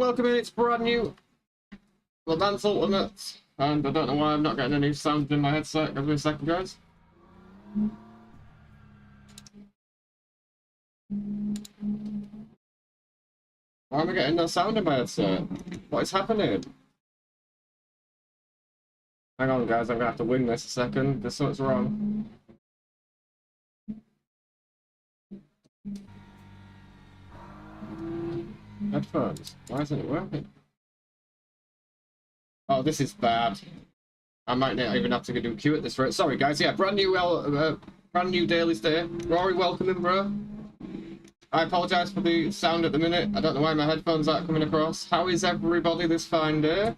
welcome in. It's brand new Advanced Ultimate, and I don't know why I'm not getting any sound in my headset. Give me a second, guys. Why am I getting no sound in my headset? What is happening? Hang on, guys. I'm gonna have to wing this a second. There's something's wrong. Headphones. Why isn't it working? Oh, this is bad. I might not even have to do Q at this rate. Sorry, guys. Yeah, brand new dailies day. Rory, welcome in, bro. I apologise for the sound at the minute. I don't know why my headphones aren't coming across. How is everybody this fine day?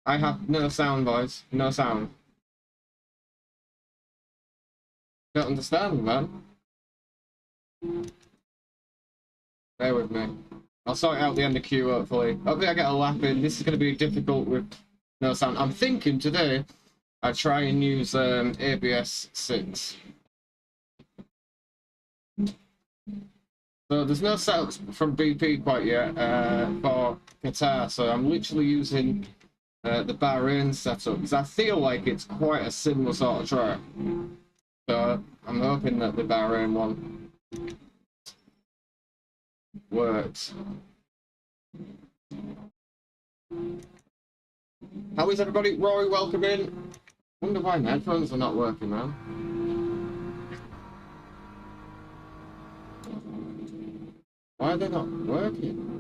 I have no sound, boys. No sound. Don't understand, man. Bear with me. I'll sort it out at the end of Q, hopefully. Hopefully I get a lap in. This is going to be difficult with no sound. I'm thinking today I try and use ABS 6. So there's no setups from BP quite yet for Qatar, so I'm literally using the Bahrain setup because I feel like it's quite a similar sort of track. So I'm hoping that the Bahrain one works. How is everybody? Rory, welcome in. Wonder why my headphones are not working, man. Why are they not working?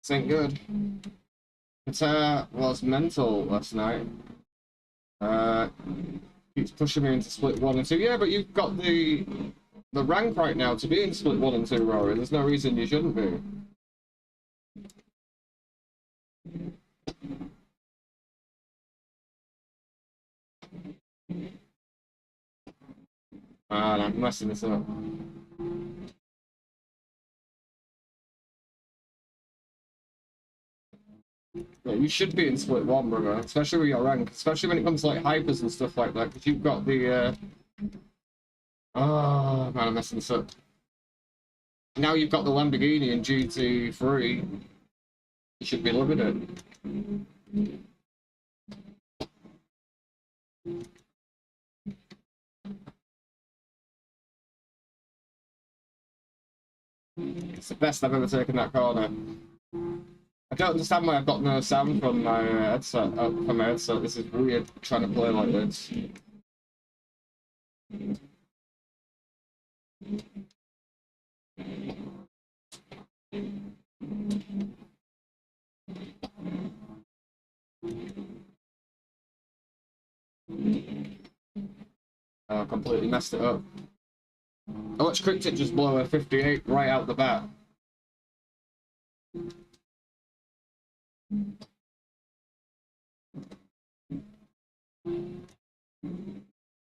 This ain't good. Qatar was mental last night. Keeps pushing me into split 1 and 2. Yeah, but you've got the rank right now to be in split 1 and 2, Rory. There's no reason you shouldn't be. Man, I'm messing this up. Yeah, you should be in split 1, brother, especially with your rank, especially when it comes to like hypers and stuff like that, because you've got the oh man, I'm messing this up. Now you've got the Lamborghini and GT3. You should be loving it. It's the best I've ever taken that corner. I don't understand why I've got no sound from my headset. From my headset, this is weird trying to play like this. I completely messed it up. I watched Cricket just blow a 58 right out the bat.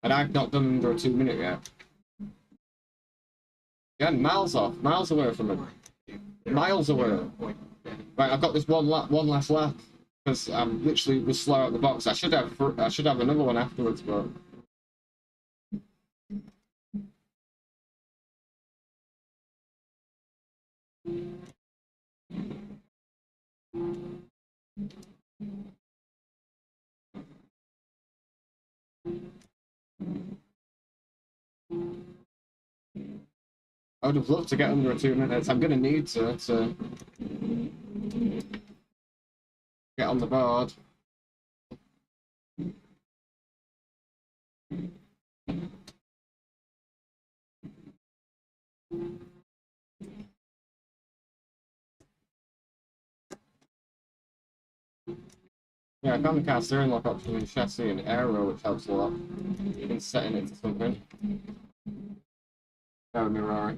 And I've not done under a 2-minute yet. Yeah, miles off, miles away from it. Miles away. Right, I've got this one last lap because I'm literally was slow out the box. I should have another one afterwards, but. I would have loved to get under a 2 minutes. I'm going to need to get on the board. Yeah, I found the car steering lock option in chassis and aero, which helps a lot. Even setting it to something. That would be Rory.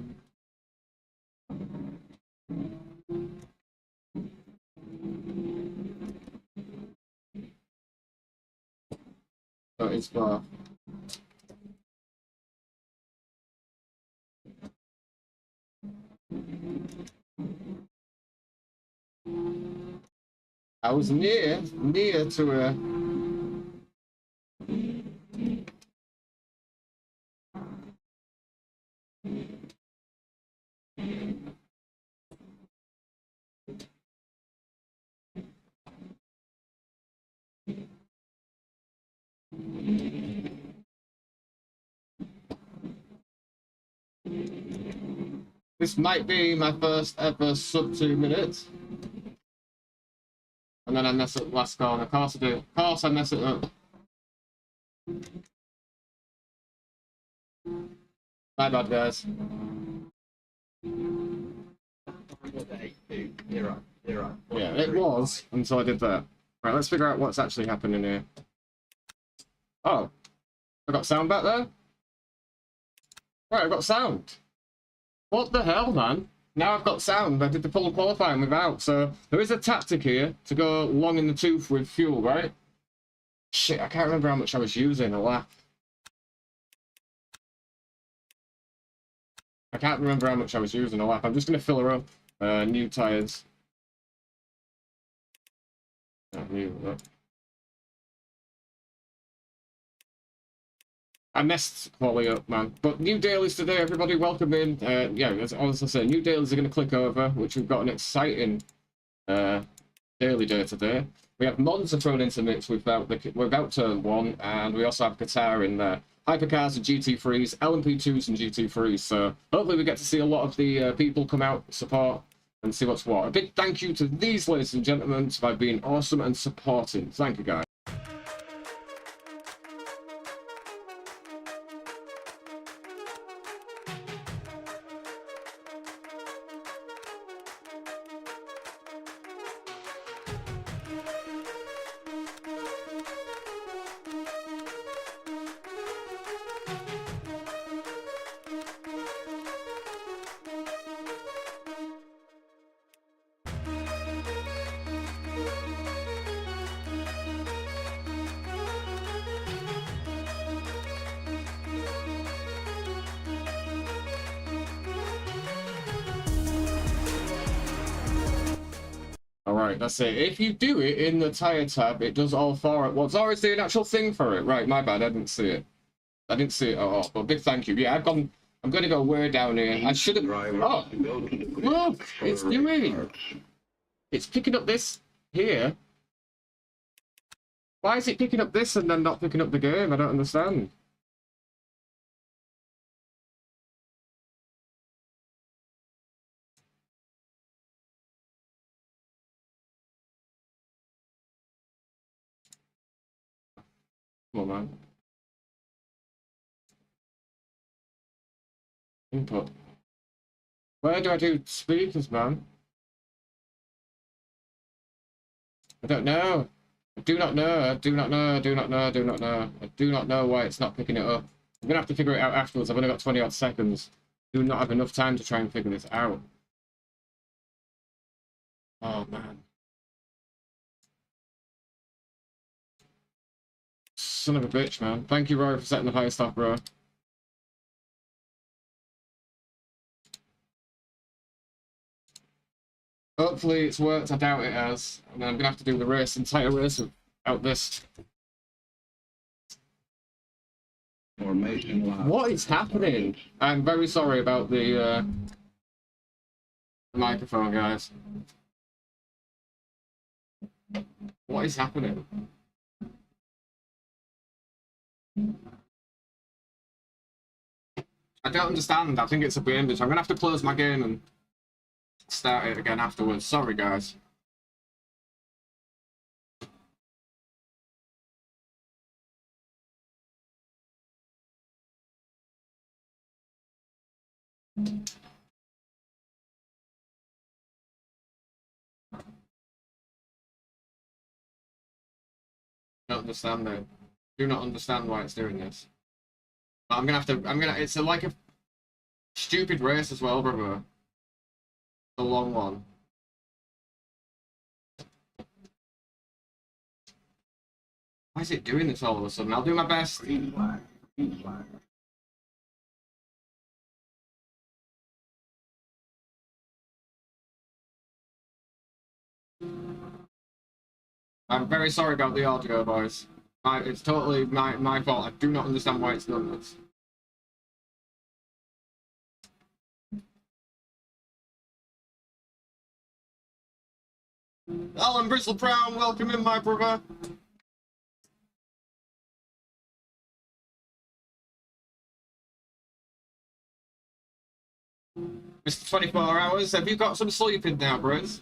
So it's for. I was near to a. This might be my first ever sub 2 minutes. And then I mess up last corner. Of course I do. Of course I mess it up. My bad, guys. Yeah, it was until I did that. Right, let's figure out what's actually happening here. Oh, I got sound back there? Right, I got sound. What the hell, man? Now I've got sound. I did the full qualifying without. So there is a tactic here to go long in the tooth with fuel, right? Shit, I can't remember how much I was using a lap. I can't remember how much I was using a lap. I'm just going to fill her up. New tyres. I messed quality up, man. But new dailies today, everybody. Welcome in. Yeah, as I say, new dailies are going to click over, which we've got an exciting daily day today. We have Monza thrown into mix without turn 1, and we also have Qatar in there. Hypercars and GT3s, LMP2s and GT3s. So hopefully we get to see a lot of the people come out, support, and see what's what. A big thank you to these ladies and gentlemen by being awesome and supporting. Thank you, guys. Alright, that's it. If you do it in the tyre tab, it does all 4 at once. Or is there an actual thing for it? Right, my bad, I didn't see it. I didn't see it at all, but big thank you. Yeah, I'm going to go way down here. I should have... Oh! Look! It's doing... It's picking up this here. Why is it picking up this and then not picking up the game? I don't understand. Come on, man. Input. Where do I do speakers, man? I don't know. I do not know. I do not know. I do not know. I do not know. I do not know why it's not picking it up. I'm going to have to figure it out afterwards. I've only got 20 odd seconds. Do not have enough time to try and figure this out. Oh, man. Son of a bitch, man. Thank you, Roy, for setting the highest off, bro. Hopefully it's worked. I doubt it has. And then I'm going to have to do the race, entire race without this. What is happening? I'm very sorry about the microphone, guys. What is happening? I don't understand. I think it's a brain glitch. I'm going to have to close my game and start it again afterwards. Sorry, guys. Don't understand it. Do not understand why it's doing this. But I'm gonna have to. It's like a stupid race as well, brother. A long one. Why is it doing this all of a sudden? I'll do my best. I'm very sorry about the audio, boys. It's totally my fault. I do not understand why it's done this. Alan Bristle Brown, welcome in, my brother. Mr. 24 hours, have you got some sleep in now, bros?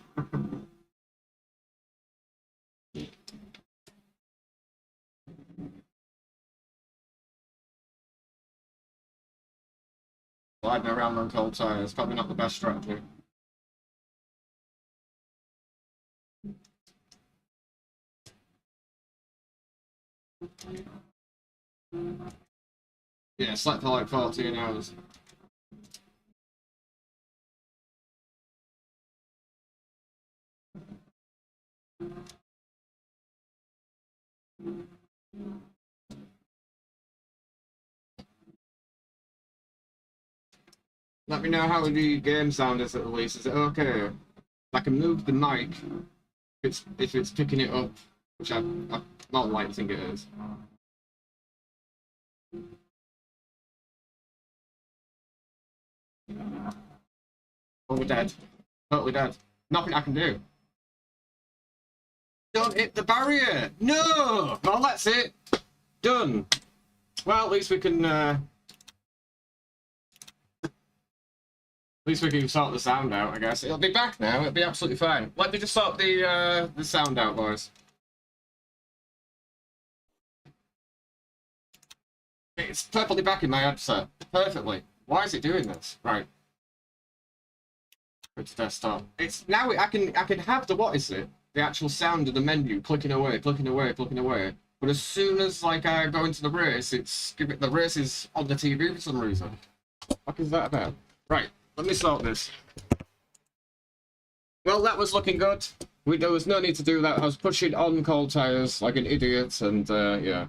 Sliding around on cold tires, probably not the best strategy. Yeah, slept for like 14 hours. Let me know how the game sound is at least. Is it okay? I can move the mic if it's picking it up, which I'm not like to think it is. Oh, we're dead. Totally dead. Nothing I can do. Don't hit the barrier! No! Well, that's it. Done. Well, at least we can sort the sound out, I guess. It'll be back now. It'll be absolutely fine. Let me just sort the sound out, boys. It's perfectly back in my headset. Perfectly. Why is it doing this? Right. Go to desktop. It's now I can have the what is it? The actual sound of the menu clicking away, clicking away, clicking away. But as soon as like I go into the race, the race is on the TV for some reason. What is that about? Right. Let me sort this. Well, that was looking good. There was no need to do that. I was pushing on cold tires like an idiot, and yeah.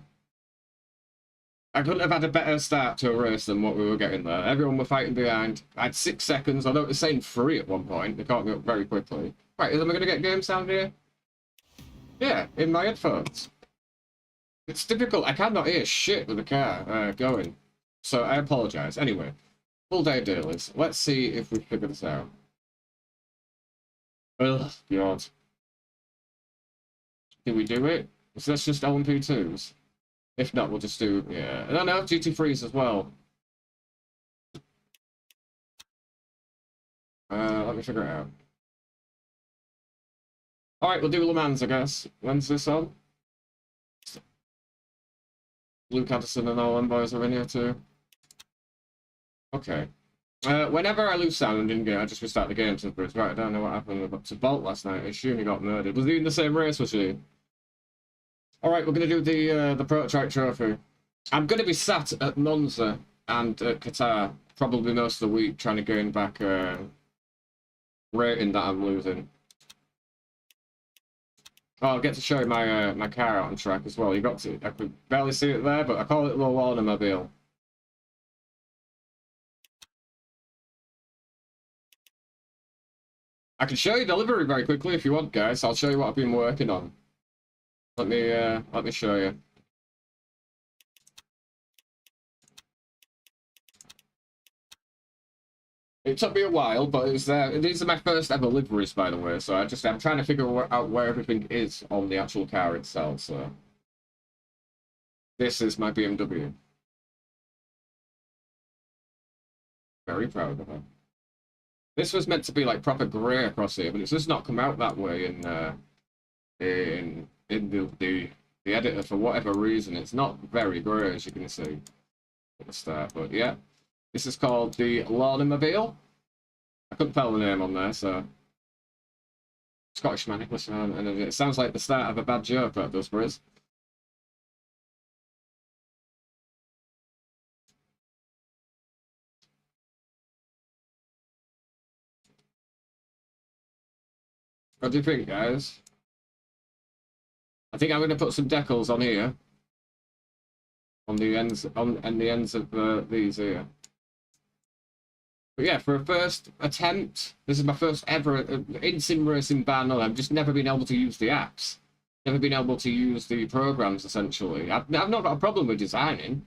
I couldn't have had a better start to a race than what we were getting there. Everyone were fighting behind. I had 6 seconds, although it was saying 3 at one point. They caught me up very quickly. Right, am I going to get game sound here? Yeah, in my headphones. It's difficult. I cannot hear shit with the car going. So I apologise. Anyway. Full day dailies. Let's see if we figure this out. Ugh, God. Did we do it? So that's just LMP2s. If not, we'll just do, yeah. No, no, GT3s as well. Let me figure it out. Alright, we'll do Le Mans, I guess. When's this on? Luke Addison and all them boys are in here too. Okay. Whenever I lose sound in game, I just restart the game. So it's right. I don't know what happened to Bolt last night. I assume he got murdered. Was he in the same race? Was he? All right, we're gonna do the prototype trophy. I'm gonna be sat at Monza and at Qatar probably most of the week trying to gain back rating that I'm losing. Oh, I'll get to show you my my car out on track as well. You got to. I could barely see it there, but I call it the Warner-mobile. I can show you the livery very quickly if you want, guys. I'll show you what I've been working on. Let me show you. It took me a while, but it was there. These are my first ever liveries, by the way. So I'm trying to figure out where everything is on the actual car itself. So this is my BMW. Very proud of her. This was meant to be like proper grey across here, but it's just not come out that way in the editor for whatever reason. It's not very grey, as you can see at the start. But yeah, this is called the Warner-mobile. I couldn't tell the name on there, so Scottish man, listen, and it sounds like the start of a bad joke, that does, Briz. What do you think, guys? I think I'm going to put some decals on here, on the ends, of these here. But yeah, for a first attempt, this is my first ever in SimRacing ban. I've just never been able to use the apps. never been able to use the programs essentially. I've not got a problem with designing,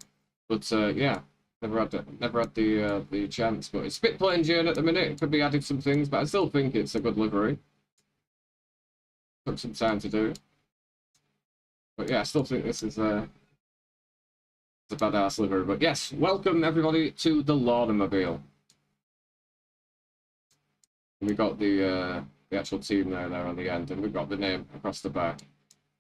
but yeah, never had the chance. But it's a bit plain Jane at the minute. It could be added some things, but I still think it's a good livery. Took some time to do, but yeah, I still think this is a badass livery. But yes, welcome everybody to the Laudermobile. We got the actual team there on the end, and we've got the name across the back.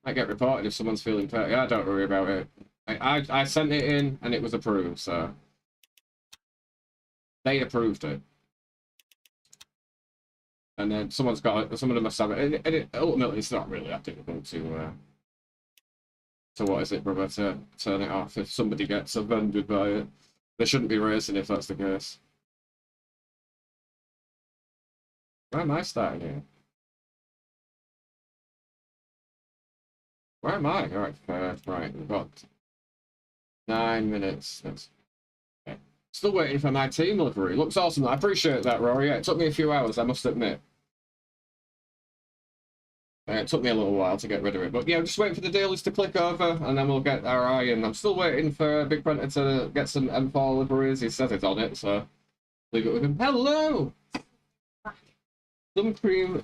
Might get reported if someone's feeling petty. Yeah, don't worry about it. I sent it in and it was approved, so they approved it. And then someone of them must have it. And ultimately, it's not really that difficult to what is it, brother, to turn it off if somebody gets offended by it. They shouldn't be racing if that's the case. Where am I starting here? Where am I? All right, right, we've got 9 minutes. Okay. Still waiting for my team livery. Looks awesome. I appreciate that, Rory. Yeah, it took me a few hours, I must admit. It took me a little while to get rid of it, but yeah, just waiting for the dealers to click over, and then we'll get our eye in. I'm still waiting for Big Printer to get some M4 liveries. He says it's on it, so leave it with him. Hello! Some cream,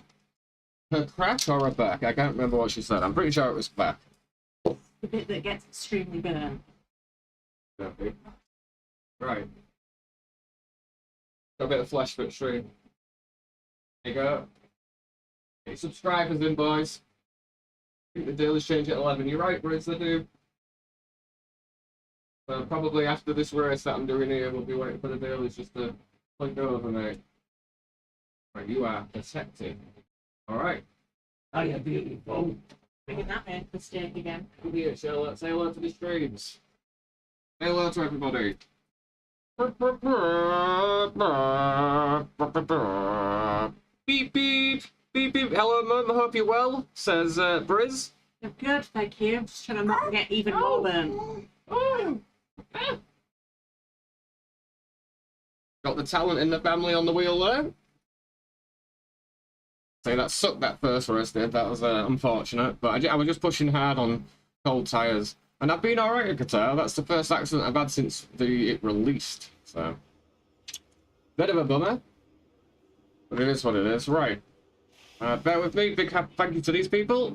her crack or her back? I can't remember what she said. I'm pretty sure it was back. The bit that gets extremely burnt. Okay. Right. Got a bit of flesh for stream. There you go. Hey, subscribers in, boys. I think the dealers change at 11. You're right, Briz, they do. So probably after this race that I'm doing here, we'll be waiting for the dealers just to click over, mate. Right, you are protected. Alright. Oh, yeah, beautiful. Bringing that mistake again. Yeah, say hello to the streams. Say hello to everybody. Beep, beep. Beep, beep. Hello, Mum. I hope you're well, says Briz. I'm good, thank you. I'm just trying to not get even more burnt. Got the talent in the family on the wheel there. Say that sucked that first race, did. That was unfortunate, but I was just pushing hard on cold tyres. And I've been alright at Qatar. That's the first accident I've had since it released. So, bit of a bummer. But it is what it is. Right. Bear with me. Big thank you to these people.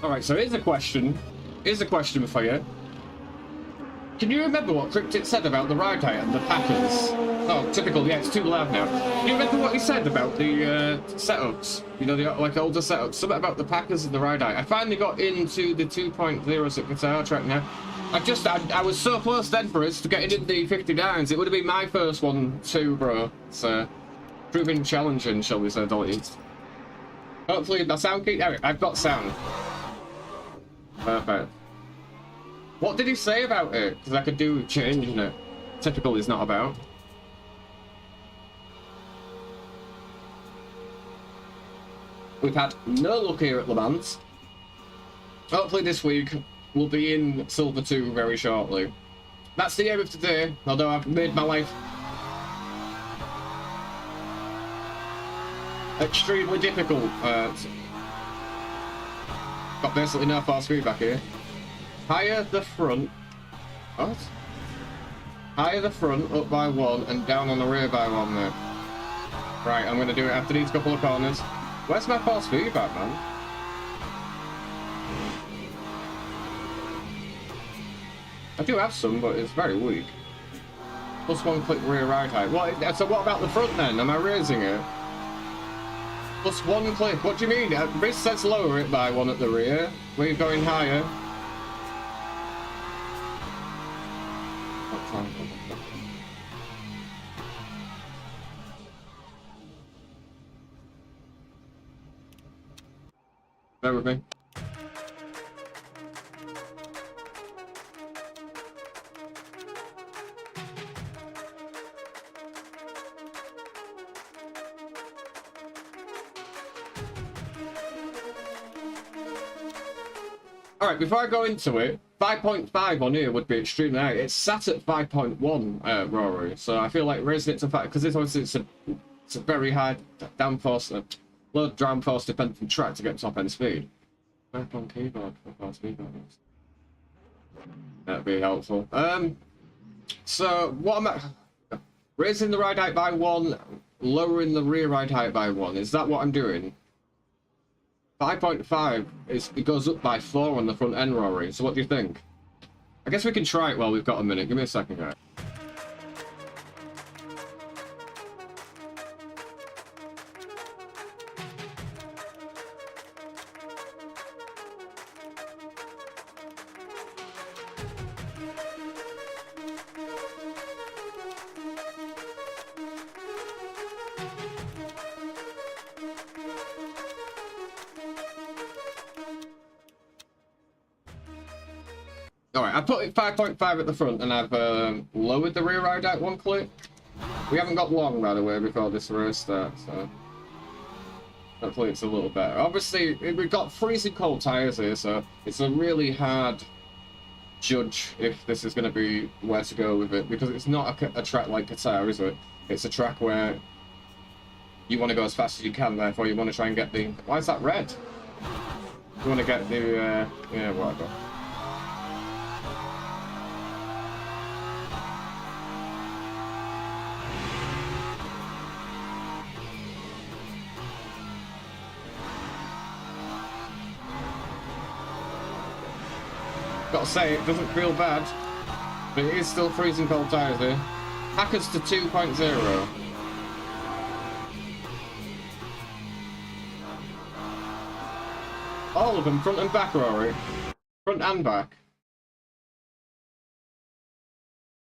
Alright, so here's a question. Here's a question for you. Can you remember what Cryptic said about the ride height and the Packers? Oh, typical, yeah, it's too loud now. Can you remember what he said about the setups? You know, the like older setups? Something about the Packers and the ride height. I finally got into the 2.0s at Guitar Track now. I was so close then, Briz, to getting in the 59s. It would have been my first one too, bro. So, proving challenging, shall we say, Dolly. Hopefully, my sound keep... I've got sound. Perfect. What did he say about it? Because I could do changing it. Typical is not about. We've had no luck here at Le Mans. Hopefully this week we'll be in Silver 2 very shortly. That's the aim of today, although I've made my life extremely difficult. Got basically no force feedback here. Higher the front. What? Higher the front, up by 1, and down on the rear by 1 there. Right, I'm going to do it after these couple of corners. Where's my force feedback, man? I do have some, but it's very weak. +1 click rear ride height. So what about the front then? Am I raising it? +1 click. What do you mean? This says lower it by 1 at the rear. We're going higher. Bear with me. Alright, before I go into it, 5.5 on here would be extremely high. It's sat at 5.1, Rory, so I feel like raising it to 5, because it's a very high downforce, low downforce dependent track to get top end speed. Back on keyboard for fast speed levels. That'd be helpful. So what am I raising the ride height by 1, lowering the rear ride height by 1? Is that what I'm doing? 5.5 it goes up by 4 on the front end, Rory. So what do you think? I guess we can try it while we've got a minute. Give me a second, guys. Alright, I put it 5.5 at the front and I've lowered the rear ride out 1 click. We haven't got long, by the way, before this race starts, so hopefully it's a little better. Obviously, we've got freezing cold tyres here, so it's a really hard judge if this is going to be where to go with it, because it's not a track like Qatar, is it? It's a track where you want to go as fast as you can, therefore you want to try and get the... Why is that red? You want to get the... yeah, whatever. Gotta say, it doesn't feel bad, but it is still freezing cold tyres here. Hackers to 2.0. All of them, front and back, Rory. Front and back.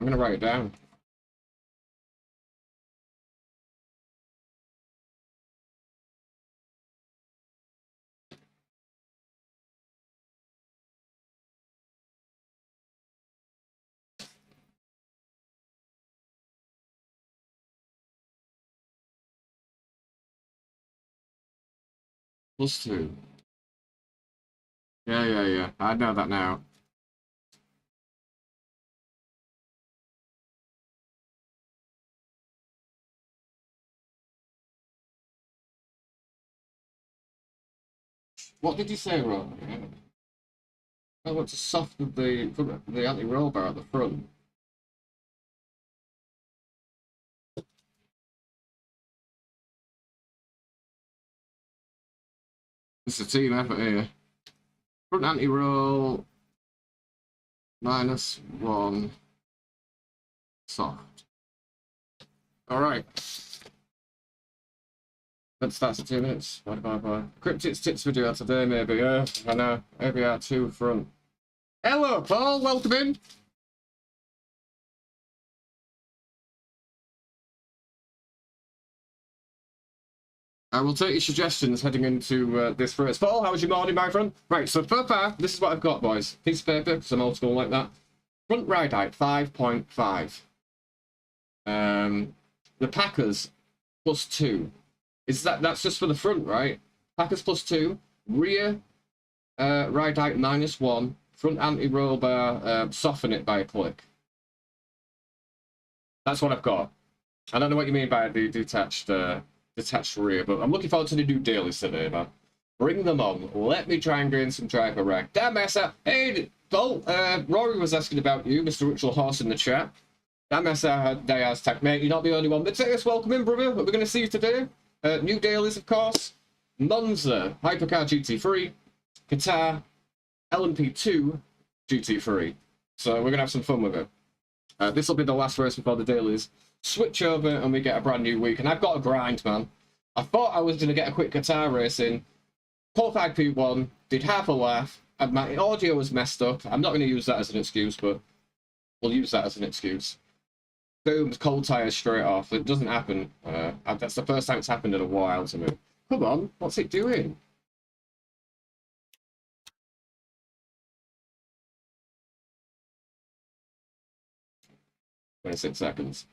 I'm gonna write it down. +2. Yeah. I know that now. What did you say, Rob? I want to soften the anti-roll bar at the front. It's a team effort here. Front anti-roll -1 soft. Alright. Let's start in 2 minutes. Bye. Cryptic tips video today, maybe. I know. ABR2 front. Hello, Paul. Welcome in. I will take your suggestions heading into this race. Paul, how was your morning, my friend? Right, so for far, this is what I've got, boys. Piece of paper, because I'm old school like that. Front ride height, 5.5. The Packers, +2. That's just for the front, right? Packers +2. Rear ride height -1. Front anti-roll bar, soften it by a click. That's what I've got. I don't know what you mean by the detached rear, but I'm looking forward to the new dailies today, man. Bring them on. Let me try and gain some driver rank. Damn Messa. Hey, Paul, Rory was asking about you, Mr. Ritual Horse, in the chat. Damn Messa, Diaz tag, mate. You're not the only one. But take us, welcome in, brother. What we're going to see today. New dailies, of course. Monza, Hypercar GT3. Qatar, LMP2 GT3. So we're going to have some fun with it. This will be the last race before the dailies. Switch over and we get a brand new week. And I've got a grind, man. I thought I was going to get a quick Qatar race in. Qualified P1, did half a laugh, and my audio was messed up. I'm not going to use that as an excuse, but we'll use that as an excuse. Boom, cold tyres straight off. It doesn't happen. That's the first time it's happened in a while to me. Come on, what's it doing? "26 seconds.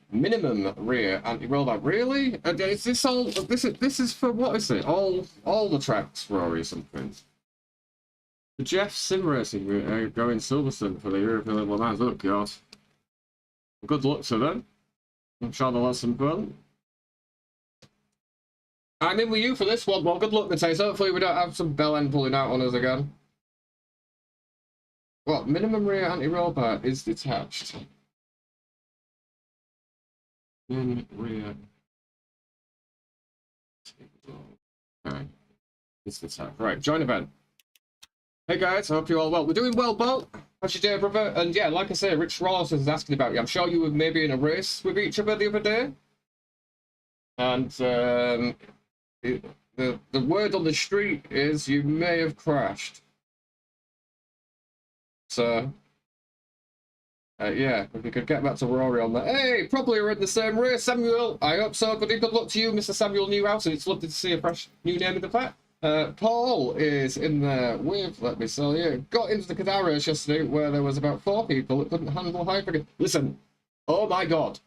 Minimum rear anti-roll bar. Really? Is this all? This is for what is it? All the tracks, Rory, or something. Jeff SimRacing going Silverstone for the European Le Mans. Oh god. Good luck to them. I'm sure they'll have some fun. I'm in with you for this one. Well, good luck, Matthias. Hopefully we don't have some bell end pulling out on us again. What? Minimum rear anti-roll bar is detached. Min rear. Okay. It's detached. Right, join event. Hey guys, I hope you're all well. We're doing well, Bo. How's your day, brother? And yeah, like I say, Rich Ross is asking about you. I'm sure you were maybe in a race with each other the other day. And the word on the street is you may have crashed. So, yeah, if we could get back to Rory on that. Hey, probably we're in the same race, Samuel. I hope so. Good luck to you, Mr. Samuel Newhouse, and it's lovely to see a fresh new name in the pack. Paul is in there with, let me tell you, got into the Qatar race yesterday where there was about 4 people that couldn't handle hypercar. Listen, oh my god,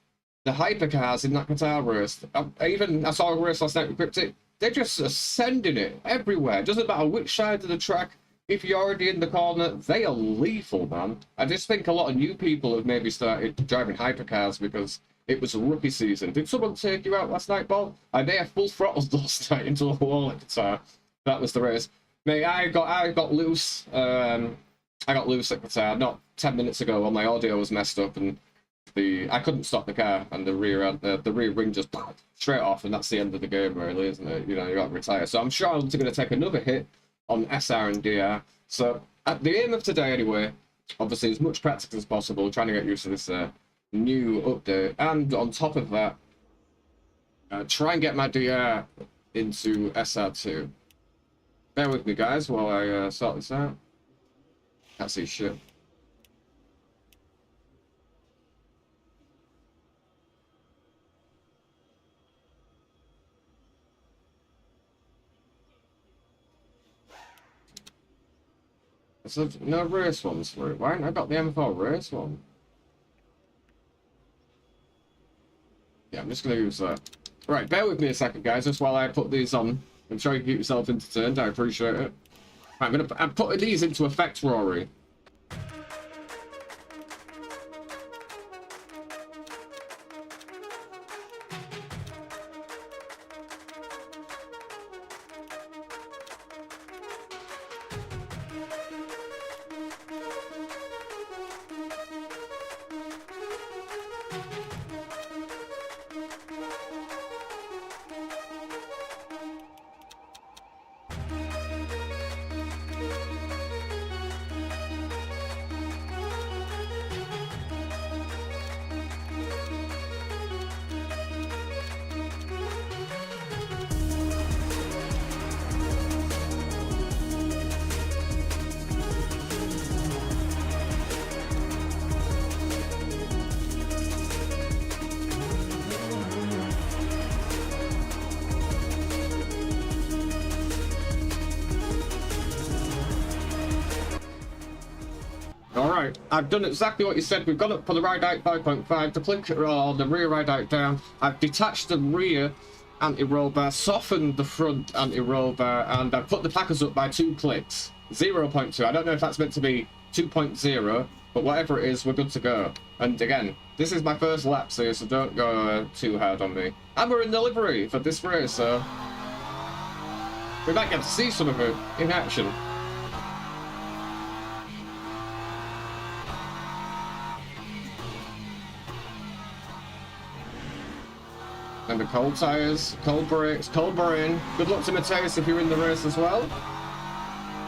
the hypercars in that Qatar race, I saw a race last night with Cryptic, they're just ascending it everywhere. Doesn't matter which side of the track, if you're already in the corner, they are lethal, man. I just think a lot of new people have maybe started driving hypercars because it was a rookie season. Did someone take you out last night, Paul? I may have full throttled last night into a wall at Qatar. That was the race. Mate, I got loose. I got loose at Qatar not 10 minutes ago when my audio was messed up and I couldn't stop the car and the rear ring just straight off, and that's the end of the game, really, isn't it? You know, you got to retire. So I'm sure I'm going to take another hit on SR and DR. So at the aim of today, anyway, obviously as much practice as possible, trying to get used to this new update, and on top of that, try and get my DR into SR2. Bear with me, guys, while I sort this out. Can't see shit. So no race ones for it. Why haven't I got the M4 race one? Yeah, I'm just going to use that. Right, bear with me a second, guys, just while I put these on. I'm sure you can keep yourself entertained. I appreciate it. Right, I'm putting these into effect, Rory. Alright, I've done exactly what you said. We've gone up for the ride out 5.5, the click or the rear ride out down. I've detached the rear anti-roll bar, softened the front anti-roll bar, and I've put the packers up by 2 clicks. 0.2. I don't know if that's meant to be 2.0, but whatever it is, we're good to go. And again, this is my first lap here, so don't go too hard on me. And we're in the livery for this race, so we might get to see some of it in action. And the cold tyres, cold brakes, cold brain. Good luck to Matthias if you're in the race as well.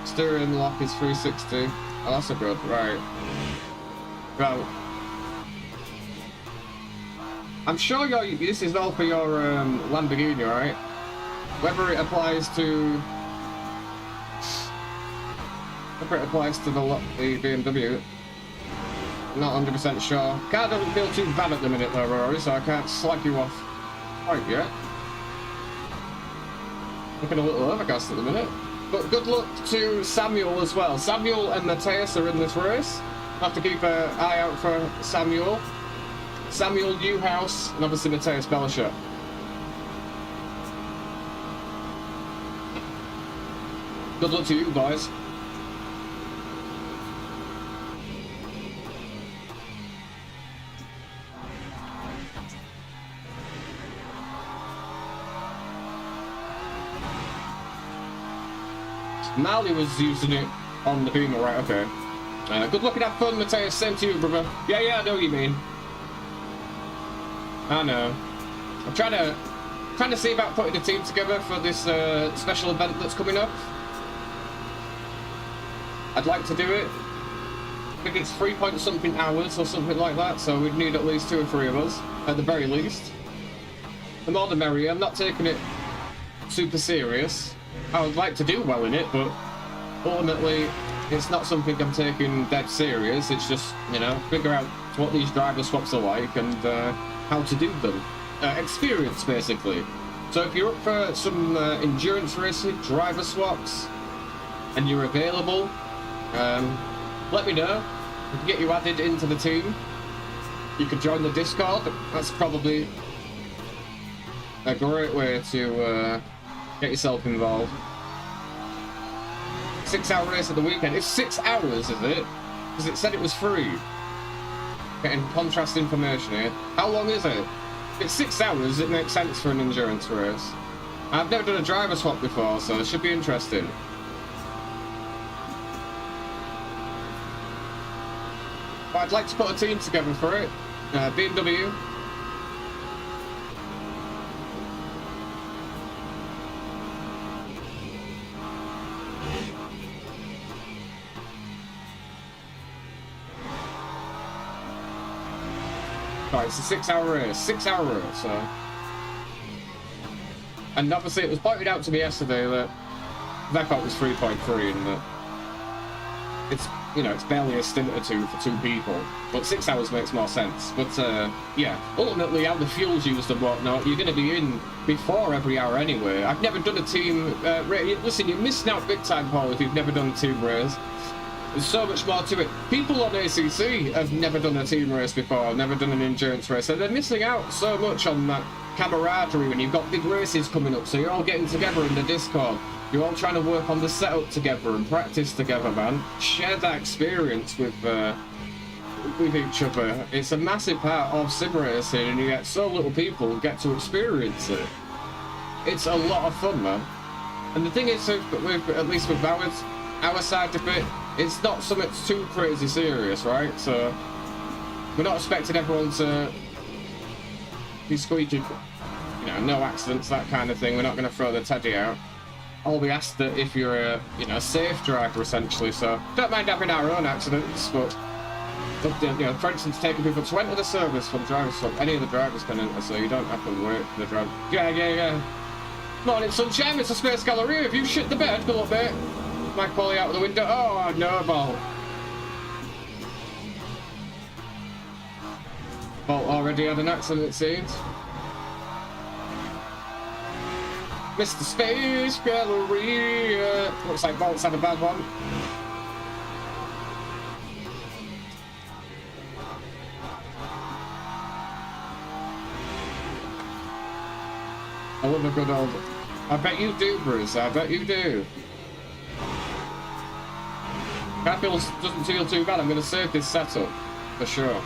Steering lock is 360. Oh, that's a good, right. Well, I'm sure this is all for your Lamborghini, right? Whether it applies to the BMW, not 100% sure. Car doesn't feel too bad at the minute though, Rory, so I can't slack you off quite yet. Looking a little overcast at the minute. But good luck to Samuel as well. Samuel and Matthias are in this race. Have to keep an eye out for Samuel. Samuel Newhouse and obviously Matthias Bellasher. Good luck to you, boys. Marley was using it on the Beamer, right? Okay. Good luck and have fun, Mateus. Same to you, brother. Yeah, I know what you mean. I know. I'm trying to see about putting a team together for this special event that's coming up. I'd like to do it. I think it's 3 point something hours or something like that, so we'd need at least 2 or 3 of us, at the very least. The more the merrier. I'm not taking it super serious. I would like to do well in it, but ultimately, it's not something I'm taking dead serious. It's just, you know, figure out what these driver swaps are like and how to do them. Experience, basically. So if you're up for some endurance racing, driver swaps, and you're available, let me know. We can get you added into the team. You could join the Discord. That's probably a great way to get yourself involved. 6-hour race at the weekend. It's 6 hours, is it? Because it said it was free. Getting contrast information here. How long is it? If it's 6 hours, it makes sense for an endurance race. I've never done a driver swap before, so it should be interesting. But I'd like to put a team together for it. BMW. Right, it's a 6-hour race. 6-hour race, so. And obviously it was pointed out to me yesterday that thought was 3.3 and that it's, you know, it's barely a stint or two for 2 people, but 6 hours makes more sense. But yeah, ultimately how the fuel's used and whatnot, you're going to be in before every hour anyway. I've never done a team race. Listen, you're missing out big time, Paul, if you've never done a team race. There's so much more to it. People on ACC have never done a team race before, never done an endurance race, so they're missing out so much on that camaraderie when you've got big races coming up. So you're all getting together in the Discord. You're all trying to work on the setup together and practice together, man. Share that experience with each other. It's a massive part of sim racing, and you get so little people get to experience it. It's a lot of fun, man. And the thing is, with at least with our side of it, it's not something that's too crazy serious, right? So we're not expecting everyone to be squeaky, you know, no accidents, that kind of thing. We're not going to throw the teddy out. All we ask that if you're a, you know, a safe driver essentially. So don't mind having our own accidents, but you know, for instance, taking people to enter the service for the driver's swap. Any of the drivers can enter, so you don't have to wait for the driver. Yeah. Morning, sunshine. It's a Space Galleria. If you shit the bed, go up there. My quality out of the window. Oh no, ball. Bolt already had an accident, it seems. Mr. Space Galleria. Looks like Bolt's had a bad one. I love a good old. I bet you do, Bruce. I bet you do. That doesn't feel too bad. I'm going to save this setup for sure.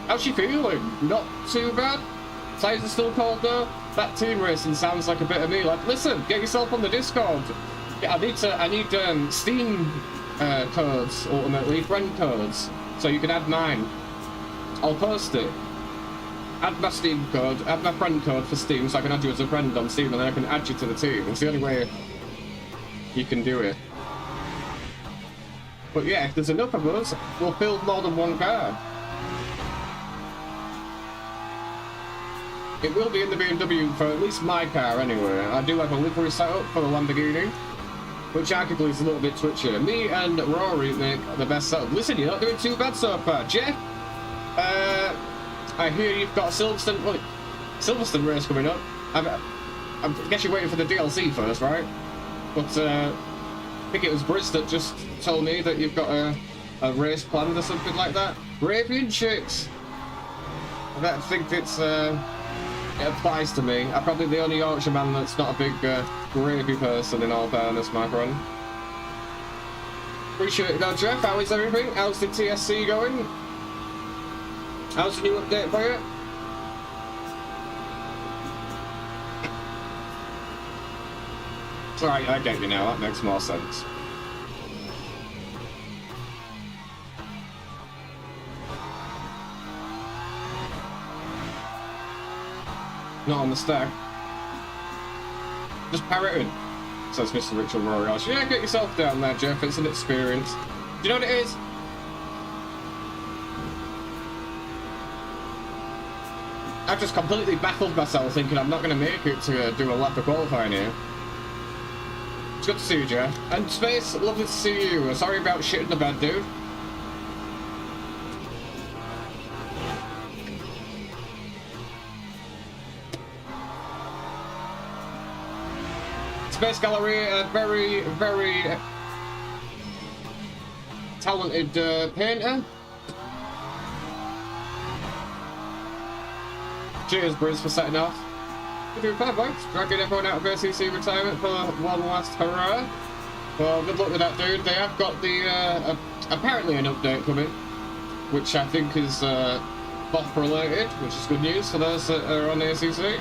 How's she feeling? Not too bad. Tires are still cold though. That team racing sounds like a bit of me. Like, listen, get yourself on the Discord. Yeah, I need Steam codes ultimately, friend codes, so you can add mine. I'll post it. Add my Steam code, add my friend code for Steam, so I can add you as a friend on Steam, and then I can add you to the team. It's the only way you can do it. But yeah, if there's enough of us, we'll build more than one car. It will be in the BMW for at least my car anyway. I do have a livery setup for the Lamborghini, which arguably is a little bit twitchier. Me and Rory make the best setup. Listen, you're not doing too bad so far. Jeff, I hear you've got a Silverstone race coming up. I guess you're waiting for the DLC first, right? But I think it was Briz that just told me that you've got a race planned or something like that. Arabian chicks. I think it applies to me. I'm probably the only Yorkshireman that's not a big gravy person, in all fairness, my friend. Appreciate it though, Jeff. How is everything? How's the TSC going? How's the new update for you? Right, I get you now. That makes more sense. Not on the stack. Just parroting, says Mr. Richard Rory. Yeah, get yourself down there, Jeff. It's an experience. Do you know what it is? I've just completely baffled myself thinking I'm not going to make it to do a lap of qualifying here. It's good to see you, Jeff. And Space, lovely to see you. Sorry about shitting the bed, dude. Space Gallery, a very, very talented painter. Cheers, Briz, for setting off. We're doing fair, folks. Dragging everyone out of ACC retirement for one last hurrah. Well, good luck with that, dude. They have got the, apparently an update coming, which I think is BOF related, which is good news for those that are on ACC.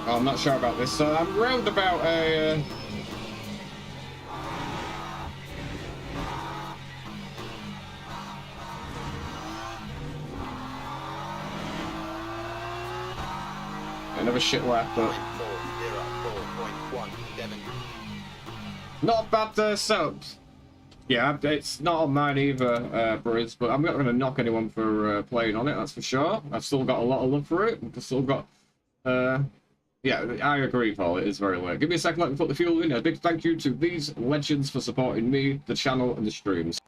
I'm not sure about this, so I'm round about a... another shit lap, but... not bad setup. Yeah, it's not on mine either, Briz, but I'm not going to knock anyone for playing on it, that's for sure. I've still got a lot of love for it. I've still got... yeah, I agree, Paul. It is very late. Give me a second, let me put the fuel in. A big thank you to these legends for supporting me, the channel, and the streams.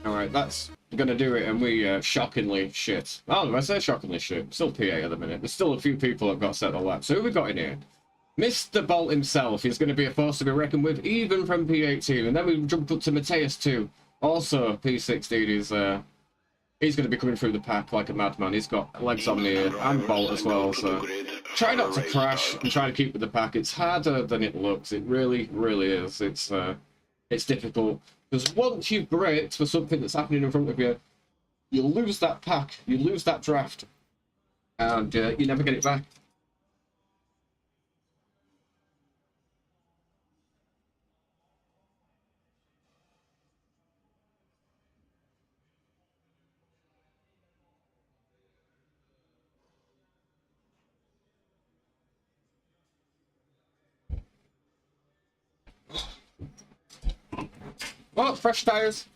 Alright, that's gonna do it, and we shockingly shit. Oh, I say shockingly shit. Still PA at the minute. There's still a few people that got set the lap. So who we got in here? Mr. Bolt himself is going to be a force to be reckoned with, even from P18. And then we jumped up to Mateus too. Also, P16 is he's going to be coming through the pack like a madman. He's got legs on the ear, and Bolt as well. So try not to crash and try to keep with the pack. It's harder than it looks. It really, really is. It's difficult. Because once you've braked for something that's happening in front of you, you lose that pack, you lose that draft, and you never get it back. Oh, fresh tires.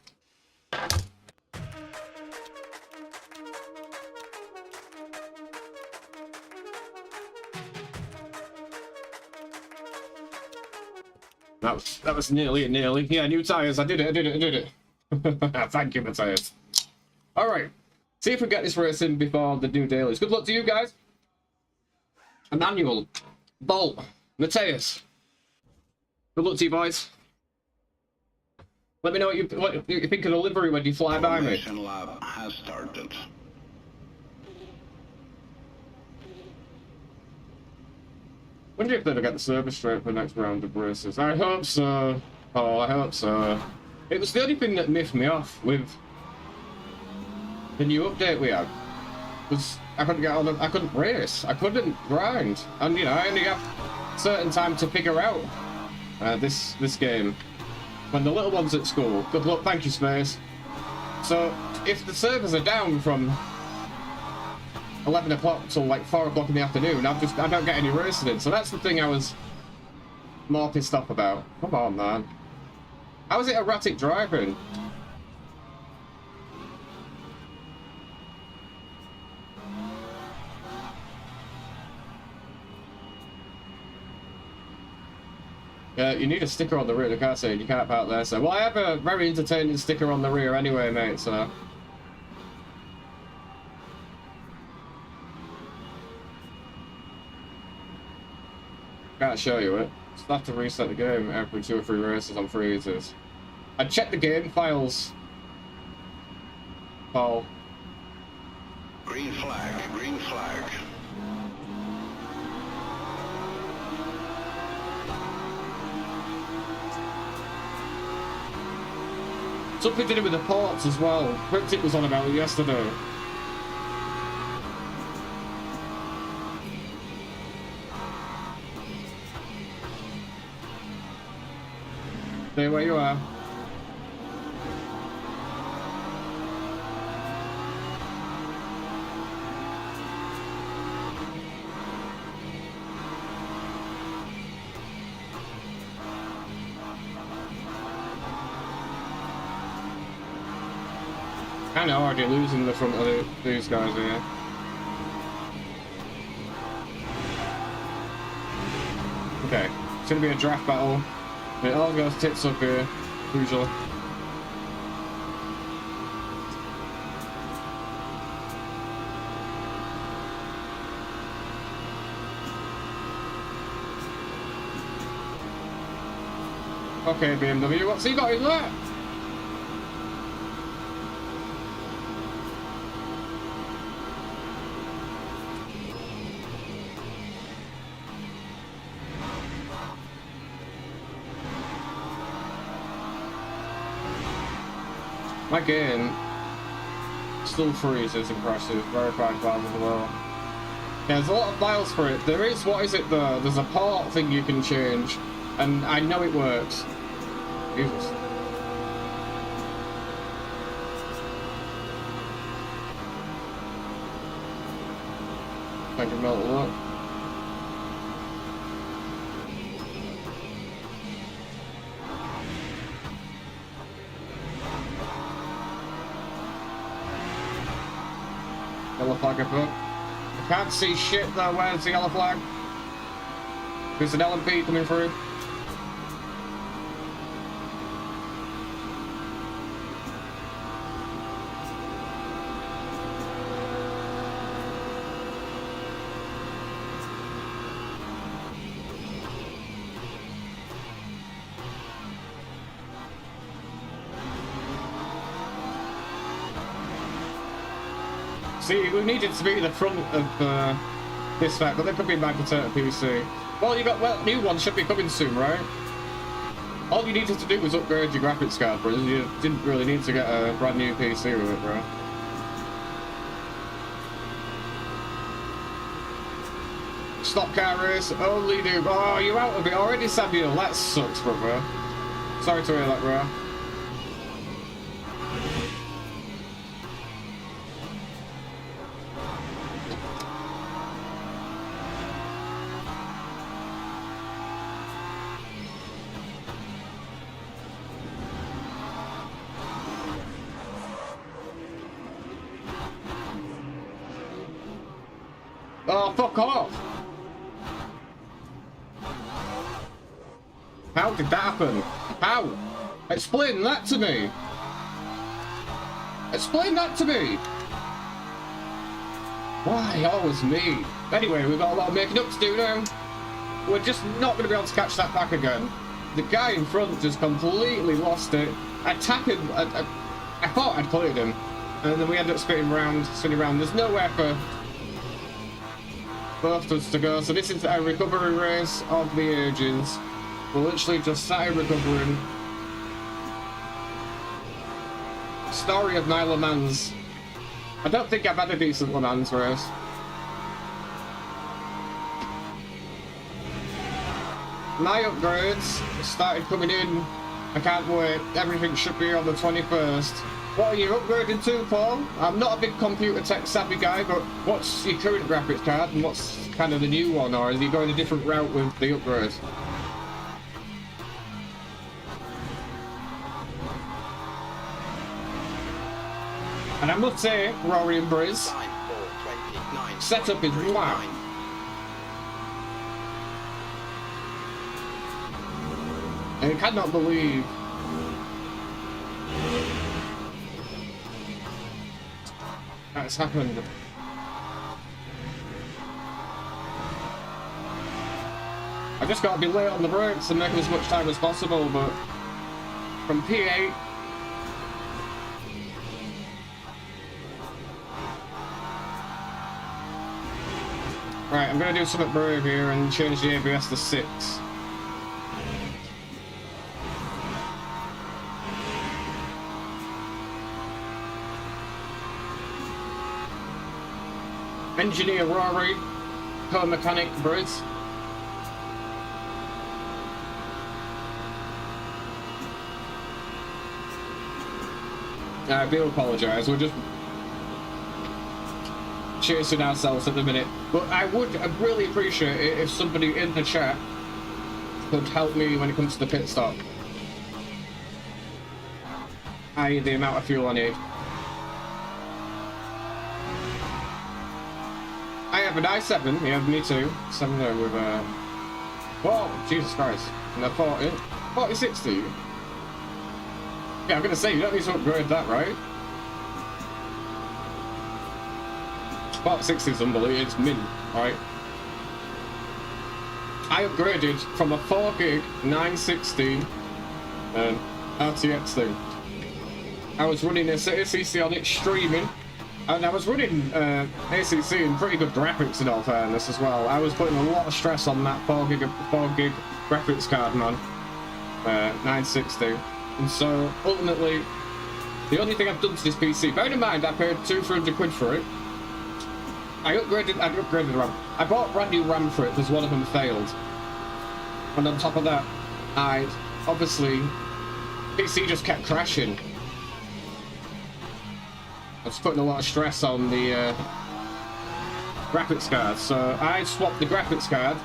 That was nearly. Yeah, new tires. I did it. Thank you, Matthias. All right. See if we get this race in before the new dailies. Good luck to you guys. Emmanuel, Bolt, Matthias. Good luck to you, boys. Let me know what you think of the livery when you fly by me. Lab has started. Wonder if they'll get the service straight for the next round of races. I hope so. Oh, I hope so. It was the only thing that miffed me off with the new update we had. Was I couldn't get on. I couldn't race. I couldn't grind, and you know I only have certain time to figure out this game. When the little one's at school. Good luck, thank you, Space. So, if the servers are down from 11 o'clock till like 4 o'clock in the afternoon, I don't get any racing in. So that's the thing I was more pissed off about. Come on, man. How is it erratic driving? You need a sticker on the rear, the car saying you can't park there, so... Well, I have a very entertaining sticker on the rear anyway, mate, so... Can't show you it. Just have to reset the game every 2 or 3 races on free eaters. I checked the game files. Paul. Green flag, green flag. Something to do with the ports as well. Cryptic was on about it yesterday. Stay where you are. Kinda already losing the front of these guys here. Okay, it's gonna be a draft battle. It all goes tits up here, usually. Okay, BMW, what's he got in there? My game still freezes impressive, verified files as well. Yeah, there's a lot of files for it. There is, what is it though? There's a port thing you can change, and I know it works. Jesus. Thank you, Melt. Look. Yellow flag up. I can't see shit though. Where's the yellow flag? There's an LMP coming through. See, we needed to be the front of this fact, but there could be a bad potato PC. Well, new one should be coming soon, right? All you needed to do was upgrade your graphics card, bro. You didn't really need to get a brand new PC with it, bro. Stop car race, only do. Oh, you're out of it already, Samuel. That sucks, brother. Sorry to hear that, bro. Oh, fuck off! How did that happen? How? Explain that to me! Explain that to me! Why always me? Anyway, we've got a lot of making up to do now. We're just not going to be able to catch that back again. The guy in front just completely lost it. I tapped him, I thought I'd cleared him. And then we ended up spinning around. There's nowhere for both of us to go, so this is a recovery race of the ages. We're literally just sat here recovering. Story of my Le Mans. I don't think I've had a decent Le Mans race. My upgrades started coming in. I can't wait. Everything should be on the 21st. What are you upgrading to, Paul? I'm not a big computer tech savvy guy, but what's your current graphics card and what's kind of the new one, or is he going a different route with the upgrade? And I must say, Rory and Briz, setup is wow. I cannot believe that's happened. I just got to be late on the brakes and make as much time as possible, but from P8 right, I'm going to do something brave here and change the ABS to 6. Engineer Rory, co-mechanic Briz. I do apologise, we're just chasing ourselves at the minute. But I'd really appreciate it if somebody in the chat could help me when it comes to the pit stop. i.e. the amount of fuel I need. I have an i7, yeah, me too. 7 there with oh, Jesus Christ. And a 4060. Yeah, I'm gonna say, you don't need to upgrade that, right? 4060 is unbelievable, it's mint, right? I upgraded from a 4 gig 960 RTX thing. I was running ACC on it, streaming. And I was running ACC and pretty good graphics in all fairness as well. I was putting a lot of stress on that 4 gig graphics card, man. 960. And so, ultimately, the only thing I've done to this PC, bear in mind I paid 200-300 quid for it. I upgraded the RAM. I bought brand new RAM for it because one of them failed. And on top of that, obviously, PC just kept crashing. I was putting a lot of stress on the graphics card, so I swapped the graphics card.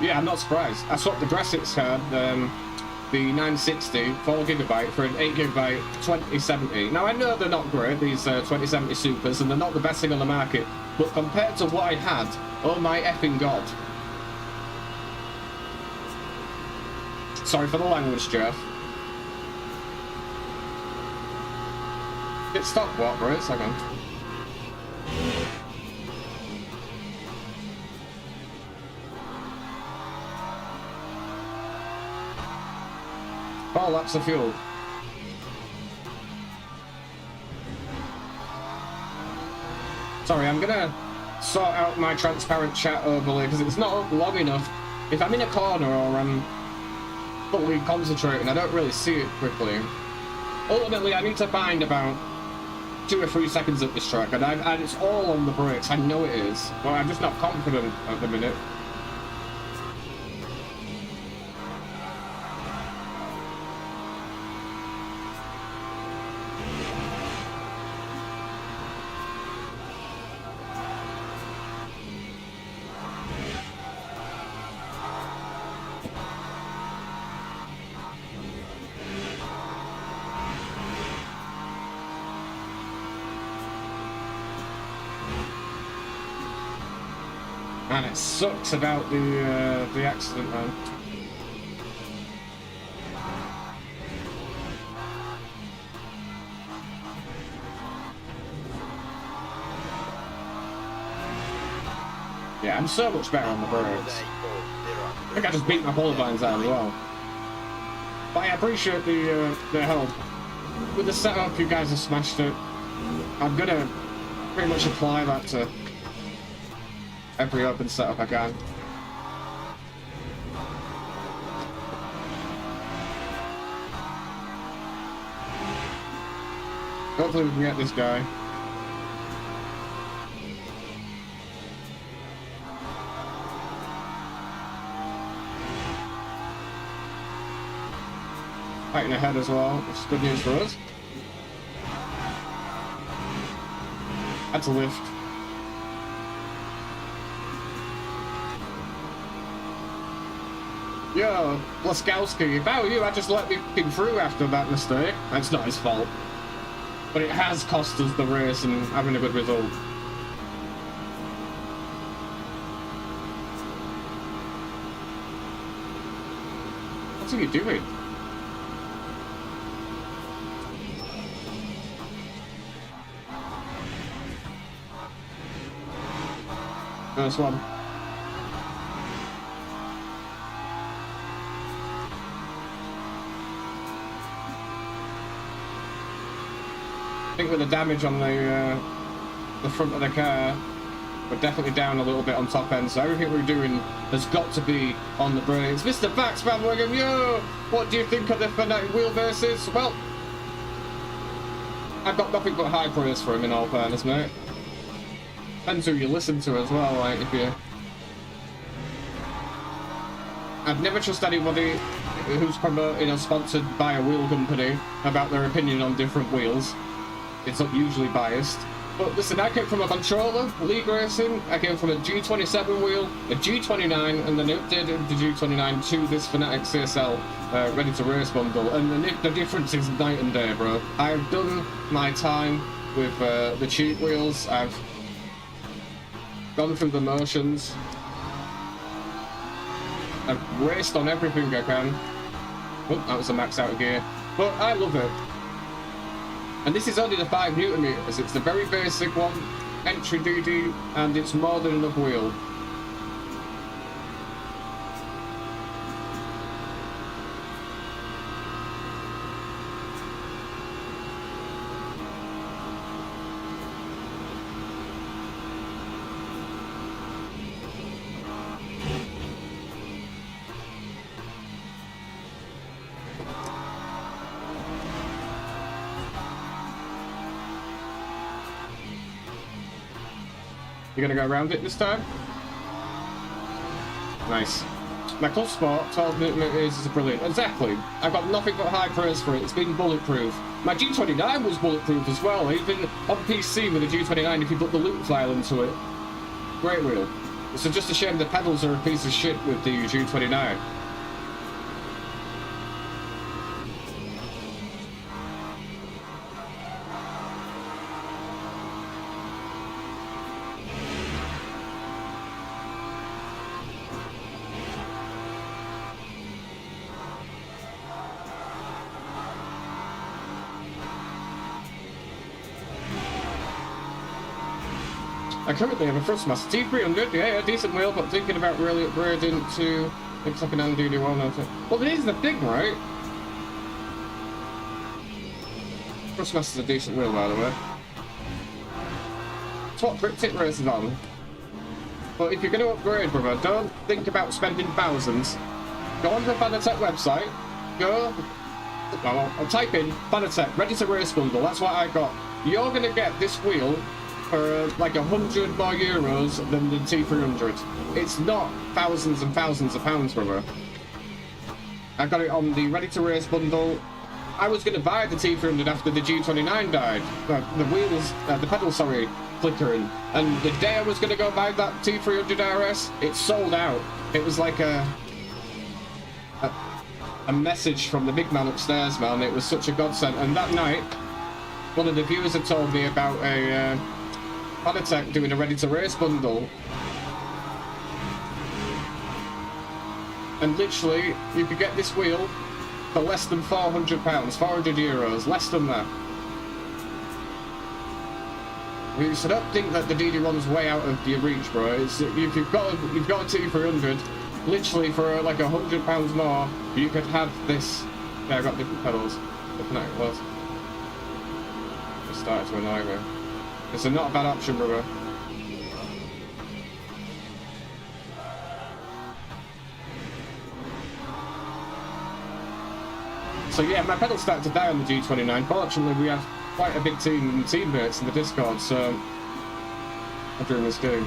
Yeah, I'm not surprised. I swapped the graphics card, the 960 4GB for an 8GB 2070. Now I know they're not great, these 2070 Supers, and they're not the best thing on the market, but compared to what I had, oh my effing god. Sorry for the language, Jeff. It stopped what, bro? Second. Oh, laps of fuel. Sorry, I'm gonna sort out my transparent chat overlay because it's not up long enough. If I'm in a corner or I'm fully concentrating, I don't really see it quickly. Ultimately, I need to find about 2 or 3 seconds at this track, and it's all on the brakes. I know it is, but I'm just not confident at the minute. Man, it sucks about the accident, man. Yeah, I'm so much better on the brakes. I think I just beat my polybinds out as well. But I appreciate the help. With the setup, you guys have smashed it. I'm gonna pretty much apply that to every open setup I can. Hopefully we can get this guy. Fighting ahead as well, which is good news for us. Had to lift. Yo, Laskowski, if I were you, I'd just let me fucking through after that mistake. That's not his fault. but it has cost us the race and having a good result. What are you doing? Nice one. I think with the damage on the front of the car, we're definitely down a little bit on top end, so everything we're doing has got to be on the brakes. Mr. Baxman Wiggum, yo! What do you think of the Fanatic wheelbases? Well, I've got nothing but high praise for him, in all fairness, mate. Depends who you listen to as well, like, if you... I'd never trust anybody who's promoted or sponsored by a wheel company about their opinion on different wheels. It's not usually biased. But listen, I came from a controller, League Racing, I came from a G27 wheel, a G29, and then updated the G29 to this Fanatic CSL ready to race bundle, and the difference is night and day, bro. I've done my time with the cheap wheels, I've gone through the motions, I've raced on everything I can. Oh, that was a max out gear, but I love it. And this is only the 5 Newton meters. It's the very basic one, entry DD, and it's more than enough wheel. You're gonna go around it this time? Nice. My Club Sport 12 meters is brilliant. Exactly. I've got nothing but high praise for it. It's been bulletproof. My G29 was bulletproof as well. Even on PC with the G29, if you put the loop file into it. Great wheel. It's just a shame the pedals are a piece of shit with the G29. I currently have a Thrustmaster T300, yeah, a decent wheel, but thinking about really upgrading to maybe something on DD1. Well, it is the thing, right? Thrustmaster's a decent wheel, by the way. It's what Cryptic races on. But if you're going to upgrade, brother, don't think about spending thousands. Go on to the Fanatec website, go, well, I'll type in Fanatec, ready to race bundle, that's what I got. You're going to get this wheel for like 100 more euros than the T300. It's not thousands and thousands of pounds, brother. I got it on the ready to race bundle. I was going to buy the T300 after the G29 died. The wheels, the pedals, sorry, flickering. And the day I was going to go buy that T300 RS, it sold out. It was like a message from the big man upstairs, man. It was such a godsend. And that night, one of the viewers had told me about a Fanatec doing a ready to race bundle, and literally you could get this wheel for less than £400, 400 euros, less than that. So don't think that the DD1's way out of your reach, bro. It's, if you've got a T300, literally for like £100 more, you could have this. Yeah, I got different pedals. The Fanatic was. It started to annoy me. It's not a bad option, brother. So yeah, my pedals started to die on the G29. Fortunately, we have quite a big team and teammates in the Discord, so everyone was doing.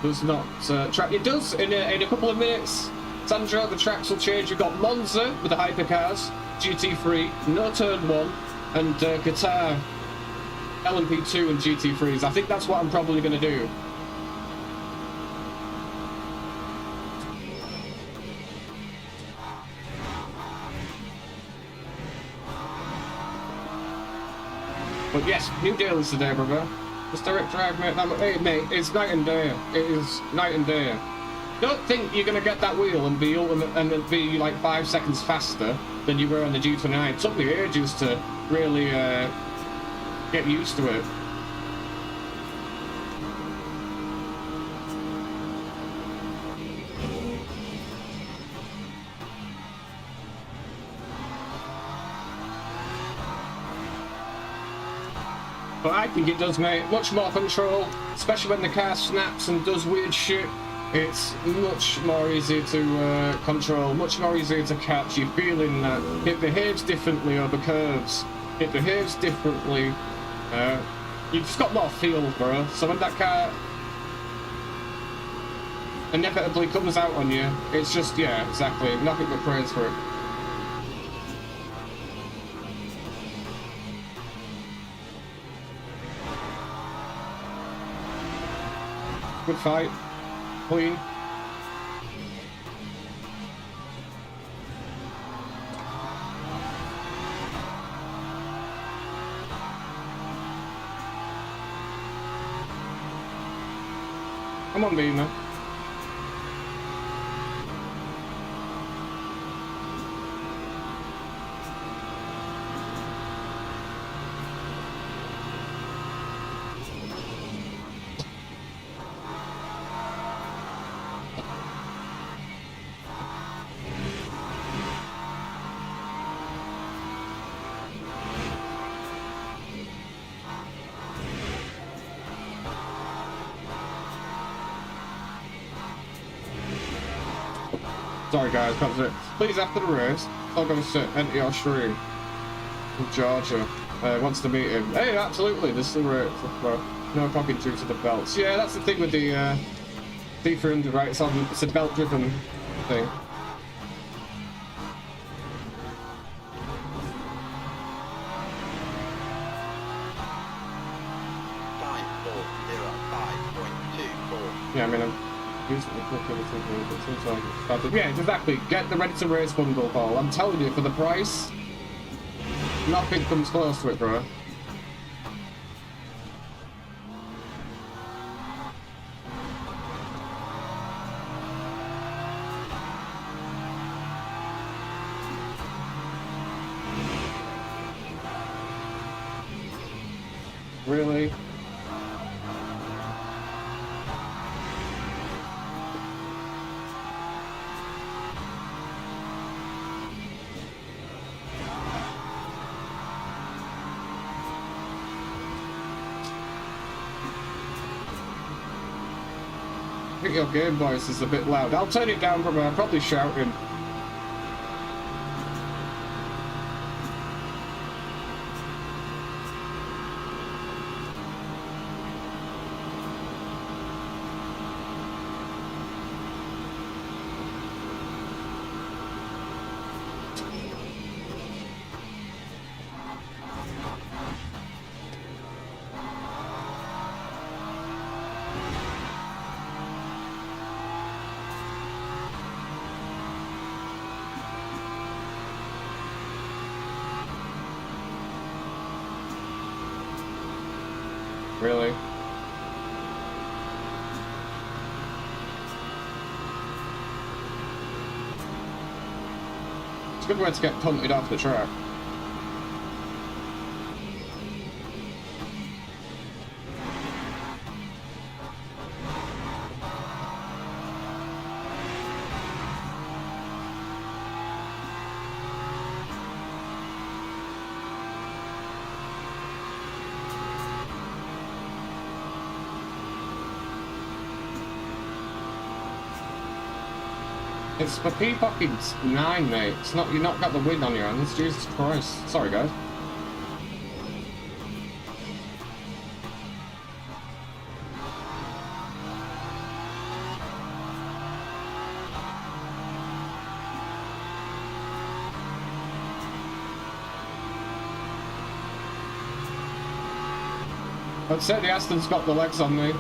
Does not track. It does in a couple of minutes. Sandra, the tracks will change. You've got Monza with the hypercars, GT3, no turn 1, and Qatar. LMP2 and GT3s. I think that's what I'm probably going to do. But yes, new dailies today, brother. Just direct drive, mate. Hey, mate, it's night and day. It is night and day. Don't think you're gonna get that wheel and be ultimate and be like 5 seconds faster than you were on the G29. It took me ages to really get used to it. But I think it does, mate. Much more control, especially when the car snaps and does weird shit. It's much more easy to control, much more easier to catch. You're feeling that it behaves differently over curves. It behaves differently. You've just got more feel, bro. So when that car inevitably comes out on you, it's just, yeah, exactly. Nothing but praise for it. Good fight. Clean. Come on, Beamer. Sorry guys, that's it. Please, after the race, I'll go sit, enter your stream. From Georgia. Wants to meet him. Hey, absolutely, this is the race. No talking to the belts. Yeah, that's the thing with the D300, right? It's a belt-driven thing. Yeah, I mean, yeah, exactly. Get the ready to race bundle, Paul. I'm telling you, for the price, nothing comes close to it, bro. Really? I think your game voice is a bit loud. I'll turn it down from probably shouting. Really? It's a good way to get punted off the track. It's for P-Pocket 9, mate. It's not, you've not got the win on your hands. Jesus Christ. Sorry, guys. I'd say the Aston's got the legs on me.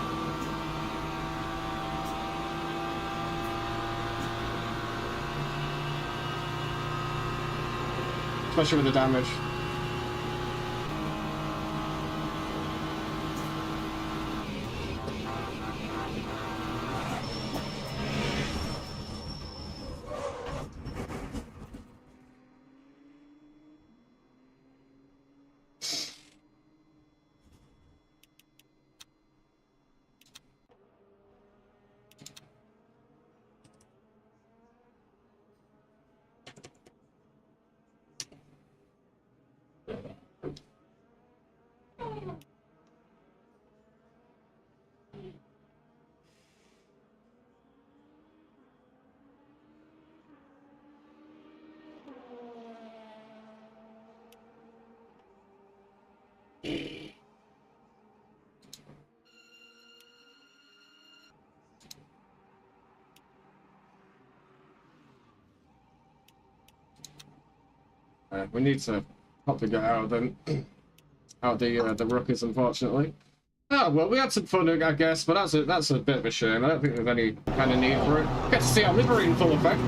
Especially with the damage. Yeah, we need to probably get out of them, out the rookies, unfortunately. Oh, well, we had some fun, I guess, but that's a bit of a shame. I don't think there's any kind of need for it. Get to see our livery in full effect.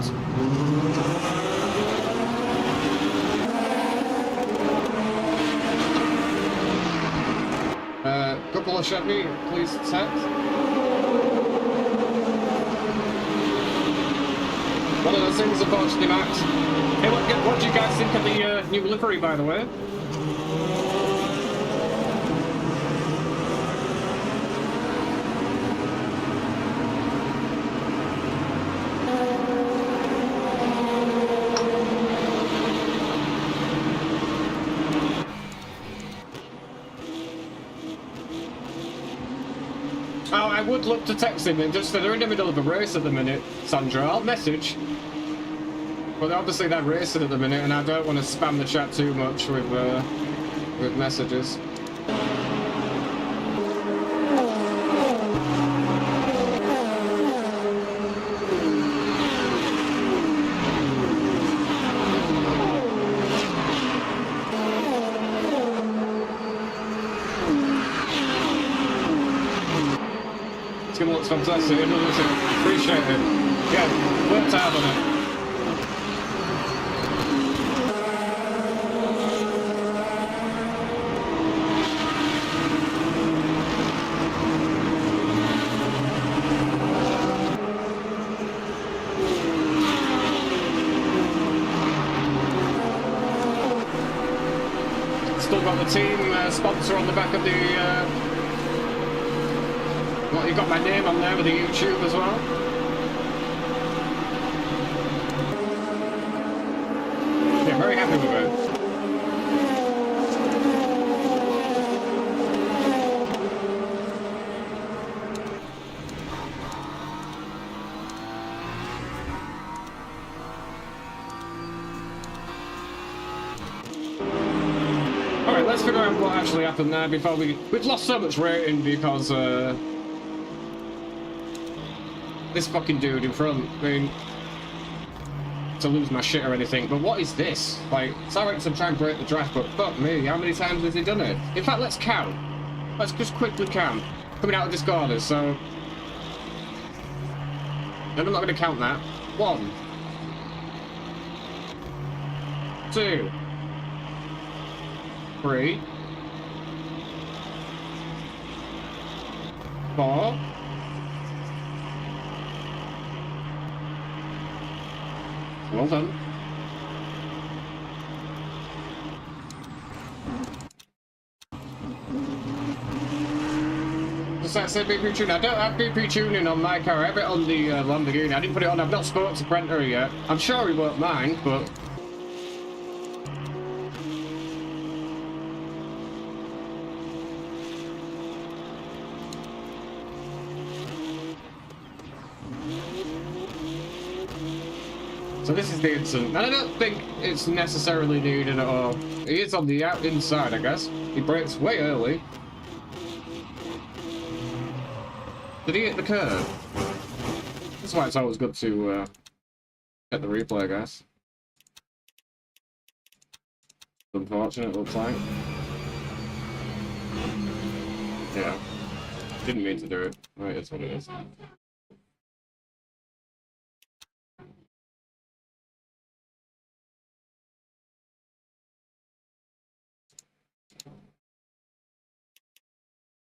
Couple of Chevy, please set. One of those things, unfortunately, Max. Hey, what do you guys think of the new livery, by the way? Oh, I would love to text him and just say they're in the middle of a race at the minute, Sandra. I'll message. But obviously they're racing at the minute, and I don't want to spam the chat too much with messages. Skin looks fantastic. Appreciate it. Yeah, worked hard on it. Still got the team sponsor on the back of the. Well, you got my name on there with the YouTube as well. Yeah, very happy with it. Alright, let's figure out what actually happened there before we've lost so much rating because this fucking dude in front, I mean, to lose my shit or anything, but what is this? Like, it's alright to try and break the draft, but fuck me, how many times has he done it? In fact, let's count. Let's just quickly count. Coming out of discorders, so... No, I'm not going to count that. 1, 2, 3, 4, well done. Just like I said, BP tuning. I don't have BP tuning on my car. I have it on the Lamborghini. I didn't put it on. I've not spoken to Prenter yet. I'm sure he won't mind, but. So this is the instant, and I don't think it's necessarily needed at all. He is on the inside, I guess. He brakes way early. Did he hit the curve? That's why it's always good to get the replay, I guess. Unfortunate, it looks like. Yeah. Didn't mean to do it. Right, it's what it is.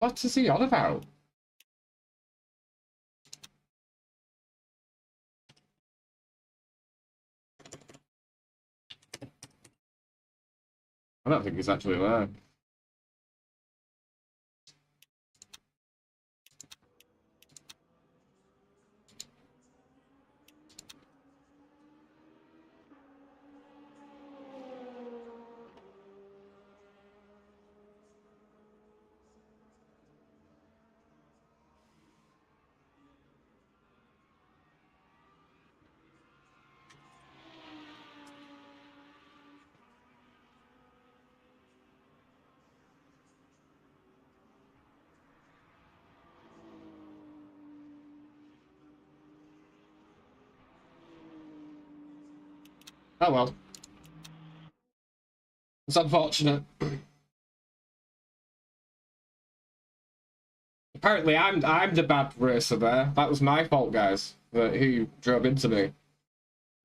What is he on about? I don't think he's actually there. Oh well. It's unfortunate. Apparently, I'm the bad racer there. That was my fault, guys. That he drove into me.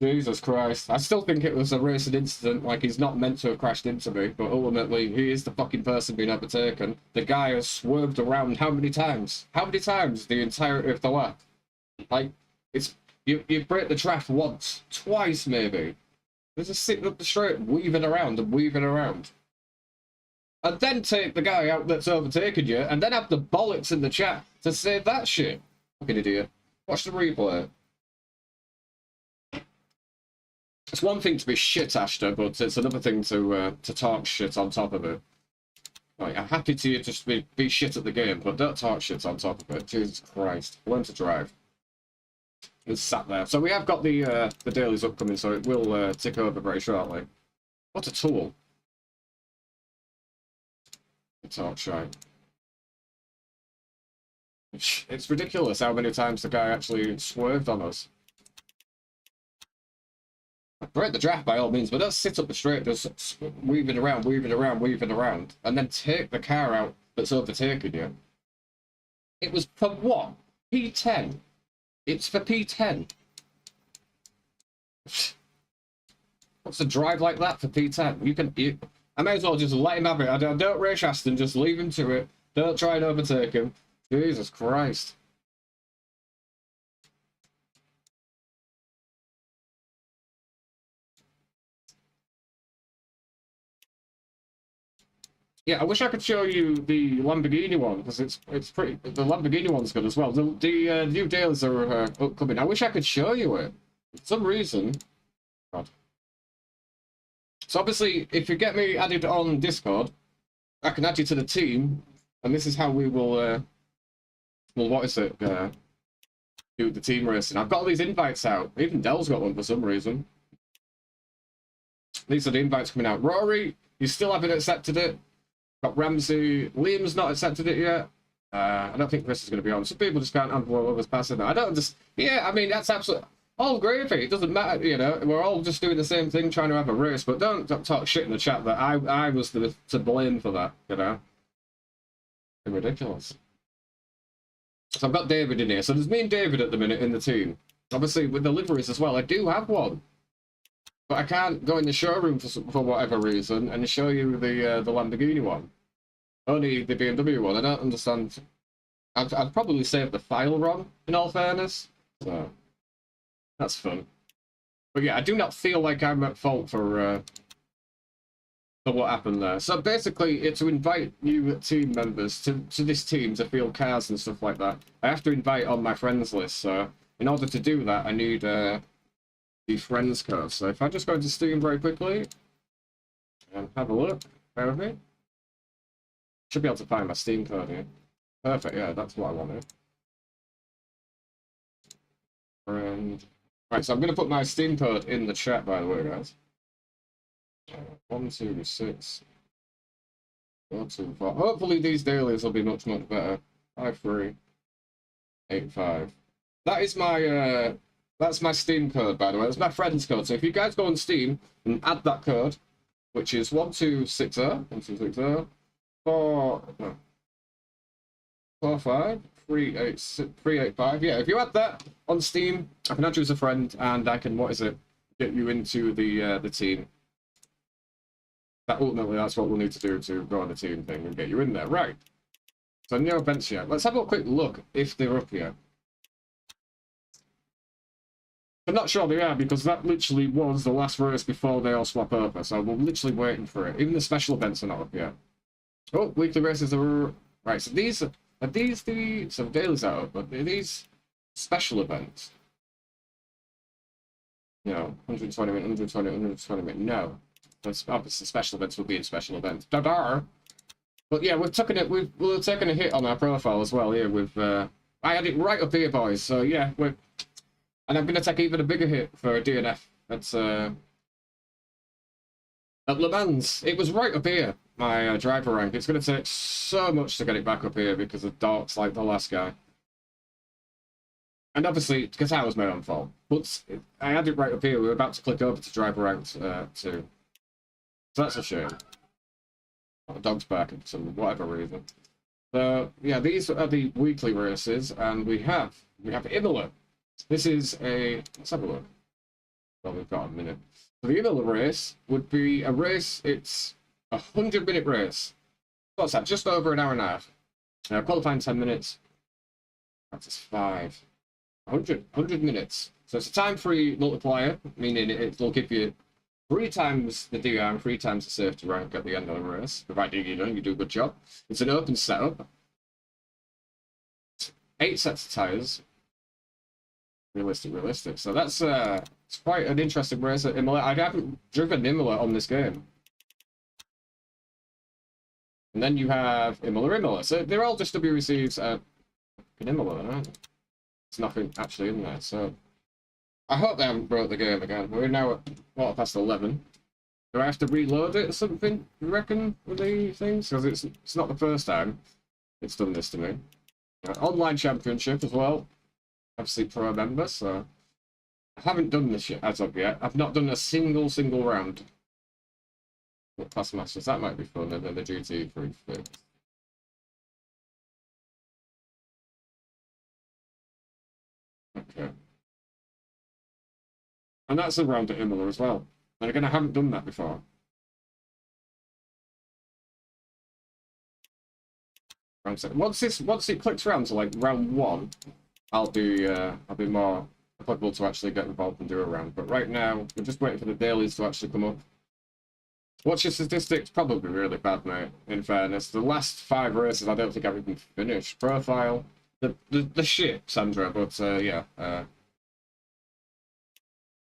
Jesus Christ. I still think it was a racing incident, like he's not meant to have crashed into me, but ultimately he is the fucking person being overtaken. The guy has swerved around how many times? How many times the entirety of the lap? Like, it's you break the track once, twice maybe. They're just sitting up the straight, weaving around and weaving around. And then take the guy out that's overtaken you, and then have the bollocks in the chat to say that shit. Fucking idiot. Watch the replay. It's one thing to be shit, Ashton, but it's another thing to talk shit on top of it. Like, I'm happy to just be shit at the game, but don't talk shit on top of it. Jesus Christ. Learn to drive. It's sat there. So we have got the dailies upcoming, so it will tick over very shortly. What a tool. Talk shite. It's ridiculous how many times the guy actually swerved on us. Break the draft by all means, but don't sit up the straight just weaving around, and then take the car out that's overtaken you. It was for what? P10. It's for P10. What's a drive like that for P10? I may as well just let him have it. I don't race Aston, just leave him to it. Don't try and overtake him. Jesus Christ. Yeah, I wish I could show you the Lamborghini one, because it's pretty. The Lamborghini one's good as well. The new dailies are upcoming. I wish I could show you it. For some reason. God. So obviously, if you get me added on Discord, I can add you to the team, and this is how we will. Well, what is it? Do the team racing. I've got all these invites out. Even Dell's got one for some reason. These are the invites coming out. Rory, you still haven't accepted it. Got Ramsey. Liam's not accepted it yet. I don't think Chris is going to be on. Some people just can't handle others passing that. I don't just. Yeah, I mean, that's absolutely. All gravy. It doesn't matter, you know. We're all just doing the same thing, trying to have a race. But don't talk shit in the chat that I was to blame for that, you know. It's ridiculous. So I've got David in here. So there's me and David at the minute in the team. Obviously, with the liveries as well, I do have one. But I can't go in the showroom for whatever reason and show you the Lamborghini one. Only the BMW one. I don't understand. I'd probably save the file wrong, in all fairness. So, that's fun. But yeah, I do not feel like I'm at fault for what happened there. So basically, it's to invite new team members to this team to field cars and stuff like that. I have to invite on my friends list. So in order to do that, I need the friends code. So if I just go to Steam very quickly and have a look, bear with me. Should be able to find my Steam code here. Perfect, yeah, that's what I wanted. And right, so I'm going to put my Steam code in the chat, by the way, guys. 126 424. Hopefully these dailies will be much better. 5385. That is my that's my Steam code, by the way. That's my friend's code. So if you guys go on Steam and add that code, which is 1260 45 385. Yeah, if you add that on Steam, I can add you as a friend, and I can get you into the team. That ultimately, that's what we'll need to do to go on the team thing and get you in there. Right. So no events yet. Let's have a quick look if they're up yet. I'm not sure they are, because that literally was the last race before they all swap over. So we're literally waiting for it. Even the special events are not up yet. Oh, weekly races are right. So these are these the dailies are up, but are these special events? No, 120 minutes, 120 minutes. No. Obviously, special events will be in special events. Da-da! But yeah, we're taking a hit on our profile as well here with. I had it right up here, boys. So yeah, and I'm going to take even a bigger hit for a DNF. That's at Le Mans. It was right up here, my driver rank. It's going to take so much to get it back up here because of darks like the last guy. And obviously, because that was my own fault. But I had it right up here. We were about to click over to driver rank 2. So that's a shame. Oh, the dog's barking for whatever reason. So yeah, these are the weekly races, and we have Imola. This is a, let's have a look. Well, we've got a minute. So the Imola race would be a race. It's a 100-minute race. What's that? Just over an hour and a half. Qualifying 10 minutes. Practice 5. 100 minutes. So it's a time-free multiplier, meaning it'll give you 3 times the DR and 3 times the safety rank at the end of the race, provided you do a good job. It's an open setup. 8 sets of tyres. Realistic. So that's it's quite an interesting race at Imola. I haven't driven Imola on this game. And then you have Imola. So they're all just WECs at Imola, aren't they? There's nothing actually in there. So I hope they haven't broke the game again. We're now at quarter past 11. Do I have to reload it or something, you reckon, with the things? Because it's not the first time it's done this to me. Online championship as well. Obviously pro member, so I haven't done this yet as of yet. I've not done a single round. Past Masters, that might be fun, and then the GT3 thing. Okay. And that's a round at Imola as well. And again, I haven't done that before. Once it clicks around to like round 1, I'll be more applicable to actually get involved and do a round. But right now, we're just waiting for the dailies to actually come up. What's your statistics? Probably really bad, mate, in fairness. The last 5 races, I don't think I've even finished. Profile, the shit, Sandra, but yeah.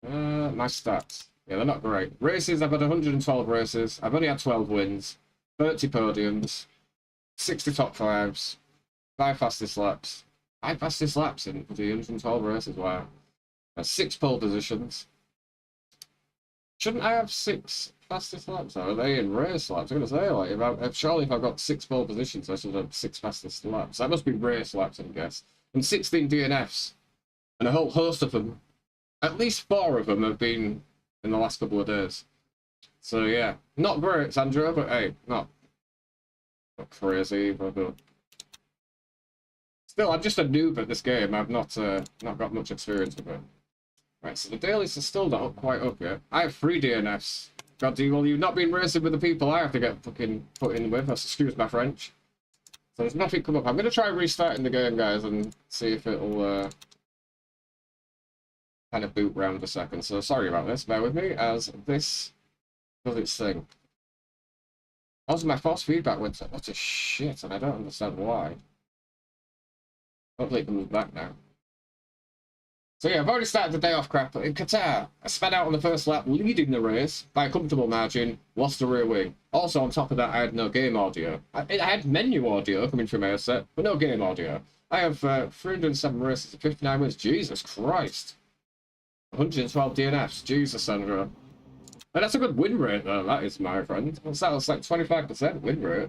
My stats. Yeah, they're not great. Races, I've had 112 races. I've only had 12 wins, 30 podiums, 60 top 5s, 5 fastest laps. 5 fastest laps in the 112 races, wow. 6 pole positions. Shouldn't I have 6 fastest laps? Or are they in race laps? I'm going to say, like, surely if I've got 6 pole positions, I should have 6 fastest laps. That must be race laps, I guess. And 16 DNFs. And a whole host of them. At least 4 of them have been in the last couple of days. So, yeah. Not great, Sandra, but hey, not crazy, but still, I'm just a noob at this game. I've not got much experience with it. Right, so the dailies are still not quite up yet. I have 3 DNFs. God, well, you've not been racing with the people I have to get fucking put in with. Excuse my French. So there's nothing come up. I'm going to try restarting the game, guys, and see if it'll kind of boot round a second. So sorry about this. Bear with me as this does its thing. Also, my force feedback went to utter shit, and I don't understand why. Hopefully it comes back now. So yeah, I've already started the day off crap. In Qatar, I sped out on the first lap, leading the race by a comfortable margin, lost the rear wing. Also, on top of that, I had no game audio. I had menu audio coming from my headset, but no game audio. I have 307 races and 59 wins. Jesus Christ. 112 DNFs. Jesus, Sandra. But that's a good win rate, though. That is, my friend. What's that? It's like 25% win rate.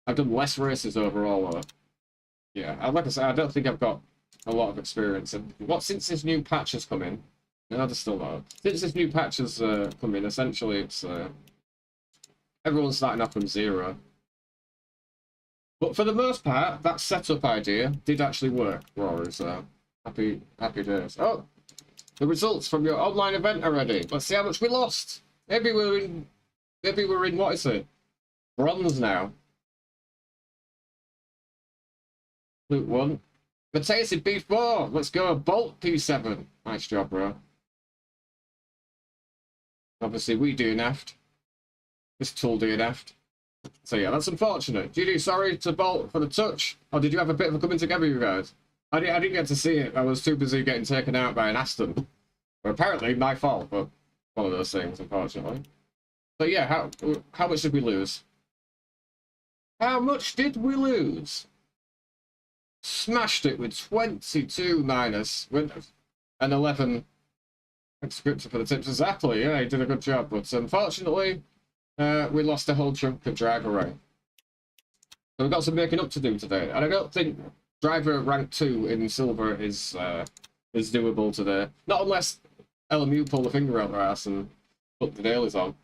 I've done less races overall, though. Yeah, like I said, I don't think I've got a lot of experience. And since this new patch has come in, no, there's still not. Since this new patch has come in, essentially it's everyone's starting off from 0. But for the most part, that setup idea did actually work, Rory. So happy days. Oh, the results from your online event already. Let's see how much we lost. Maybe we're in what is it? Bronze now. Loot 1. Mateus in B4. Let's go. Bolt P7. Nice job, bro. Obviously, we DNF'd. This tool DNF'd. So, yeah, that's unfortunate. GD, sorry to Bolt for the touch. Or did you have a bit of a coming together, you guys? I didn't get to see it. I was too busy getting taken out by an Aston. Well, apparently, my fault, but one of those things, unfortunately. But, yeah, how much did we lose? How much did we lose? Smashed it with 22 minus with an 11 scripted for the tips. Exactly, yeah, he did a good job. But unfortunately, we lost a whole chunk of driver rank. So we've got some making up to do today. And I don't think driver rank 2 in silver is doable today. Not unless LMU pull the finger out their ass and put the dailies on.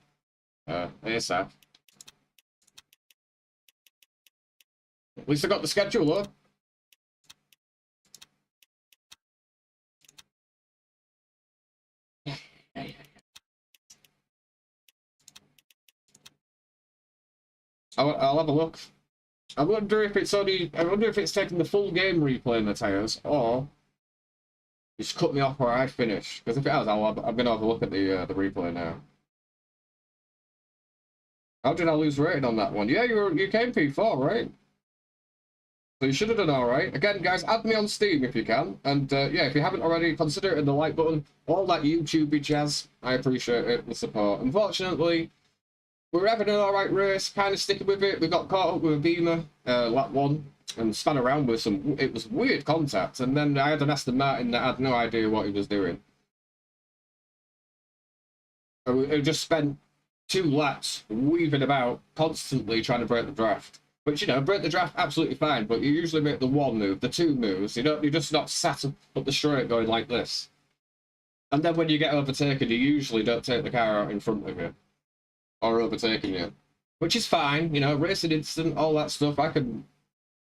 ASAP. At least I got the schedule up. I'll have a look. I wonder if it's taking the full game replay Matthias, or just cut me off where I finish. Because if it has, I'm gonna have a look at the replay now. How did I lose rating on that one? Yeah, you came P4, right? So you should have done all right. Again, guys, add me on Steam if you can, and yeah, if you haven't already, consider hitting the like button. All that YouTube jazz, I appreciate it, the support. Unfortunately, we were having an all right race, kind of sticking with it. We got caught up with a Beamer, lap 1, and spun around with some. It was weird contact, and then I had an Aston Martin that had no idea what he was doing. We just spent 2 laps weaving about, constantly trying to break the draft. Which, you know, break the draft absolutely fine, but you usually make the 1 move, the 2 moves. You're just not sat up the straight going like this. And then when you get overtaken, you usually don't take the car out in front of you. Or overtaking you. Which is fine, you know, racing instant, all that stuff. I could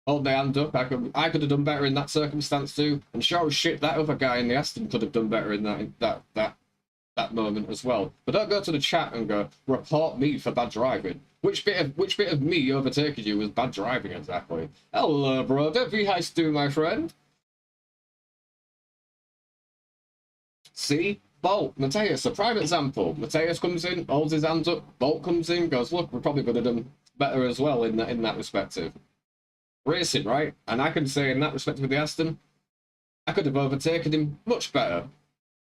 hold my hand up. I could have done better in that circumstance too. And sure as shit, that other guy in the Aston could have done better in that moment as well. But don't go to the chat and go, report me for bad driving. Which bit of me overtaking you was bad driving exactly? Hello, brother. V-Heist do, my friend. See? Bolt, Matthias, a prime example. Matthias comes in, holds his hands up, Bolt comes in, goes, look, we're probably going to do better as well in that perspective. Racing, right? And I can say in that respect with the Aston, I could have overtaken him much better.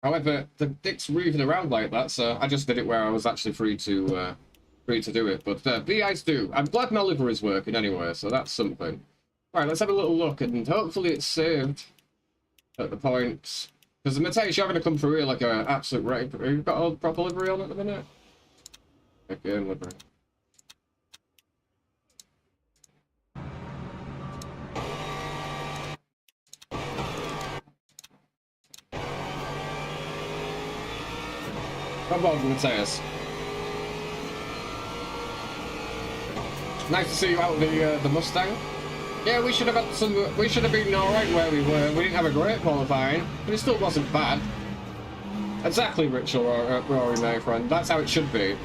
However, the dick's moving around like that, so I just did it where I was actually free to do it. But VIs do. I'm glad my livery is working anyway, so that's something. Right, let's have a little look, and hopefully it's saved at the points. Because Matthias, you're going to come through here like an absolute wreck. You've got all the proper livery on at the minute? Again, livery. Come on, Matthias. Nice to see you out of the Mustang. Yeah, we should have had some. We should have been all right where we were. We didn't have a great qualifying, but it still wasn't bad. Exactly, Rachel, Rory, my friend. That's how it should be.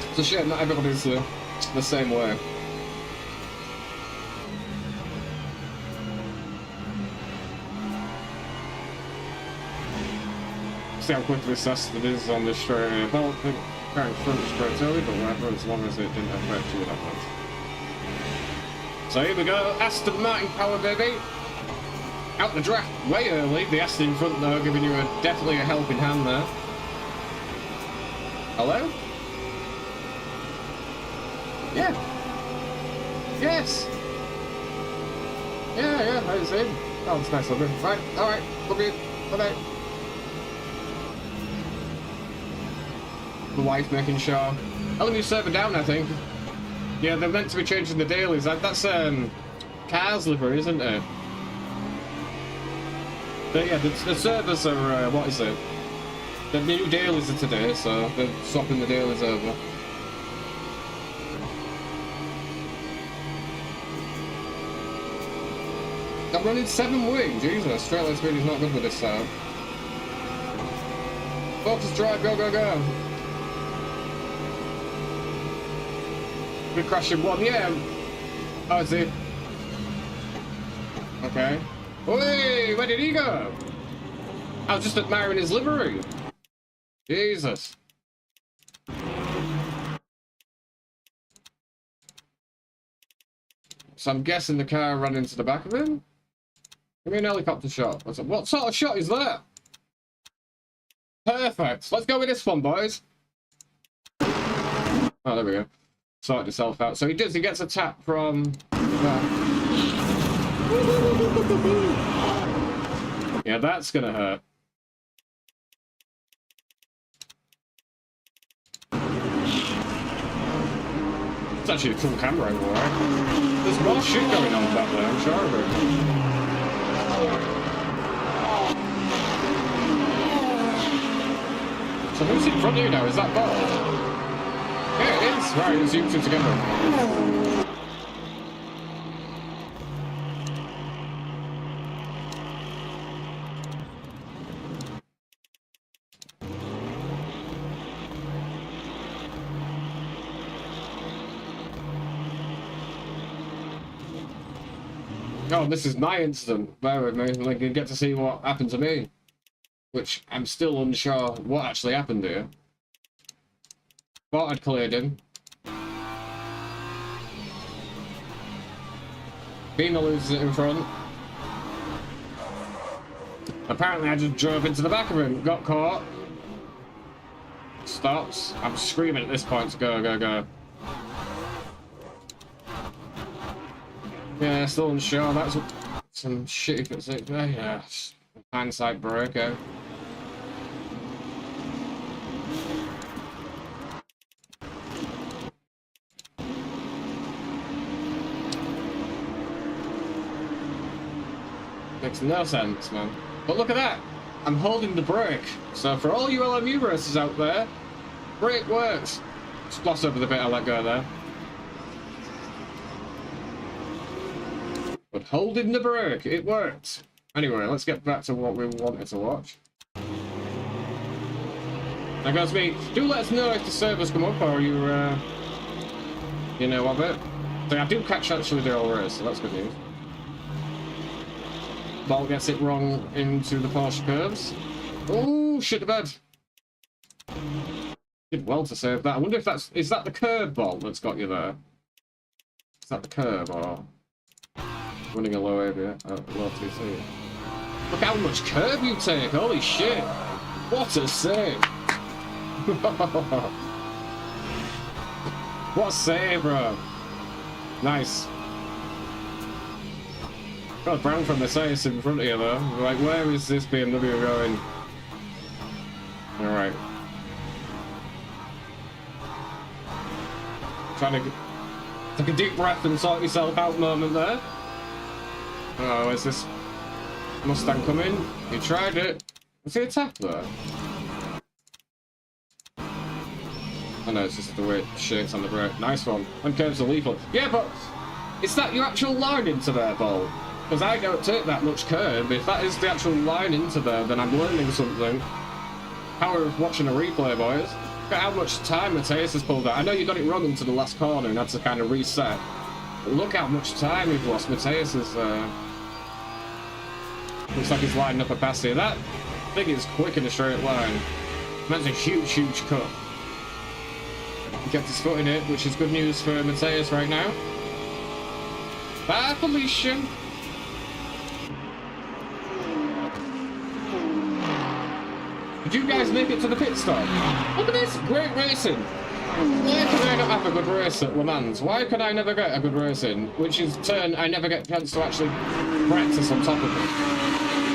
It's a shame not everybody's the same way. See how quickly Assetto is on the straight. I don't think going front straight early, but whatever, as long as it didn't affect you, that much. So here we go, Aston Martin power, baby. Out the draft way early. The Aston in front, though, giving you definitely a helping hand there. Hello? Yeah. Yes. Yeah, that is it. Oh, it's nice looking. Right, alright, love you. Bye-bye. The wife making sure. LMU server down, I think. Yeah, they're meant to be changing the dailies. That's Cars livery, isn't it? But yeah, the servers are, what is it? The new dailies are today, so they're swapping the dailies over. I'm running 7 wing, Jesus, straight line speed is not good with this sound. Focus drive, go, go, go. We're crashing 1, yeah. Oh, is he? Okay. Oi, where did he go? I was just admiring his livery. Jesus. So I'm guessing the car ran into the back of him? Give me an helicopter shot. What sort of shot is that? Perfect. Let's go with this one, boys. Oh, there we go. Sorted itself out. So he gets a tap from... Yeah, that's gonna hurt. It's actually a cool camera angle, right? There's more shit going on back there, I'm sure of it. So who's in front of you now? Is that ball? Yeah, it is. Right, it's you two together. Oh, this is my incident. Bear with me. Like, you get to see what happened to me. Which I'm still unsure what actually happened here. Thought I'd cleared him. Beamer loses it in front. Apparently I just drove into the back of him. Got caught. Stops. I'm screaming at this point to go, go, go. Yeah, still unsure. That's some shitty fits it there. Yeah. Hindsight break out. Makes no sense, man. But look at that! I'm holding the brake. So for all you LMU racers out there, brake works. Just gloss over the bit I let go there. But holding the brake, it worked. Anyway, let's get back to what we wanted to watch. That goes me. Do let us know if the servers come up or you, you know of it. So I do catch actually the whole race, so that's good news. Ball gets it wrong into the Porsche curves. Oh, shit the bed. Did well to save that. I wonder if that's... Is that the curb ball that's got you there? Is that the curb or... Running a low area? Low TC. Look how much curb you take. Holy shit. What a save. What a save, bro. Nice. Got Brown from Mercedes in front of you though. Like, where is this BMW going? Alright. Trying to take a deep breath and sort yourself out moment there. Oh, is this Mustang coming? You tried it. Was he a tap there? Oh no, it's just the way it shakes on the brake. Nice one. And curves are lethal. Yeah, but is that your actual line into there, Ball? Because I don't take that much curb. If that is the actual line into there, then I'm learning something. Power of watching a replay, boys. Look at how much time Mateus has pulled out. I know you got it wrong into the last corner and had to kind of reset. But look how much time you've lost. Mateus is... Looks like he's lining up a pass here. That thing is quick in a straight line. That's a huge, huge cut. He kept his foot in it, which is good news for Mateus right now. Bye, Felicia. Did you guys make it to the pit stop? Look at this! Great racing! Why can I not have a good race at Le Mans? Why can I never get a good race in? Which is turn I never get a chance to actually practice on top of it.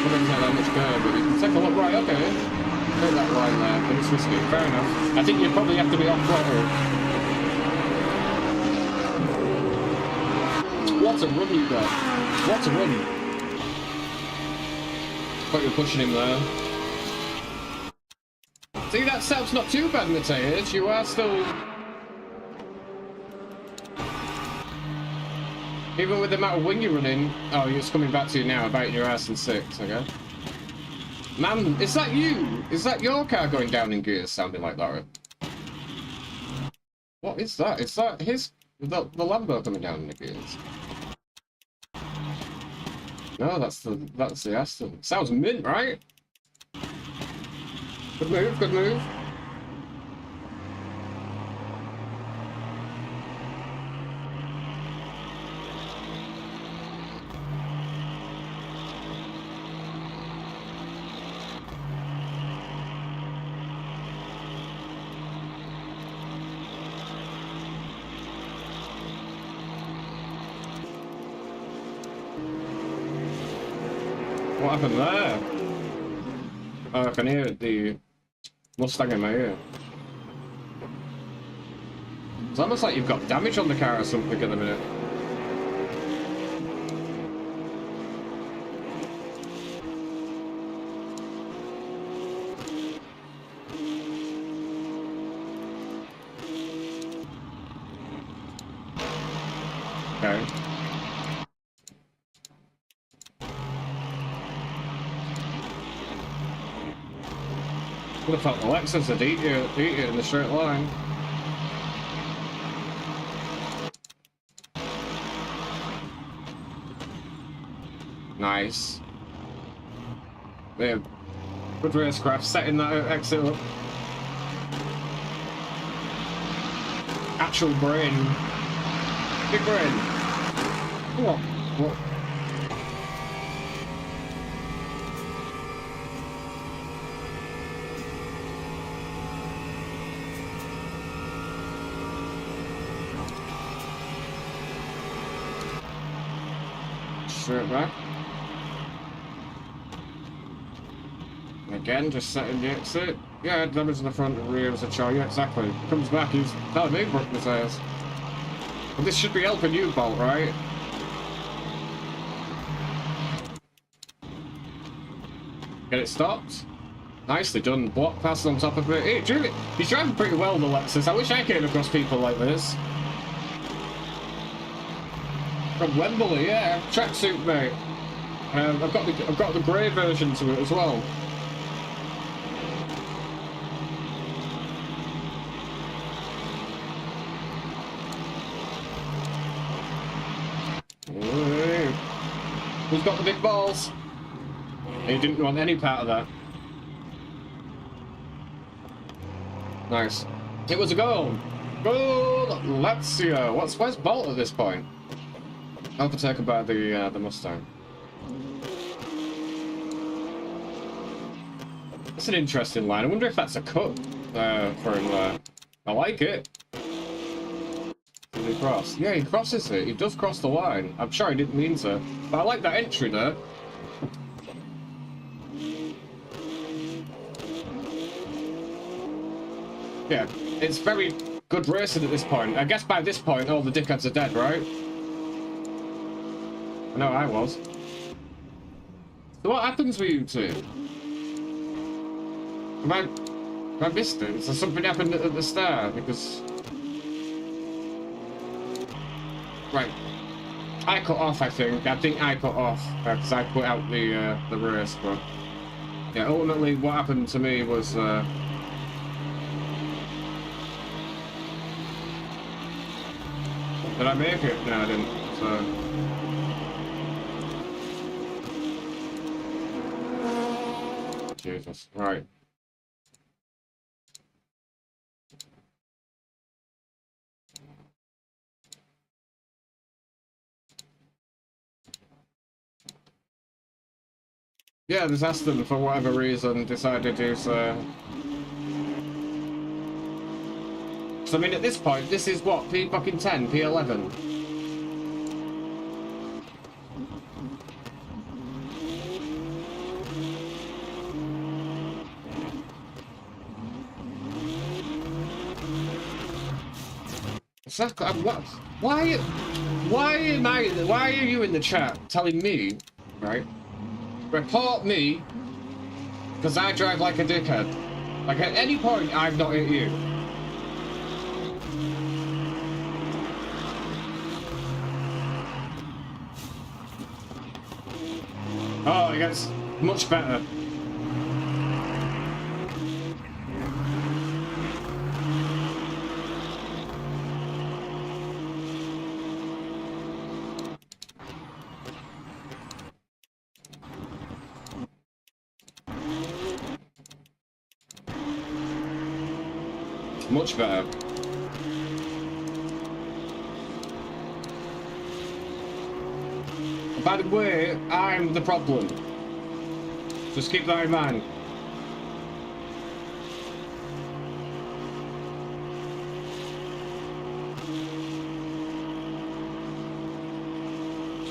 I don't take that much curve, but you can take a look. Right, okay. Take that line there, but it's risky. Fair enough. I think you probably have to be off throttle. What a run you got. What a run. But you're pushing him there. See, that setup's not too bad, Mateus. You are still... Even with the amount of wing you're running... Oh, it's coming back to you now, biting your ass in 6, okay? Man, is that you? Is that your car going down in gears, sounding like that? What is that? Is that his... The Lambo coming down in the gears? No, that's the Aston. Sounds mint, right? Good move, good move. What happened there? Oh, I can hear the Mustang in my ear. It's almost like you've got damage on the car or something at the minute. Would have thought the Lexus had eat it in the straight line. Nice. Yeah, good racecraft, setting that exit up. Actual brain. Big brain. What? Straight back. Again, just setting the exit. Yeah, damage in the front and rear as a choice. Yeah, exactly. Comes back, he's telling me broke his ass. But this should be helping you, Bolt, right? Get it stopped. Nicely done. Block pass on top of it. Hey, he's driving pretty well, the Lexus. I wish I came across people like this. From Wembley, yeah. Tracksuit, mate. I've got the grey version to it as well. Who's got the big balls? He didn't want any part of that. Nice. It was a goal. Goal, Lazio. Where's Bolt at this point? Overtaken by the Mustang. That's an interesting line. I wonder if that's a cut for him there. I like it. Did he cross? Yeah, he crosses it. He does cross the line. I'm sure he didn't mean to. But I like that entry there. Yeah, it's very good racing at this point. I guess by this point, all the dickheads are dead, right? I know I was. So what happens with you two? Have I missed it? So something happened at the start because... Right. I cut off, I think. I think I cut off because I put out the race, but... Yeah, ultimately what happened to me was... Did I make it? No, I didn't. So... Jesus. Right. Yeah, this Aston, for whatever reason, decided to so I mean, at this point, this is what? P10, P11? Exactly. Why are you in the chat telling me, right? Report me, because I drive like a dickhead. Like, at any point, I've not hit you. Oh, it gets much better. Much better. By the way, I'm the problem. Just keep that in mind.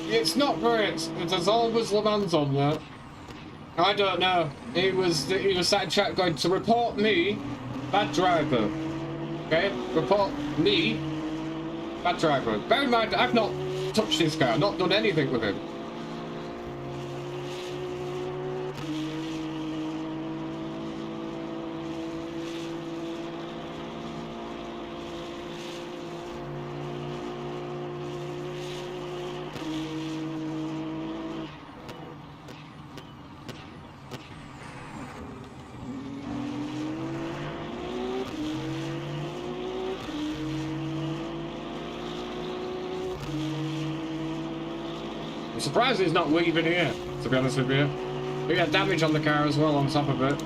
It's not great. There's always Le Mans on there. I don't know. He was sat in chat going to report me, bad driver. Okay, report me, bad driver. Bear in mind, I've not touched this car, not done anything with him. I'm surprised he's not weaving here, to be honest with you. We got damage on the car as well on top of it.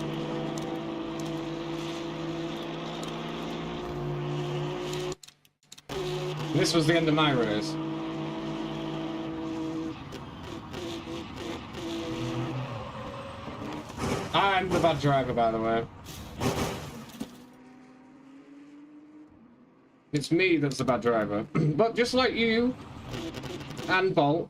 This was the end of my race. I'm the bad driver, by the way. It's me that's the bad driver. But just like you and Bolt,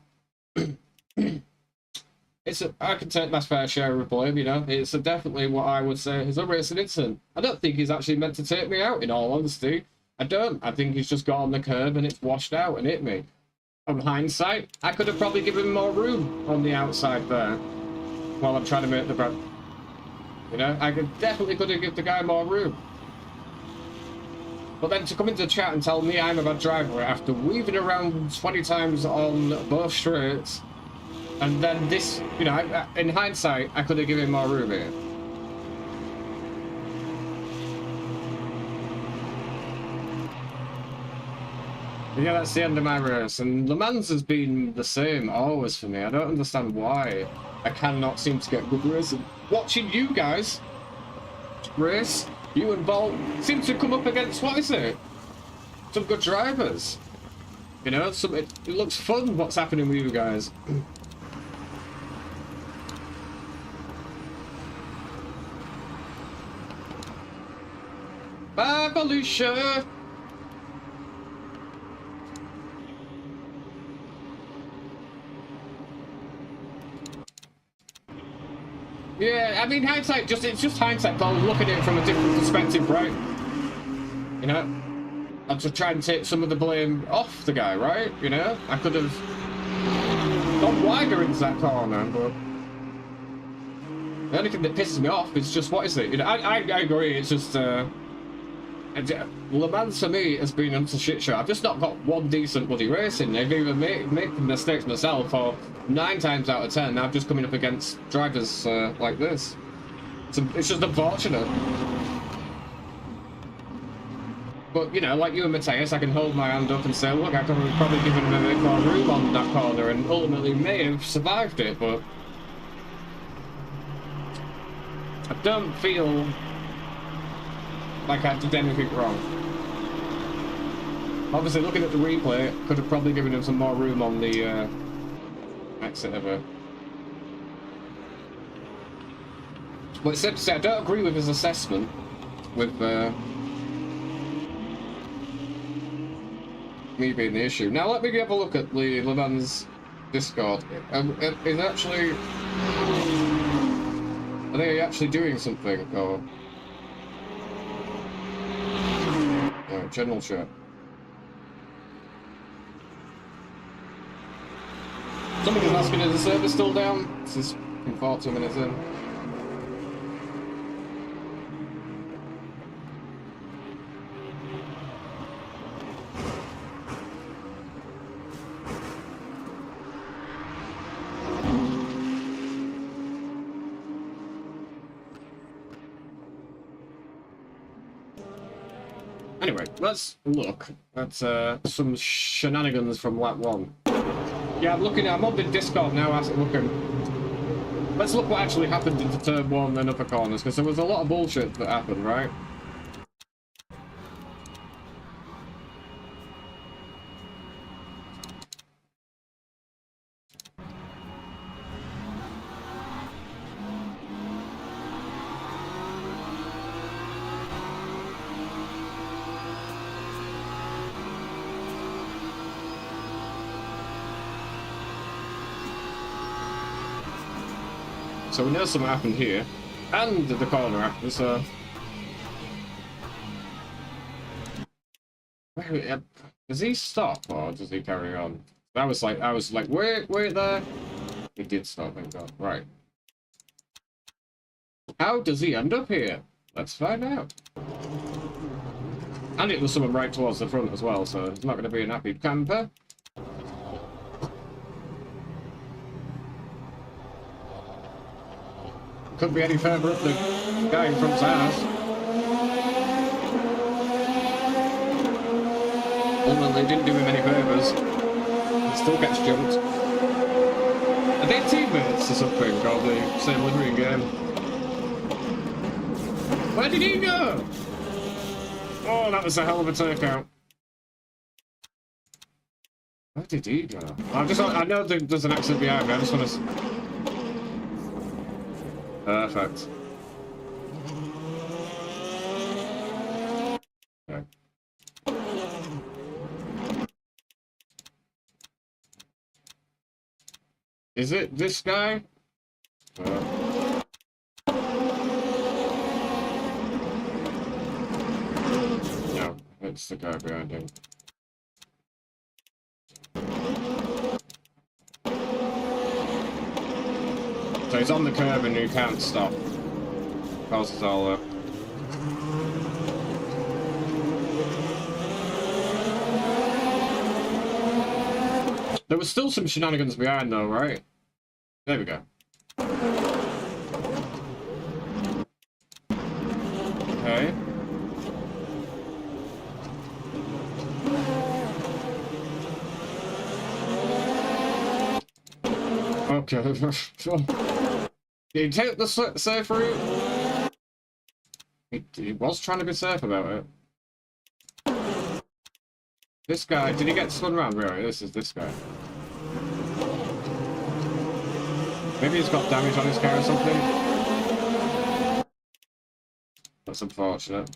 I can take my fair share of blame, you know. It's definitely what I would say is a racing incident. I don't think he's actually meant to take me out, in all honesty. I don't. I think he's just got on the curb and it's washed out and hit me. On hindsight, I could have probably given him more room on the outside there while I'm trying to make the bread. You know, I definitely could have given the guy more room. But then to come into the chat and tell me I'm a bad driver after weaving around 20 times on both straights, and then this, you know, in hindsight, I could have given him more room here. But yeah, that's the end of my race, and Le Mans has been the same always for me. I don't understand why I cannot seem to get good racing. Watching you guys race, you and Bolt seem to come up against, what is it? Some good drivers. You know, it looks fun what's happening with you guys. Bye, Volusia! Yeah, I mean, hindsight, it's just hindsight, but I'll look at it from a different perspective, right? You know? I'll just try and take some of the blame off the guy, right? You know? I could have gone wider into that corner, but the only thing that pisses me off is just, what is it? You know, I agree, it's just, Le Mans for me has been a shit show. I've just not got one decent bloody racing. I've either made mistakes myself, or 9 times out of 10 I've just coming up against drivers like this. It's just unfortunate. But, you know, like you and Mateus, I can hold my hand up and say, look, I could have probably given him a bit more room on that corner and ultimately may have survived it, but I don't feel like I did anything wrong. Obviously, looking at the replay, could have probably given him some more room on the exit of it. But it's safe to say, I don't agree with his assessment with me being the issue. Now, let me have a look at the Le Mans Discord. Is actually... Are they actually doing something, or... Right, general chat. Somebody's asking, is the server still down? This is 40 minutes in. Anyway, let's look at some shenanigans from lap 1. Yeah, I'm on the Discord now, looking. Let's look what actually happened into turn 1 and upper corners, because there was a lot of bullshit that happened, right? So we know something happened here, and the corner after, so... Does he stop, or does he carry on? I was like, wait there. He did stop, thank God. Right. How does he end up here? Let's find out. And it was someone right towards the front as well, so it's not going to be an happy camper. Couldn't be any further up the guy in front's house. Although they didn't do him any favours. He still gets jumped. like teammates or something on the same livery game. Where did he go? Oh, that was a hell of a takeout. Where did he go? I know there's an accident behind me. I just want to. Perfect. Okay. Is it this guy? No, it's the guy behind him. So he's on the curb and you can't stop. Causes all up. There was still some shenanigans behind though, right? There we go. Okay. Okay. Did he take the safe route? He was trying to be safe about it. This guy, did he get spun around? Right, this is this guy. Maybe he's got damage on his car or something. That's unfortunate.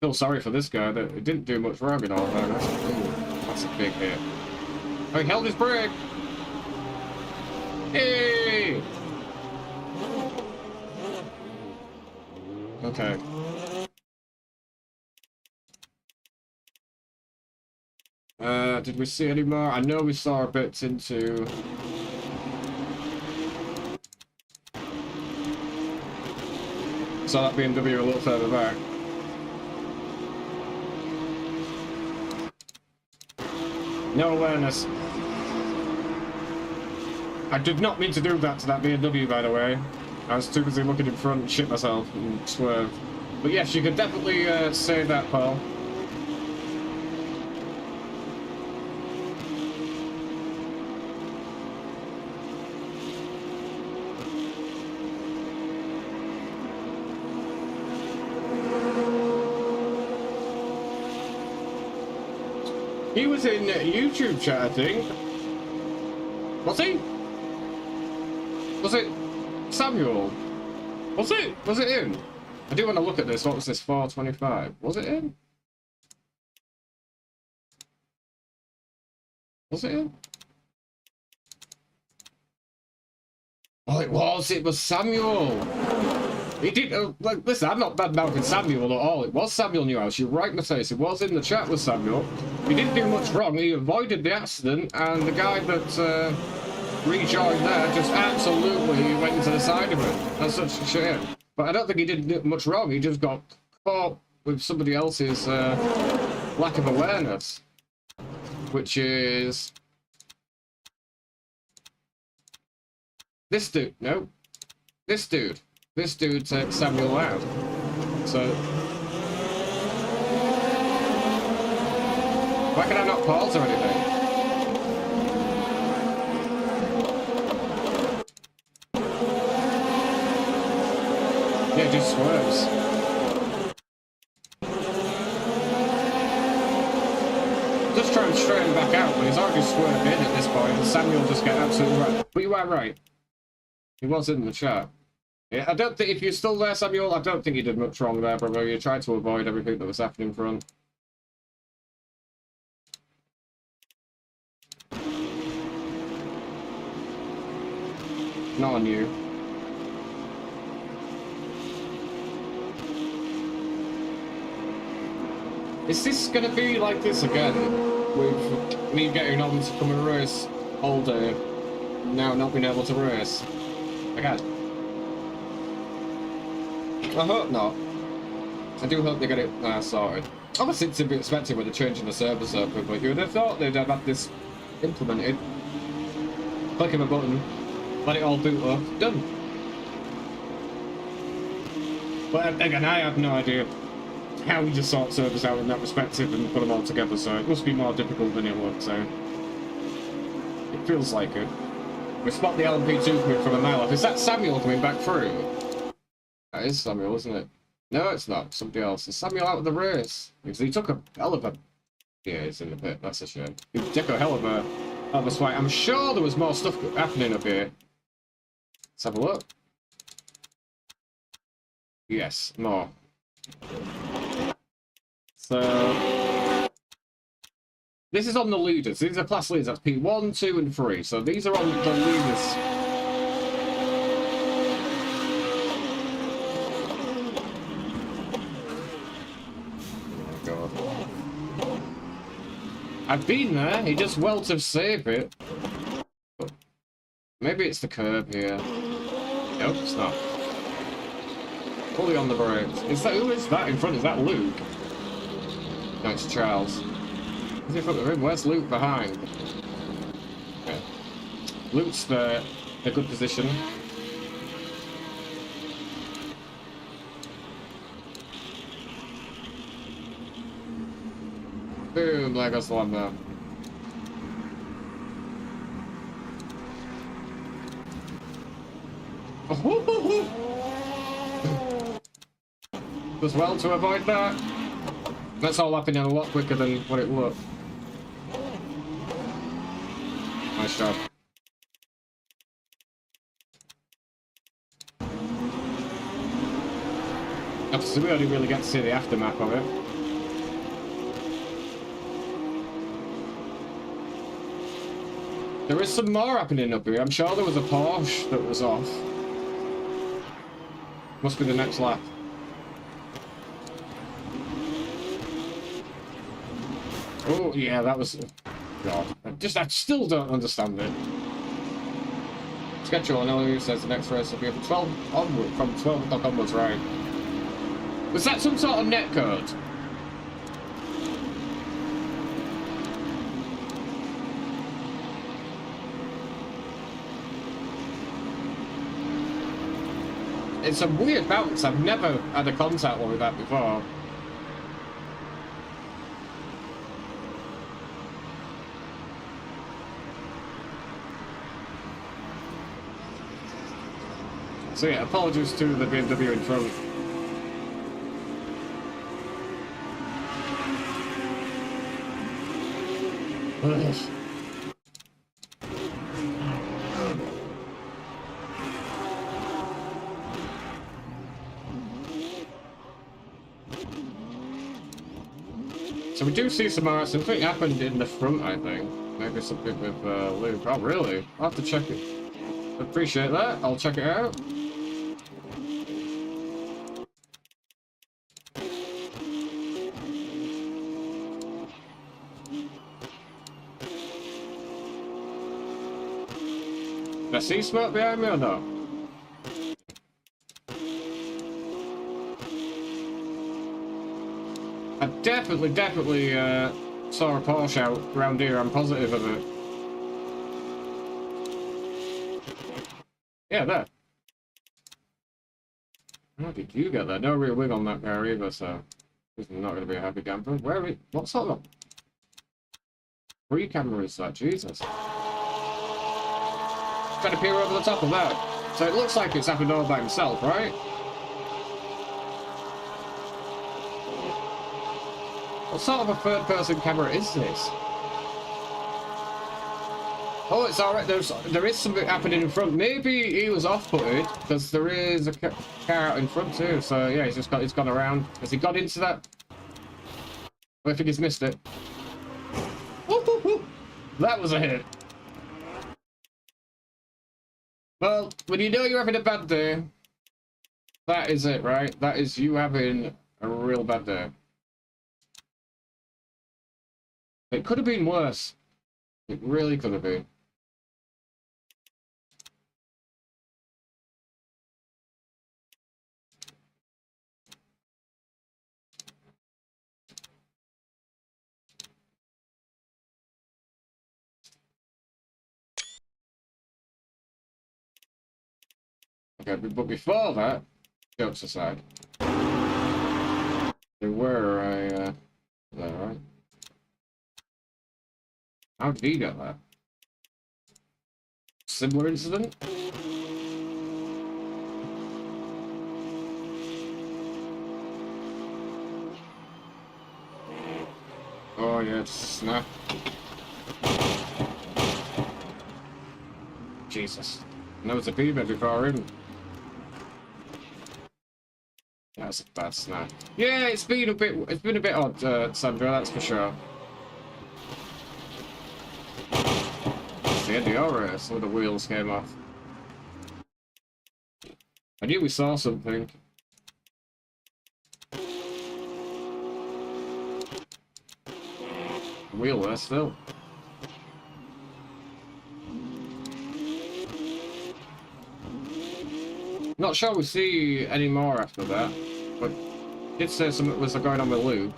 Feel sorry for this guy that it didn't do much wrong in all fairness. That's a big hit. Oh, he held his brake! Hey! Okay. Did we see any more? I know we saw a bit into... Saw that BMW a little further back. No awareness. I did not mean to do that to that BMW, by the way. I was too busy looking in front and shit myself and swerve. But yes, you could definitely say that, Paul. He was in YouTube chat, I think. Was he? Was it Samuel? Was it? Was it him? I do want to look at this. What was this? 425. Was it him? Was it him? Oh, it was. It was Samuel. He did. Like, listen, I'm not bad-mouthing Samuel at all. It was Samuel Newhouse. You're right, Mercedes. It was in the chat with Samuel. He didn't do much wrong. He avoided the accident, and the guy that rejoined there just absolutely went into the side of it. That's such a shame. But I don't think he did much wrong. He just got caught with somebody else's lack of awareness, which is this dude. No, this dude. This dude takes Samuel out. So why can I not pause or anything? Yeah, it just swerves. Just try and straighten back out, but he's already swerved in at this point, and Samuel just get absolutely right. But you are right. He was in the chat. Yeah, I don't think, if you're still there, Samuel, I don't think you did much wrong there, brother. You tried to avoid everything that was happening in front. Not on you. Is this gonna be like this again? With me getting on to come and race all day, now not being able to race? Again. I hope not. I do hope they get it sorted. Obviously it's to be expected with the change in the server so quickly. You would have thought they'd have had this implemented. Click of a button, let it all boot up, done. But again, I have no idea how you just sort servers out in that perspective and put them all together, so it must be more difficult than it would, so it feels like it. We spot the LMP2 coming from a mile off. Is that Samuel coming back through? That is Samuel, isn't it? No, it's not. Somebody else. Is Samuel out of the race? Because he took a hell of a... Yeah, he's in the pit. That's a shame. He took a hell of a swipe. I'm sure there was more stuff happening up here. Let's have a look. Yes, more. So... This is on the leaders. These are class leaders. That's P1, 2, and 3. So these are on the leaders. Oh God. I've been there. He just well to save it. Maybe it's the curb here. Nope, it's not. Fully on the brakes. Is that, who is that in front? Is that Luke? No, it's Charles. Is he in front of him? Where's Luke behind? Okay. Luke's there. In a good position. Boom, there goes the one there. Does well to avoid that. That's all happening a lot quicker than what it looked. Nice job. Obviously, we only really get to see the aftermath of it. There is some more happening up here. I'm sure there was a Porsche that was off. Must be the next lap. Oh, yeah, that was... God. I still don't understand it. Schedule on LU says the next race will be from 12 onward, from 12 o'clock onwards, right? Was that some sort of net code? It's a weird bounce. I've never had a contact one with that before. So yeah, apologies to the BMW in front. Ugh. So we do see something happened in the front, I think. Maybe something with Luke. Oh, really? I'll have to check it. Appreciate that. I'll check it out. Did I see smoke behind me or no? I definitely saw a Porsche out around here. I'm positive of it. Yeah, there. How did you get there? No real wig on that car either, so this is not going to be a happy camper. Where are we? What sort of free camera is that? Jesus. Trying to peer over the top of that. So it looks like it's happened all by himself, right? What sort of a third-person camera is this? Oh, it's alright. There is something happening in front. Maybe he was off-footed because there is a car out in front too. So yeah, he's gone around. Has he got into that? I think he's missed it. Woo-hoo-hoo. That was a hit. Well, when you know you're having a bad day, that is it, right? That is you having a real bad day. It could have been worse. It really could have been. Okay, but before that, jokes aside, there were a, there, right? How did he get that? similar incident. Oh yeah, snap. Jesus. No, it's a P-bed before in. That's a bad snap. Yeah, it's been a bit odd, Sandra, that's for sure. It's the end of your race, all the wheels came off. I knew we saw something. Wheel there still. Not sure we see any more after that, but did say something was going on with Luke.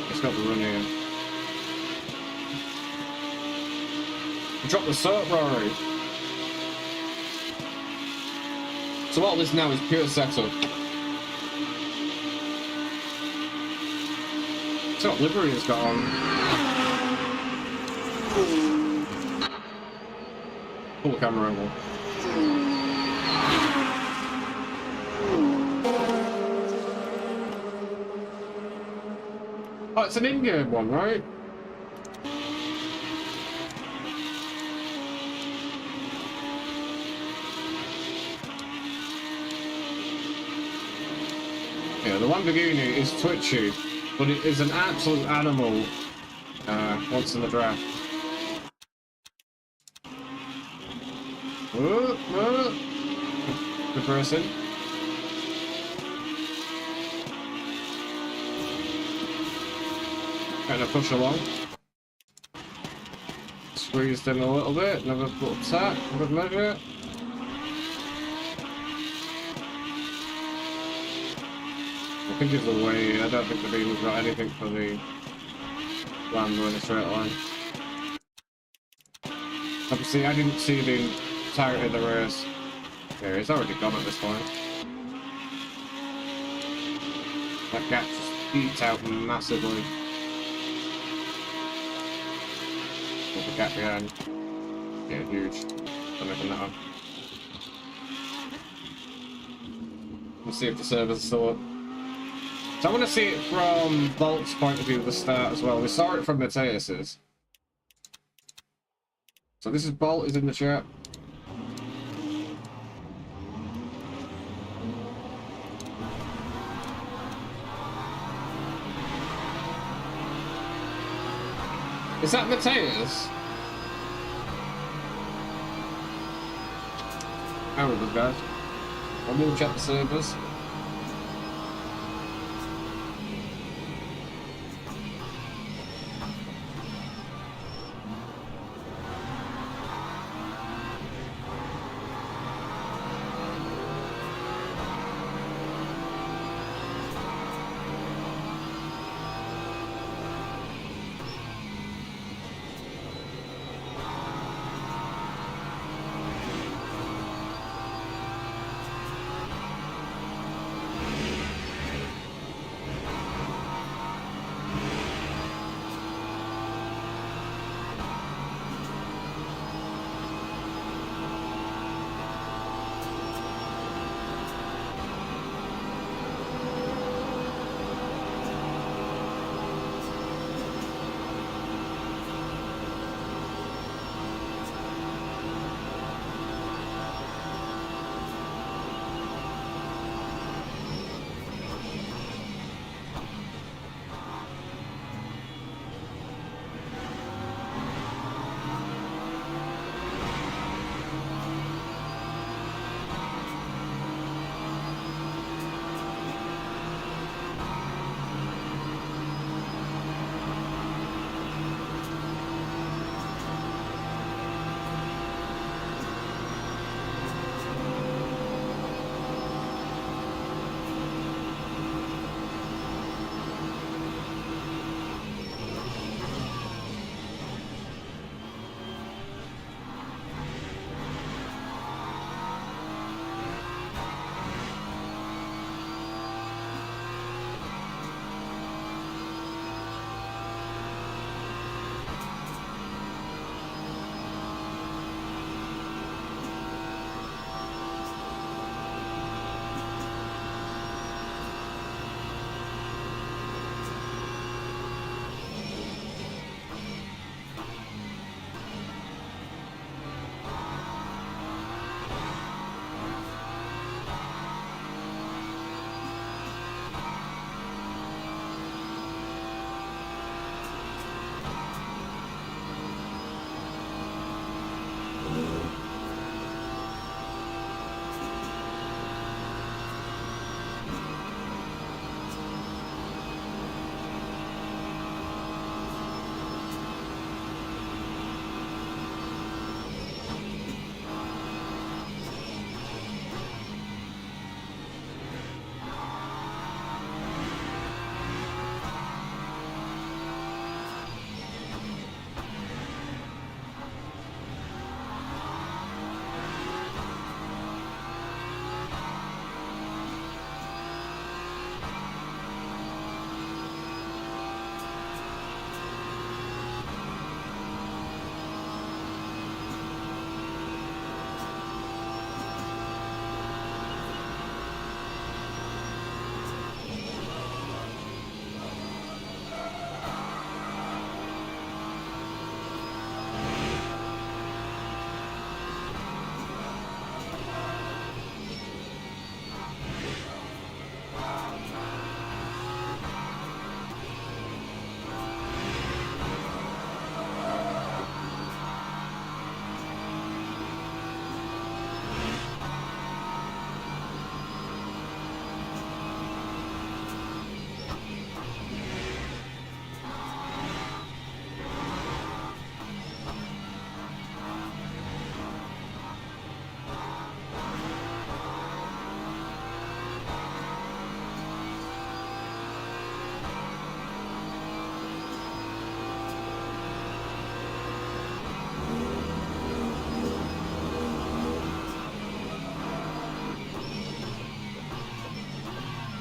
It's got the run here. Drop the soap, Rory. So all this now is pure setup. So what Livery has got on. Pull the camera angle. Oh, it's an in-game one, right? Yeah, the Lamborghini is twitchy, but it is an absolute animal once in the draft. Good person. Kind of push along. Squeezed in a little bit, another little tap, good measure. I think it's the way. I don't think the beam's got anything for the Lambo in a straight line. Obviously, I didn't see the entirety of the race. Yeah, he's already gone at this point. That gap just eats out massively. With the gap behind. Yeah, huge. I'm making that up. Let's see if the servers are still up. So I want to see it from Bolt's point of view at the start as well. We saw it from Mateus's. So this is Bolt, is in the chat. Is that Mateus? How are those guys? I'll move check the servers.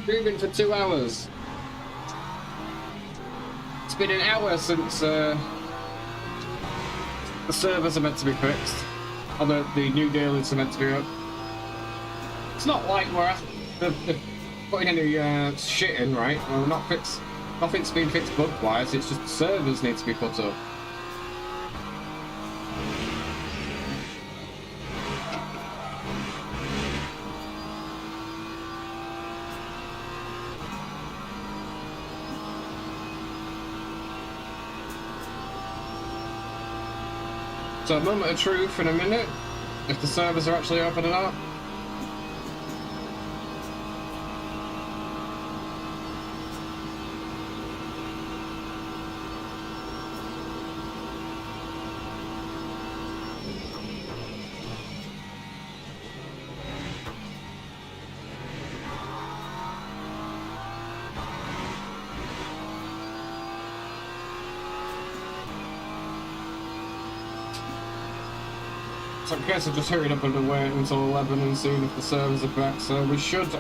Streaming for 2 hours. It's been an hour since the servers are meant to be fixed. Or the new dailies are meant to be up. It's not like they're putting any shit in, right? Well, nothing's been fixed bug-wise, it's just the servers need to be put up. So a moment of truth in a minute, if the servers are actually open or not. So I guess I've just hurried up and wait until 11 and seen if the servers are back, so we should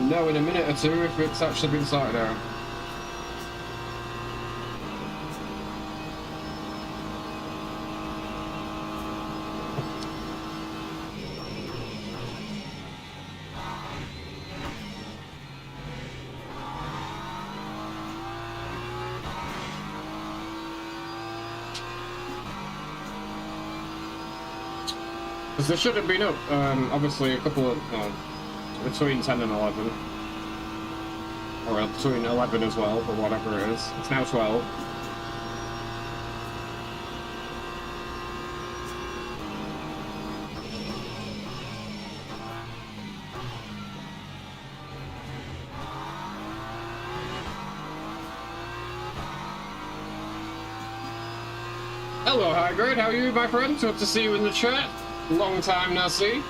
know in a minute or two if it's actually been sorted out. Because they should have been up, obviously, a couple of, between 10 and 11. Or between 11 as well, or whatever it is. It's now 12. Hello, High Grade, how are you, my friend? Good to see you in the chat. Long time no see.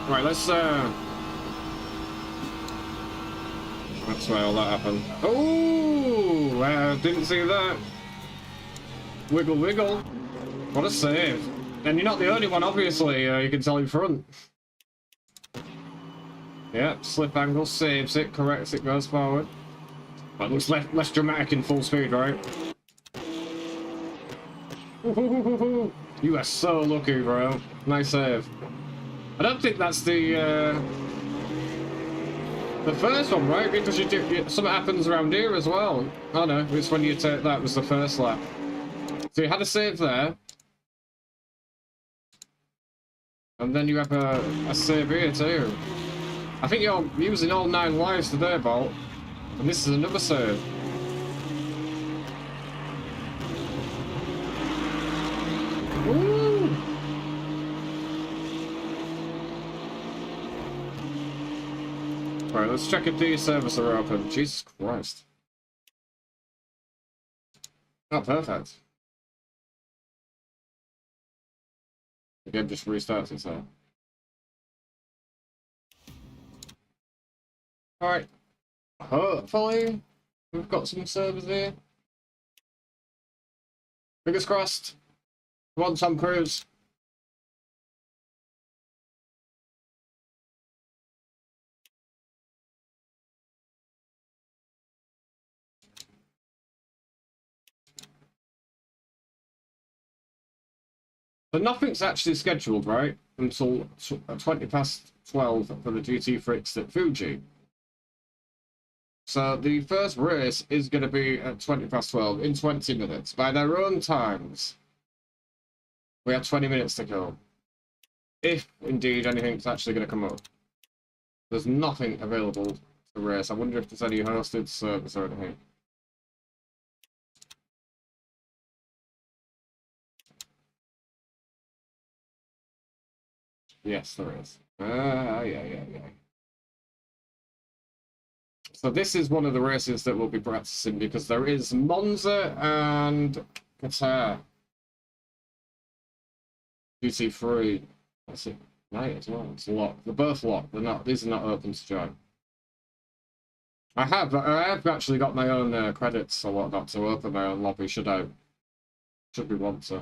Right, that's where all that happened. Oh, didn't see that. Wiggle, wiggle. What a save. And you're not the only one, obviously, you can tell in front. Yep, slip angle, saves it, corrects it, goes forward. But it looks less dramatic in full speed, right? You are so lucky, bro. Nice save. I don't think that's the first one, right? Because something happens around here as well. Oh no, it's when you take that was the first lap. So you had a save there. And then you have a save here too. I think you're using all 9 lives today, Bolt. And this is another save. Woo! Alright, let's check if these servers are open. Jesus Christ. Oh, perfect. The game just restarts itself. Alright. Hopefully, we've got some servers here. Fingers crossed. Come on, Tom Cruise. So nothing's actually scheduled, right? Until 20 past 12 for the GT3 at Fuji. So the first race is going to be at 20 past 12 in 20 minutes. By their own times, we have 20 minutes to go. If, indeed, anything's actually going to come up. There's nothing available to race. I wonder if there's any hosted service or anything. Yes, there is. Yeah. So this is one of the races that we'll be practicing because there is Monza and Qatar. GT3. That's it. Night as well. It's locked. They're both locked. These are not open to join. I have actually got my own credits or whatnot to open my own lobby. Should I? Should we want to?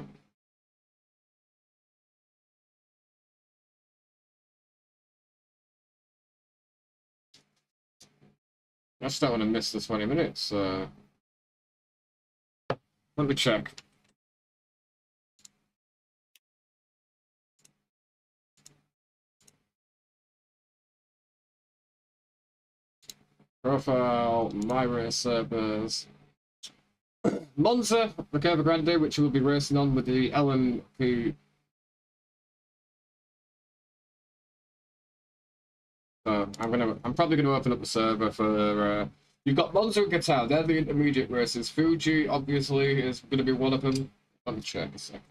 I just don't want to miss the 20 minutes. Let me check. Profile, my race servers. Monza, the Curva Grande, which we'll be racing on with the LMP. I'm probably gonna open up the server for. You've got Monza and Qatar. They're the intermediate races. Fuji obviously is gonna be one of them. Let me check a second.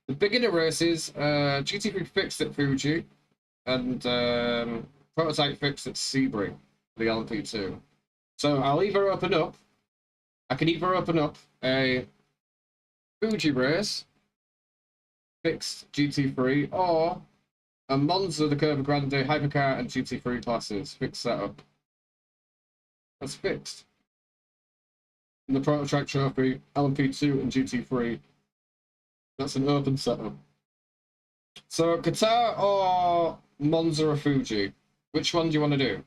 The beginner races, GT3 fixed at Fuji, and prototype fixed at Sebring, the LMP2. So I'll either open up. I can either open up a Fuji race, fixed GT3, or a Monza, the Curva Grande, Hypercar, and GT3 classes, fixed setup. That's fixed. And the prototype trophy, LMP2 and GT3. That's an open setup. So Qatar or Monza or Fuji? Which one do you want to do?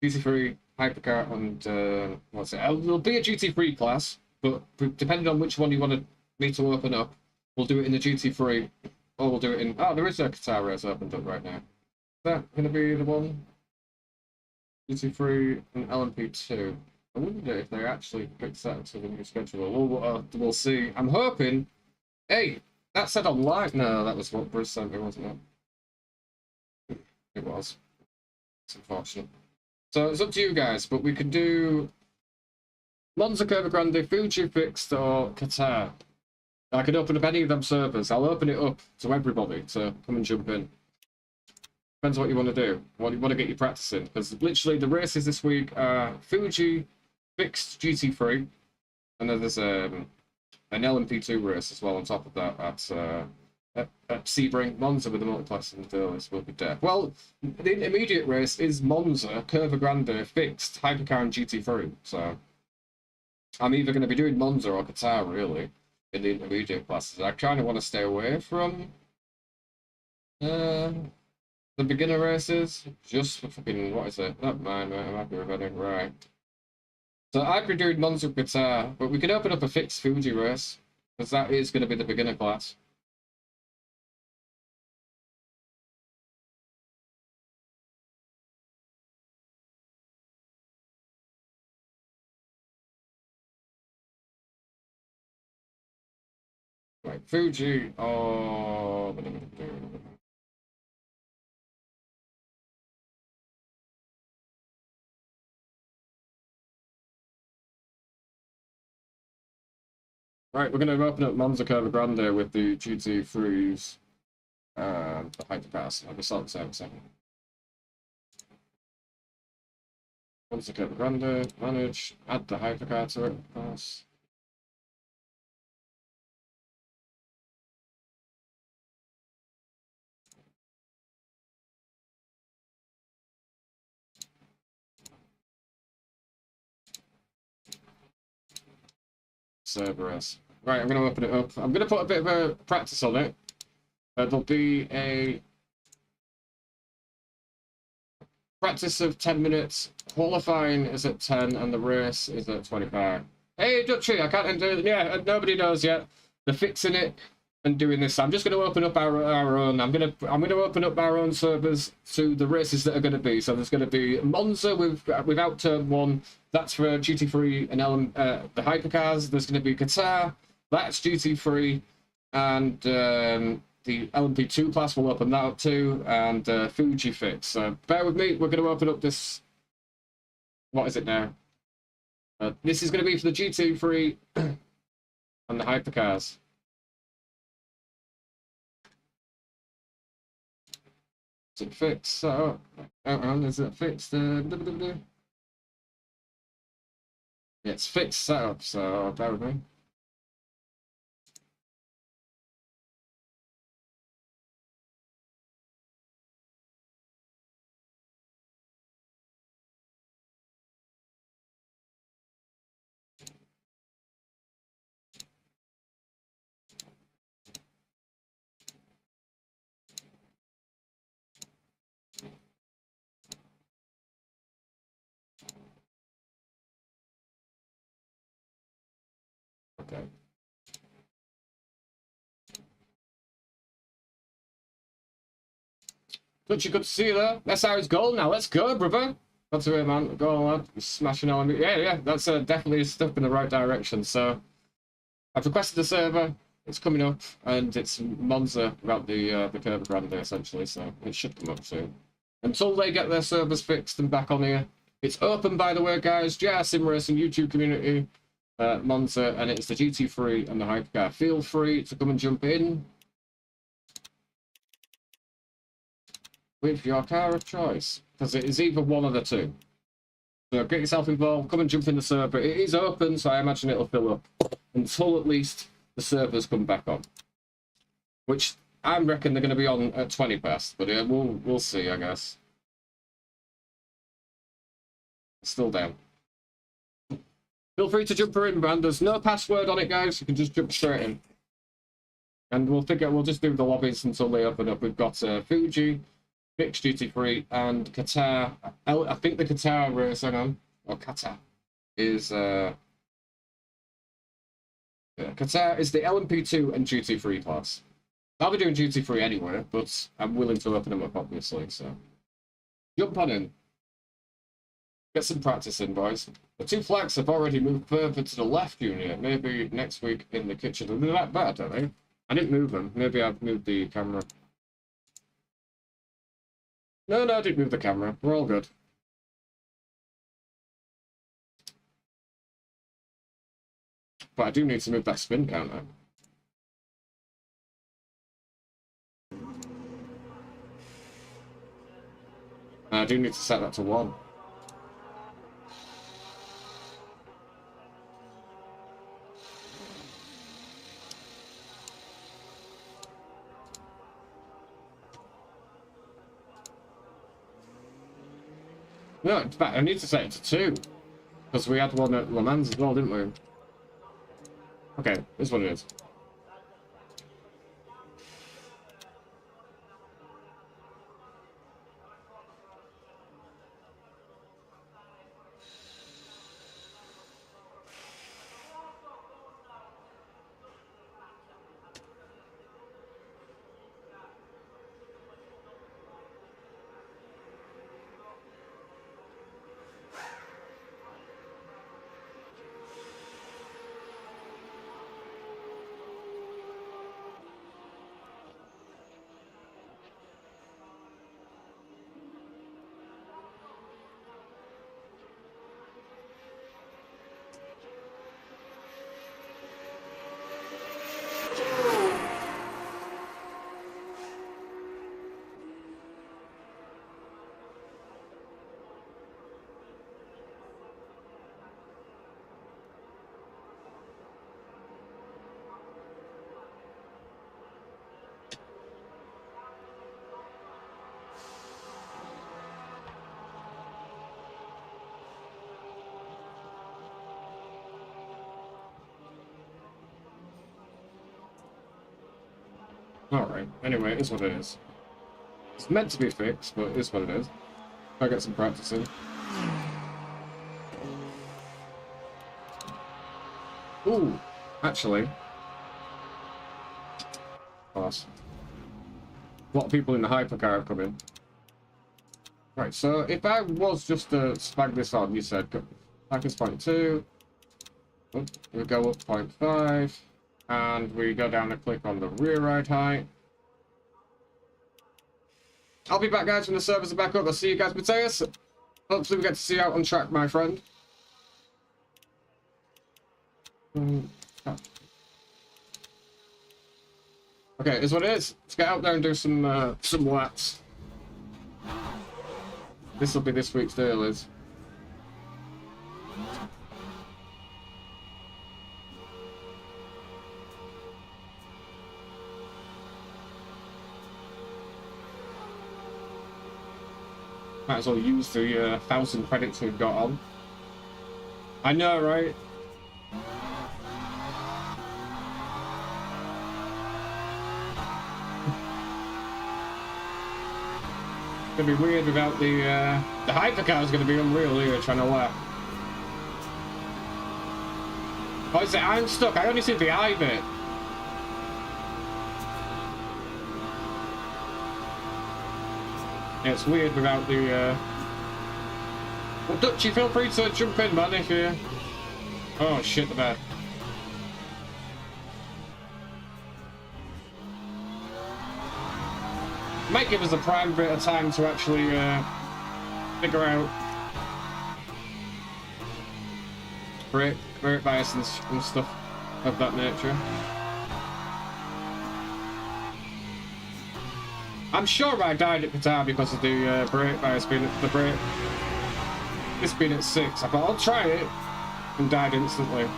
GT3, Hypercar, and what's it? There'll be a GT3 class, but depending on which one you want me to open up, we'll do it in the GT3, or we'll do it in. Oh, there is a Qatar race opened up right now. Is that going to be the one? GT3 and LMP2. I wonder if they actually fix that to the new schedule. We'll see. I'm hoping. Hey, that said on live. No, that was what Bruce sent me, wasn't it? It was. It's unfortunate. So it's up to you guys, but we could do Monza, Curva Grande, Fuji fixed, or Qatar. I could open up any of them servers. I'll open it up to everybody to come and jump in. Depends what you want to do. What you want to get your practice in. Because literally the races this week are Fuji fixed GT3, and then there's an LMP2 race as well on top of that at Sebring. Monza with the multiplex and the Dailies will be there. Well, the intermediate race is Monza, Curva Grande, fixed, Hypercar, and GT3. So I'm either going to be doing Monza or Qatar, really, in the intermediate classes. I kind of want to stay away from the beginner races, just for fucking, what is it? Not mine, right? I'm happy with it, right. So I'd be doing Monza Qatar, but we could open up a fixed Fuji race, because that is going to be the beginner class. Right, Fuji, oh... Right, we're going to open up Monza Curva Grande with the GT3s and the Hypercars. I'll be starting to say in a second. Monza Curva Grande, manage, add the Hypercar to it, of course. Cerberus. Right, I'm going to open it up. I'm going to put a bit of a practice on it. There'll be a practice of 10 minutes. Qualifying is at 10 and the race is at 25. Hey, Dutchy, I can't do it. Yeah, nobody knows yet. They're fixing it and doing this. I'm just going to open up our own. I'm going to open up our own servers to the races that are going to be. So there's going to be Monza without turn 1. That's for GT3 and the Hypercars. There's going to be Qatar. That's GT3, and the LMP2 class will open that up too, and Fuji fix. So bear with me. We're going to open up this. What is it now? This is going to be for the GT3 and the Hypercars. Is it fixed? So, is it fixed? Yeah, it's fixed setup, so bear with me. Okay. Good, good to see you there. That's how it's going now. Let's go, brother. That's it, man. Go on, lad. Smashing on. Yeah. That's definitely a step in the right direction. So, I've requested a server. It's coming up, and it's Monza about the Curva Grande, essentially. So it should come up soon. Until they get their servers fixed and back on here, it's open, by the way, guys. SimRacing YouTube community, Monza, and it's the GT3 and the Hypercar. Feel free to come and jump in with your car of choice, because it is either one of the two. So get yourself involved, come and jump in the server. It is open, so I imagine it'll fill up until at least the servers come back on, which I reckon they're going to be on at 20 past, but yeah, we'll see, I guess. Still down. Feel free to jump in, man. There's no password on it, guys. You can just jump straight in, and we'll just do the lobbies until they open up. We've got Fuji GT3 and Qatar. I think the Qatar race, hang on, or Qatar is Qatar is the LMP2 and GT3 class. I'll be doing GT3 anyway, but I'm willing to open them up, obviously. So jump on in, get some practice in, boys. The two flags have already moved further to the left, Junior. Maybe next week in the kitchen. They're that bad, don't they? I didn't move them. Maybe I've moved the camera. No, I didn't move the camera. We're all good. But I do need to move that spin counter. And I do need to set that to 1. No, in fact, I need to set it to 2. Because we had one at Le Mans as well, didn't we? Okay, this is what it is. Alright, anyway, it is what it is. It's meant to be fixed, but it is what it is. I'll get some practice in. Ooh, actually. Pass. A lot of people in the hypercar have come in. Right, so if I was just to spag this on, you said, back is 0.2. We go up 0.5. And we go down and click on the rear ride height. I'll be back, guys, when the servers are back up. I'll see you guys, Mateus. Hopefully we get to see you out on track, my friend. Okay, is what it is. Let's get out there and do some laps. This will be this week's deal, Liz. Might as well use the 1,000 credits we've got on. I know, right? It's gonna be weird without the hypercar is gonna be unreal here trying to lap. Oh, is it? I'm stuck. I only see the eye bit. Yeah, it's weird without the, Well, Dutchy, feel free to jump in, man, if you... Oh, shit, the bed. Might give us a prime bit of time to actually, figure out... brake bias and stuff of that nature. I'm sure I died at Qatar because of the brake bias being at the brake. This being at 6. I thought I'll try it and died instantly.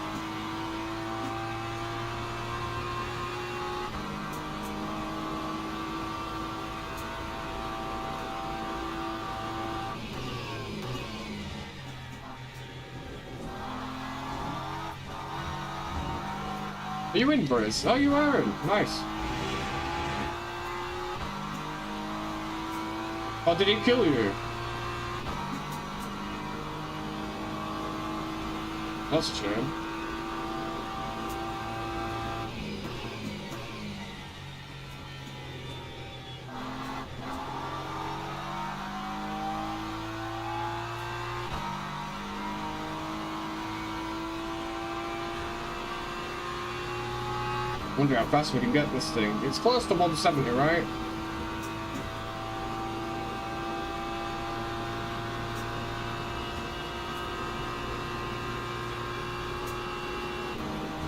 Are you in, Briz? Oh, you are in. Nice. Oh, did he kill you? That's a shame. Wonder how fast we can get this thing. It's close to 170, right?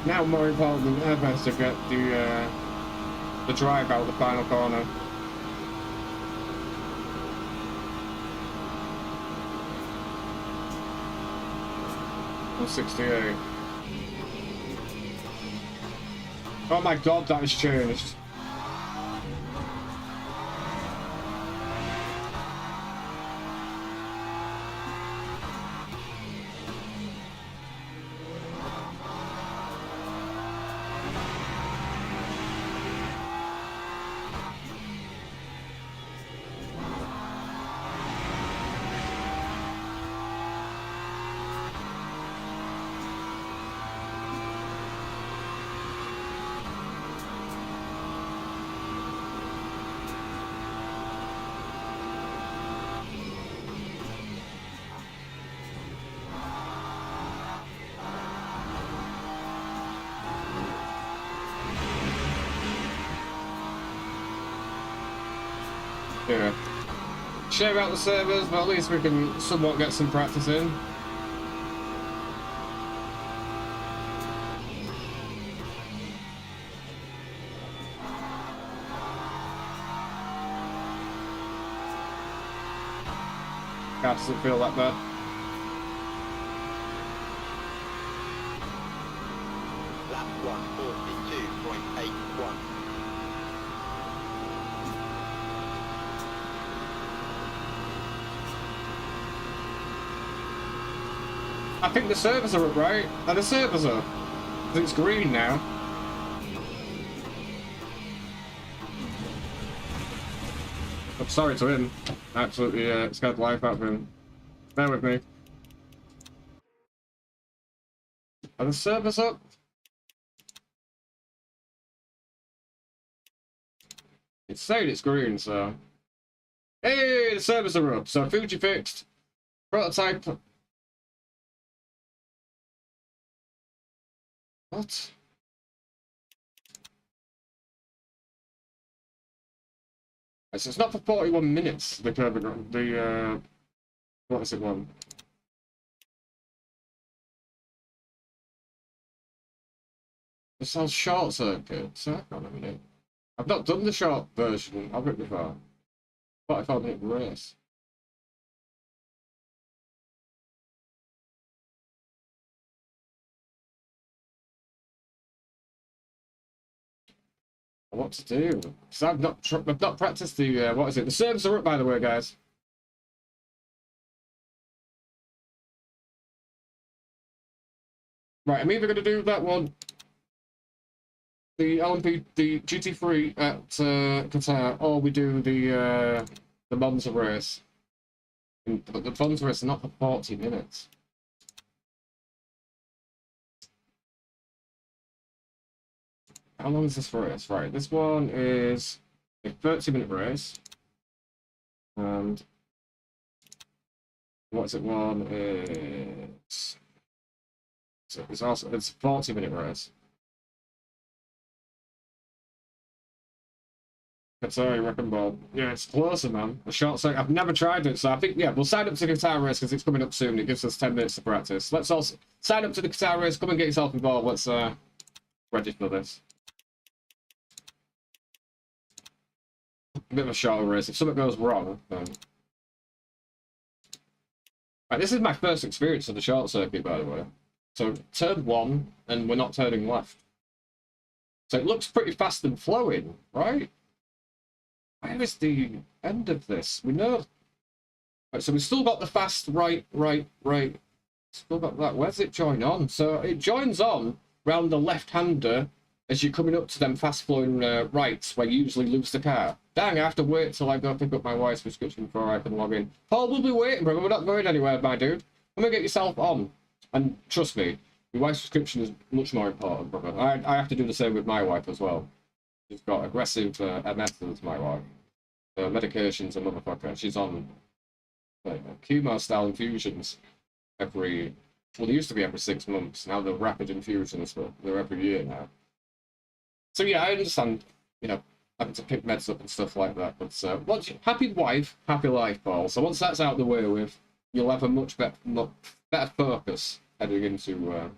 Now more important than ever is to get the drive out the final corner. .168. Oh my god, that has changed. Yeah. Share out the servers, but at least we can somewhat get some practice in. Car doesn't feel that bad. Lap 142.81. I think the servers are up, right? Are the servers up? 'Cause it's green now. I'm sorry to him. Absolutely scared the life out of him. Bear with me. Are the servers up? It's saying it's green, so... Hey, the servers are up. So Fuji fixed. Prototype... What? So it's not for 41 minutes, the what is it one? It sounds short circuit, so hang on a minute. I've not done the short version of it before. 45-minute race. What to do? Because I've not practiced the what is it? The servers are up, by the way, guys. Right, I'm either going to do that one, the LMP, the GT3 at Qatar, or we do the Monza race. But the Monza race is not for 40 minutes. How long is this race? Right, this one is a 30-minute race. And what's it one is... So it's also it's a 40-minute race. Sorry, Wrecking Ball. Yeah, it's closer, man. A short circuit. I've never tried it, so I think, yeah, we'll sign up to the guitar race because it's coming up soon. It gives us 10 minutes to practice. Let's also sign up to the guitar race. Come and get yourself involved. Let's ready for this. A bit of a shorter race. If something goes wrong, then... Right, this is my first experience of the short circuit, by the way. So, turn 1, and we're not turning left. So it looks pretty fast and flowing, right? Where is the end of this? We know. Right, so we've still got the fast right. Still got that. Where's it join on? So it joins on round the left-hander as you're coming up to them fast-flowing rights where you usually lose the car. Dang, I have to wait till I go pick up my wife's prescription before I can log in. Paul, we'll be waiting, brother. We're not going anywhere, my dude. Come and get yourself on. And trust me, your wife's prescription is much more important, brother. I have to do the same with my wife as well. She's got aggressive MS as my wife. Medication's a motherfucker. She's on chemo-style infusions every... Well, they used to be every 6 months. Now they're rapid infusions, but they're every year now. So yeah, I understand, you know, having to pick meds up and stuff like that. But once happy wife, happy life, Paul. So once that's out the way with, you'll have a much better focus heading into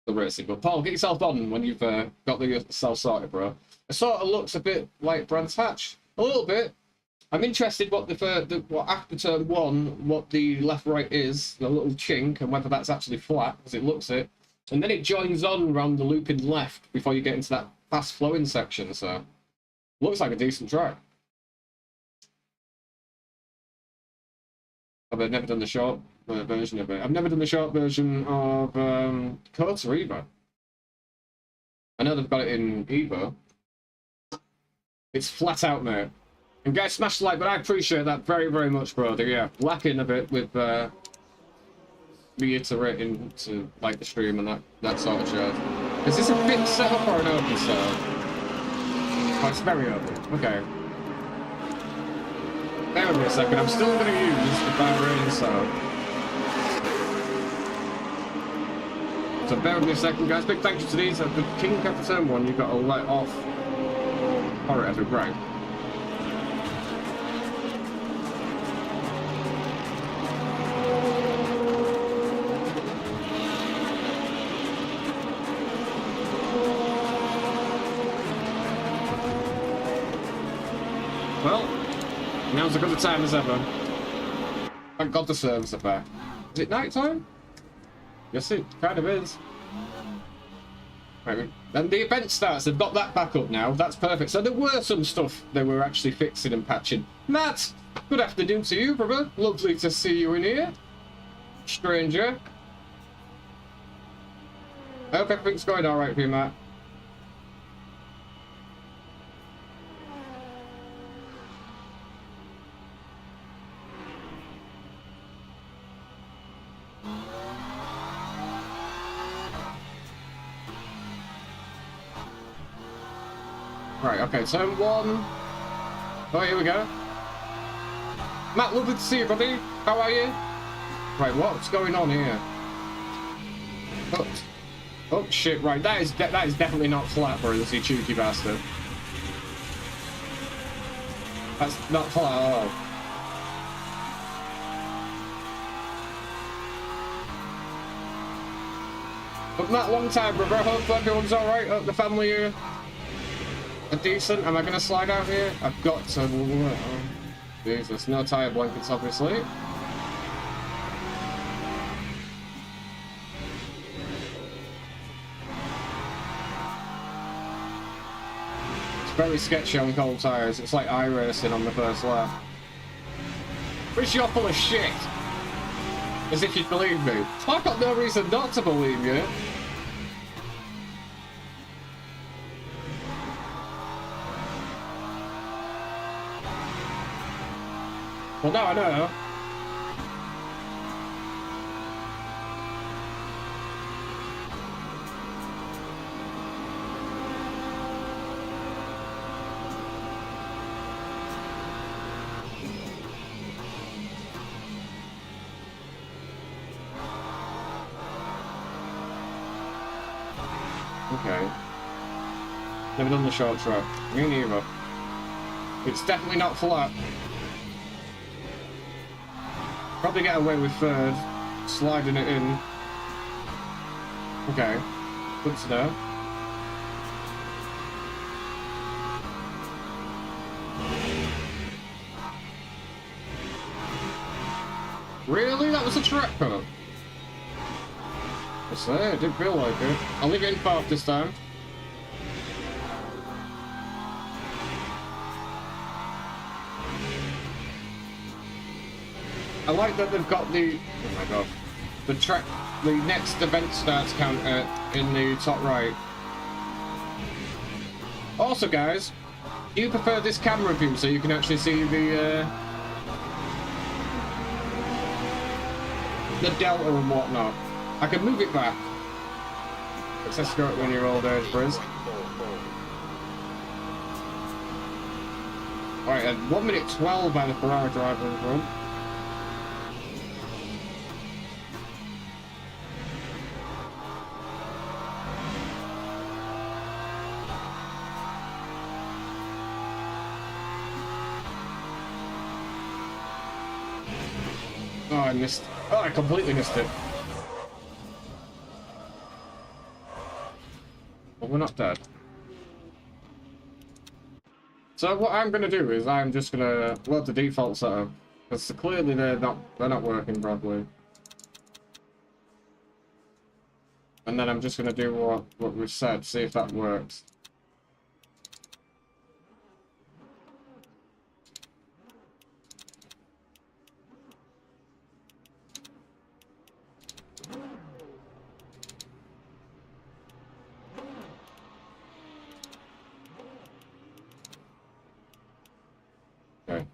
the racing. But Paul, get yourself on when you've got yourself sorted, bro. It sort of looks a bit like Brands Hatch. A little bit. I'm interested what what after turn 1, what the left-right is, the little chink, and whether that's actually flat, as it looks it. And then it joins on around the looping left before you get into that fast-flowing section, so... Looks like a decent track. I've never done the short version of it. I've never done the short version of Corsa either. I know they've got it in Evo. It's flat out, mate. And guys, smash the like, but I appreciate that very, very much, bro. Yeah, lacking a bit with reiterating to like the stream and that sort of show. Is this a fixed setup or an open setup? Oh, it's very open. Okay. Bear with me a second. I'm still going to use the Bahrain setup. So bear with me a second, guys. Big thank you to these. The King Captain Turn 1, you've got to let off. Alright, I think, right. Well, now's as good a time as ever. Thank God the servers are back. Is it night time? Yes, it kind of is. Right, then the event starts. They've got that back up now. That's perfect. So there were some stuff they were actually fixing and patching. Matt, good afternoon to you, brother. Lovely to see you in here. Stranger. I hope everything's going all right for you, Matt. Right, okay, turn 1. Oh, here we go. Matt, lovely to see you, buddy. How are you? Right, what's going on here? Oh shit, right, that is definitely not flat, bro, you cheeky bastard. That's not flat at all. But Matt, long time, brother. Hope everyone's alright. Hope the family are decent. Am I going to slide out here? I've got to... Jesus, no tire blankets, obviously. It's very sketchy on cold tires. It's like iRacing on the first lap. Which you're full of shit. As if you'd believe me. I've got no reason not to believe you. Well, now I know. Okay. Never done the short track. Me neither. It's definitely not flat. Probably get away with third. Sliding it in. Okay. Good to know. Really? That was a track cut? I say, it didn't feel like it. I'll leave it in fourth this time. I like that they've got the... Oh my god. The track... The next event starts counter in the top right. Also, guys, do you prefer this camera view so you can actually see the delta and whatnot? I can move it back. Let's escort when you're old age, Briz. Alright, and 1 minute 12 by the Ferrari driver in front. Oh, I missed. Oh, I completely missed it. But we're not dead. So what I'm gonna do is I'm just gonna load the default setup, because clearly they're not working properly. And then I'm just gonna do what we've said, see if that works. Okay.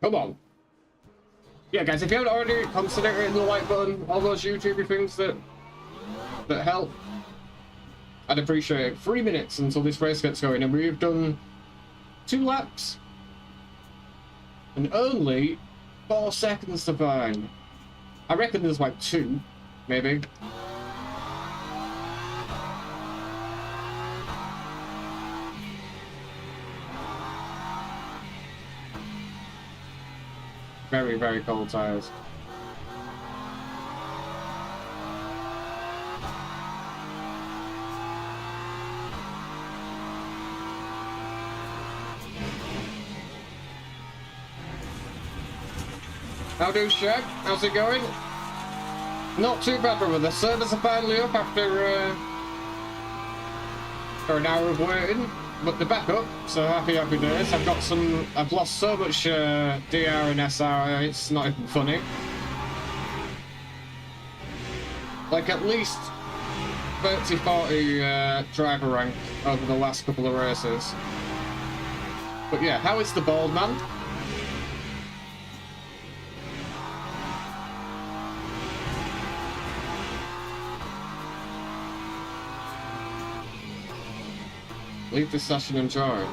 Come on. Yeah, guys, if you haven't already, consider hitting the like button, all those YouTube things that help. I'd appreciate it. 3 minutes until this race gets going, and we've done 2 laps. And only 4 seconds to find. I reckon there's like 2, maybe. Very, very cold tires. How do, Shaq? How's it going? Not too bad, brother. The servers are finally up after an hour of waiting, but they're back up, so happy days. I've lost so much DR and SR, it's not even funny. Like at least 30-40 driver rank over the last couple of races. But yeah, how is the bald man? Leave this session and join.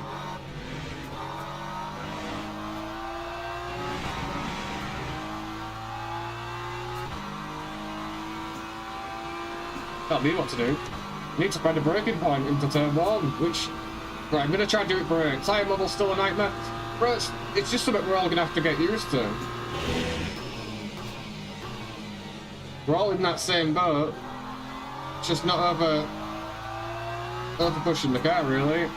Tell me what to do. Need to find a braking point into turn 1, which... Right, I'm gonna try and do it brake. Tyre model's still a nightmare. Bro, it's just something we're all gonna have to get used to. We're all in that same boat. It's just not over pushing the car, really.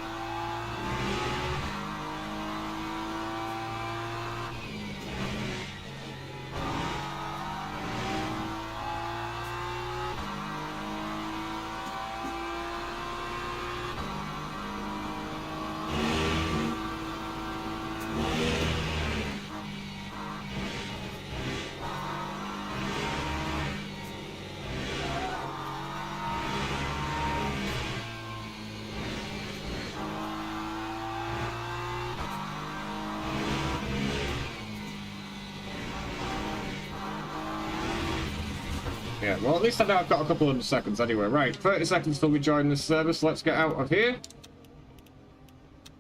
Yeah, well, at least I know I've got a couple of seconds anyway. Right, 30 seconds till we join this service. Let's get out of here.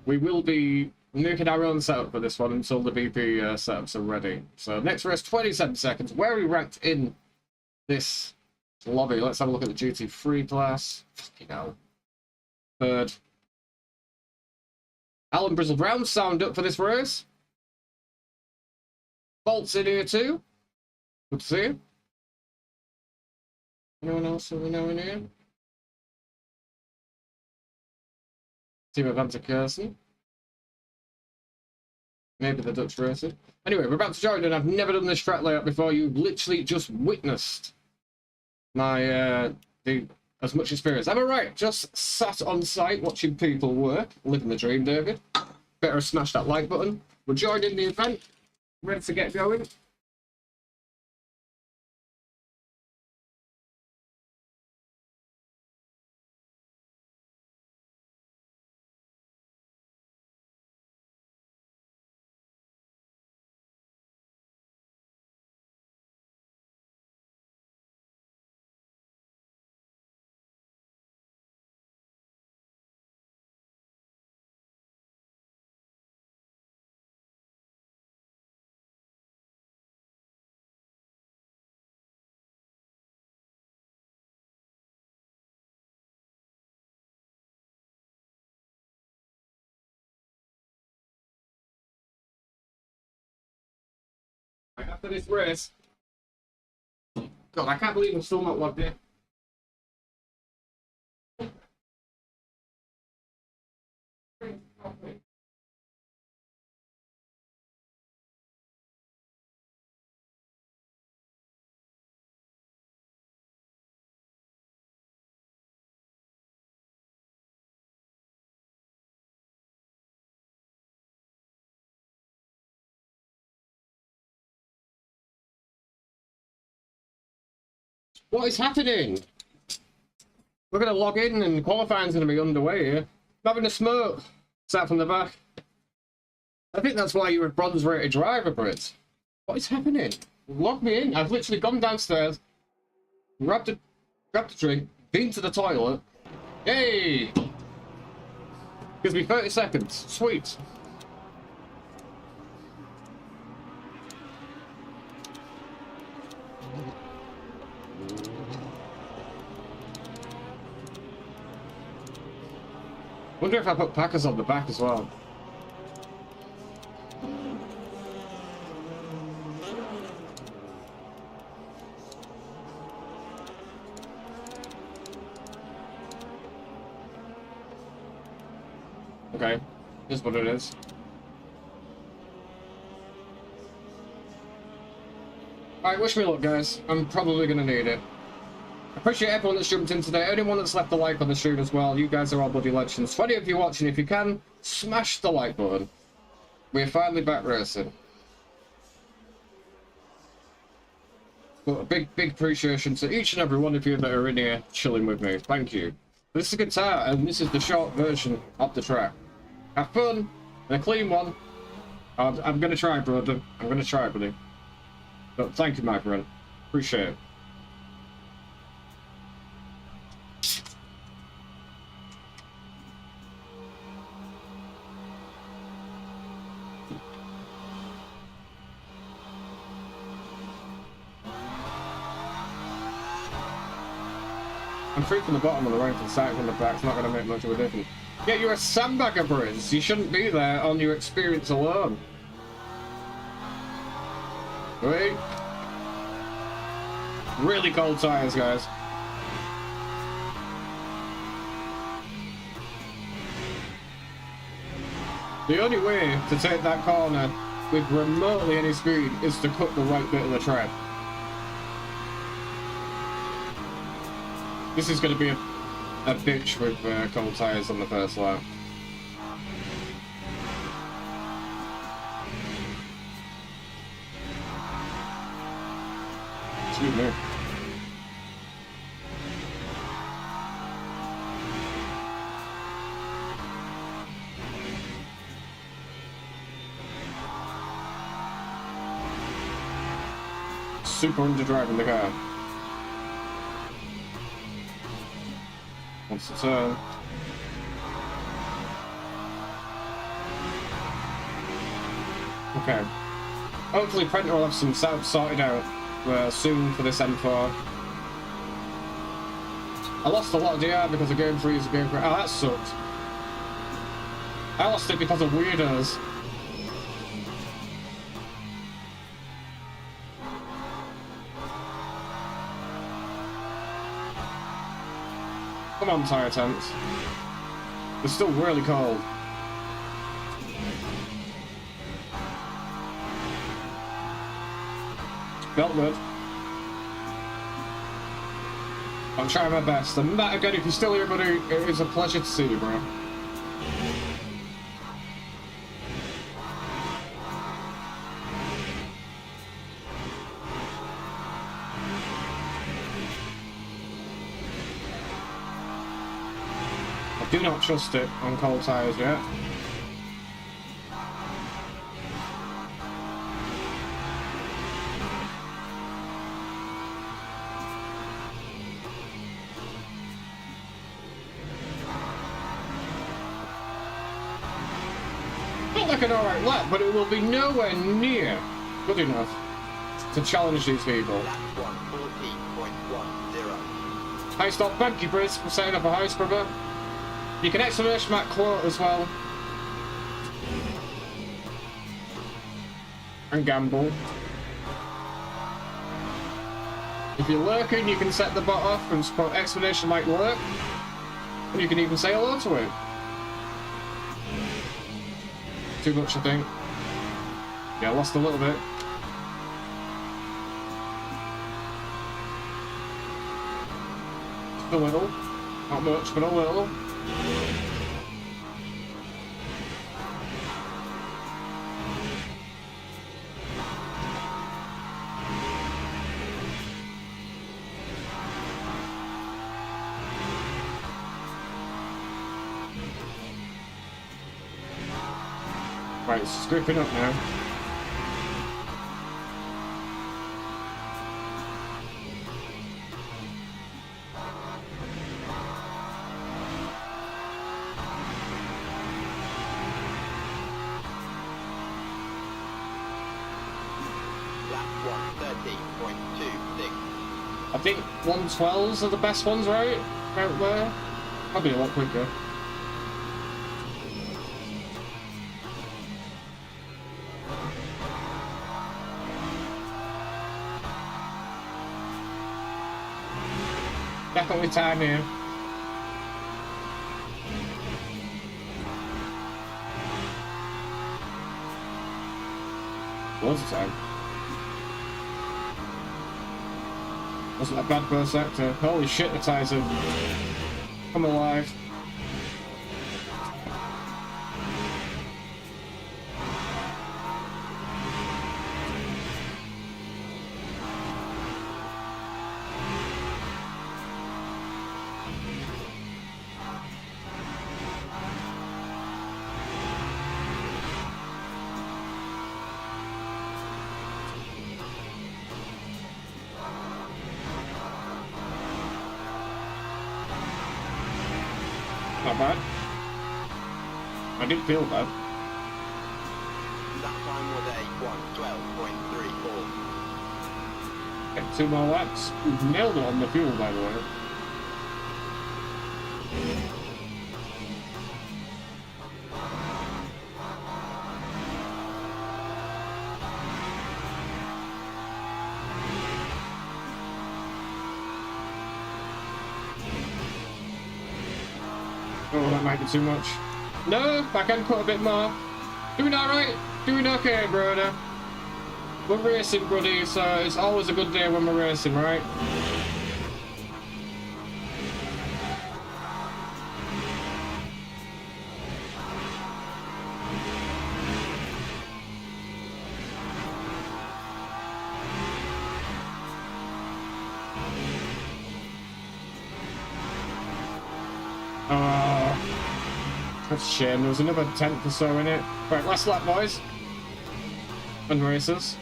We will be We're making our own setup for this one until the BP setups are ready. So next race, 27 seconds. Where are we ranked in this lobby? Let's have a look at the GT3 class. Fucking hell. Third. Alan Brizzle Brown signed up for this race. Bolt's in here too. Good to see you. Anyone else that we know in here? Team of Hunter Kirsten. Maybe the Dutch racer. Anyway, we're about to join, and I've never done this track layout before. You've literally just witnessed my as much experience. Am I right? Just sat on site watching people work, living the dream, David. Better smash that like button. We're joining the event, ready to get going. After this race, God, I can't believe I'm still not logged in. What is happening? We're going to log in and qualifying's going to be underway here. I'm having a smoke. Sat from the back. I think that's why you're a bronze rated driver, Brit. What is happening? Log me in. I've literally gone downstairs, grabbed a drink, been to the toilet. Hey! Gives me 30 seconds. Sweet. Wonder if I put Packers on the back as well. Okay, here's what it is. Alright, wish me luck, guys. I'm probably gonna need it. Appreciate everyone that's jumped in today. Anyone that's left a like on the stream as well. You guys are all bloody legends. 20 of you watching. If you can, smash the like button. We're finally back racing. But a big appreciation to each and every one of you that are in here chilling with me. Thank you. This is a guitar, and this is the short version of the track. Have fun, and a clean one. I'm going to try, brother. I'm going to try, buddy. But thank you, my friend. Appreciate it. I'm free from the bottom and the right to the side from the back. It's not going to make much of a difference. Yeah, you're a sandbagger, Briz. You shouldn't be there on your experience alone. Wait. Really cold tires, guys. The only way to take that corner with remotely any speed is to cut the right bit of the track. This is going to be a bitch with cold tires on the first lap. Excuse me. Super underdriving the car. Wants to turn. Okay. Hopefully Prenter will have some setup sorted out soon for this M4. I lost a lot of DR because of game freeze and game freeze. Oh, that sucked. I lost it because of weirdos. Come on, tire tents. They're still really cold. Felt good. I'm trying my best. And Matt, again, if you're still here, buddy, it is a pleasure to see you, bro. I do not trust it on cold tires yet. Like an alright lap, but it will be nowhere near good enough to challenge these people. High stop, thank you, Briz, for setting up a house, brother. You can exclamation mark quote as well. And gamble. If you're lurking, you can set the bot off and put exclamation mark lurk. And you can even say hello to it. Too much, I think. Yeah, I lost a little bit. Just a little. Not much, but a little. Right, it's gripping up now. I think 112s are the best ones, right? Out there. Probably a lot quicker. Definitely time here. Loads of time. Wasn't a bad burst sector. Holy shit, the tyres have come alive. Not bad. I didn't feel bad. That time was a 1:12.34. Get 2 more laps. We've nailed it on the fuel, by the way. Oh, that might be too much. No, I can cut a bit more. Doing alright? Doing okay, brother. We're racing, buddy, so it's always a good day when we're racing, right? That's a shame, there was another 10th or so in it. Right, last lap, boys. And racers.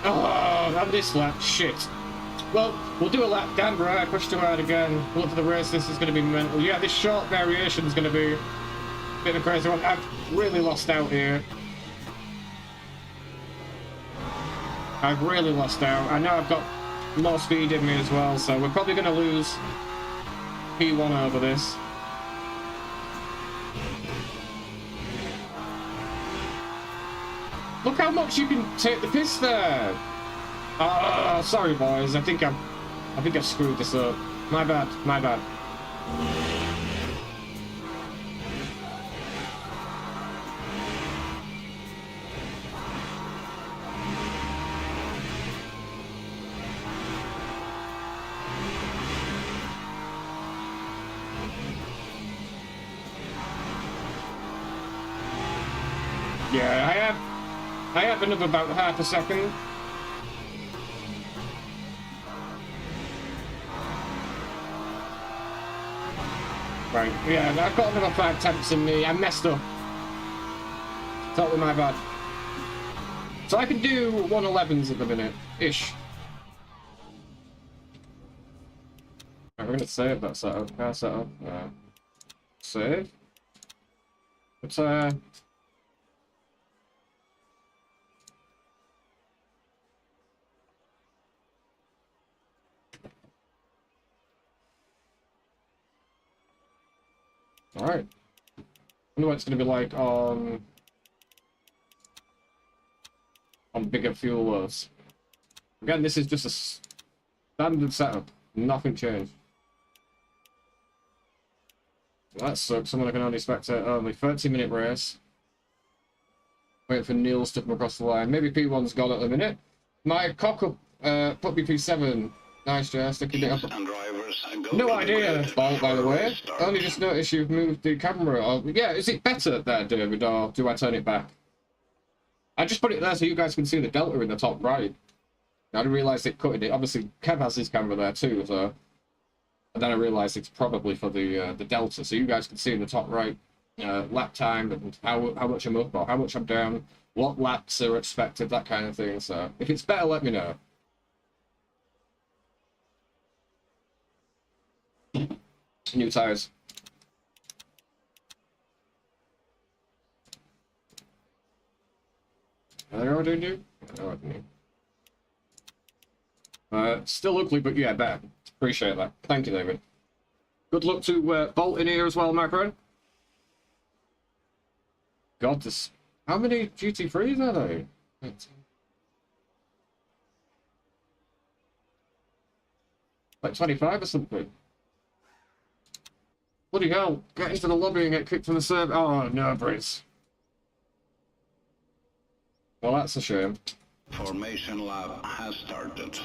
Oh, and this lap, shit. Well, we'll do a lap. Damn right, I pushed too hard again. Look for the race, this is going to be mental. Yeah, this short variation is going to be a bit of a crazy one. I've really lost out here. I've really lost out. I know I've got more speed in me as well, so we're probably going to lose P1 over this. Look how much you can take the piss there. Oh, sorry boys. I think I've screwed this up. My bad. My bad. Yeah, I have another about half a second. Right, yeah, I've got another 5 attempts in me. I messed up. Totally my bad. So I can do 111s at the minute, ish. Right, we're gonna save that setup. Car setup. Save. But alright. I wonder what it's going to be like on bigger fuel loads. Again, this is just a standard setup. Nothing changed. That sucks. Someone can only spectate only 30-minute race. Wait for Neils to come across the line. Maybe P1's gone at the minute. My cock-up put me P7. Nice, Jess. Sticking it up. No idea, by the way. Only just noticed you've moved the camera. Oh, yeah, is it better there, David, or do I turn it back? I just put it there so you guys can see the delta in the top right. I didn't realise it cutting it. Obviously, Kev has his camera there too, so... And then I realised it's probably for the delta, so you guys can see in the top right lap time and how much I'm up or how much I'm down, what laps are expected, that kind of thing. So if it's better, let me know. New tyres. Are they already new? No, still ugly, but yeah, better. Appreciate that. Thank you, David. Good luck to Bolt in here as well, my friend. God, this... How many GT3s are there? Like 25 or something. Bloody hell, get into the lobby and get kicked from the server. Oh, no, Briz. Well, that's a shame. Formation lab has started.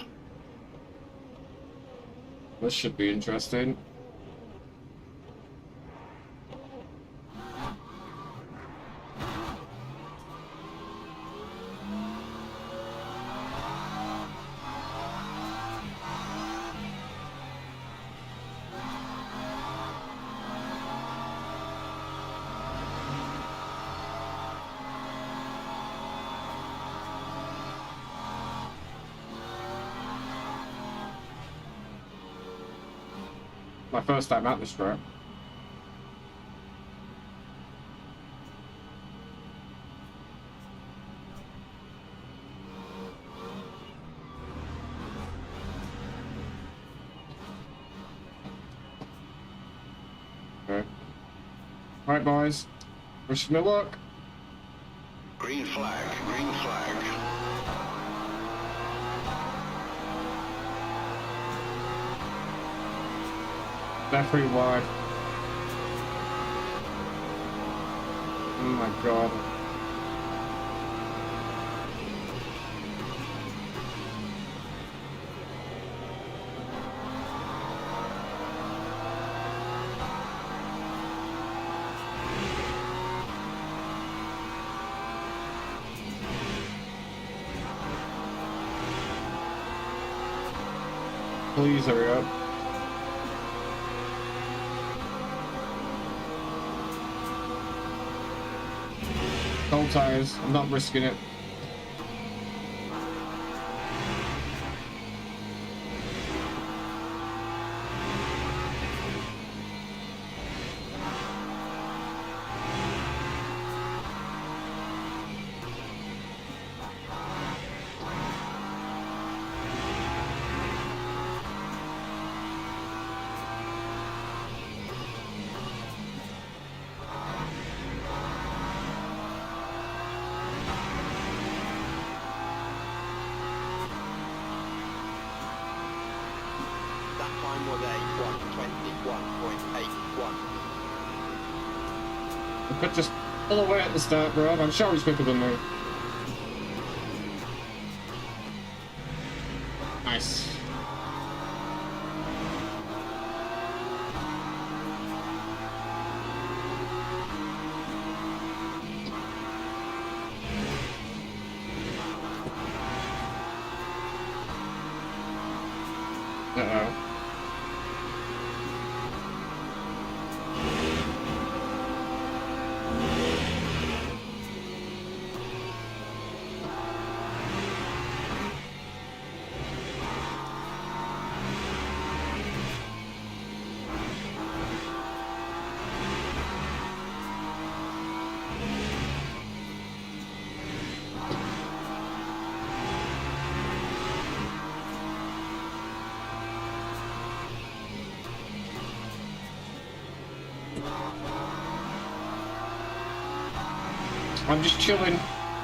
This should be interesting. My first time at this track. Okay. Alright, boys. Wish me luck. Green flag, green flag. They're pretty wide. Oh my god. Please hurry up. Cold tires, I'm not risking it. was a 121.81. I could just pull away at the start, bro. I'm sure he's quicker than me. Nice. Uh-oh. I'm just chilling.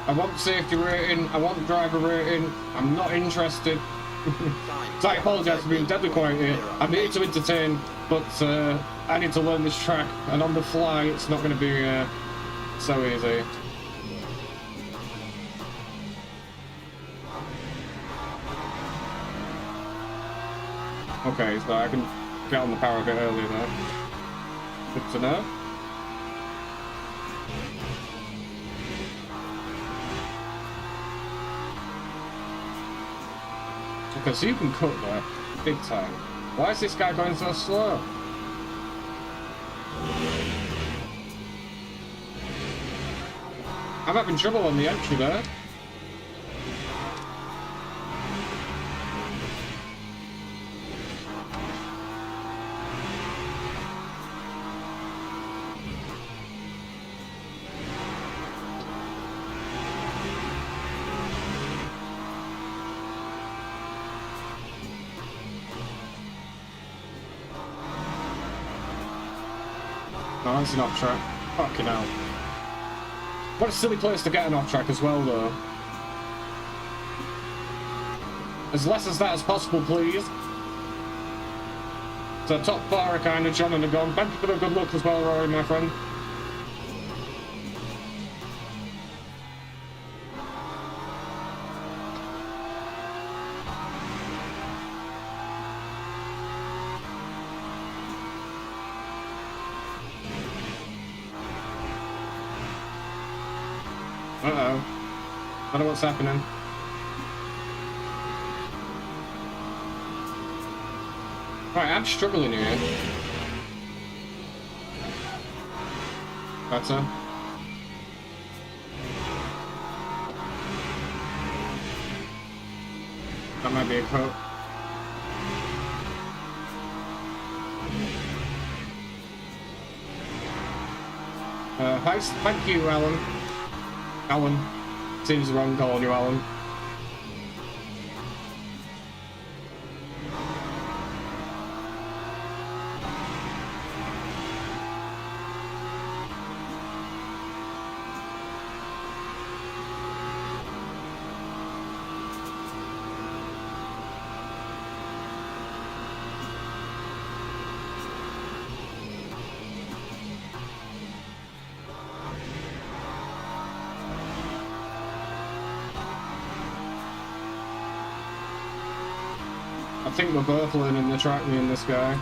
I want safety rating, I want driver rating, I'm not interested. So I apologise for being deadly quiet here. I'm here to entertain, but I need to learn this track, and on the fly it's not going to be so easy. Okay, so I can get on the power a bit earlier there. Good to know. Okay, so you can cut that big time. Why is this guy going so slow? I'm having trouble on the entry there. No, that's an off track. Fucking hell. What a silly place to get an off track as well, though. As less as that as possible, please. So top four are kind of John and a gone. Thank you for the good luck as well, Rory, my friend. Uh-oh. I don't know what's happening. Right, I'm struggling here. Better. That might be a quote. Hi, thank you, Alan. Alan. Seems wrong calling you Alan. I think we're both learning the track, me and this guy.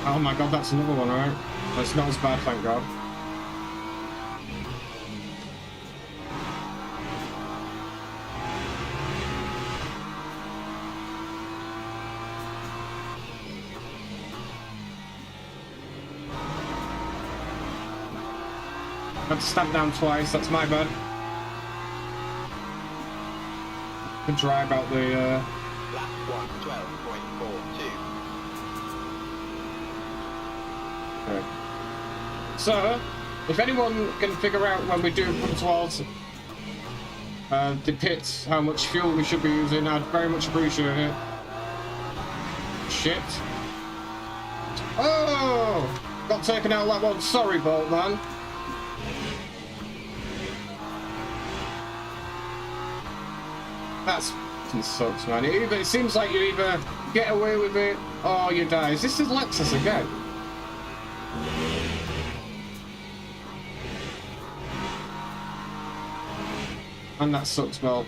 Oh my god, that's another one, right? It's not as bad, thank god. Had to stamp down twice, that's my bad. Good drive out the Lap 112.42. Okay. So, If anyone can figure out when we do come towards the pits how much fuel we should be using, I'd very much appreciate it. Shit. Oh! Got taken out that one. Sorry, Bolt, man. That's fucking sucks, man. It seems like you either get away with it or you die. This is Lexus again. And that sucks, Bolt.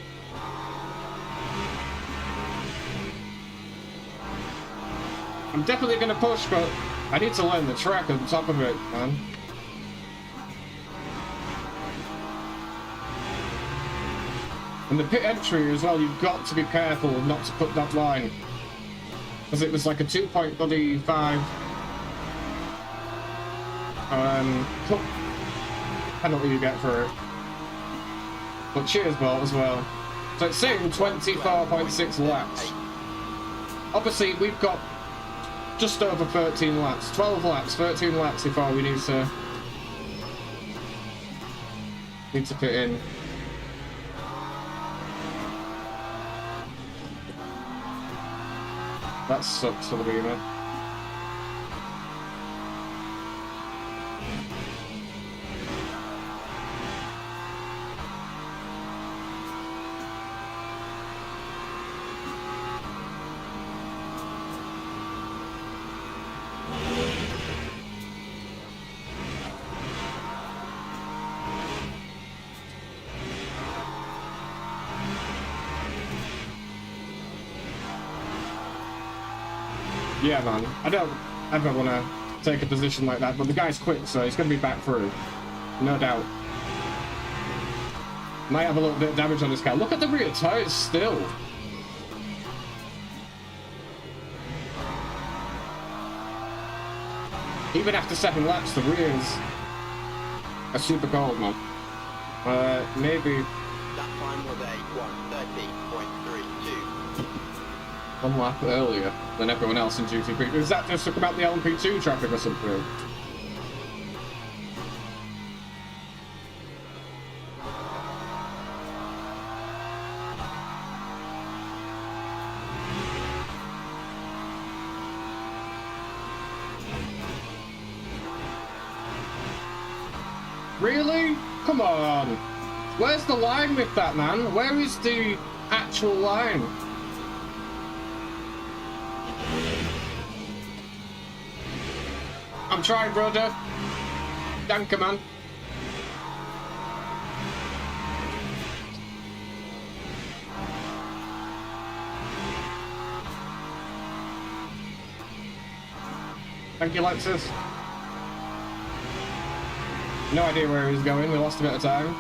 I'm definitely going to push, but I need to learn the track on top of it, man. And the pit entry as well, you've got to be careful not to put that line. Because it was like a 2.5 penalty you get for it. But cheers, Bolt, as well. So it's saying 24.6 laps. Obviously, we've got just over 13 laps. 12 laps, 13 laps before we need to pit in. That sucks for the Beamer. Yeah, man. I don't ever want to take a position like that, but the guy's quick, so he's going to be back through. No doubt. Might have a little bit of damage on this car. Look at the rear tires still. Even after 7 laps, the rears are super cold, man. Maybe... That time was a 1:30.32. 1 lap earlier than everyone else in GT3. Is that just about the LMP2 traffic or something? Really? Come on. Where's the line with that, man? Where is the actual line? I'm trying, brother. Danke, man. Thank you, Lexus. No idea where he was going. We lost a bit of time.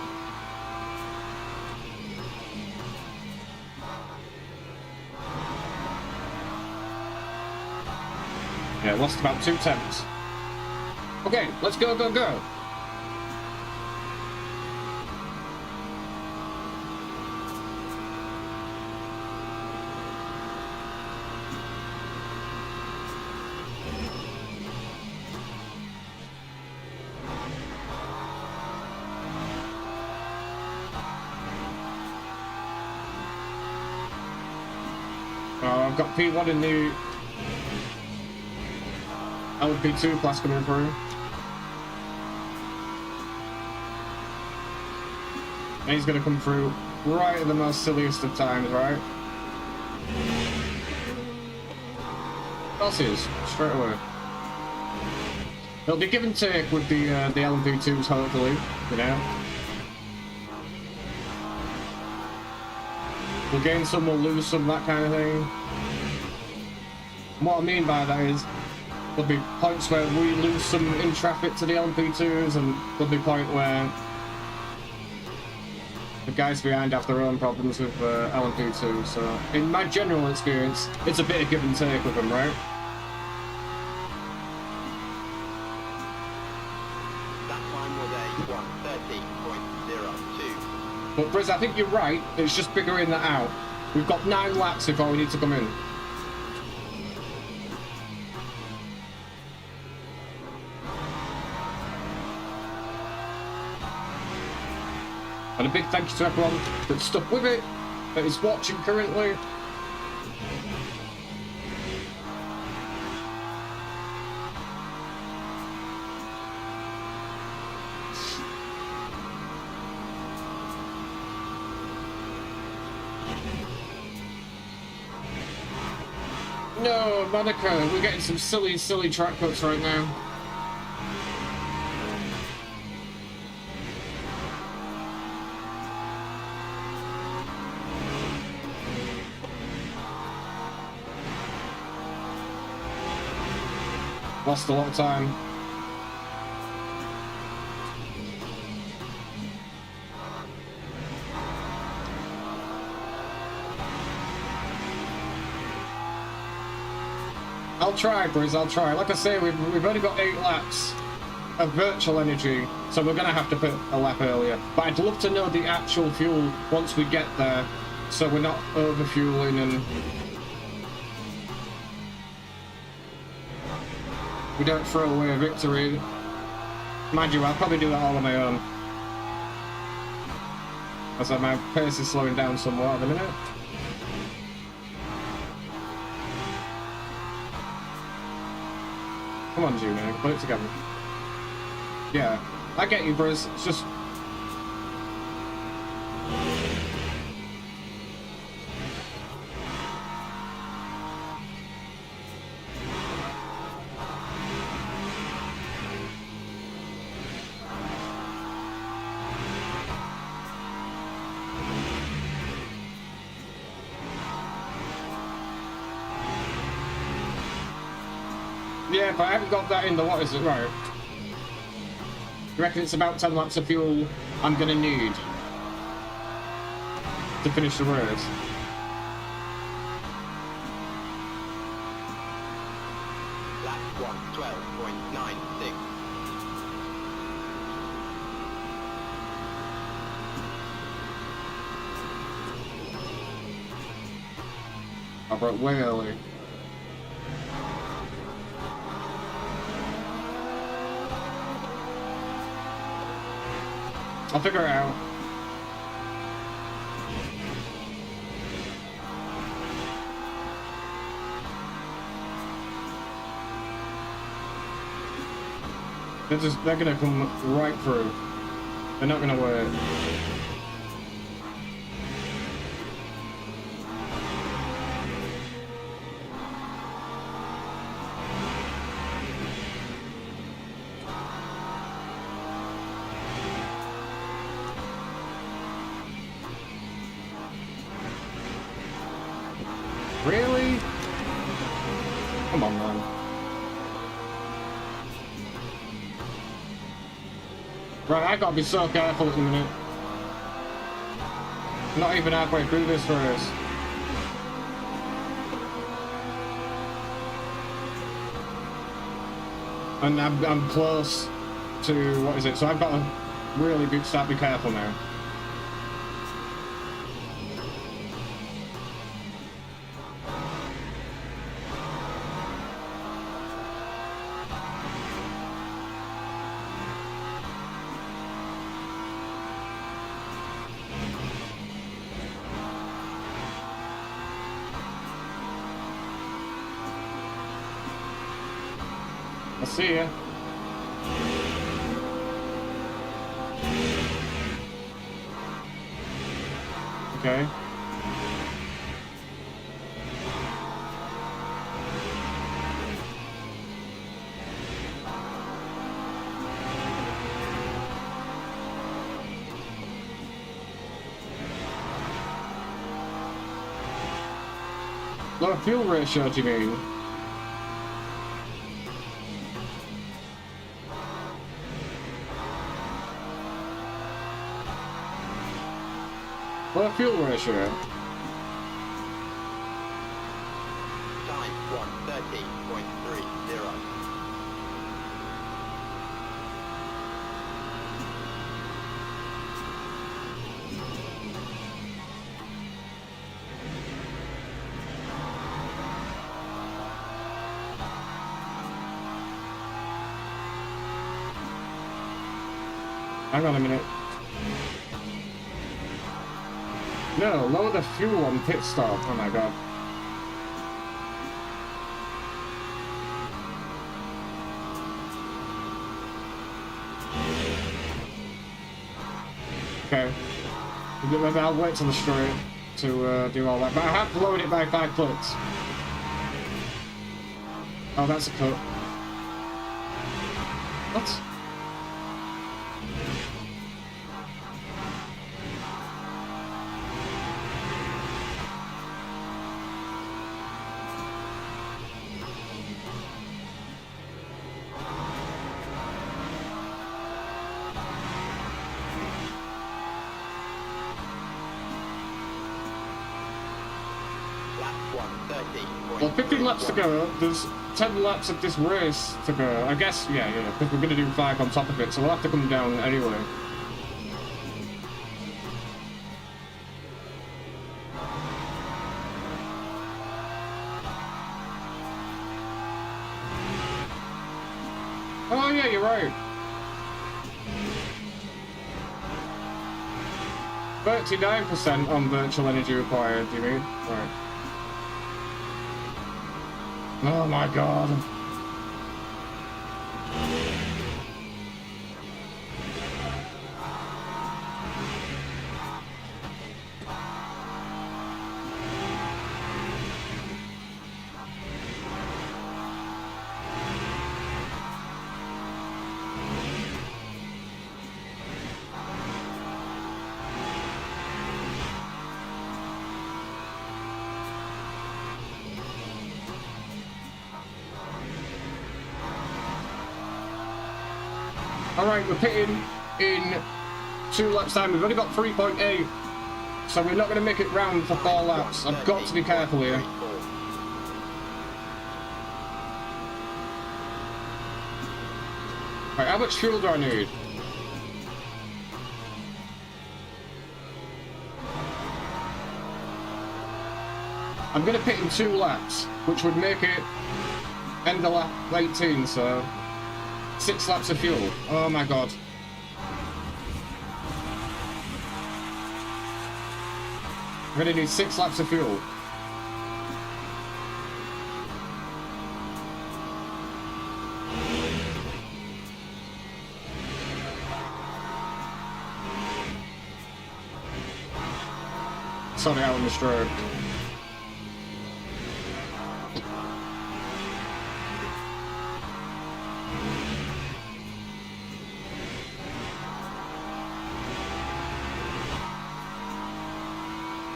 Yeah, lost about 2 tenths. Okay, let's go, go, go. I've got P1 in the LP2 class coming through. And he's going to come through right at the most silliest of times, right? Celsius, straight away. It'll be give and take with the LMP2s, hopefully, you know. We'll gain some, we'll lose some, that kind of thing. And what I mean by that is, there'll be points where we lose some in traffic to the LMP2s, and there'll be a point where the guys behind have their own problems with LMP2. So, in my general experience, it's a bit of give and take with them, right? That time was a 1:30.02. But Briz, I think you're right. It's just figuring that out. We've got 9 laps before we need to come in. And a big thank you to everyone that's stuck with it, that is watching currently. No, Monica, we're getting some silly track cuts right now. Lost a lot of time. I'll try, Briz, I'll try. Like I say, we've only got 8 laps of virtual energy, so we're going to have to put a lap earlier. But I'd love to know the actual fuel once we get there, so we're not over-fueling and we don't throw away a victory. Mind you, I'll probably do that all on my own. As my pace is slowing down somewhat at the minute. Come on, Junior, put it together. Yeah, I get you, Briz. It's just... Yeah, but I haven't got that in the... What is it? Right. You reckon it's about 10 laps of fuel I'm going to need to finish the race? Lap 1, 12.96. I broke way early. I'll figure it out. They're gonna come right through. They're not gonna wait. Really? Come on, man. Right, I gotta be so careful at the minute. Not even halfway through this race. And I'm close to, what is it? So I've got to really start be careful now. I'll see ya. Okay. Low fuel ratio, do you mean? Low fuel ratio. Time 1:30.30. Hang on a minute. No, lower the fuel on pit stop. Oh my god. Okay. I'll wait till the straight to do all that. But I have lowered it by 5 clicks. Oh, that's a cut. What? Well, 15 laps to go. There's 10 laps of this race to go. I guess, yeah, because we're going to do 5 on top of it, so we'll have to come down anyway. Oh, yeah, you're right. 39% on virtual energy required, do you mean? Right. Oh my god. Alright, we're pitting in 2 laps time. We've only got 3.8, so we're not going to make it round for 4 laps. I've got to be careful here. Right, how much fuel do I need? I'm going to pit in 2 laps, which would make it end of lap 18, so 6 laps of fuel. Oh my god. I'm going to need 6 laps of fuel. Sorry, out on the stroke.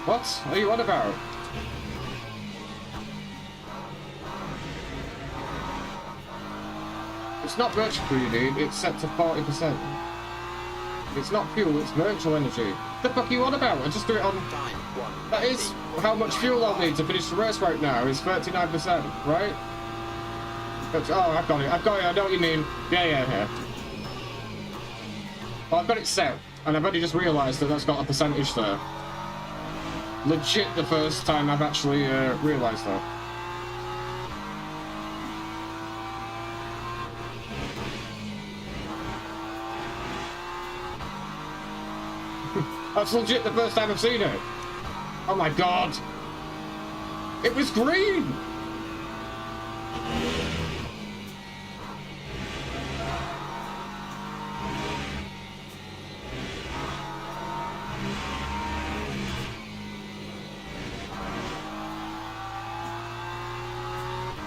What are you on about? It's not virtual fuel you need, it's set to 40%. It's not fuel, it's virtual energy. The fuck are you on about? I just do it on... That is how much fuel I'll need to finish the race right now, is 39%, right? Oh, I've got it, I know what you mean. Yeah. Well, I've got it set, and I've only just realised that that's got a percentage there. Legit the first time I've actually realised that. That's legit the first time I've seen it. Oh my god. It was green!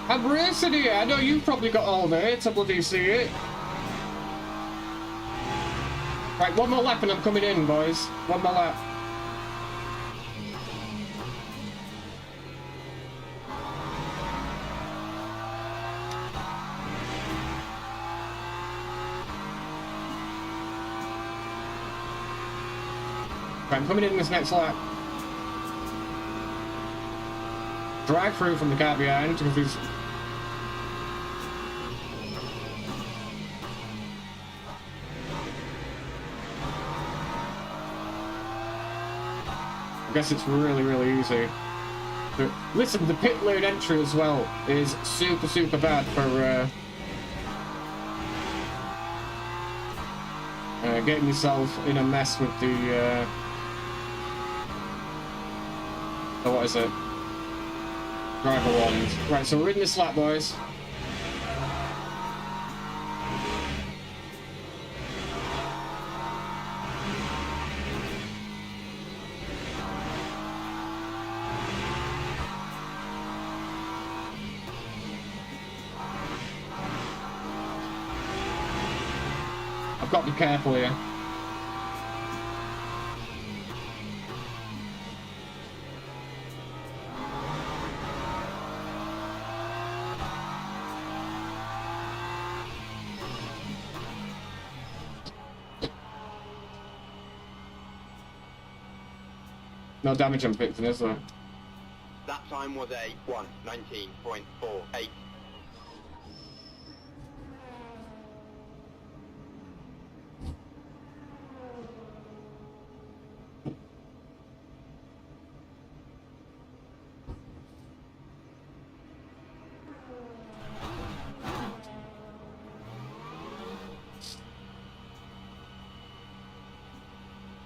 I'm racing here. I know you've probably got all day to bloody see it. Right, 1 more lap and I'm coming in, boys. 1 more lap. Right, I'm coming in this next lap. Drive through from the car behind because he's... I guess it's really easy. But listen, the pit lane entry as well is super bad for getting yourself in a mess with the Oh, what is it? Driver warnings. Right, so we're in this lap, boys. I've got to be careful here. No damage I'm fixing, is there? That time was a 1:19.48.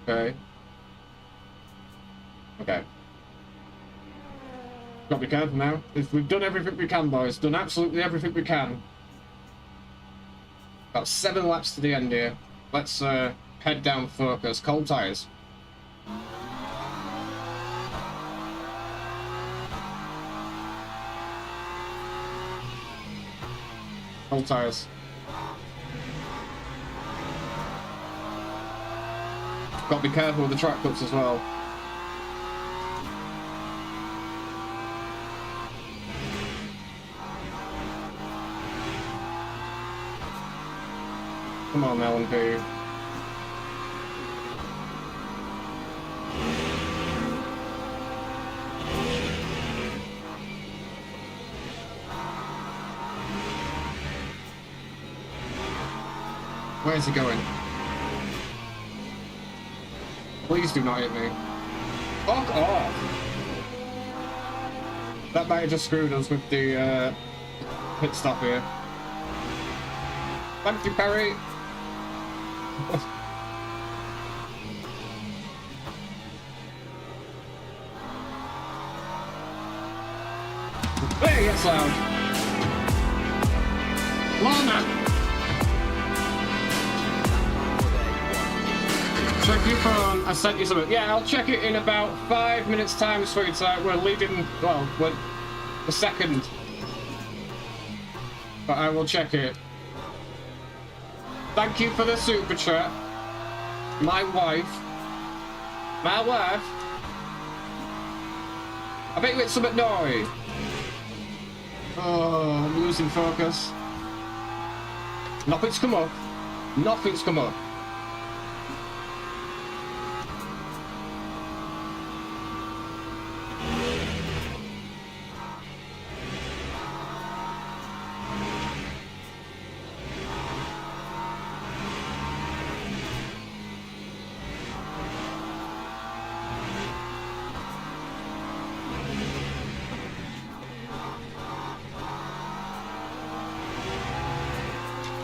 Okay. Okay. Got to be careful now. We've done everything we can, boys. Done absolutely everything we can. About 7 laps to the end here. Let's head down, focus. Cold tyres. Cold tyres. Got to be careful with the track cuts as well. Come on, L&P. Where's he going? Please do not hit me. Fuck off! That might have just screwed us with the pit stop here. Thank you, Perry! Hey, it's loud! Lana! Check your phone. I sent you something. Yeah, I'll check it in about 5 minutes' time, sweetheart. We're leading. Well, we're the second. But I will check it. Thank you for the super chat. My wife. My wife. I bet you it's something naughty. Oh, I'm losing focus. Nothing's come up. Nothing's come up.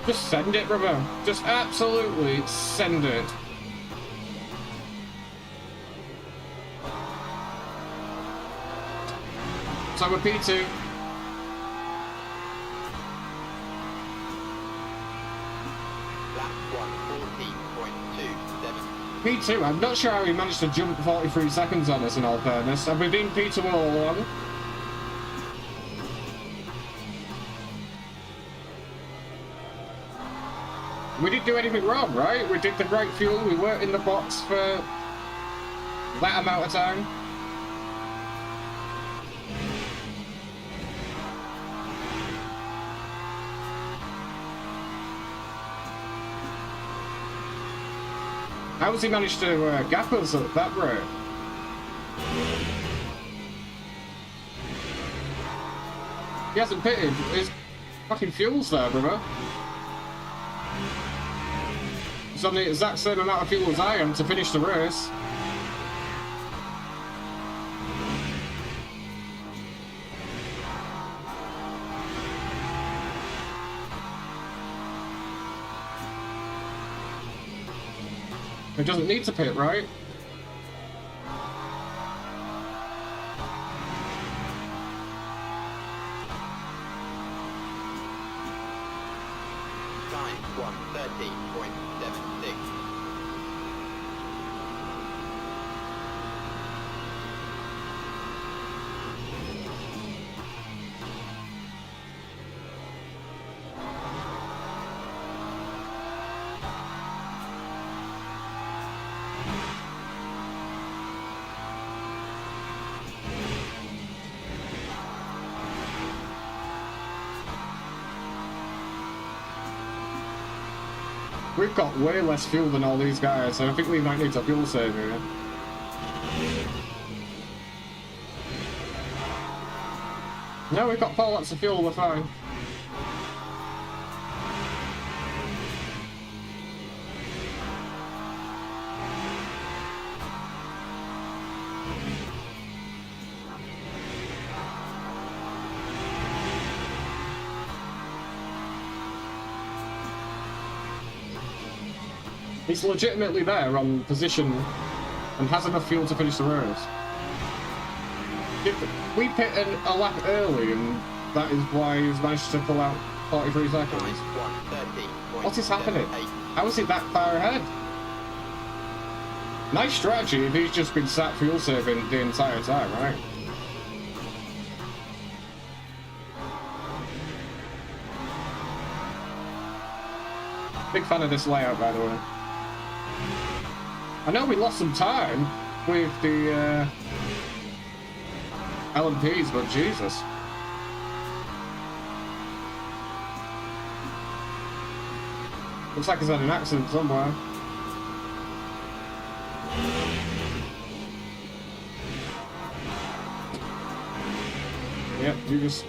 Just send it, brother. Just absolutely send it. So we're P2. Lap 1:14.27. P2, I'm not sure how he managed to jump 43 seconds on us, in all fairness. Have we been P2 all along? We didn't do anything wrong, right? We did the right fuel, we weren't in the box for that amount of time. How has he managed to gap us at that rate? He hasn't pitted. His fucking fuel's there, brother. He's on the exact same amount of fuel as I am to finish the race. He doesn't need to pit, right? 113.76. We've got way less fuel than all these guys, so I think we might need to fuel save here. No, we've got 4 lots of fuel, we're fine. He's legitimately there on position and has enough fuel to finish the race. We pit a lap early and that is why he's managed to pull out 43 seconds. What is happening? How is it that far ahead? Nice strategy if he's just been sat fuel saving the entire time, right? Big fan of this layout, by the way. I know we lost some time with the LMPs, but Jesus. Looks like he's had an accident somewhere. Yep, you just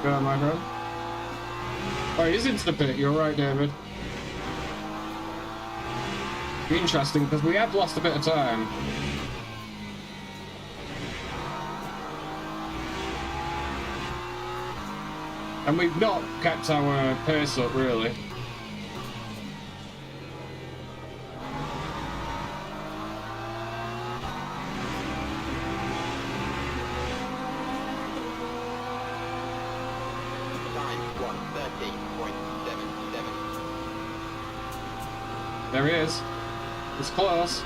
go on, my friend. Oh, he is into the pit, you're right, David. Interesting, because we have lost a bit of time. And we've not kept our pace up, really. There he is. It's close.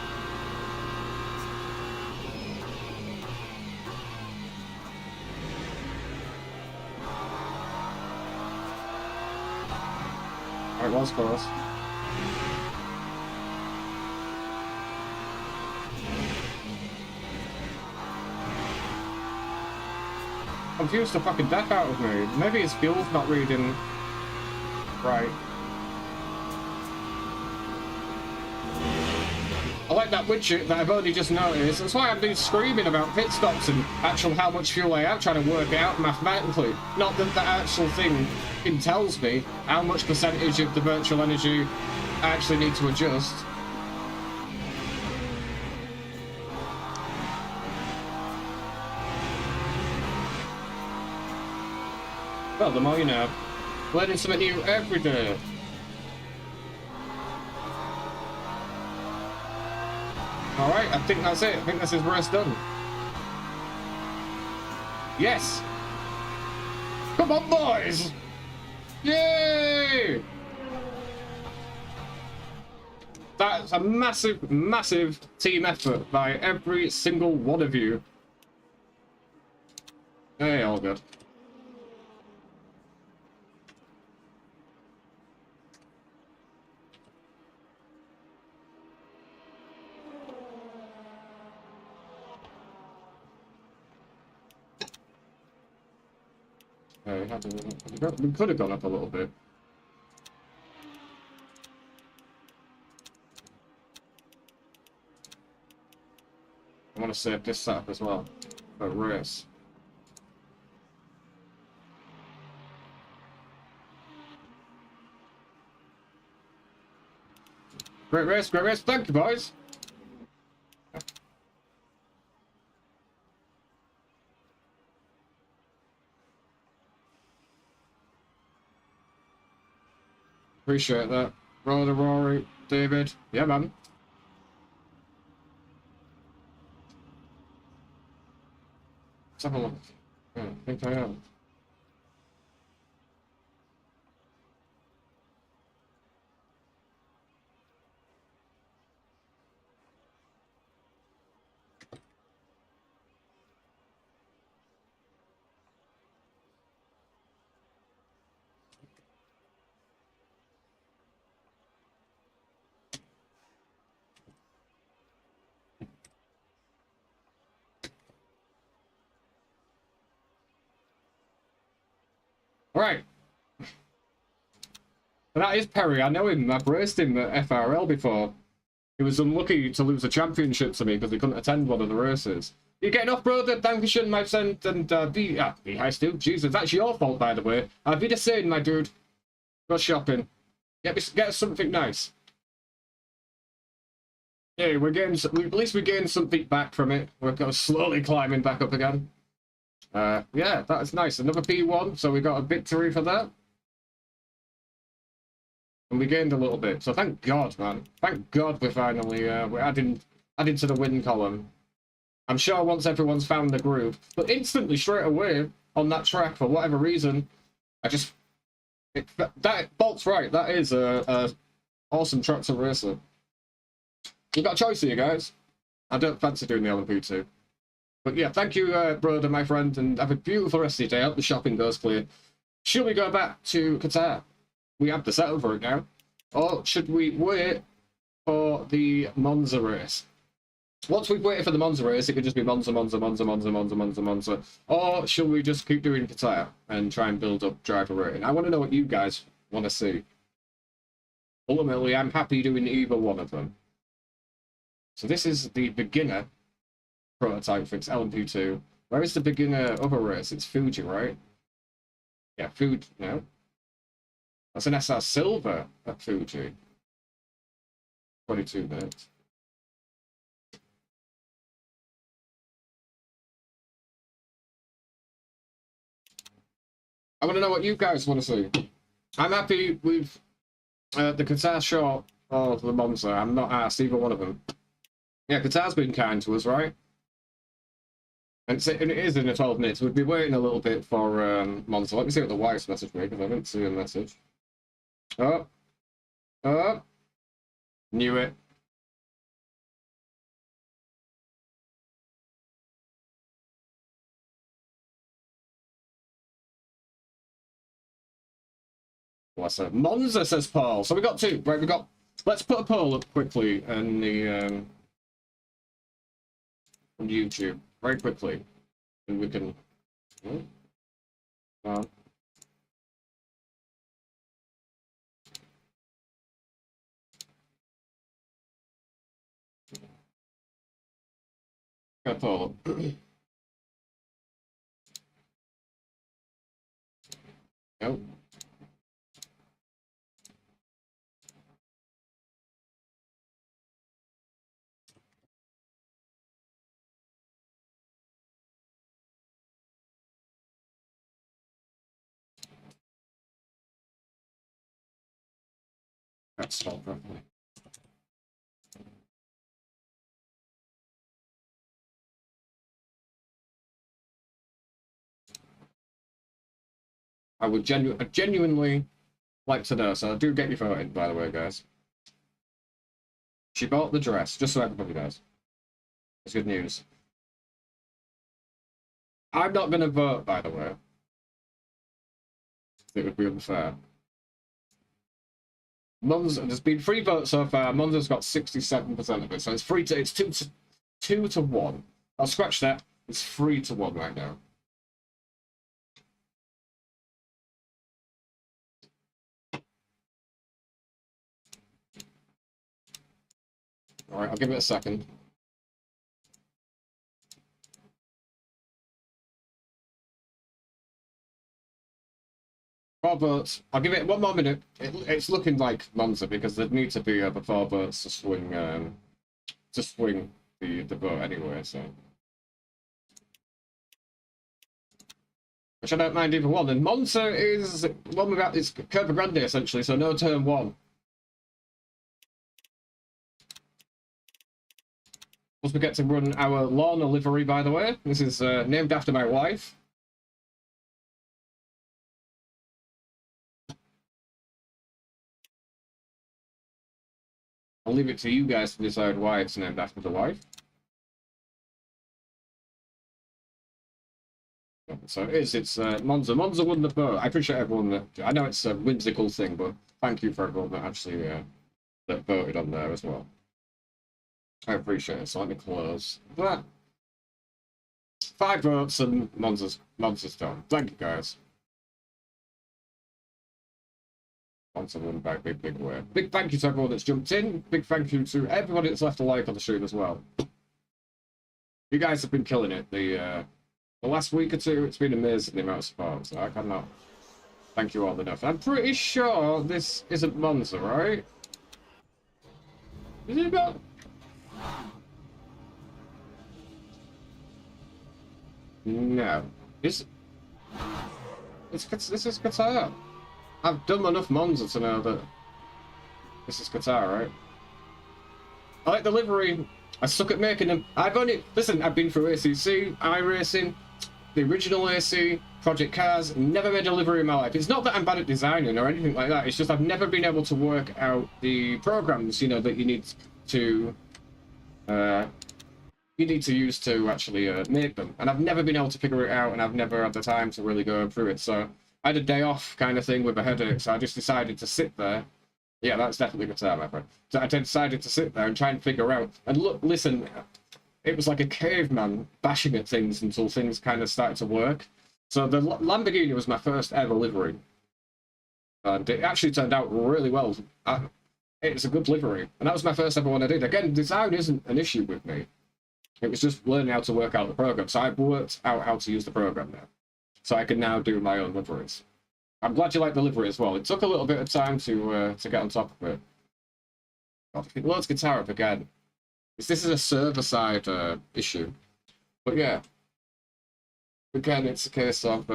It was close. Confused the fucking death out of me. Maybe his fuel's not reading right. I like that widget that I've only just noticed. That's why I've been screaming about pit stops and actual how much fuel I have, trying to work it out mathematically. Not that the actual thing tells me how much percentage of the virtual energy I actually need to adjust. Well, the more you know. Learning something new every day. Alright, I think that's it. I think this is race done. Yes! Come on, boys! Yay! That's a massive, massive team effort by every single one of you. Hey, all good. We could have gone up a little bit. I want to save this setup as well for race. Great race, great race. Thank you, boys. Appreciate that. Roller Rory, David. Yeah, man. Let's have a look. Yeah, I think I am. Right. And that is Perry. I know him. I've raced him at FRL before. He was unlucky to lose a championship to me because he couldn't attend one of the races. You getting off, brother? Dankeschön, my friend. And be high still. Jesus, that's your fault, by the way. Be the same, my dude. Go shopping. Get us something nice. Yeah, we're getting. At least we're getting something back from it. We're slowly climbing back up again. Yeah, that's nice. Another P1, so we got a victory for that. And we gained a little bit, so thank God, man. Thank God we're finally we're adding to the win column. I'm sure once everyone's found the groove, but instantly straight away on that track for whatever reason, that Bolt's right. That is a awesome track to race it. You got a choice here, guys. I don't fancy doing the LMP2, but yeah, thank you, brother, my friend, and have a beautiful rest of your day. I hope the shopping goes clear. Should we go back to Qatar? We have to settle for it now. Or should we wait for the Monza race? Once we've waited for the Monza race, it could just be Monza. Or should we just keep doing Qatar and try and build up driver rating? I want to know what you guys want to see. Ultimately, I'm happy doing either one of them. So this is the beginner prototype for its LMP2. Where is the beginner other race? It's Fuji, right? Yeah, Fuji, no. That's an SR Silver at Fuji. 22 minutes. I want to know what you guys want to see. I'm happy with the Qatar shot or the Monza. I'm not asked either one of them. Yeah, Qatar's been kind to us, right? And it is in the 12 minutes. We'd be waiting a little bit for Monza. Let me see what the wife's message me, because I didn't see a message. Oh. Knew it. What's that? Monza, says Paul. So we got two. Right, let's put a poll up quickly in the on YouTube. Very quickly. And we can got a poll. Nope. That's spelled properly. I would genuinely like to know, so I do get you voting, by the way, guys. She bought the dress, just so everybody knows. It's good news. I'm not going to vote, by the way. It would be unfair. There's been 3 votes so far. Monza's got 67% of it, so it's 2 to 1. I'll scratch that. It's 3 to 1 right now. All right, I'll give it a second. Four votes. I'll give it 1 more minute. It's looking like Monza because there need to be over 4 votes to swing the vote anyway. So, which I don't mind either one. And Monza is one without it's Curva Grande essentially, so no turn 1. Plus, we get to run our Lorna livery, by the way. This is named after my wife. I'll leave it to you guys to decide why it's named after the wife. So it's Monza. Monza won the vote. I appreciate everyone that... I know it's a whimsical thing, but thank you for everyone that actually that voted on there as well. I appreciate it. So let me close that. 5 votes and Monza's done. Thank you, guys. sponsor them by a big, big way. Big thank you to everyone that's jumped in. Big thank you to everybody that's left a like on the stream as well. You guys have been killing it. The last week or two, it's been amazing the amount of support. So I cannot thank you all enough. I'm pretty sure this isn't Monza, right? Is it about? No. This is Qatar. I've done enough Monza to know that this is Qatar, right? I like the livery. I suck at making them. I've been through ACC, iRacing, the original AC, Project Cars, never made a livery in my life. It's not that I'm bad at designing or anything like that. It's just I've never been able to work out the programs, you know, that you need to use to actually make them. And I've never been able to figure it out, and I've never had the time to really go through it. So I had a day off kind of thing with a headache, so I just decided to sit there. Yeah, that's definitely Qatar, my friend. So I decided to sit there and try and figure out. And look, listen, it was like a caveman bashing at things until things kind of started to work. So the Lamborghini was my first ever livery. And it actually turned out really well. It's a good livery. And that was my first ever one I did. Again, design isn't an issue with me. It was just learning how to work out the program. So I've worked out how to use the program now. So I can now do my own liveries. I'm glad you like the livery as well. It took a little bit of time to get on top of it. God, it loads guitar up again. This is a server-side issue. But yeah. Again, it's a case of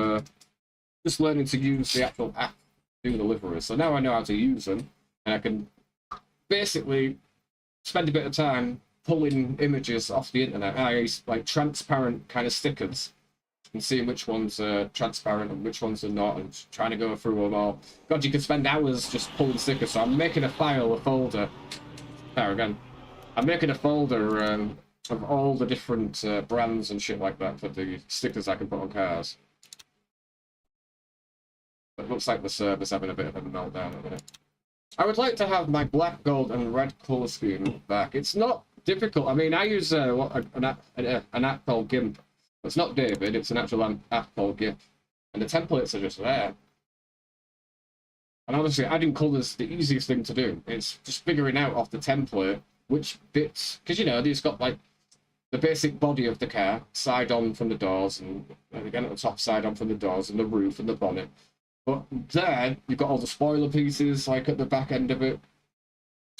just learning to use the actual app to do the liveries. So now I know how to use them. And I can basically spend a bit of time pulling images off the internet. I use like transparent kind of stickers and seeing which ones are transparent and which ones are not, and trying to go through them all. God, you could spend hours just pulling stickers. So I'm making a folder. There again. I'm making a folder of all the different brands and shit like that for the stickers I can put on cars. It looks like the server's having a bit of a meltdown at the minute. I would like to have my black, gold, and red colour scheme back. It's not difficult. I mean, I use an app called GIMP. It's not David, it's an actual app called GIMP. And the templates are just there. And honestly, adding colours is the easiest thing to do. It's just figuring out off the template which bits, because you know, it's got like the basic body of the car, side on from the doors, and again at the top, side on from the doors, and the roof and the bonnet. But there, you've got all the spoiler pieces, like at the back end of it.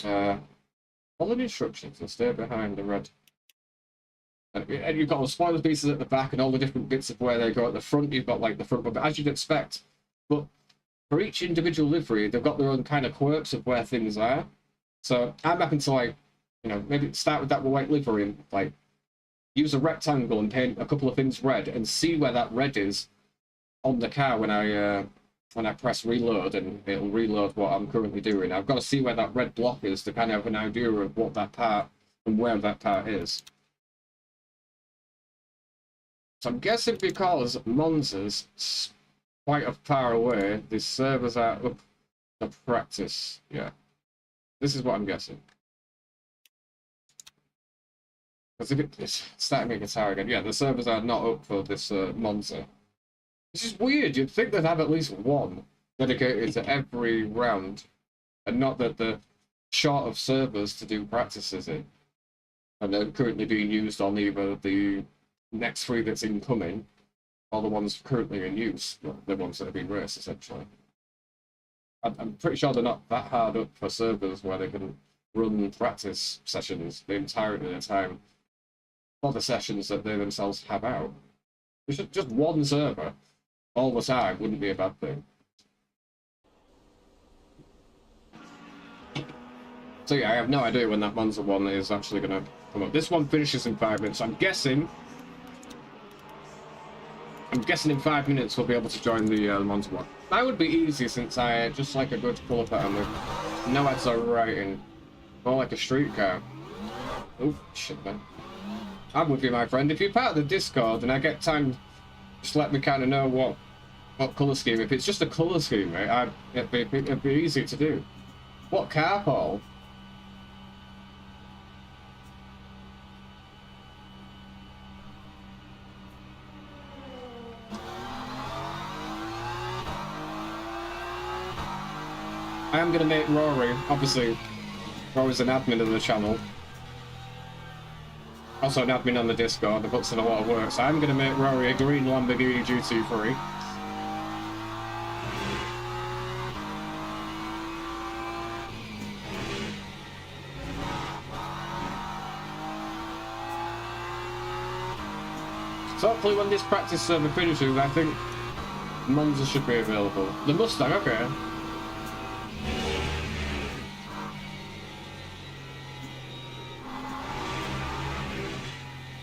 Follow the instructions and stay behind the red. And you've got all the spoiler pieces at the back and all the different bits of where they go at the front. You've got like the front, but as you'd expect. But for each individual livery, they've got their own kind of quirks of where things are. So I'm happy to, like, you know, maybe start with that white livery and like use a rectangle and paint a couple of things red and see where that red is on the car when I press reload, and it'll reload what I'm currently doing. I've got to see where that red block is to kind of have an idea of what that part and where that part is. So I'm guessing because Monza's quite a far away, the servers are up to practice. Yeah. This is what I'm guessing. Because if it's starting making guitar again, yeah, the servers are not up for this Monza. This is weird. You'd think they'd have at least one dedicated to every round, and not that they're short of servers to do practices in. And they're currently being used on either the next 3 that's incoming, or the ones currently in use, the ones that have been raced, essentially. I'm pretty sure they're not that hard up for servers where they can run practice sessions the entirety of the time for the sessions that they themselves have out. Just one server all the time wouldn't be a bad thing. So yeah, I have no idea when that Monza one is actually going to come up. This one finishes in 5 minutes. I'm guessing in 5 minutes we'll be able to join the Monza one. That would be easy since I just like a good colour pattern with no ads or writing. More like a street car. Oh, shit, man. I'm with you, my friend. If you're part of the Discord and I get time, just let me kind of know what colour scheme. If it's just a colour scheme, right, it'd be easy to do. What car, Paul? I am going to make Rory, obviously, Rory's an admin of the channel. Also an admin on the Discord, that puts in a lot of work, so I'm going to make Rory a green Lamborghini GT3. So hopefully when this practice server finishes, I think Monza should be available. The Mustang, okay.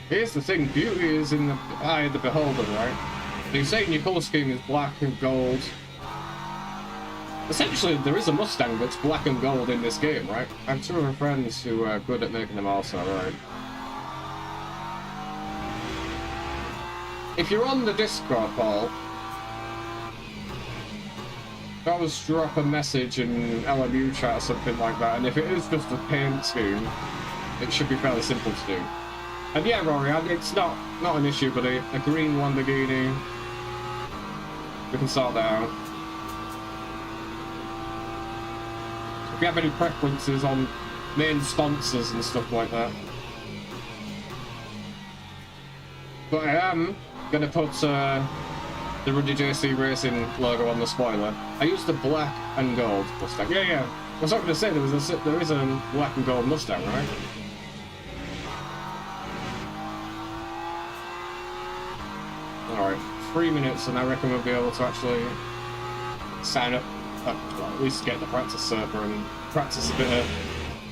Here's the thing, beauty is in the eye of the beholder, right? So you're saying your colour scheme is black and gold. Essentially, there is a Mustang that's black and gold in this game, right? I have two of my friends who are good at making them also, right? If you're on the Discord, Paul, always drop a message in LMU chat or something like that, and if it is just a paint scheme, it should be fairly simple to do. And yeah, Rory, it's not an issue, buddy. A green Lamborghini, we can sort that out. If you have any preferences on main sponsors and stuff like that. But I am going to put the Rudy JC Racing logo on the spoiler. I used the black and gold Mustang. Yeah. I was not going to say there is a black and gold Mustang, right? Alright, 3 minutes and I reckon we'll be able to actually sign up, well, at least get the practice server and practice a bit of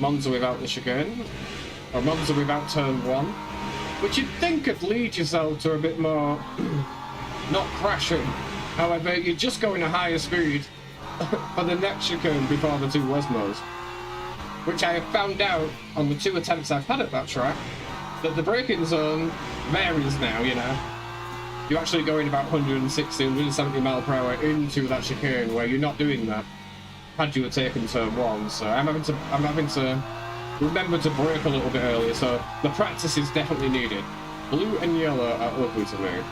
Monza without the chicane, or Monza without turn 1, which you'd think could lead yourself to a bit more not crashing. However, you're just going a higher speed for the next chicane before the two Wesmos, which I have found out on the 2 attempts I've had at that track, that the braking zone varies now, you know. You're actually going about 160, 170 mile per hour into that chicane where you're not doing that had you taken turn 1, so I'm having to remember to brake a little bit earlier, so the practice is definitely needed. Blue and yellow are ugly to me.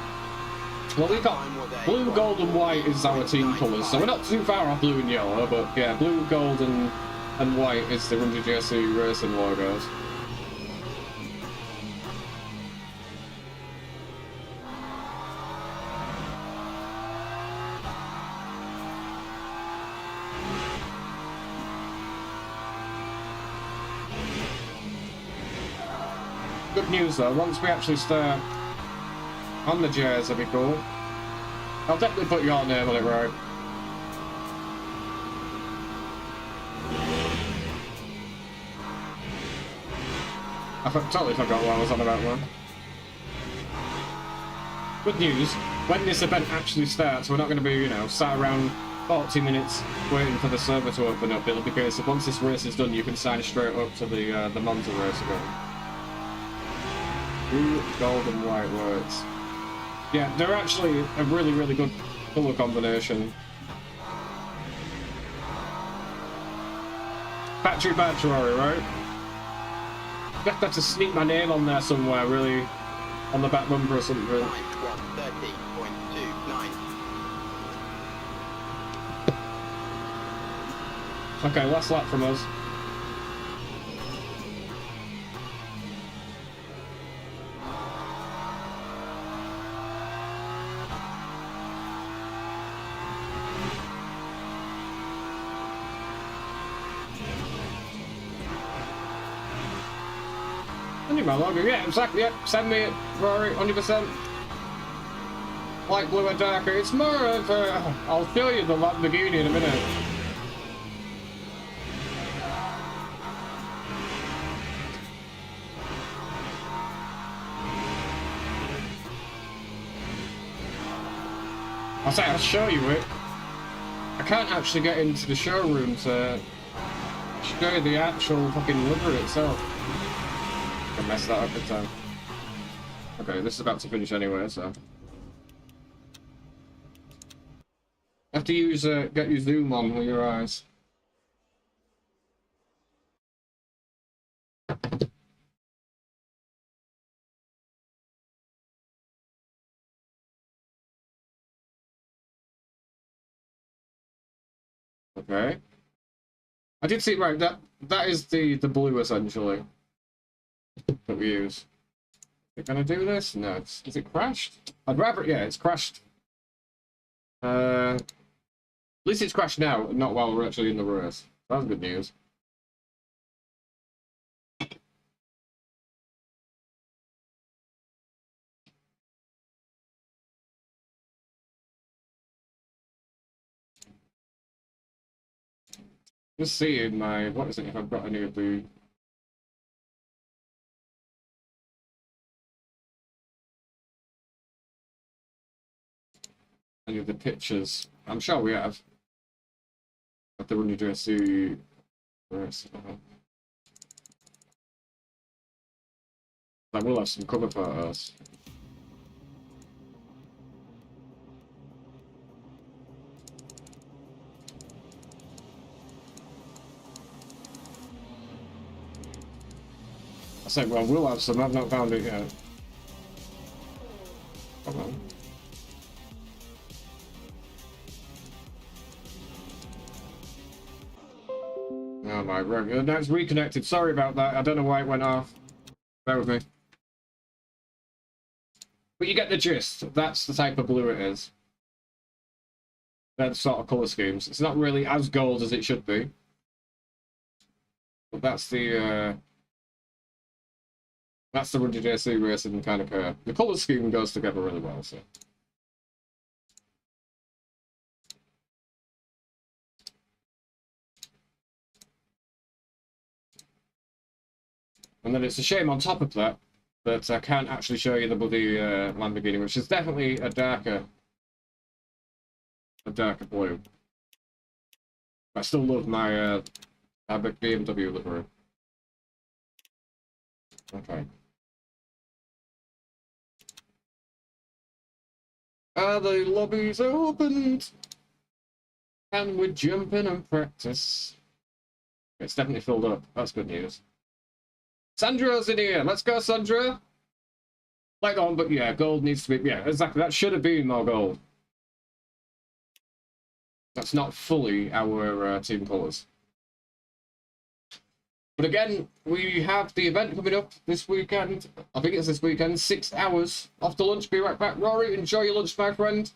Well, we've got blue, gold and white is our team colours, so we're not too far off blue and yellow, but yeah, blue, gold and white is the Rudy JC Racing logos. Good news though, once we actually start on the J's, that'd be cool. I'll definitely put your name on it, right? Totally forgot what I was on about, man. Good news, when this event actually starts, we're not going to be, you know, sat around 40 minutes waiting for the server to open up. It'll be a case of once this race is done, you can sign straight up to the Monza race again. Blue, gold and white words. Yeah, they're actually a really, really good colour combination. Factory badge, Rory, right? You have to sneak my name on there somewhere, really, on the back bumper or something. 30.29. Okay, last lap from us. I need my logo, yeah, exactly, yeah, send me it, Rory, 100%. Light blue or darker, it's more of a, I'll show you the Lamborghini in a minute. I'll show you it. I can't actually get into the showroom to show you the actual fucking livery itself. I messed that up big time. Okay, this is about to finish anyway, so. You have to use, get your zoom on with your eyes. Okay. I did see, right, that is the blue, essentially, that we use. Are we gonna do this? No, is it crashed? I'd rather, yeah, it's crashed. At least it's crashed now, not while we're actually in the race. That's good news. Just seeing my, what is it, if I've got any of the... any of the pictures. I'm sure we have. But the Runny Dressy race. I will have some cover photos. I said, well, we'll have some. I've not found it yet. Come on. Oh my god, now it's reconnected. Sorry about that. I don't know why it went off. Bear with me. But you get the gist. That's the type of blue it is. They're the sort of colour schemes. It's not really as gold as it should be. But that's the Runny JC racing kind of car. The colour scheme goes together really well, so. And then it's a shame on top of that I can't actually show you the bloody Lamborghini, which is definitely a darker blue. I still love my BMW livery. Okay. Are the lobbies opened? Can we jump in and practice? It's definitely filled up. That's good news. Sandra's in here. Let's go, Sandra. Light on, but yeah, gold needs to be... yeah, exactly. That should have been more gold. That's not fully our team colours. But again, we have the event coming up this weekend. I think it's this weekend. 6 hours off to lunch. Be right back. Rory, enjoy your lunch, my friend.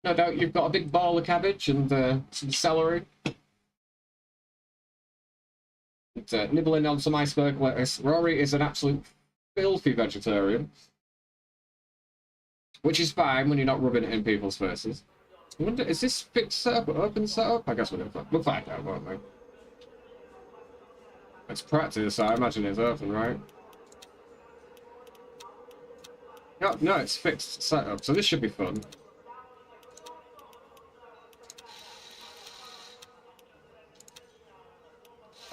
No doubt you've got a big bowl of cabbage and some celery. Nibbling on some iceberg lettuce. Rory is an absolute filthy vegetarian. Which is fine when you're not rubbing it in people's faces. I wonder, is this fixed setup or open setup? I guess we'll find out, won't we? It's practice, I imagine it's open, right? No, it's fixed setup, so this should be fun.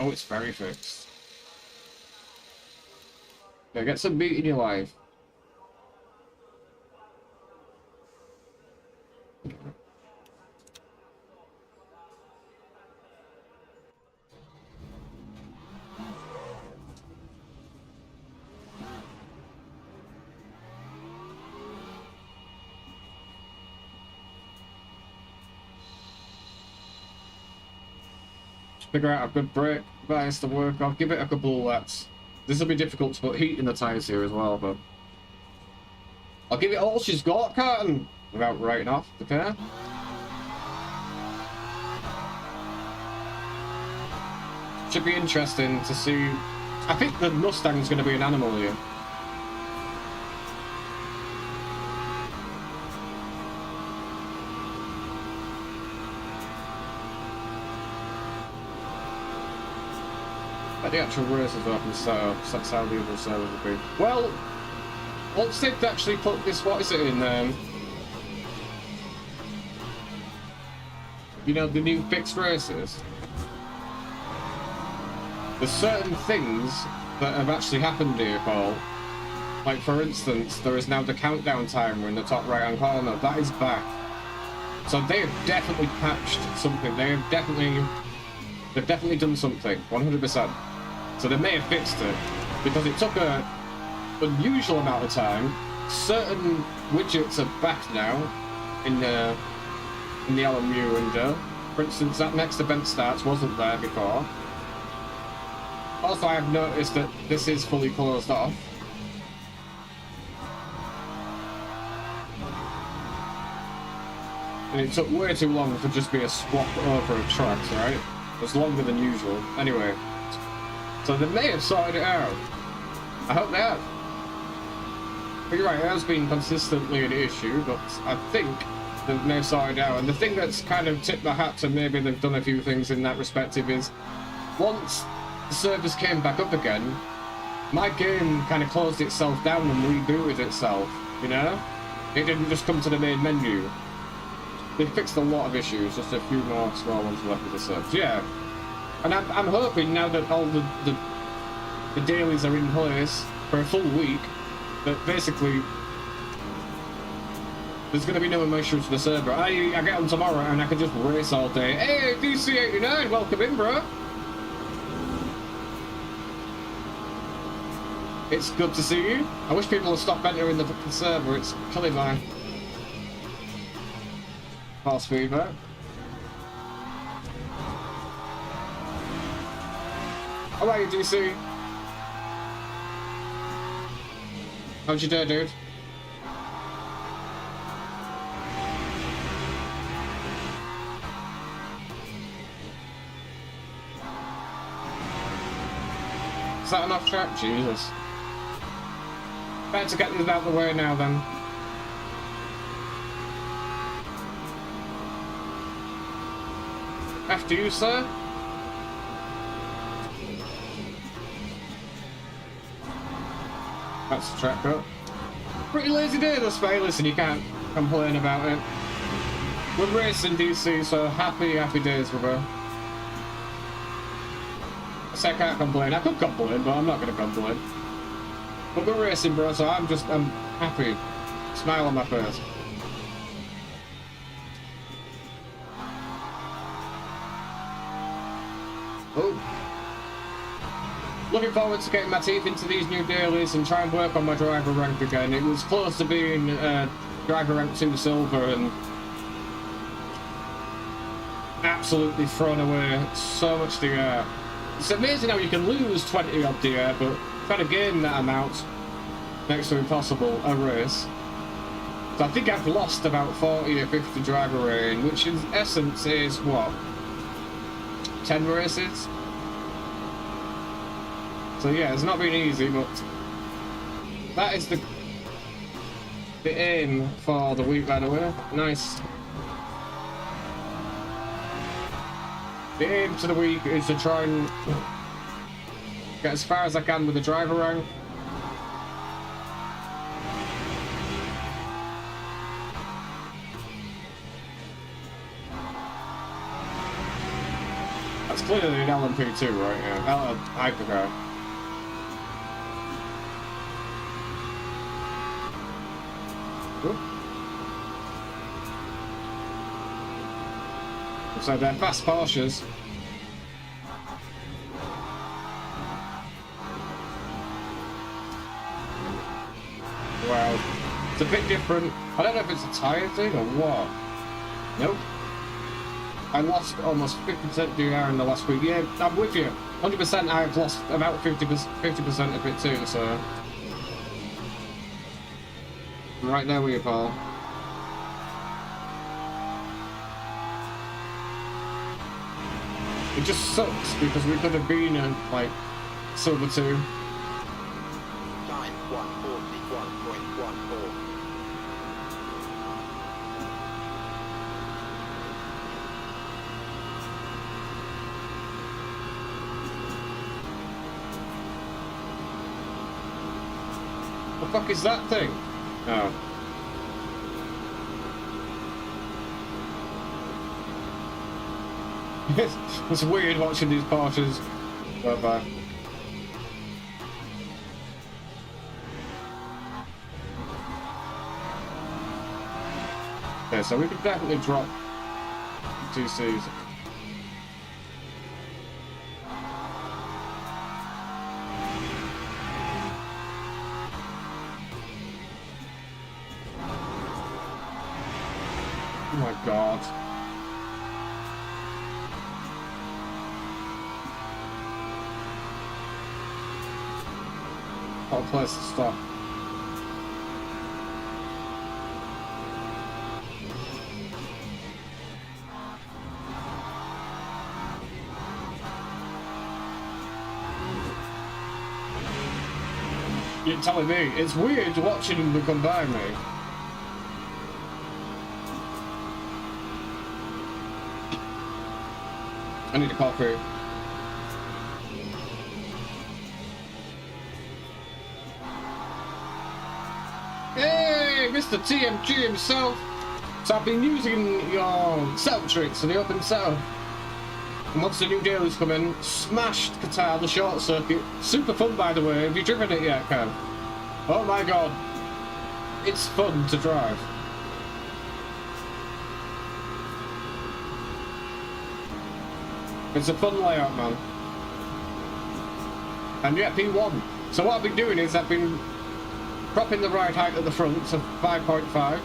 Oh, it's very fixed. Yeah, get some meat in your life. Figure out a good brake bias to work off. Give it a couple of laps. This will be difficult to put heat in the tyres here as well, but I'll give it all she's got, Carton, without writing off the car. Should be interesting to see. I think the Mustang's going to be an animal here. The actual race is open, so that's how the other server would be. Well, once they've actually put this, what is it in, you know, the new fixed races, there's certain things that have actually happened here, Paul. Like, for instance, there is now the countdown timer in the top right-hand corner. That is back. So they have definitely patched something. They've definitely done something, 100%. So they may have fixed it, because it took an unusual amount of time. Certain widgets are back now in the LMU window. For instance, that next event starts wasn't there before. Also, I have noticed that this is fully closed off. And it took way too long for just be a swap over of tracks, right? It was longer than usual. Anyway, so they may have sorted it out. I hope they have. But you're right, it has been consistently an issue, but I think they've now sorted it out. And the thing that's kind of tipped my hat to maybe they've done a few things in that respective is, once the servers came back up again, my game kind of closed itself down and rebooted itself, you know? It didn't just come to the main menu. They fixed a lot of issues, just a few more small ones left with the servers. Yeah. And I'm hoping now that all the dailies are in place for a full week, that basically there's going to be no issues to the server. I get on tomorrow and I can just race all day. Hey, DC89, welcome in, bro. It's good to see you. I wish people would stop entering the server. It's killing my fast feedback. How are you, DC? How's your day, dude? Is that enough track? Jesus. Better to get this out of the way now then. After you, sir. That's the track up. Pretty lazy day this way, listen, you can't complain about it. We're racing DC, so happy days, brother. I can't complain. I could complain, but I'm not gonna complain. But we're racing, bro, so I'm happy. Smile on my face. Oh. Looking forward to getting my teeth into these new dailies and try and work on my driver rank again. It was close to being driver rank 2 silver and absolutely thrown away so much the air. It's amazing how you can lose 20 odd the air, but trying to gain that amount next to impossible a race. So I think I've lost about 40 or 50 driver rating, which in essence is what? 10 races? So yeah, it's not been easy, but that is the aim for the week, by the way. Nice. The aim to the week is to try and get as far as I can with the driver rank. That's clearly an LMP2 right here. Hypercar. So they're fast Porsches. Wow. It's a bit different. I don't know if it's a tyre thing or what. Nope. I lost almost 50% DR in the last week. Yeah, I'm with you. 100% I've lost about 50% of it too, so... I'm right there with you, pal. It just sucks because we could have been in, like, Silver 2. Time 141.14. The fuck is that thing? Oh. It's weird watching these Porsches go by. Okay, so we could definitely drop 2Cs. Oh my god. What a place to stop. You're telling me, it's weird watching them come by me. I need a coffee. Hey, Mr. TMG himself. So I've been using your setup tricks for the open setup. And once the new daily's come in, smashed Qatar, the short circuit. Super fun, by the way. Have you driven it yet, Cam? Oh my god. It's fun to drive. It's a fun layout, man. And yeah, P1. So what I've been doing is I've been propping the ride height at the front to 5.5,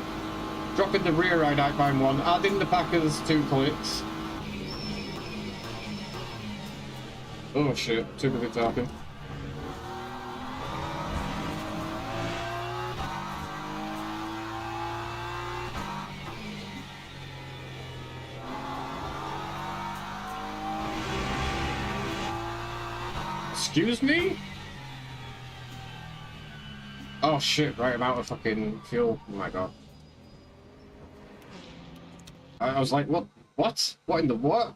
dropping the rear ride height by 1, adding the Packers 2 clicks. Oh shit, too busy talking. Excuse me? Oh shit, right, I'm out of fucking fuel. Oh my god. I was like, what? What? What in the what?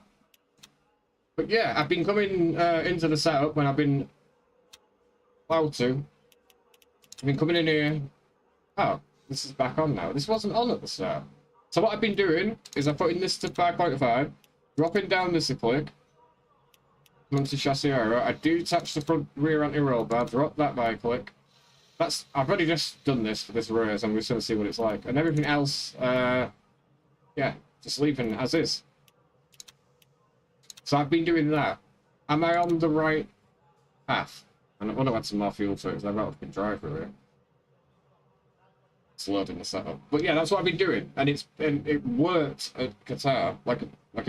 But yeah, I've been coming into the setup when I've been allowed to. I've been coming in here. Oh, this is back on now. This wasn't on at the start. So what I've been doing is I'm putting this to 5.5, dropping down this a click, onto chassis aero. I do detach the front rear anti-roll bar, drop that by a click. I've already just done this for this race. I'm just going to see what it's like. And everything else, yeah, just leaving as is. So I've been doing that. Am I on the right path? And I want to add some more fuel to it because I've not been driving through it. It's loading the setup. But yeah, that's what I've been doing. And it worked at Qatar.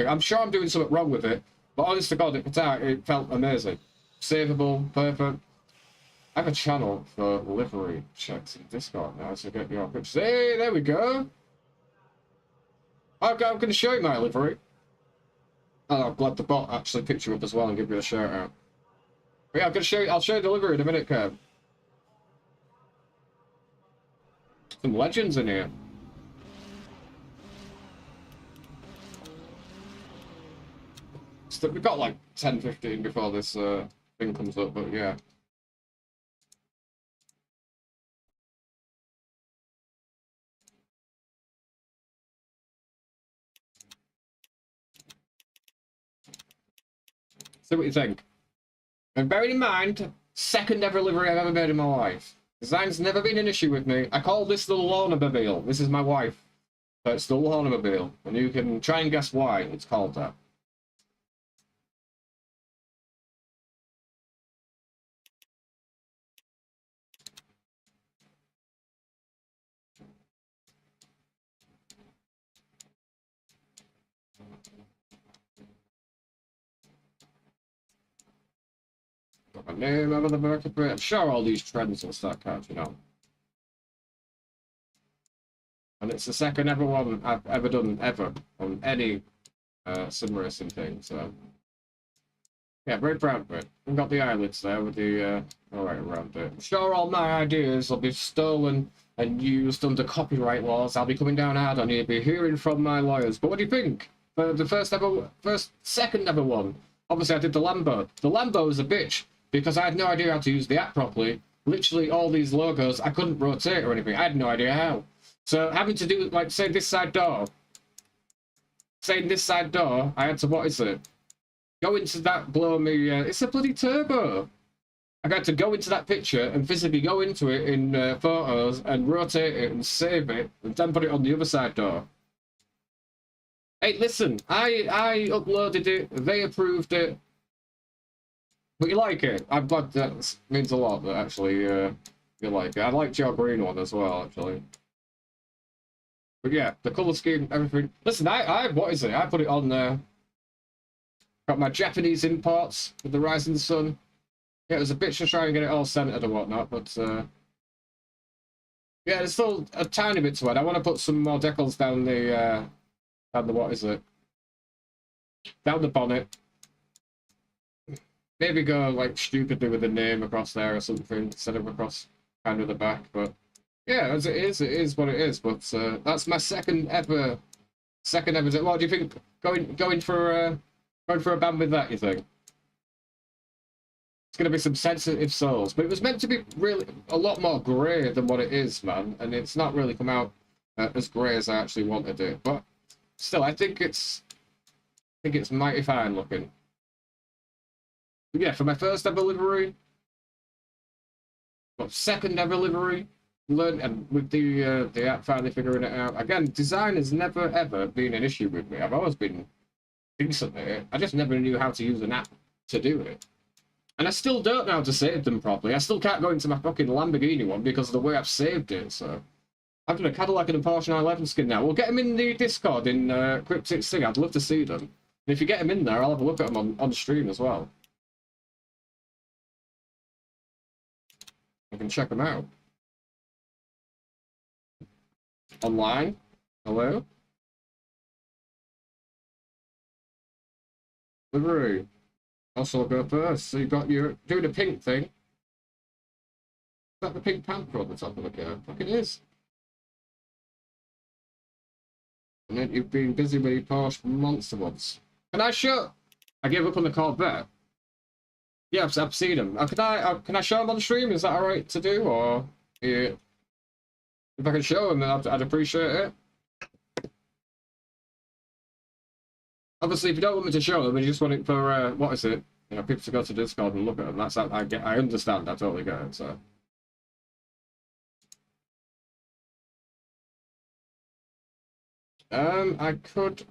I'm sure I'm doing something wrong with it. But honest to God, at Qatar, it felt amazing. Savable, perfect. I have a channel for livery checks in Discord now, so get your pictures. Hey, there we go. Okay, I'm going to show you my livery. Oh, I'm glad the bot actually picked you up as well and give you a shout out. But yeah, I'm going to show you. I'll show you the livery in a minute, Kev. Some legends in here. So we've got like 10, 15 before this thing comes up, but yeah. See what you think. And bearing in mind, second ever livery I've ever made in my life. Design's never been an issue with me. I call this the Lornamobile. This is my wife. So it's the Lornamobile. And you can try and guess why it's called that. Got my name over the back of it. I'm sure all these trends will start catching on. And it's the second ever one I've ever done, ever, on any SimRacing thing, so... Yeah, very proud of it. I've got the eyelids there with the alright around it. I'm sure all my ideas will be stolen and used under copyright laws. I'll be coming down hard on you, be hearing from my lawyers. But what do you think? For the second ever one, obviously I did the Lambo. The Lambo was a bitch, because I had no idea how to use the app properly. Literally all these logos, I couldn't rotate or anything. I had no idea how. So having to do, like, say this side door, I had to, what is it? Go into that, blow me, it's a bloody turbo. I had to go into that picture and physically go into it in photos and rotate it and save it and then put it on the other side door. Hey, listen, I uploaded it, they approved it. But you like it? I'm glad that means a lot that actually you like it. I liked your green one as well, actually. But yeah, the colour scheme, everything. Listen, what is it? I put it on there. Got my Japanese imports with the rising sun. Yeah, it was a bitch to try and get it all centered and whatnot, but yeah, there's still a tiny bit to it. I want to put some more decals down the what is it? Down the bonnet. Maybe go like stupidly with the name across there or something instead of across kind of the back. But yeah, as it is what it is. But that's my second ever. What do you think? Going for a band with that? You think? It's going to be some sensitive souls, but it was meant to be really a lot more grey than what it is, man, and it's not really come out as grey as I actually wanted it. But still, I think it's mighty fine looking. But yeah, for my first ever livery, well, second ever livery, learn and with the app finally figuring it out. Again, design has never ever been an issue with me. I've always been decent at it. I just never knew how to use an app to do it. And I still don't know how to save them properly. I still can't go into my fucking Lamborghini one because of the way I've saved it, so... I've got a Cadillac and a Porsche 911 skin now. We'll get them in the Discord in Cryptic Sting. I'd love to see them. And if you get them in there, I'll have a look at them on stream as well. I can check them out. Online? Hello? Livery. Also go first. So you've got your doing a pink thing. Is that the Pink Panther on the top of the car? Fuck, it is. And then you've been busy with your Porsche monster ones. Can I show? I gave up on the Corvette. Yeah, I've seen them. Can I show them on stream? Is that alright to do? Or yeah, if I can show them, then I'd appreciate it. Obviously, if you don't want me to show them, and you just want it for what is it? You know, people to go to Discord and look at them. That's I understand. I totally get it. So. I could.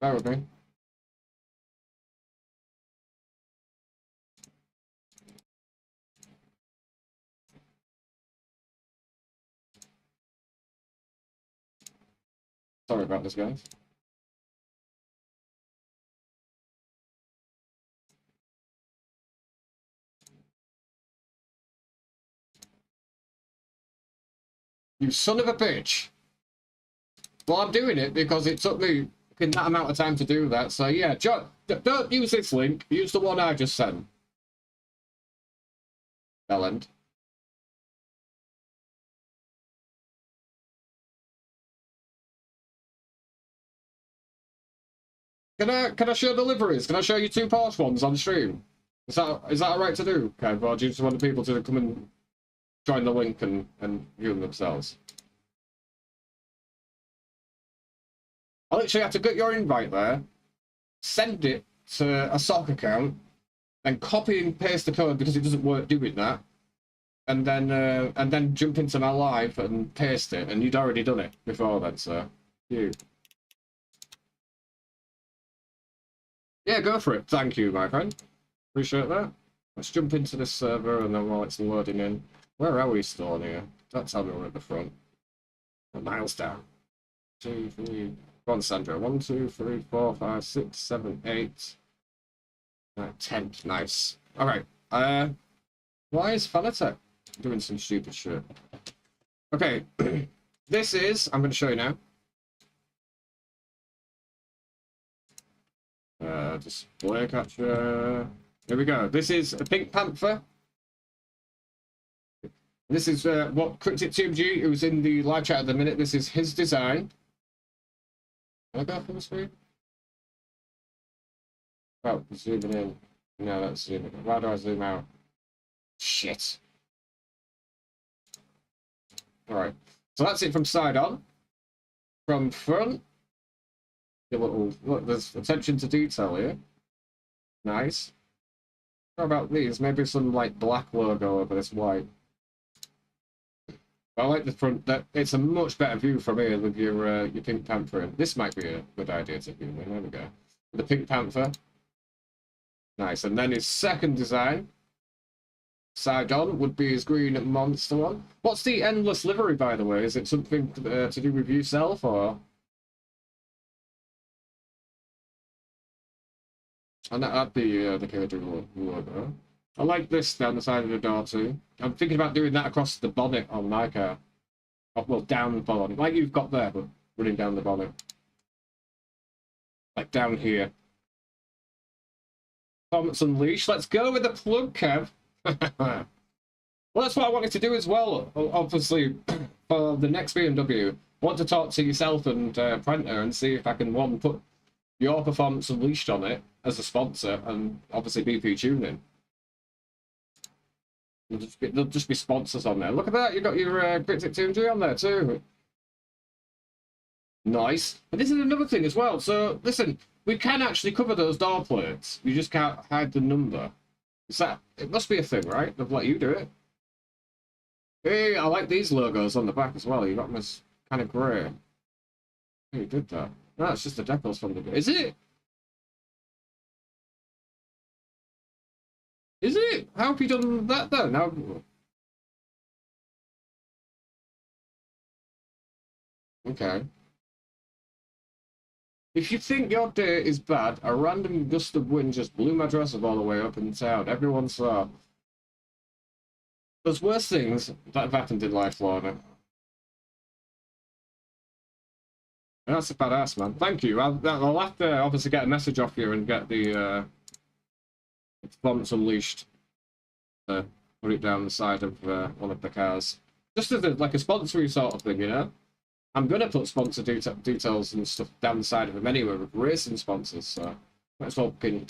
Bear with me. Sorry about this, guys. You son of a bitch. Well, I'm doing it because it took me that amount of time to do that. So yeah, don't use this link. Use the one I just sent. Bellend. Can I show deliveries? Can I show you 2 Porsche ones on stream? Is that alright to do? Okay, well, do you just want the people to come and join the link and view them themselves? I literally have to get your invite there, send it to a sock account, then copy and paste the code because it doesn't work doing that, and then jump into my live and paste it, and you'd already done it before then, so you. Yeah, go for it. Thank you, my friend. Appreciate that. Let's jump into this server, and then while it's loading in, where are we stored here? Don't tell me we're at the front. We're miles down. 2, 3. Go on, Sandra. 1, 2, 3, 4, 5, 6, 7, 8, 9, 10. Nice. All right. Why is Fanatec doing some stupid shit? Okay. This is. I'm going to show you now. Display capture. Here we go. This is a Pink Panther. This is what Cryptic TMG, who's in the live chat at the minute. This is his design. Can I go full screen? Oh, zooming in. No, that's zooming in. Why do I zoom out? Shit. Alright. So that's it from side on. From front. A little, look, there's attention to detail here. Nice. How about these? Maybe some like black logo over this white. I like the front. That it's a much better view from here with your Pink Panther. This might be a good idea to view. There we go. The Pink Panther. Nice. And then his second design. side on would be his green monster one. What's the endless livery, by the way? Is it something to do with yourself, or? And that'd be the K2 logo. I like this down the side of the door too. I'm thinking about doing that across the bonnet on my car. Well, down the bonnet, like you've got there, but running down the bonnet. Like down here. Performance Unleashed. Let's go with the plug, Kev. Well, that's what I wanted to do as well, obviously, for the next BMW. I want to talk to yourself and Prenter and see if I can, one, put your Performance Unleashed on it as a sponsor, and obviously BP Tuning. There'll just be sponsors on there. Look at that, you've got your Cryptic 2G on there too. Nice. And this is another thing as well. So, listen, we can actually cover those door plates. You just can't hide the number. It must be a thing, right? They've let you do it. Hey, I like these logos on the back as well. You got them as kind of grey. Hey, you did that. No, it's just the decals from the... Is it? Is it? How have you done that then? Now... Okay. If you think your day is bad, a random gust of wind just blew my dresser all the way up in town. Everyone saw. There's worse things that have happened in life, Lorna. That's a badass, man. Thank you. I'll have to obviously get a message off you and get the Performance Unleashed. Put it down the side of one of the cars. Just as like a sponsory sort of thing, you know? I'm going to put sponsor details and stuff down the side of them anyway with racing sponsors, so might as well pin.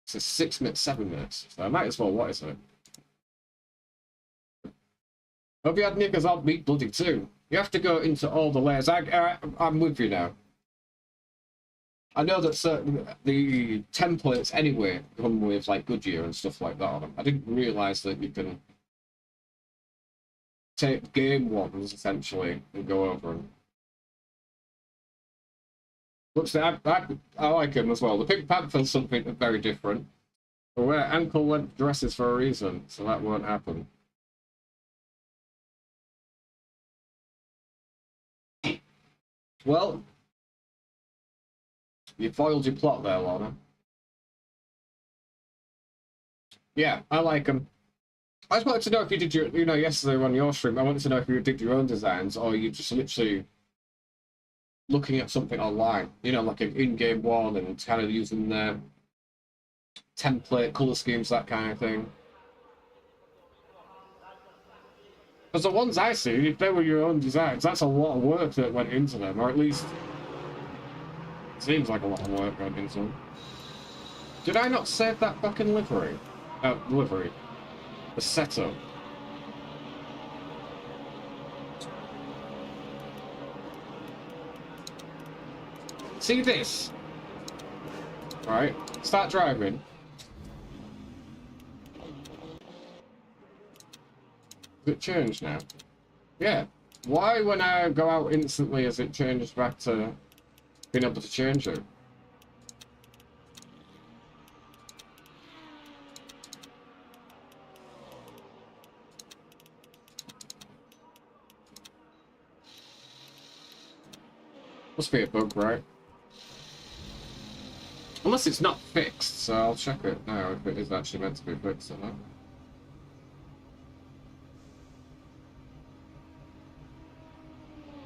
It's a 6 minutes, 7 minutes, so I might as well, what is it? Hope you had Nickers on Meat Bloody too. You have to go into all the layers. I'm with you now. I know that certain the templates anyway come with like Goodyear and stuff like that on them. I didn't realise that you can take game ones essentially and go over them. Looks like I like them as well. The Pink Panther's something very different. I wear ankle length dresses for a reason, so that won't happen. Well, you foiled your plot there, Lorna. Yeah, I like them. I just wanted to know if you did your, yesterday on your stream, I wanted to know if you did your own designs or you just literally looking at something online, like an in-game one and kind of using the template, colour schemes, that kind of thing. Because the ones I see, if they were your own designs, that's a lot of work that went into them, or at least it seems like a lot of work went into them. Did I not save that fucking livery? Livery. Assetto. See this? Right, start driving. Has it changed now? Yeah. Why when I go out instantly has it changed back to being able to change it? Must be a bug, right? Unless it's not fixed, so I'll check it now if it is actually meant to be fixed or not.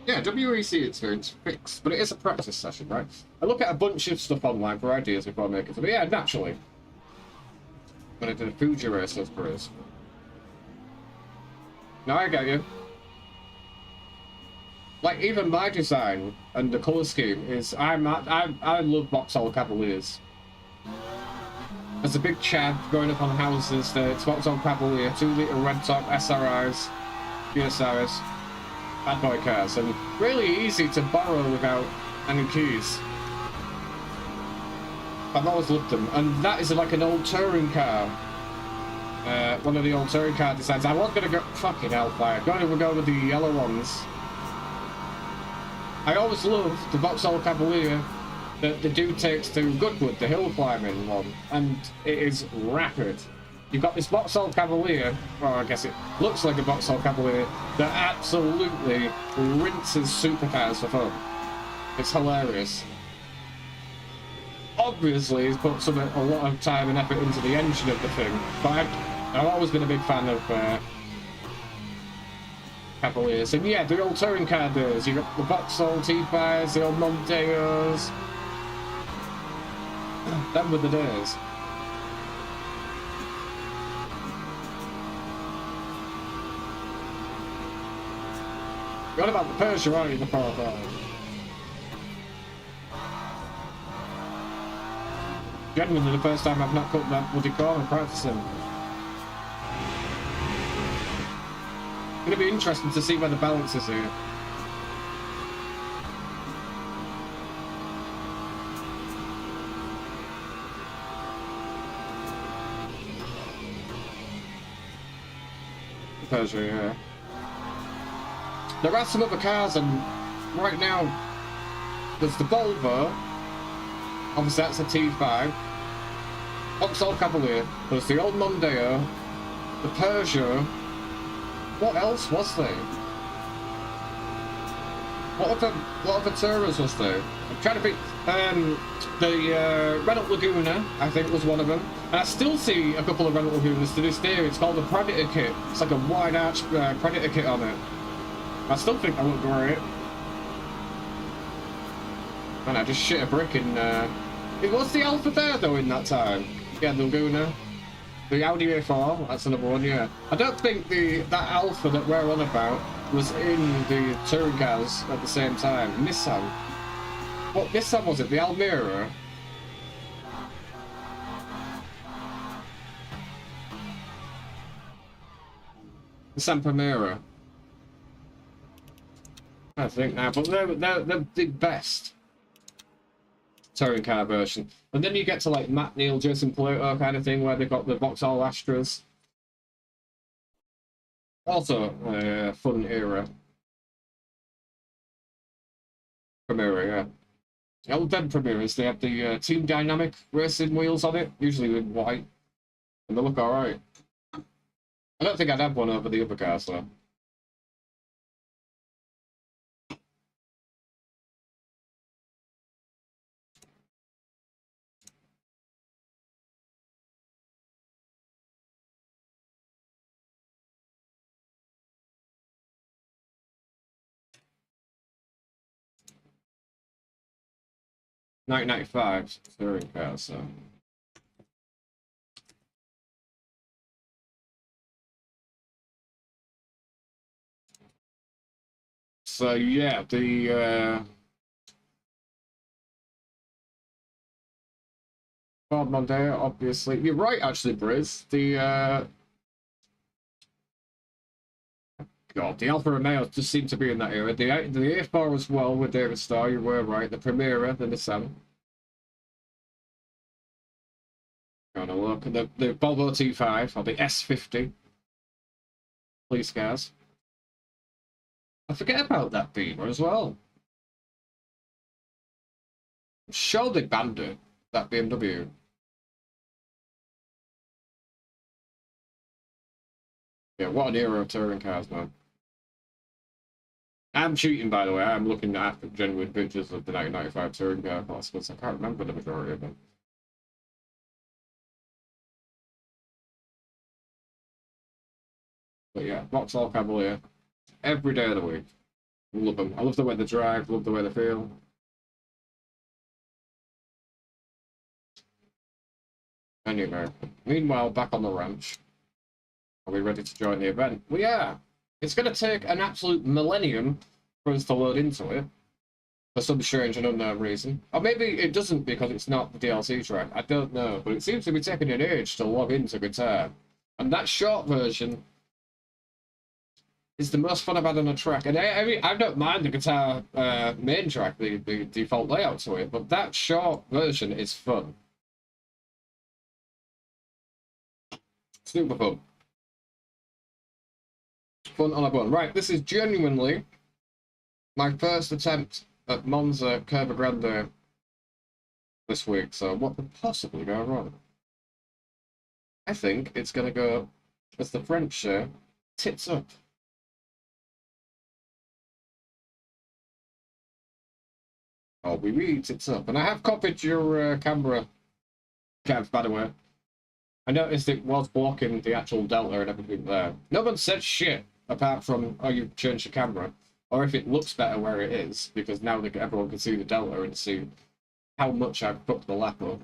Yeah, WEC experience fixed, but it is a practice session, right? I look at a bunch of stuff online for ideas before I make it, but yeah, naturally. When I did a Fuji race, those careers. No, I get you. Like, even my design and the colour scheme is, I love Vauxhall Cavaliers. There's a big Chad going up on houses, it's Vauxhall Cavalier, 2-litre red top SRIs, GSRs, bad boy cars, and really easy to borrow without any keys. I've always loved them, and that is like an old touring car. One of the old touring car designs. I was going to go, fucking hellfire, going to go with the yellow ones. I always loved the Vauxhall Cavalier that the dude takes to Goodwood, the hill climbing one, and it is rapid. You've got this Vauxhall Cavalier, well, I guess it looks like a Vauxhall Cavalier, that absolutely rinses supercars for fun. It's hilarious. Obviously, he's put a lot of time and effort into the engine of the thing, but I've always been a big fan of Cavaliers. And yeah, the old touring car days, you've got the Vauxhall T5s, the old Monteos. Them were the days. What about the Persia, aren't you, the 4-5? Genuinely, the first time I've not cut that bloody corner practicing. It's going to be interesting to see where the balance is here. The Persia, yeah. There are some other cars, and right now there's the Volvo. Obviously, that's a T5. Vauxhall Cavalier. There's the old Mondeo, the Persia. What else was there? What other Touras was there? I'm trying to think. The Renault Laguna, I think, was one of them. And I still see a couple of Renault Lagunas to this day. It's called the Predator kit. It's like a wide arch Predator kit on it. I still think I look great. And I just shit a brick in. It was the Alpha there though in that time. Yeah, the Laguna. The Audi A4, that's another one, yeah. I don't think that Alpha that we're on about was in the touring cars at the same time. Nissan. What Nissan was it? The Almera? Nissan Primera. I think now, but they're the best touring car version. And then you get to like Matt Neal, Jason Plato kind of thing, where they've got the Vauxhall Astras. Also a fun era. Primera, yeah. The old them Primeras, they have the Team Dynamic racing wheels on it, usually with white, and they look alright. I don't think I'd have one over the other cars though. $19.95 touring car, so. So yeah, the Ford Mondeo, obviously. You're right, actually, Briz. The God, the Alfa Romeo just seemed to be in that era. The A4 as well with David Starr, you were right. The Primera, the Nissan. Going to look at the Volvo T5 or the S50 police cars. I forget about that Beamer as well. I'm sure they banned it, that BMW. Yeah, what an era of touring cars, man. I'm cheating, by the way. I'm looking at genuine pictures of the 1995 touring car class, because I can't remember the majority of them. But yeah, Vauxhall Cavalier. Every day of the week. I love them. I love the way they drive, love the way they feel. Anyway, meanwhile, back on the ranch. Are we ready to join the event? We are. It's going to take an absolute millennium for us to load into it. For some strange and unknown reason. Or maybe it doesn't because it's not the DLC track. I don't know. But it seems to be taking an age to log into guitar. And that short version is the most fun I've had on a track. And I don't mind the guitar main track, the default layout to it. But that short version is fun. Super fun. Fun on a bun. Right, this is genuinely my first attempt at Monza Curva Grande this week, so what could possibly go wrong? I think it's going to go, as the French say, tits up. Oh, we read tits up. And I have copied your camera, Kev, by the way. I noticed it was blocking the actual delta and everything there. No one said shit, apart from, oh, you've changed the camera. Or if it looks better where it is, because now everyone can see the delta and see how much I've fucked the lap up.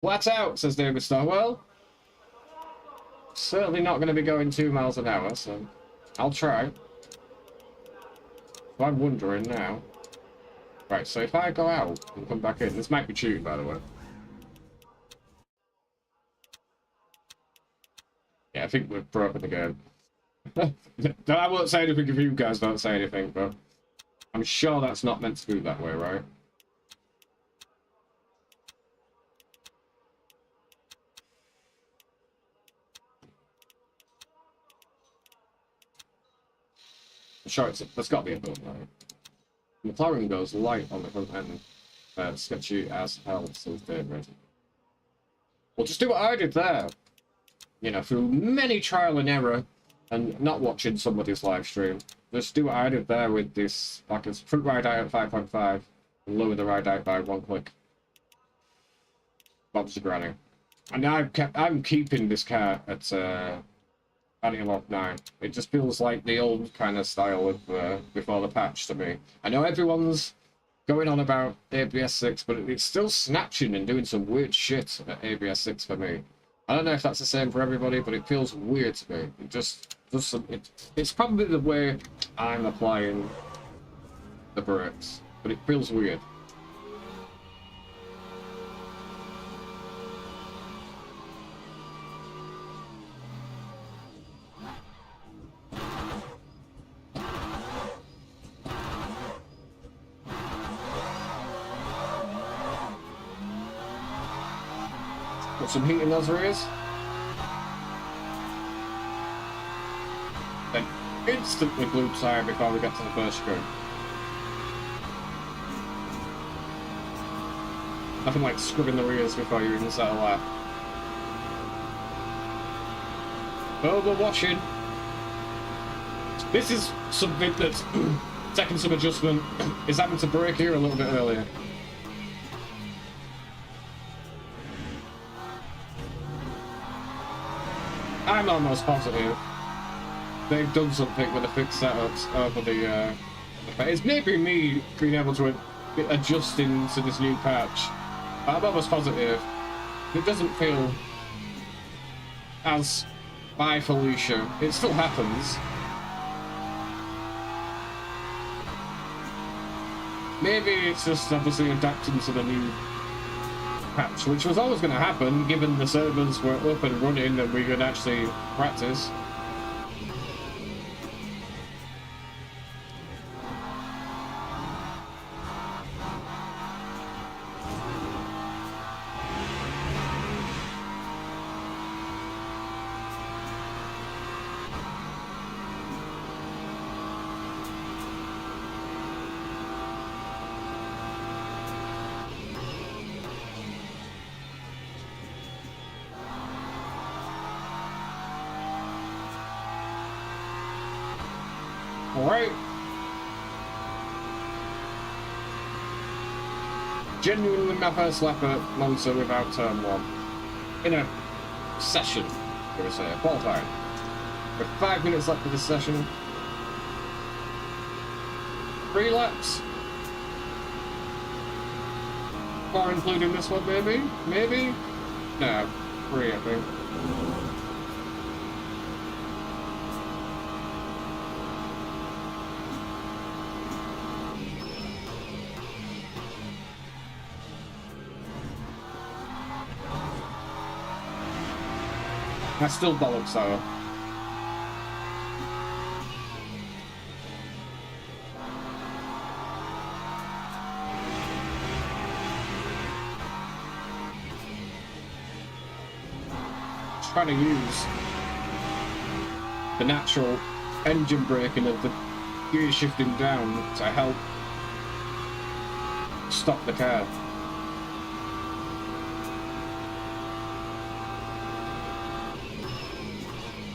Flat out, says David Starwell. Certainly not going to be going 2 miles an hour, so I'll try. But I'm wondering now. Right, so if I go out and come back in, this might be tuned, by the way. Yeah, I think we're broken again. I won't say anything if you guys don't say anything, but I'm sure that's not meant to be that way, right? I'm sure there's got to be a button, right? McLaren goes light on the front end. Sketchy as hell, says David. Well, just do what I did there. You know, through many trial and error, and not watching somebody's live stream. Just do what I did there with this, like it's front ride out at 5.5, and lower the ride out by 1 click. Bob's the granny. And now I'm keeping this car at Analog 9. It just feels like the old kind of style of before the patch to me. I know everyone's going on about ABS 6, but it's still snatching and doing some weird shit at ABS 6 for me. I don't know if that's the same for everybody, but it feels weird to me. It just does it's probably the way I'm applying the brakes, but it feels weird. Put some heat in those rears. Then instantly glue tyre before we get to the first screw. Nothing like scrubbing the rears before you're in the set a lap. Overwashing. This is something that's taking some adjustment. Is having to brake here a little bit earlier. I'm almost positive they've done something with the fixed setups over the it's maybe me being able to adjust into this new patch. But I'm almost positive it doesn't feel as by Felicia. It still happens. Maybe it's just obviously adapting to the new patch, which was always going to happen given the servers were up and running and we could actually practice. Alright. Genuinely my first lap at Monza without turn 1. In a session, I'm say, a qualifying. With 5 minutes left of this session. 3 laps. 4 including this one, maybe? Maybe? No, 3 I think. That's still bollocks though. Trying to use the natural engine braking of the gear shifting down to help stop the car.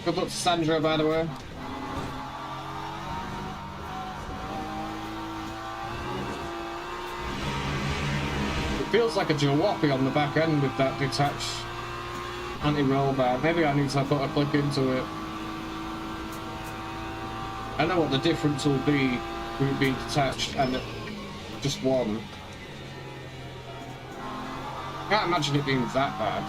Good luck to Sandra, by the way. It feels like a jalopy on the back end with that detached anti-roll bar. Maybe I need to put a click into it. I know what the difference will be with it being detached and just one. I can't imagine it being that bad.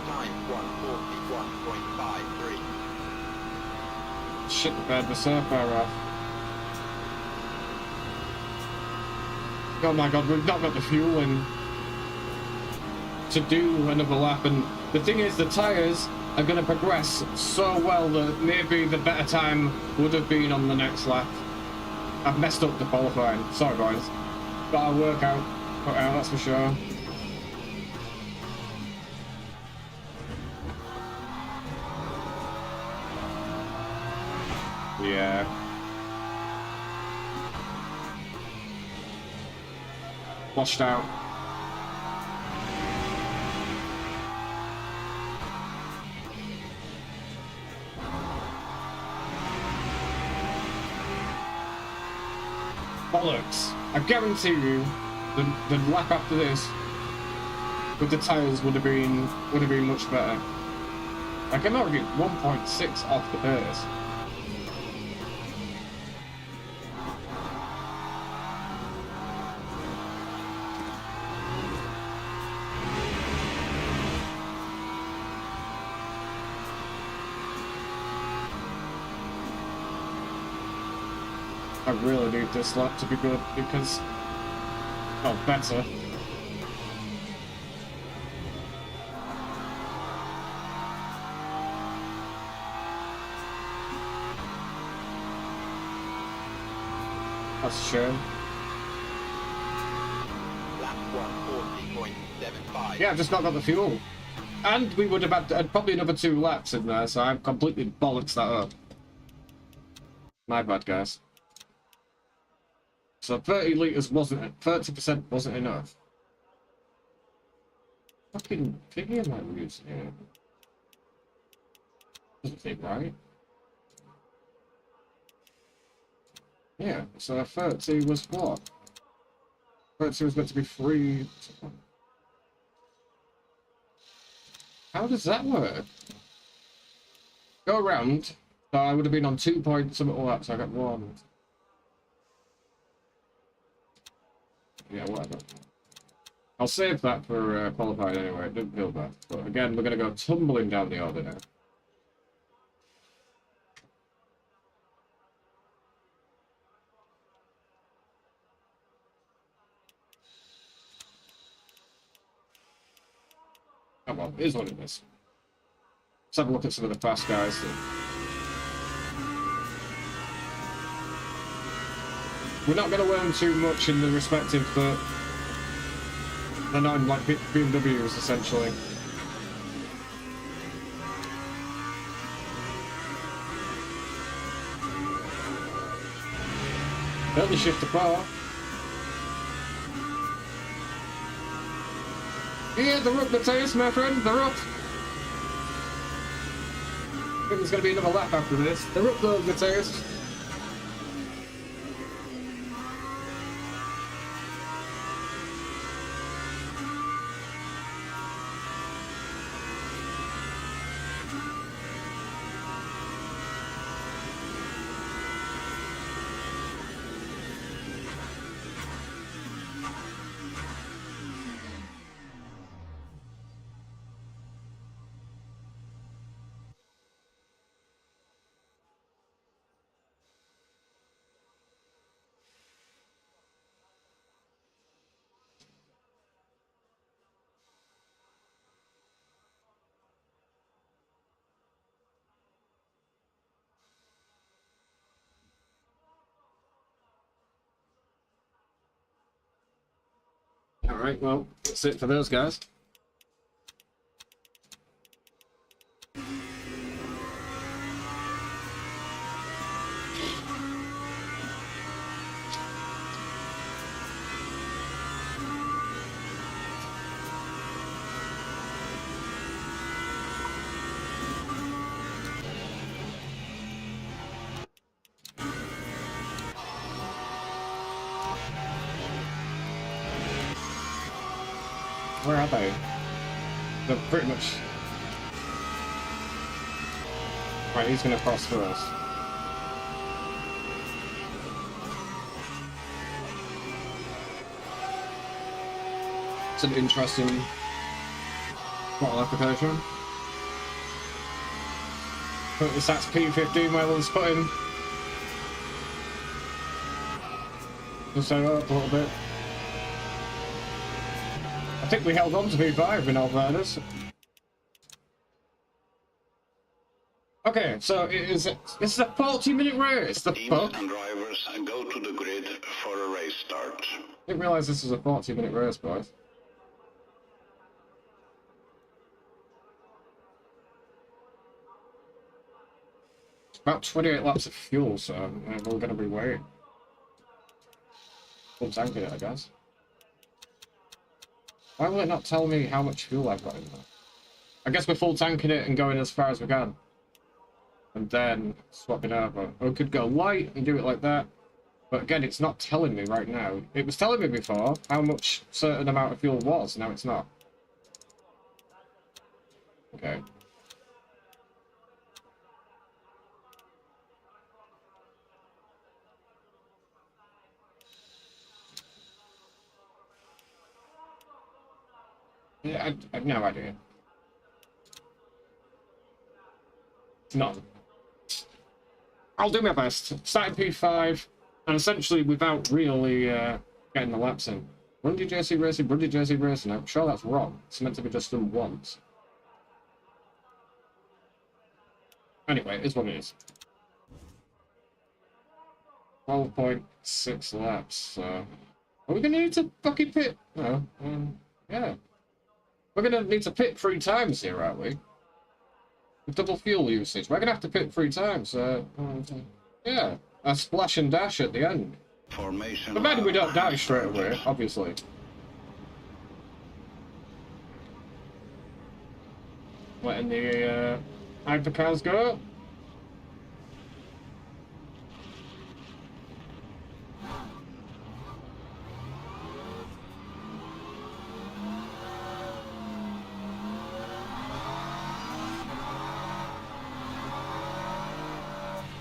Time 1:41.53. Shit the bed, the surf bar off. Oh my god, we've not got the fuel in to do another lap, and the thing is, the tyres are going to progress so well that maybe the better time would have been on the next lap. I've messed up the qualifying. Sorry, boys. Got a workout put out, that's for sure. Yeah. Washed out. Bollocks. I guarantee you the lap after this with the tyres would have been much better. Like, I'm already 1.6 off the pace. I really need this lap to be good because... oh, better. That's a shame. Lap 1:40.75. Yeah, I've just not got the fuel. And we would have had probably another 2 laps in there, so I've completely bollocks that up. My bad, guys. So 30 litres wasn't, 30% wasn't enough. Fucking figure am I using here? Doesn't seem right. Yeah, so 30 was what? 30 was meant to be 3. How does that work? Go around. So I would have been on 2 points something laps, so I got 1. Yeah, whatever. I'll save that for qualifying anyway, it didn't feel bad. But again, we're going to go tumbling down the order now. Oh well, it is what it is. Let's have a look at some of the fast guys. We're not going to learn too much in the respective, but they're not in like BMWs essentially. Early shift apart. Yeah, they're up, Matthias, my friend, they're up. I think there's going to be another lap after this. They're up though, Matthias. Alright, well, that's it for those guys. Where are they? They're pretty much... Right, he's gonna cross first. It's an interesting throttle application. But this that's P15 while it's putting. Just so up a little bit. I think we held on to P5 in all fairness. Okay, so this is a 40-minute race. The Teams fuck? and drivers go to the grid for a race start. Didn't realise this was a 40-minute race, boys. About 28 laps of fuel, so we're going to be waiting. Full tank it, I guess. Why will it not tell me how much fuel I've got in there? I guess we're full tanking it and going as far as we can. And then swapping over. Or we could go light and do it like that. But again, it's not telling me right now. It was telling me before how much certain amount of fuel was. Now it's not. Okay. Yeah, I have no idea. It's not. I'll do my best. Starting P5, and essentially without really getting the laps in. Run JC Racing, run JC Racing. I'm sure that's wrong. It's meant to be just done once. Anyway, it is what it is. 12.6 laps, so... Are we going to need to fucking pit? No. Yeah. We're going to need to pit 3 times here, aren't we? With double fuel usage. We're going to have to pit 3 times. Yeah. A splash and dash at the end. Formation But maybe we don't die has straight started. away, obviously. Letting the hypercars go.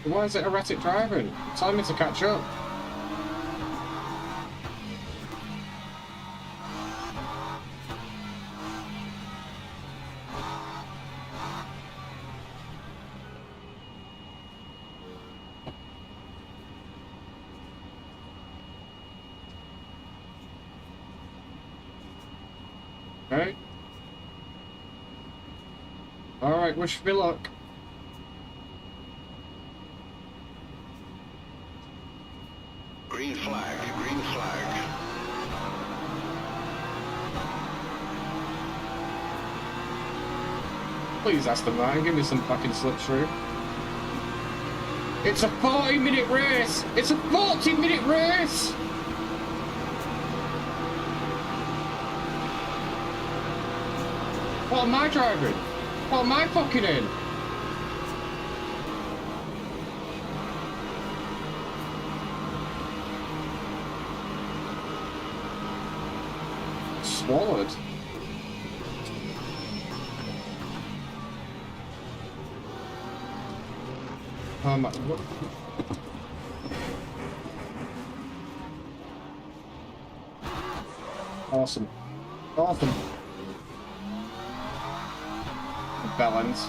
Why is it erratic driving? It's telling me to catch up. Okay. Alright, wish me luck. Green flag, green flag. Please, Aston Martin, give me some fucking slipstream. It's a 40-minute race! It's a 40-minute race! What am I driving? What am I fucking in? Swallowed. What? Awesome. Awesome. Balance.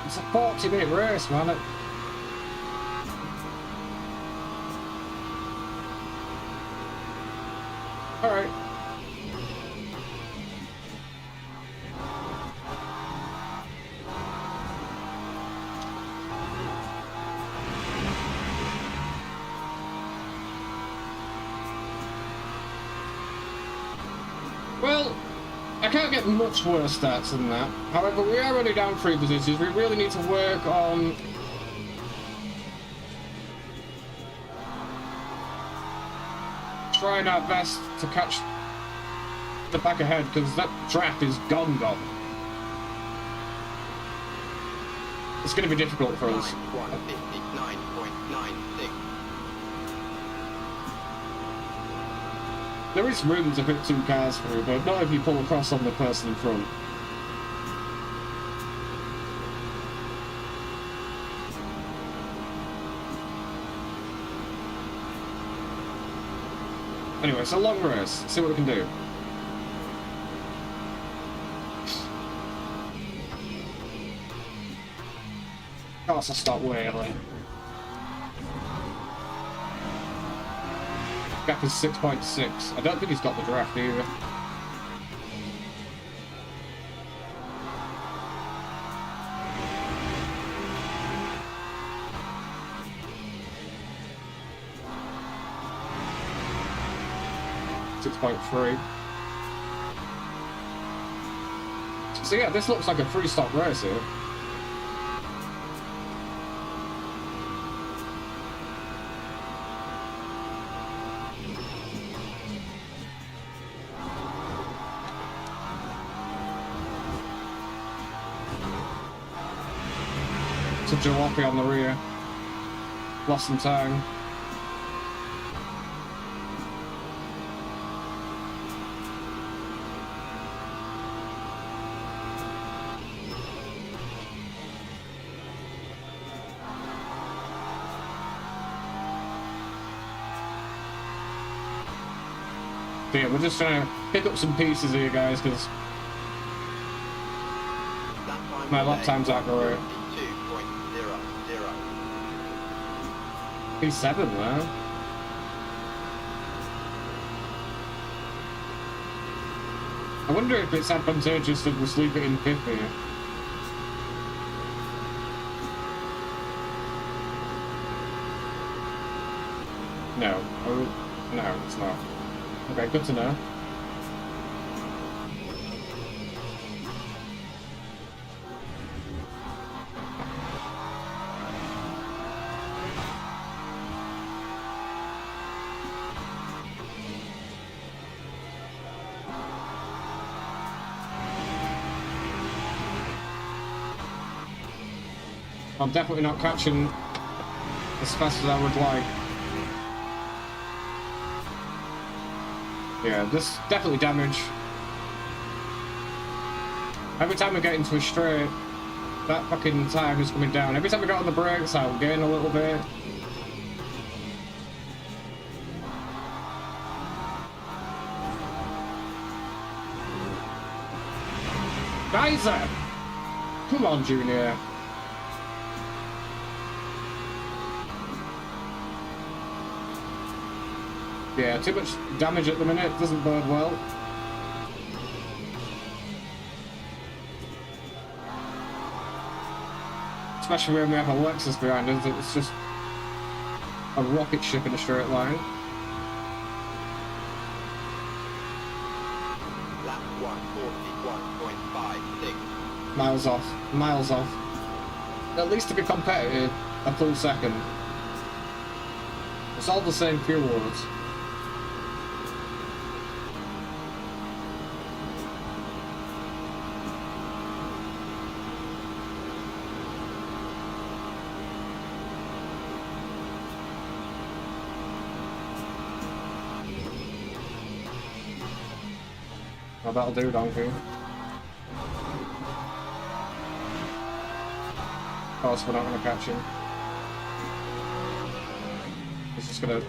It's a 40-minute race, man. Alright. Well, I can't get much worse stats than that. However, we are only down 3 positions. We really need to work on trying our best to catch the back ahead because that draft is gone. It's going to be difficult for us. 159.96. There is room to put 2 cars through, but not if you pull across on the person in front. Anyway, it's a long race. Let's see what we can do. Corsa stop way early. Gap is 6.6. I don't think he's got the draft either. So yeah, this looks like a three-stop race here. To Jalopy on the rear. Lost some time. So yeah, we're just trying to pick up some pieces here, guys, because my lap times aren't great. 2.00. P7 now. I wonder if it's advantageous to just leave it in fifth here. No. Oh, no, it's not. Okay, good to know. I'm definitely not catching as fast as I would like. Yeah, this definitely damage. Every time I get into a straight, that fucking time is coming down. Every time I get on the brakes, I'll gain a little bit. Geyser! Come on, Junior. Yeah, too much damage at the minute doesn't bode well. Especially when we have a Lexus behind us, it's just a rocket ship in a straight line. Lap 141.56. Miles off, miles off. At least to be competitive, a full second. It's all the same fuel words. Oh, that'll do, donkey. Of course, we're not going to catch him. He's just going to...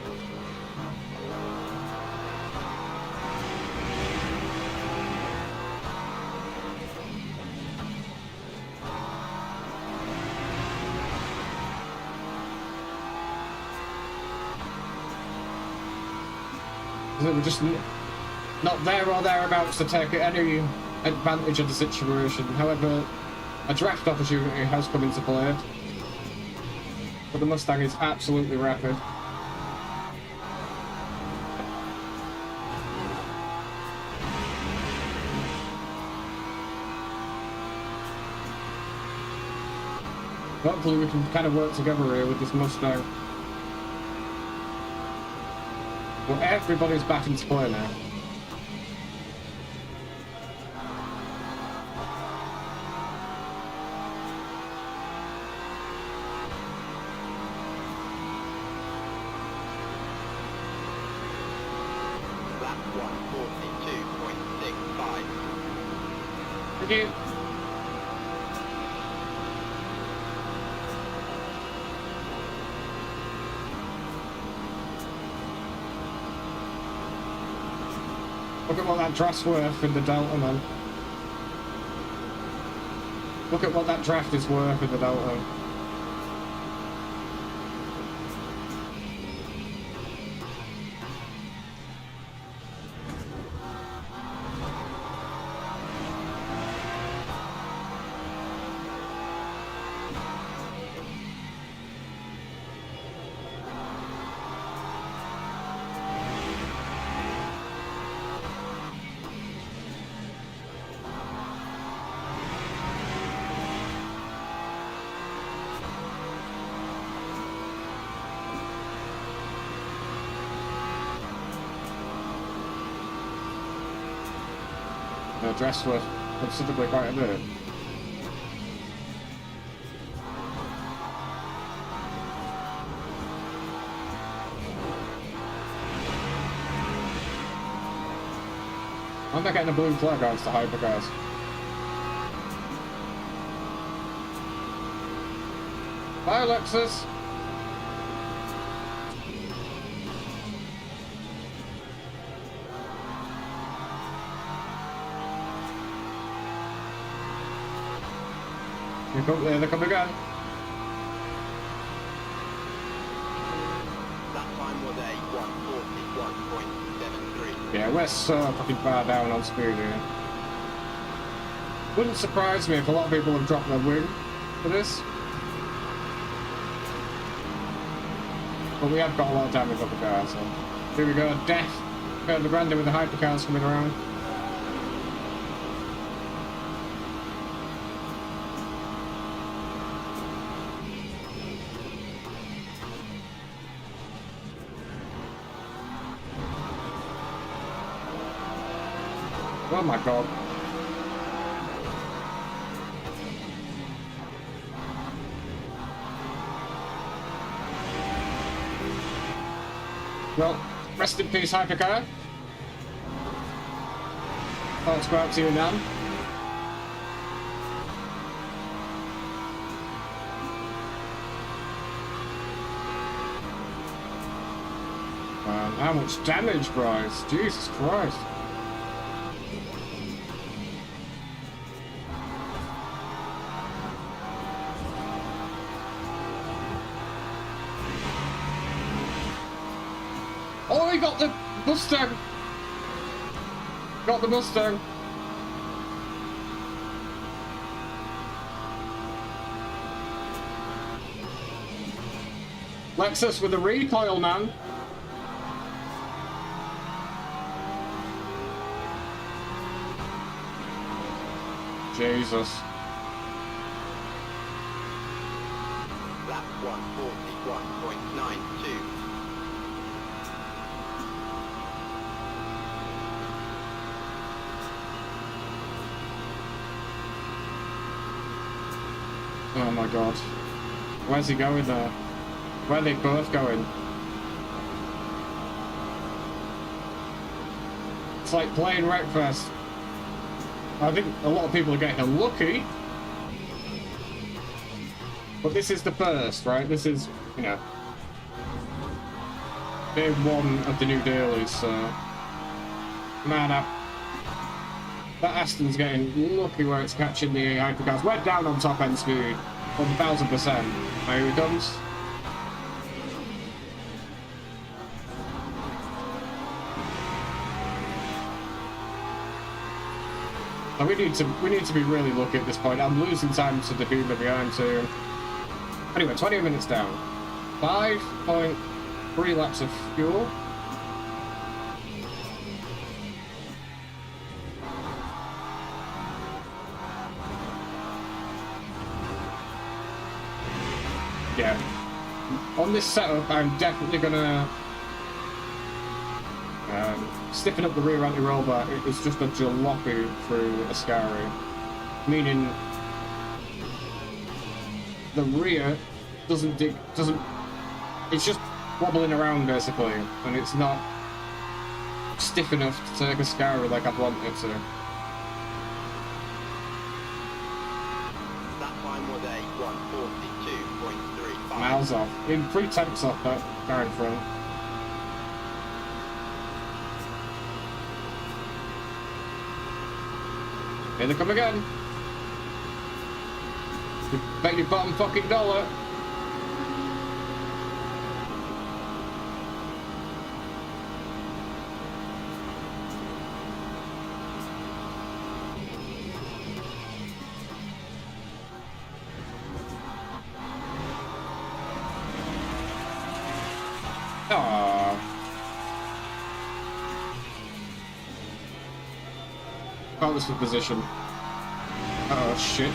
We're just not there or thereabouts to take any advantage of the situation. However, a draft opportunity has come into play. But the Mustang is absolutely rapid. Hopefully we can kind of work together here with this Mustang. Well, everybody's back into play now. Lap 142.65. Thank you. Look at what that draft's worth in the Delta, man. Look at what that draft is worth in the Delta. The dress worth considerably quite a bit. I'm not getting a blue flag against the hypercars. Bye, Alexis. There they come again. That time was a 141.73. Yeah, we're so fucking far down on speed here. Wouldn't surprise me if a lot of people have dropped their wing for this. But we have got a lot of damage on the car, so... Here we go, death. Got the Brandy with the hypercars coming around. Oh my god. Well, rest in peace, hypercar. Thoughts go out to you now. How much damage, Bryce? Jesus Christ. Oh, he got the Mustang! Got the Mustang! Lexus with the recoil, man! Jesus. Lap 141.92. Oh my god. Where's he going there? Where are they both going? It's like playing Wreckfest. I think a lot of people are getting unlucky. But this is the first, right? This is, you know, day one of the new dailies, so... Man, that Aston's getting lucky where it's catching the hypercars. We're down on top end speed, 1000%. Here he comes. And we need to be really lucky at this point. I'm losing time to the Beamer behind too. Anyway, 20 minutes down. 5.3 laps of fuel. Yeah. On this setup, I'm definitely gonna Stiffing up the rear anti-roll bar, it's just a jalopy through Ascari. Meaning the rear doesn't, it's just wobbling around basically, and it's not stiff enough to take Ascari like I'd want it to. That time was a 142.35. Miles off. In 3/10 off that car in front. Here they come again. You bet your bottom fucking dollar. Aww. Regardless of position. Oh shit.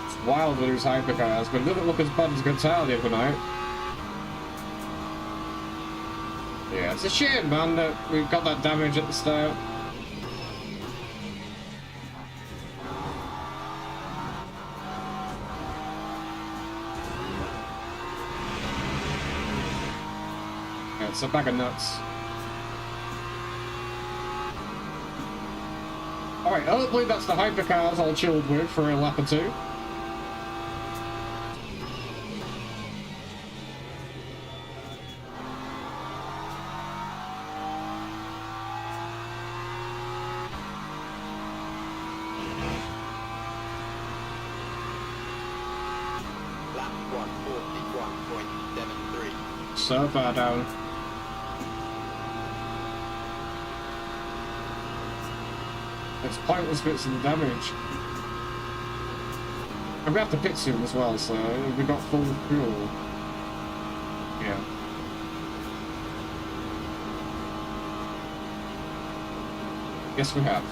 It's wild with these hypercars, but it doesn't look as bad as Guitar the other night. Yeah, it's a shame, man, that we got that damage at the start. It's a bag of nuts. Alright, hopefully that's the hypercars all chilled with for a lap or two. Lap 141.73. So far down. It's pointless bits of the damage. And we have to pit soon as well, so we got full fuel. Yeah. Yes, we have.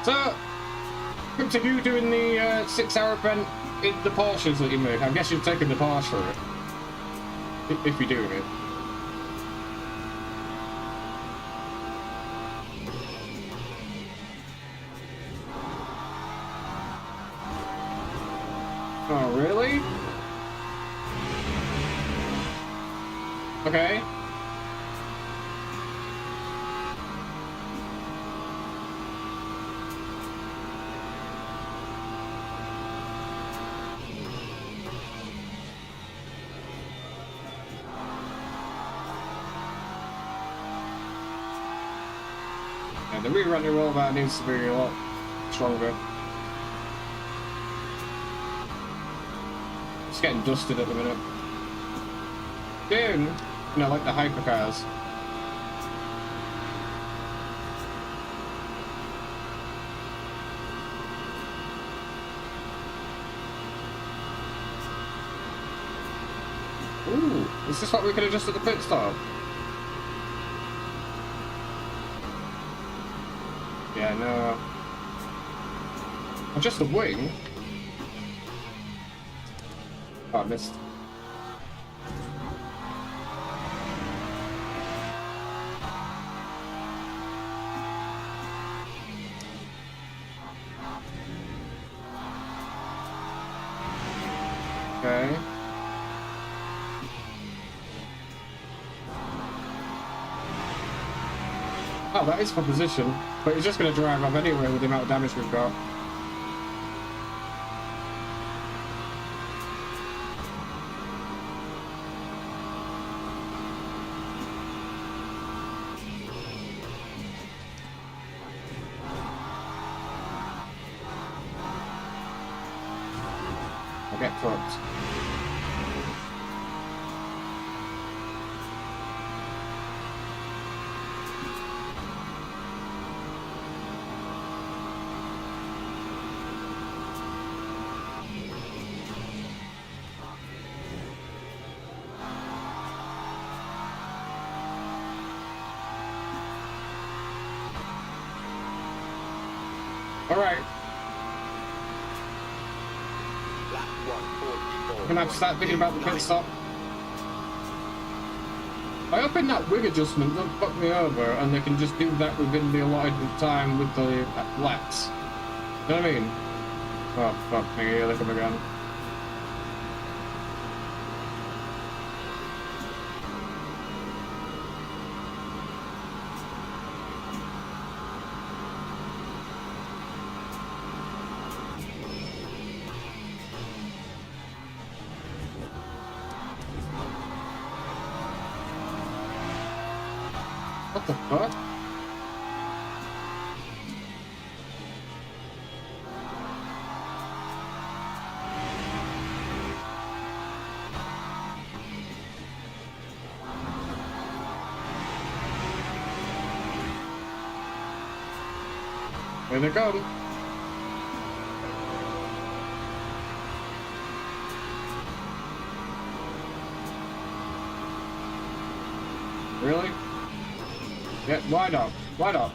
So, come to you doing the 6-hour event in the Porsches that you make. I guess you're taking the Porsche for it. If you're doing it. Oh, really? Okay. The rear anti roll bar needs to be a lot stronger. It's getting dusted at the minute. Dude, no, like the hypercars. Ooh, is this what we could have just at the pit stop? Yeah, no. Just the wing? Oh, I missed. Okay. Oh, that is for position, but he's just going to drive off anyway with the amount of damage we've got. get cooked. Alright, Lap 144. I'm gonna have to start thinking about the pit stop. I hope in that wing adjustment don't fuck me over and they can just do that within the allotted time with the laps. You know what I mean? Oh, fuck me, here they come again. What the fuck? Here they come. Really? Yeah, why not? Why not?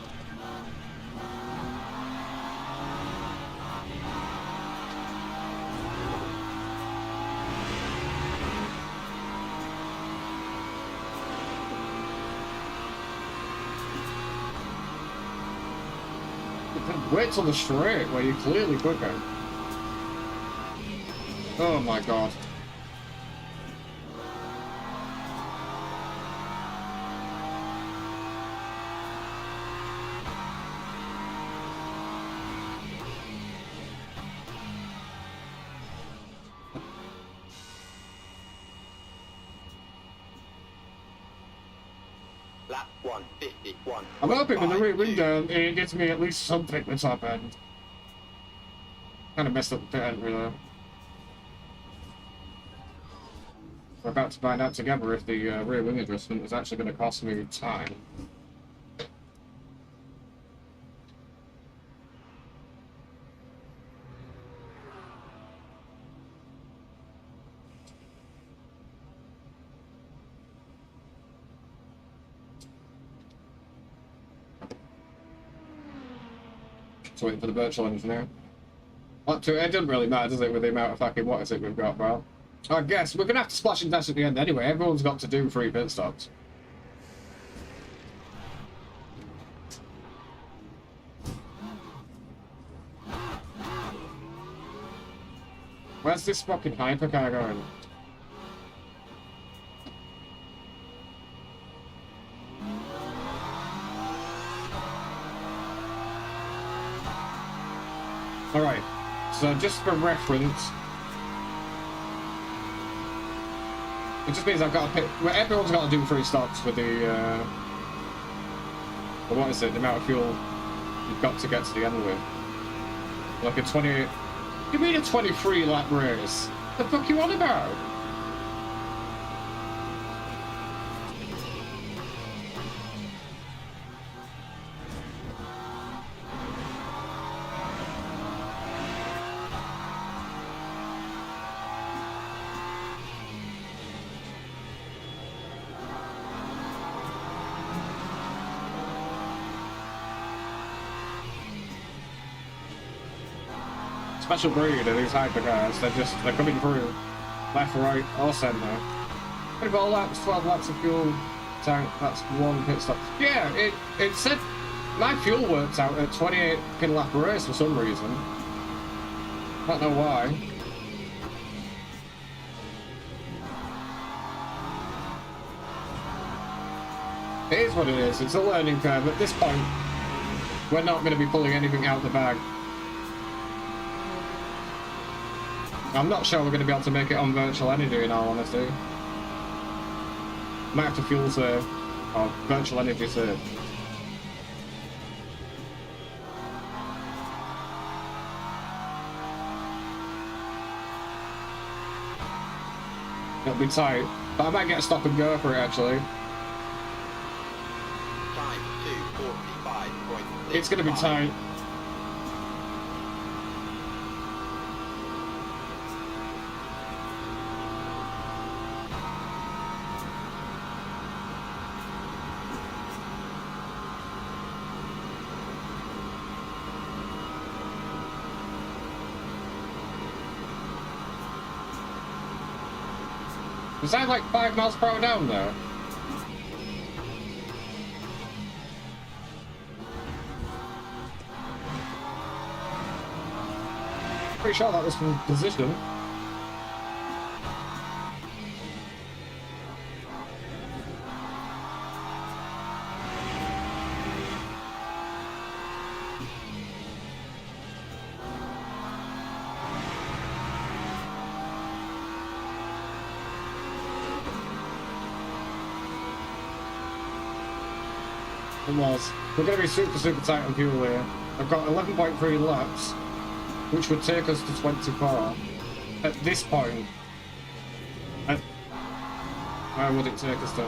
Wait till the straight where you're clearly quicker. Oh my god. Lap 151. I'm hoping with the rear window it gets me at least something at the top end. Kind of messed up the pit entry though. We're about to find out together if the rear wing adjustment is actually going to cost me time. Just waiting for the virtual engineer. Up to it doesn't really matter, does it, with the amount of fucking what is it we've got, bro? I guess we're gonna have to splash and dash at the end anyway. Everyone's got to do 3 pit stops. Where's this fucking hypercar going? Alright, so just for reference, it just means I've got to pick, well, everyone's got to do 3 stops with the, what is it, the amount of fuel you've got to get to the end with. Like a 20, you mean a 23 lap race? The fuck you on about? Special breed of these hypercars, they're coming through left, right, or centre. 24 laps, 12 laps of fuel tank, that's 1 pit stop. Yeah, it said my fuel works out at 28 pin lap race for some reason. I don't know why. It is what it is, it's a learning curve. At this point, we're not going to be pulling anything out of the bag. I'm not sure we're going to be able to make it on virtual energy in all honesty. Might have to fuel save, or virtual energy save. It'll be tight. But I might get a stop and go for it, actually. Time 2:45.6. It's going to be tight. Was that like 5 miles per hour down there? Pretty sure that was from position. It was. We're going to be super tight on fuel here. I've got 11.3 laps, which would take us to 24. At this point, where would it take us to?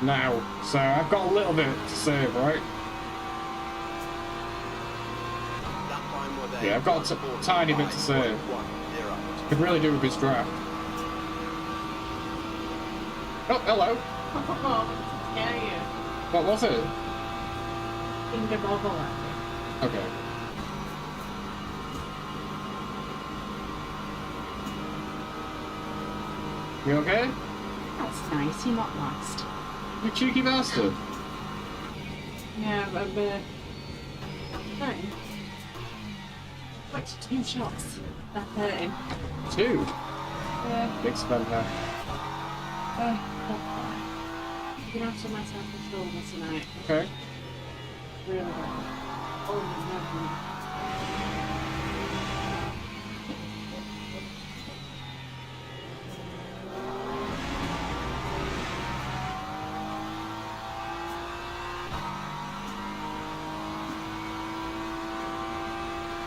Now, so I've got a little bit to save, right? That time was Yeah, I've got a tiny bit to save. 45.10. Could really do with his draft. Oh, hello. Oh, yeah, you. What was it? Finger bobble at me. Okay. You okay? That's nice, you're not last. You cheeky bastard. Yeah, but no. What's 2 shots? That hurting. 2. Yeah. Big spender. I'm gonna have to myself a shoulder tonight. Okay. Really bad. Oh, no.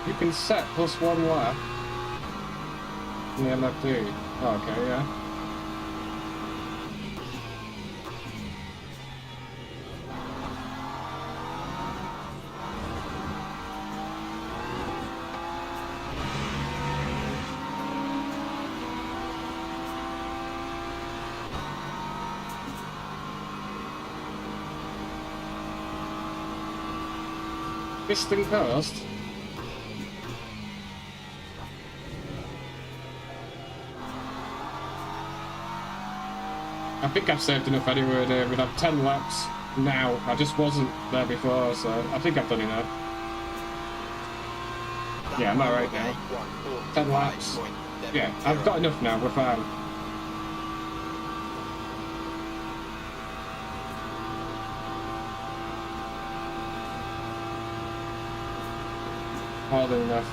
You can set +1 lap in the MFD. Oh, okay, yeah. Piston Coast? I think I've saved enough anyway there. We'd have 10 laps now. I just wasn't there before, so I think I've done enough. Yeah, I'm alright now. 10 laps. Yeah, I've got enough now. We're fine. More than enough.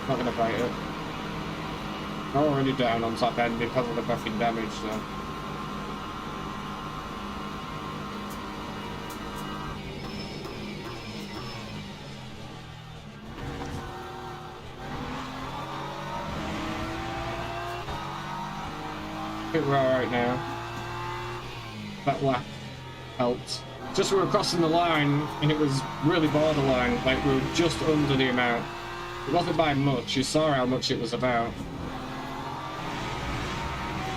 Not gonna fight it. I'm already down on top end because of the fucking damage, so. I think we're alright now. That lap helped. Just we were crossing the line and it was really borderline, like we were just under the amount. It wasn't by much, you saw how much it was about.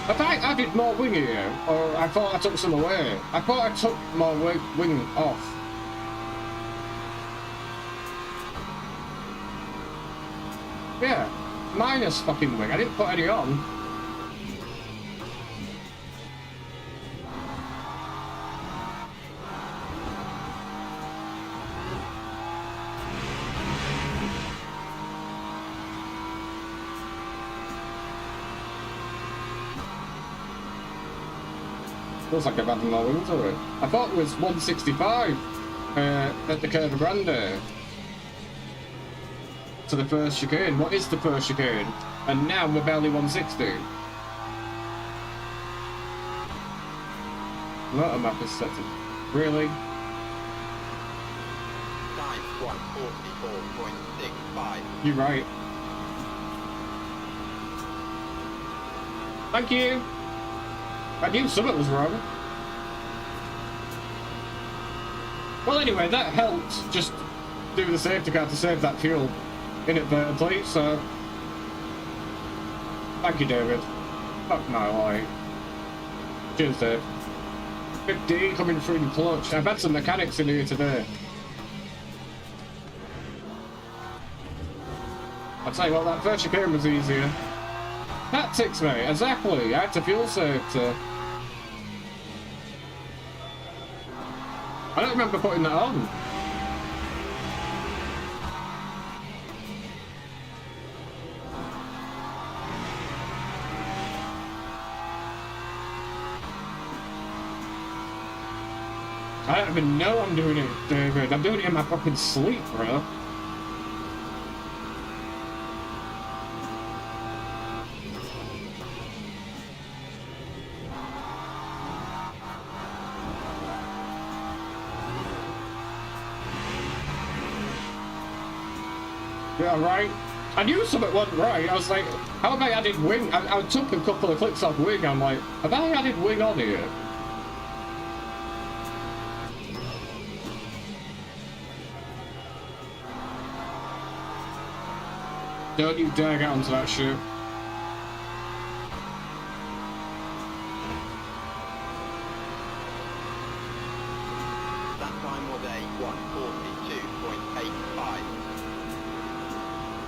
Have I added more wing here? Or I thought I took some away? I thought I took more wing off. Yeah, minus fucking wing. I didn't put any on. Feels like I've had more wings already. I thought it was 165 at the Curva Grande to the first chicane. What is the first chicane? And now we're barely 160. Motor map is set to... Really? Time 144.65. You're right. Thank you. I knew something was wrong. Well, anyway, that helped just do the safety car to save that fuel inadvertently, so... Thank you, David. Fuck my life. Cheers, Dave. 50 coming through the clutch. I've had some mechanics in here today. I'll tell you what, that first chicane was easier. Tactics, mate, exactly. I had to fuel save to... I don't remember putting that on. I don't even know I'm doing it, David. I'm doing it in my fucking sleep, bro. Yeah, right. I knew something wasn't right. I was like, how have I added wing? I took a couple of clicks off wing. I'm like, have I added wing on here? Don't you dare get onto that shit. That time was a 142.85.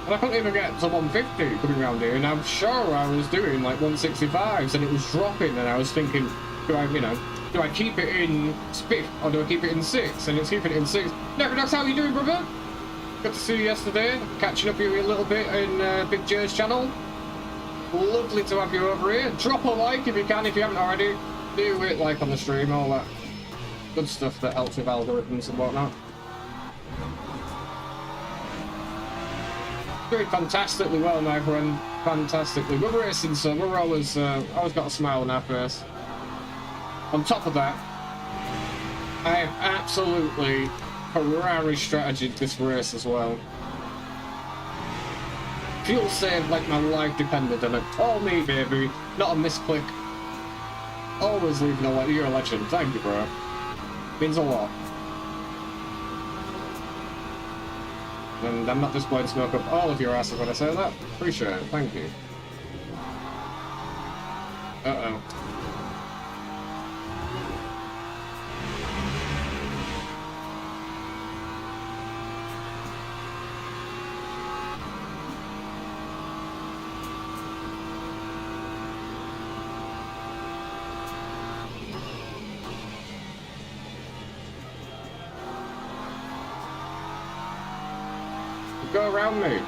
And I couldn't even get to 150 coming around here, and I'm sure I was doing like 165s, and it was dropping, and I was thinking, do I keep it in 5th, or do I keep it in 6th? And it's keeping it in 6th. Necrodox, how are you doing, brother? Good to see you yesterday. Catching up with you a little bit in Big J's channel. Lovely to have you over here. Drop a like if you can, if you haven't already. Do it like on the stream, all that good stuff that helps with algorithms and whatnot. Doing fantastically well, my friend. Fantastically. We're racing, so we're always got a smile on our face. On top of that, I have absolutely Ferrari strategy this race as well. Fuel save like my life depended on it. All me, baby. Not a misclick. Always leaving a light. You're a legend. Thank you, bro. Means a lot. And I'm not just blowing smoke up all of your asses when I say that. Appreciate it. Thank you. Uh-oh. Go around me.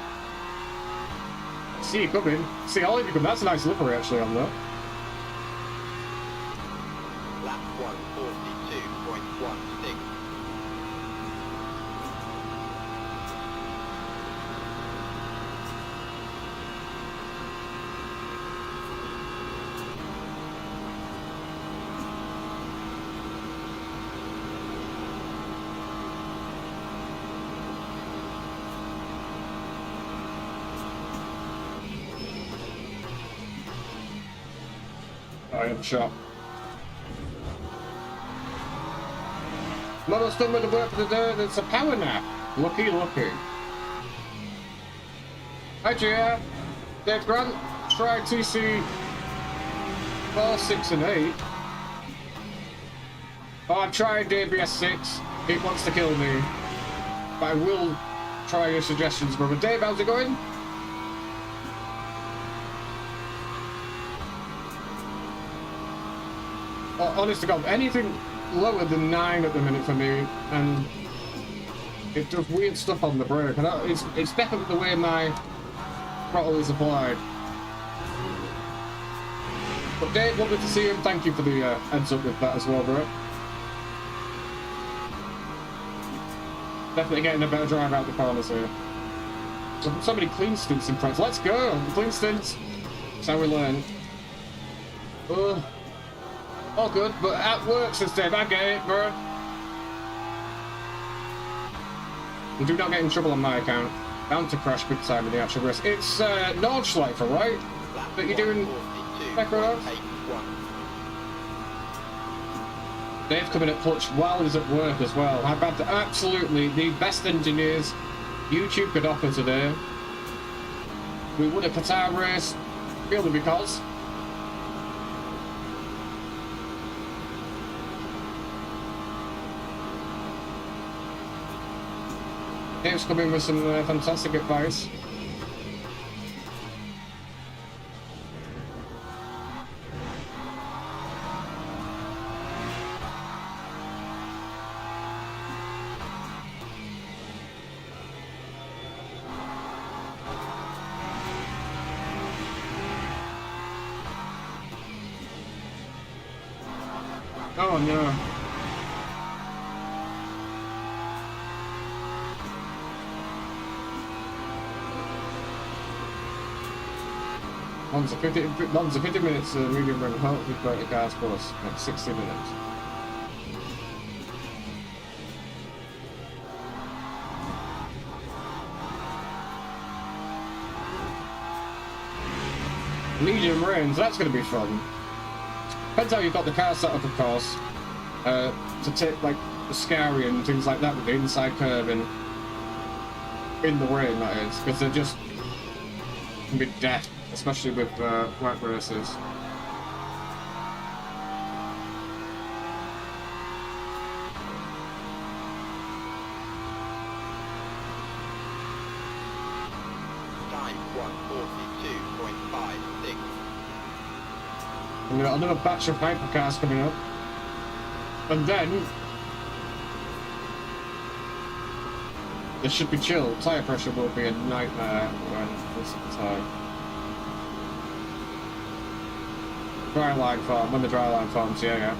See you coming. See all of you coming. That's a nice livery actually on that. Lap 142.16. I am shot. Not done with the work for the day, it's a power nap. Lucky, lucky. Hi, Gia. Dave Grant, try TC 4, 6, and 8. Oh, I've tried ABS 6. It wants to kill me. But I will try your suggestions, brother. Dave, how's it going? Oh, honest to God, anything lower than 9 at the minute for me, and it does weird stuff on the brake. And it's definitely the way my throttle is applied. But Dave, lovely to see you, and thank you for the heads up with that as well, bro. Definitely getting a better drive out the corners here. So many clean stints in front. Let's go! Clean stints. That's how we learn. All good, but that works, says Dave. I get it, bro. And do not get in trouble on my account. Bound to crash big time in the actual race. It's Nordschleifer, right? That you're doing background. Dave coming at clutch while he's at work as well. I've had absolutely the best engineers YouTube could offer today. We won a Qatar race purely because Dave's coming with some fantastic advice. Oh no. Lonza 50 minutes medium run, hopefully 30 cars plus, like 60 minutes. Medium range, that's going to be fun. Depends how you've got the car set up, of course, to take like the scary and things like that with the inside curving in the rain, that is, because they're just can be death, especially with wet races. Time 1:42.56. And we've got another batch of hypercars coming up. And then this should be chill. Tyre pressure will be a nightmare when this is the time. Dry line form, when the dry line forms, yeah.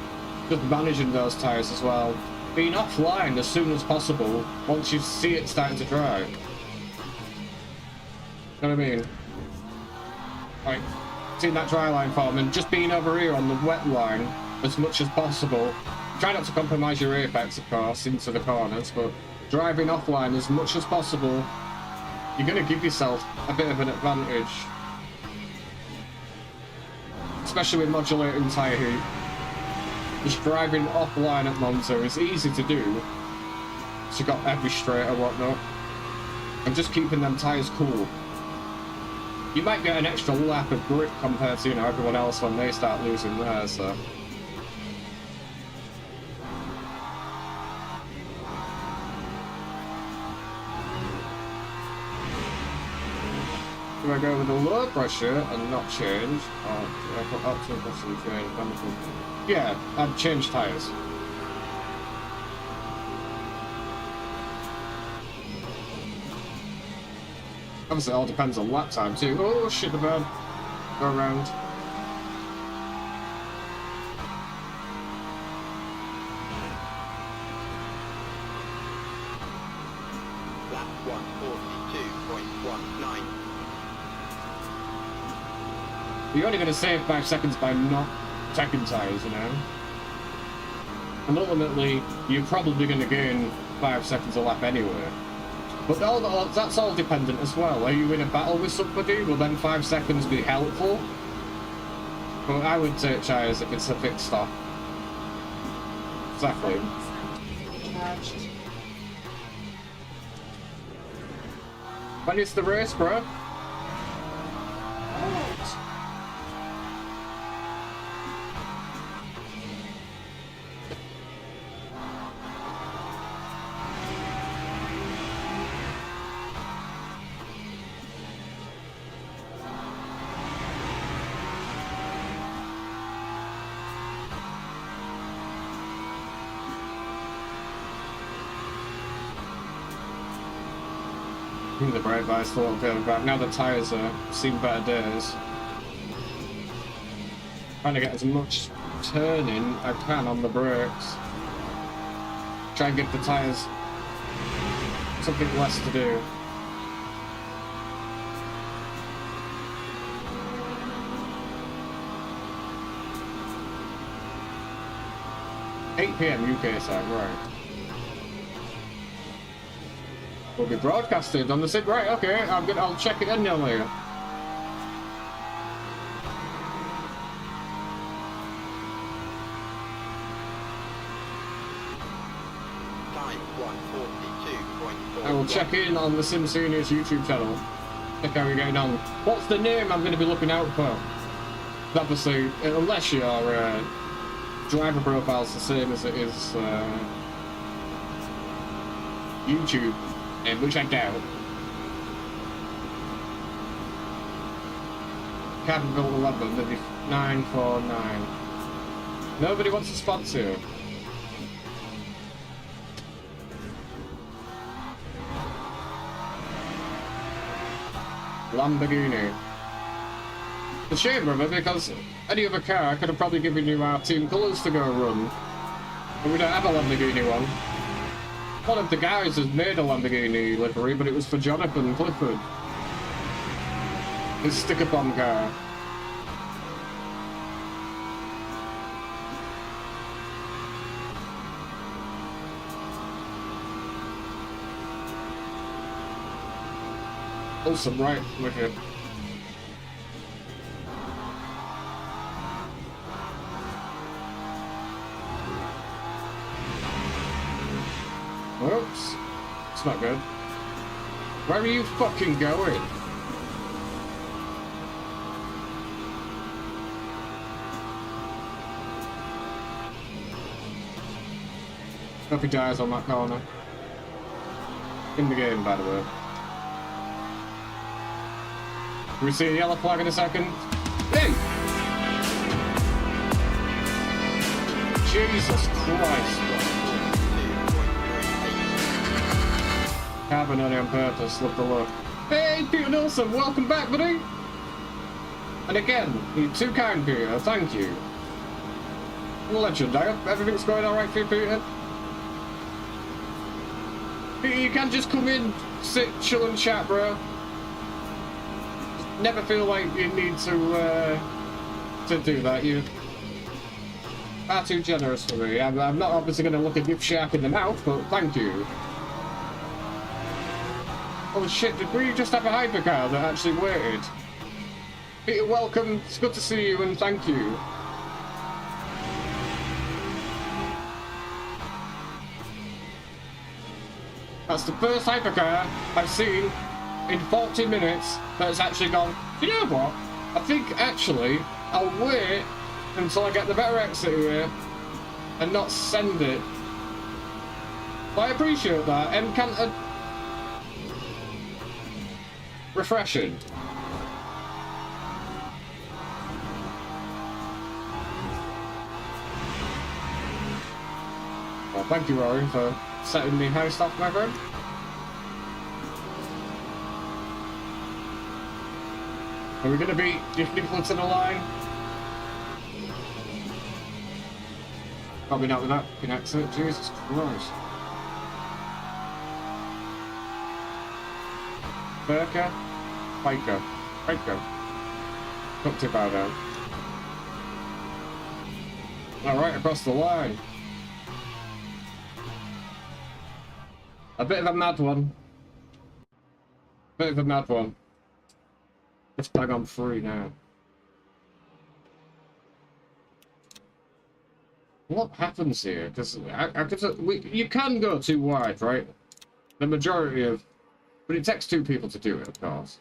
Just managing those tyres as well. Being offline as soon as possible once you see it starting to dry. You know what I mean? Like, seeing that dry line form and just being over here on the wet line as much as possible. Try not to compromise your apex, of course, into the corners, but driving offline as much as possible, you're going to give yourself a bit of an advantage. Especially with modulating tyre heat. Just driving offline at Monza is easy to do. So you've got every straight or whatnot. And just keeping them tyres cool. You might get an extra lap of grip compared to, you know, everyone else when they start losing theirs, so. Do I go with a low pressure and not change? Or do I put optimal pressure and change? Yeah, I'd change tyres. Obviously, it all depends on lap time too. Oh shit, the bird. Go around. Lap 1:42.19. You're only going to save 5 seconds by not checking tyres, you know? And ultimately, you're probably going to gain 5 seconds a lap anyway. But that's all dependent as well. Are you in a battle with somebody? Will then 5 seconds be helpful? But I would take tyres if it's a fixed stop. Exactly. Charged. When is the race, bro? I think the brake lights a little bit back. Now the tyres are seen better days. Trying to get as much turning I can on the brakes. Try and give the tyres something less to do. PM UK time, right. Will be broadcasted on the sit. Right, okay, I'll check it in now later. Time 142.4. I will check in on the SimSeniors YouTube channel. Check how we're getting on. What's the name I'm going to be looking out for? Obviously, unless your driver profile's the same as it is YouTube, which I doubt. Capital 11, maybe 949. Nobody wants to sponsor you. Lamborghini. It's a shame, brother, because any other car could have probably given you our team colours to go run. But we don't have a Lamborghini one. One of the guys has made a Lamborghini livery, but it was for Jonathan Clifford. His sticker-bomb car. Awesome, right, with you. Oops. It's not good. Where are you fucking going? Hope he dies on that corner. In the game, by the way. We see a yellow flag in a second. Hey! Jesus Christ. Carbon only on purpose, look below. Hey, Peter Nelson, welcome back, buddy! And again, you're too kind, Peter, thank you. Legend, I hope everything's going alright for you, Peter. Peter, you can just come in, sit, chill and chat, bro. Never feel like you need to do that. You're far too generous for me. I'm not obviously going to look a gift shark in the mouth, but thank you. Oh shit, did we just have a hypercar that actually waited? Peter, welcome. It's good to see you and thank you. That's the first hypercar I've seen in 40 minutes that's actually gone, you know what? I think actually I'll wait until I get the better exit here and not send it. But I appreciate that. Refreshing. Well, thank you, Rory, for setting me high stuff, my friend. Are we going to beat Nicholas in the line? Probably not with that fucking accent, Jesus Christ. Berker? Piker. Not too bad now. Alright, across the line. A bit of a mad one. Let's bang on 3 now. What happens here? Because you can go too wide, right? The majority of... But it takes 2 people to do it, of course.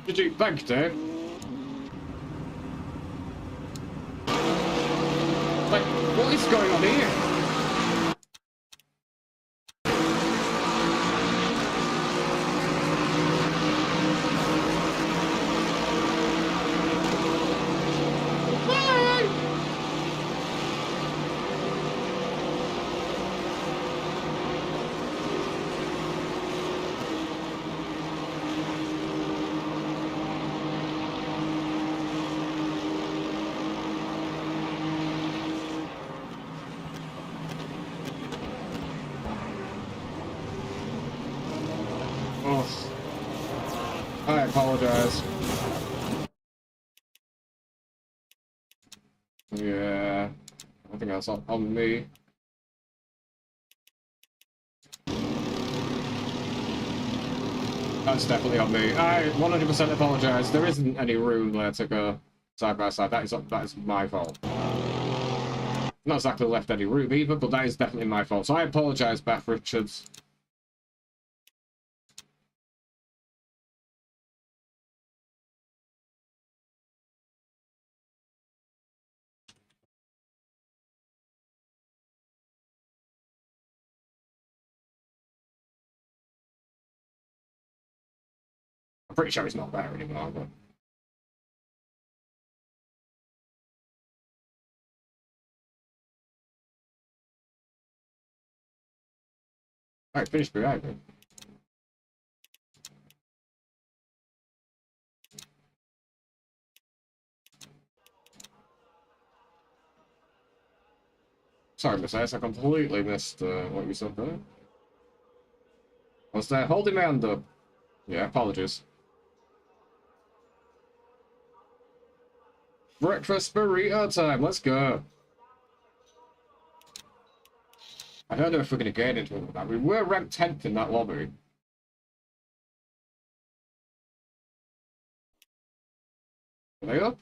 GG, thanks, Dave. Like, what is going on here? Bye! I apologize. Yeah, I think that's on me. That's definitely on me. I 100% apologize. There isn't any room there to go side by side. That is my fault. Not exactly left any room either, but that is definitely my fault. So I apologize, Beth Richards. I'm pretty sure he's not there anymore, but... Alright, finished behind me. Sorry, Miss S, I completely missed what you said there. I was there holding my hand up. Yeah, apologies. Breakfast burrito time, let's go. I don't know if we're going to get into it with that. We were ranked 10th in that lobby. Are they up?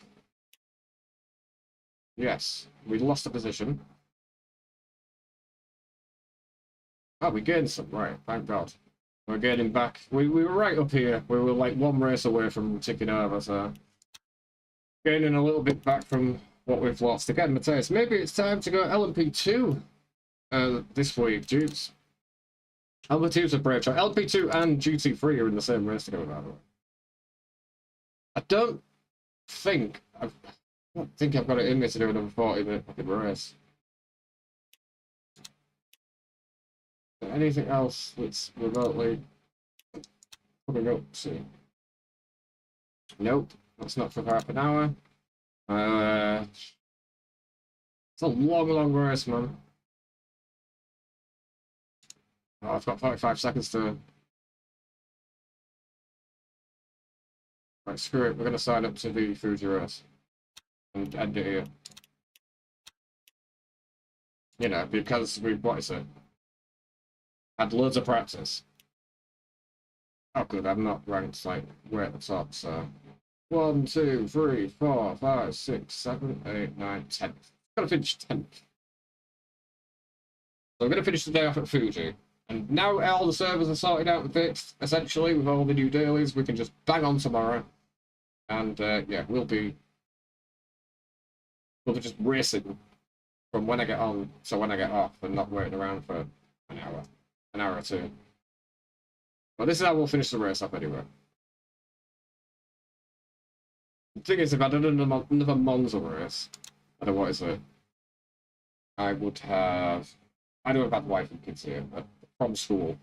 Yes, we lost a position. Oh, we gained some, right, thank God. We're gaining back. We were right up here. We were like one race away from ticking over, so... Gaining a little bit back from what we've lost. Again, Matthias, maybe it's time to go LMP2 this week, dudes. LMP2's a brave choice. LMP2 and GT3 are in the same race together, by the way. I don't think I've got it in me to do another 40-minute fucking race. Anything else that's remotely coming up soon? Nope, that's not for half an hour. It's a long race, man. Oh, I've got 45 seconds to... Right, screw it, we're going to sign up to the Fuji race. And end it here. You know, because we, what is it? Had loads of practice. Oh good, I'm not ranked like way at the top, so 1, 2, 3, 4, 5, 6, 7, 8, 9, 10. Gotta finish 10th. So I'm gonna finish the day off at Fuji. And now all the servers are sorted out and fixed, essentially, with all the new dailies, we can just bang on tomorrow. And yeah, we'll be just racing from when I get on to when I get off and not waiting around for an hour or two. But this is how we'll finish the race up anyway. The thing is, if I did another Monza race, I don't know what is it, I would have... I know about the wife and kids here, from school.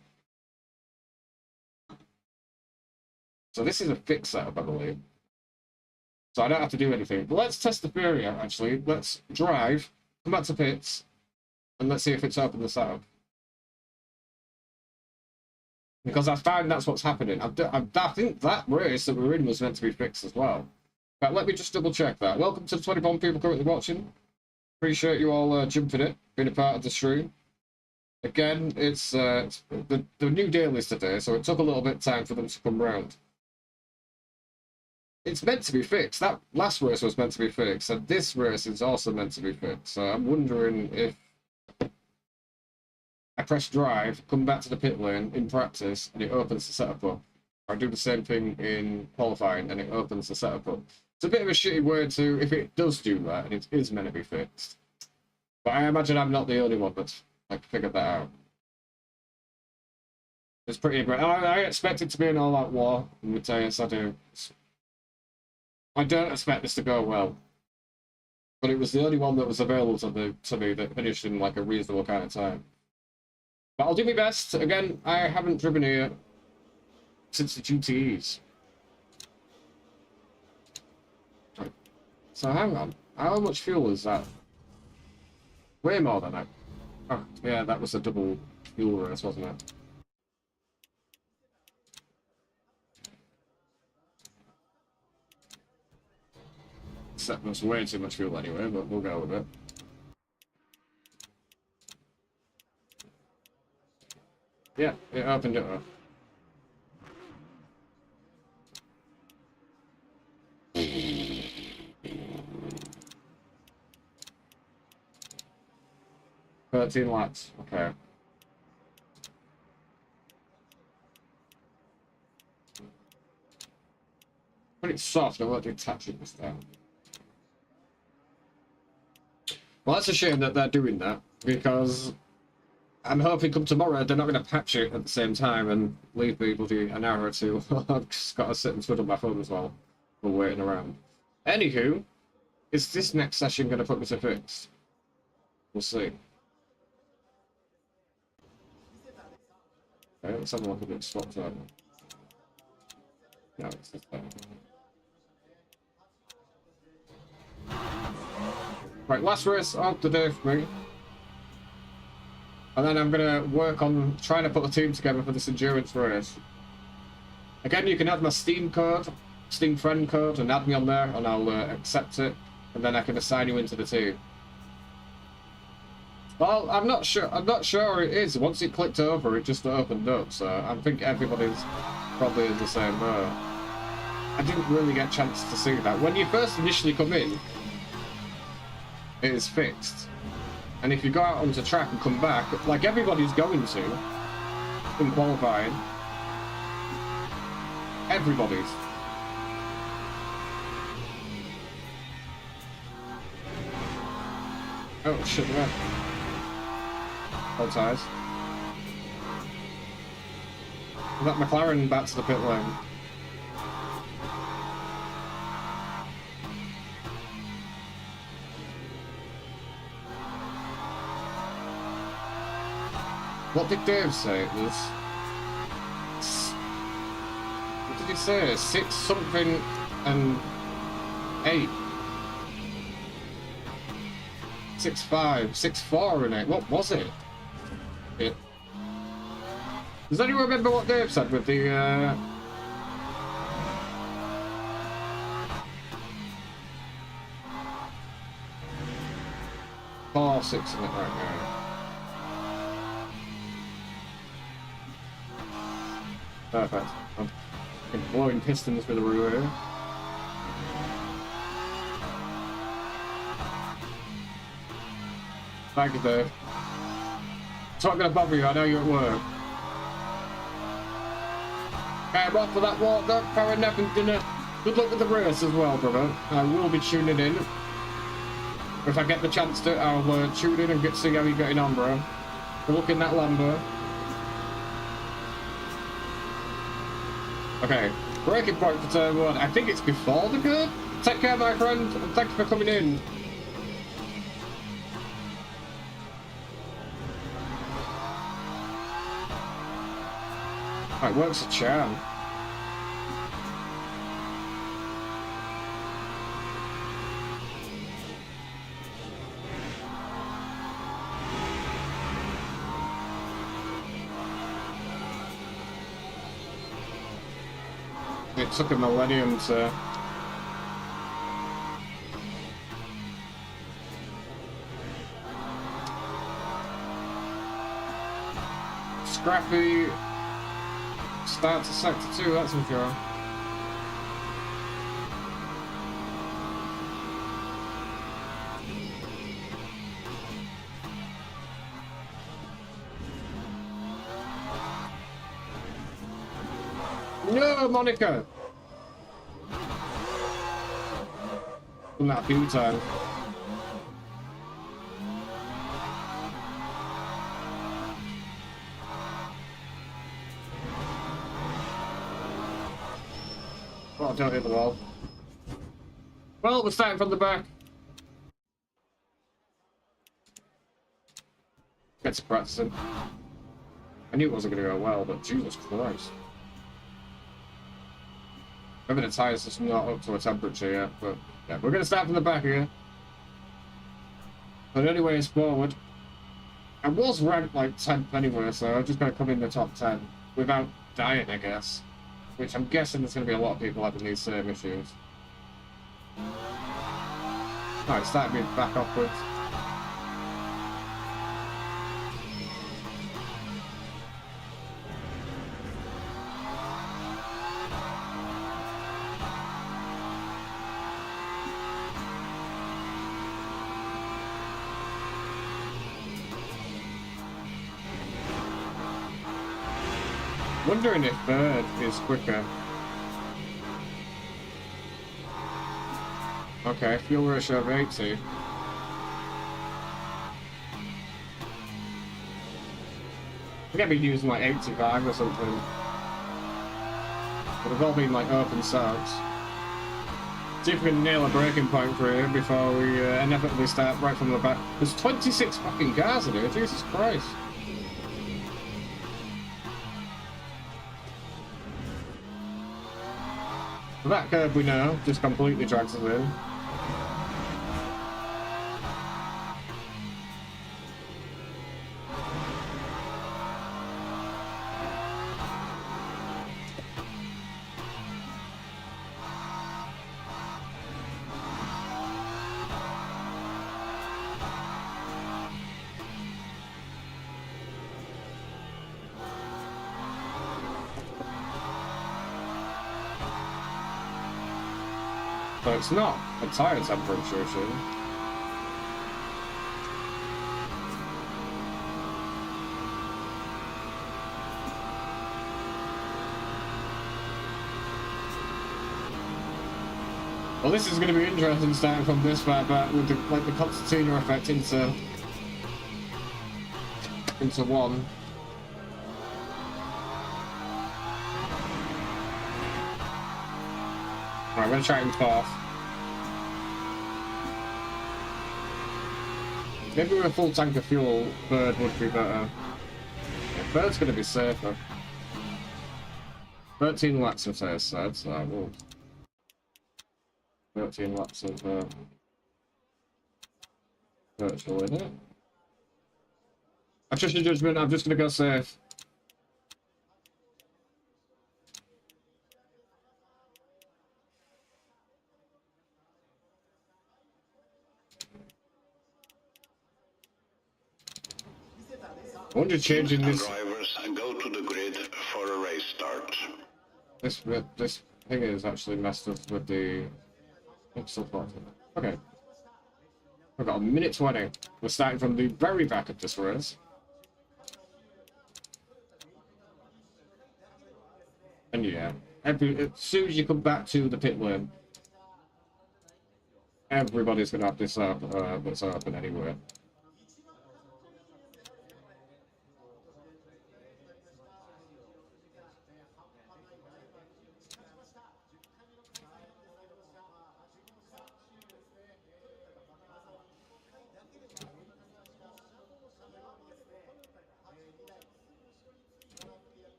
So this is a fixed setup, I believe. So I don't have to do anything. But let's test the theory out, actually. Let's drive, come back to pits, and let's see if it's open the setup. Because I found that's what's happening. I think that race that we're in was meant to be fixed as well. But let me just double check that. Welcome to the 21 people currently watching. Appreciate you all jumping it, being a part of the stream. Again, it's the new dailies today, so it took a little bit of time for them to come round. It's meant to be fixed. That last race was meant to be fixed, and this race is also meant to be fixed. So I'm wondering if I press drive, come back to the pit lane in practice, and it opens the setup up. Or I do the same thing in qualifying, and it opens the setup up. It's a bit of a shitty way to, if it does do that, and it is meant to be fixed. But I imagine I'm not the only one that's like figured that out. It's pretty aggressive. I expect it to be an all-out war, and Matthias, I do. I don't expect this to go well. But it was the only one that was available to me that finished in like a reasonable kind of time. But I'll do my best. Again, I haven't driven here since the GTEs. Right. So hang on. How much fuel is that? Way more than that. Oh, yeah, that was a double fuel race, wasn't it? setting us way too much fuel anyway, but we'll go with it. Yeah, it opened it up. $13 laps, okay. When it's soft, I won't do touching this time. Well, that's a shame that they're doing that, because I'm hoping come tomorrow they're not going to patch it at the same time and leave me bloody an hour or two. I've just got to sit and twiddle my phone as well while waiting around. Anywho, is this next session going to put me to fix? We'll see. Okay, let's have a look at it swapped out. No, it's this time. Right, last race of the day for me. And then I'm going to work on trying to put the team together for this endurance race. Again, you can add my Steam code, Steam friend code, and add me on there, and I'll accept it, and then I can assign you into the team. Well, I'm not sure it is. Once it clicked over, it just opened up, so I think everybody's probably in the same boat. I didn't really get a chance to see that. When you first initially come in, it is fixed. And if you go out onto track and come back, like everybody's going to, in qualifying, everybody's. Oh shit, man. Hold ties. Is that McLaren back to the pit lane? What did Dave say? It was... What did he say? 6 something and 8. 6.5, 6.4 and 8. What was it? Does anyone remember what Dave said with the 4, 6 in it right now? Perfect. I'm blowing pistons for the rear. Thank you, Dave. It's not going to bother you, I know you're at work. Okay, I'm off for that walk, that power nap and dinner. Good luck with the race as well, brother. I will be tuning in. If I get the chance to, I'll tune in and get to see how you're getting on, bro. Good luck in that Lambo. Okay, braking point for turn 1. I think it's before the curve. Take care, my friend, and thank you for coming in. It works a charm. It took a millennium to... Scrappy starts at sector 2, that's for sure. No, Monica! Done that a few times. Oh, don't hit the wall. Well, we're starting from the back. Get to practicing. I knew it wasn't going to go well, but Jesus Christ. Maybe the tyres just not up to a temperature yet, but yeah, we're going to start from the back here. But anyway, it's forward. I was ranked like 10th anyway, so I'm just going to come in the top 10 without dying, I guess. Which I'm guessing there's going to be a lot of people having these same issues. Oh, it started me back upwards. Wondering if Bird is quicker. Okay, fuel ratio of 80. I think I've been using like 85 or something. But they've all been like open starts. See if we can nail a breaking point for here before we inevitably start right from the back. There's 26 fucking cars in here, Jesus Christ. So that curve we know just completely drags us in. So it's not a tire temperature issue. Well, this is going to be interesting starting from this far back with the Competizione effect into one. Alright, I'm going to try and fourth. Maybe with a full tank of fuel, Bird would be better. Yeah, Bird's going to be safer. 13 laps of tire side, so I will. 13 laps of virtual in it. I trust your judgment, I'm just going to go safe. I wonder changing this. Drivers go to the grid for a race start. This thing is actually messed up with the. Okay. We've got a minute 20. We're starting from the very back of this race. And yeah, as soon as you come back to the pit lane, everybody's gonna have this up that's open anywhere.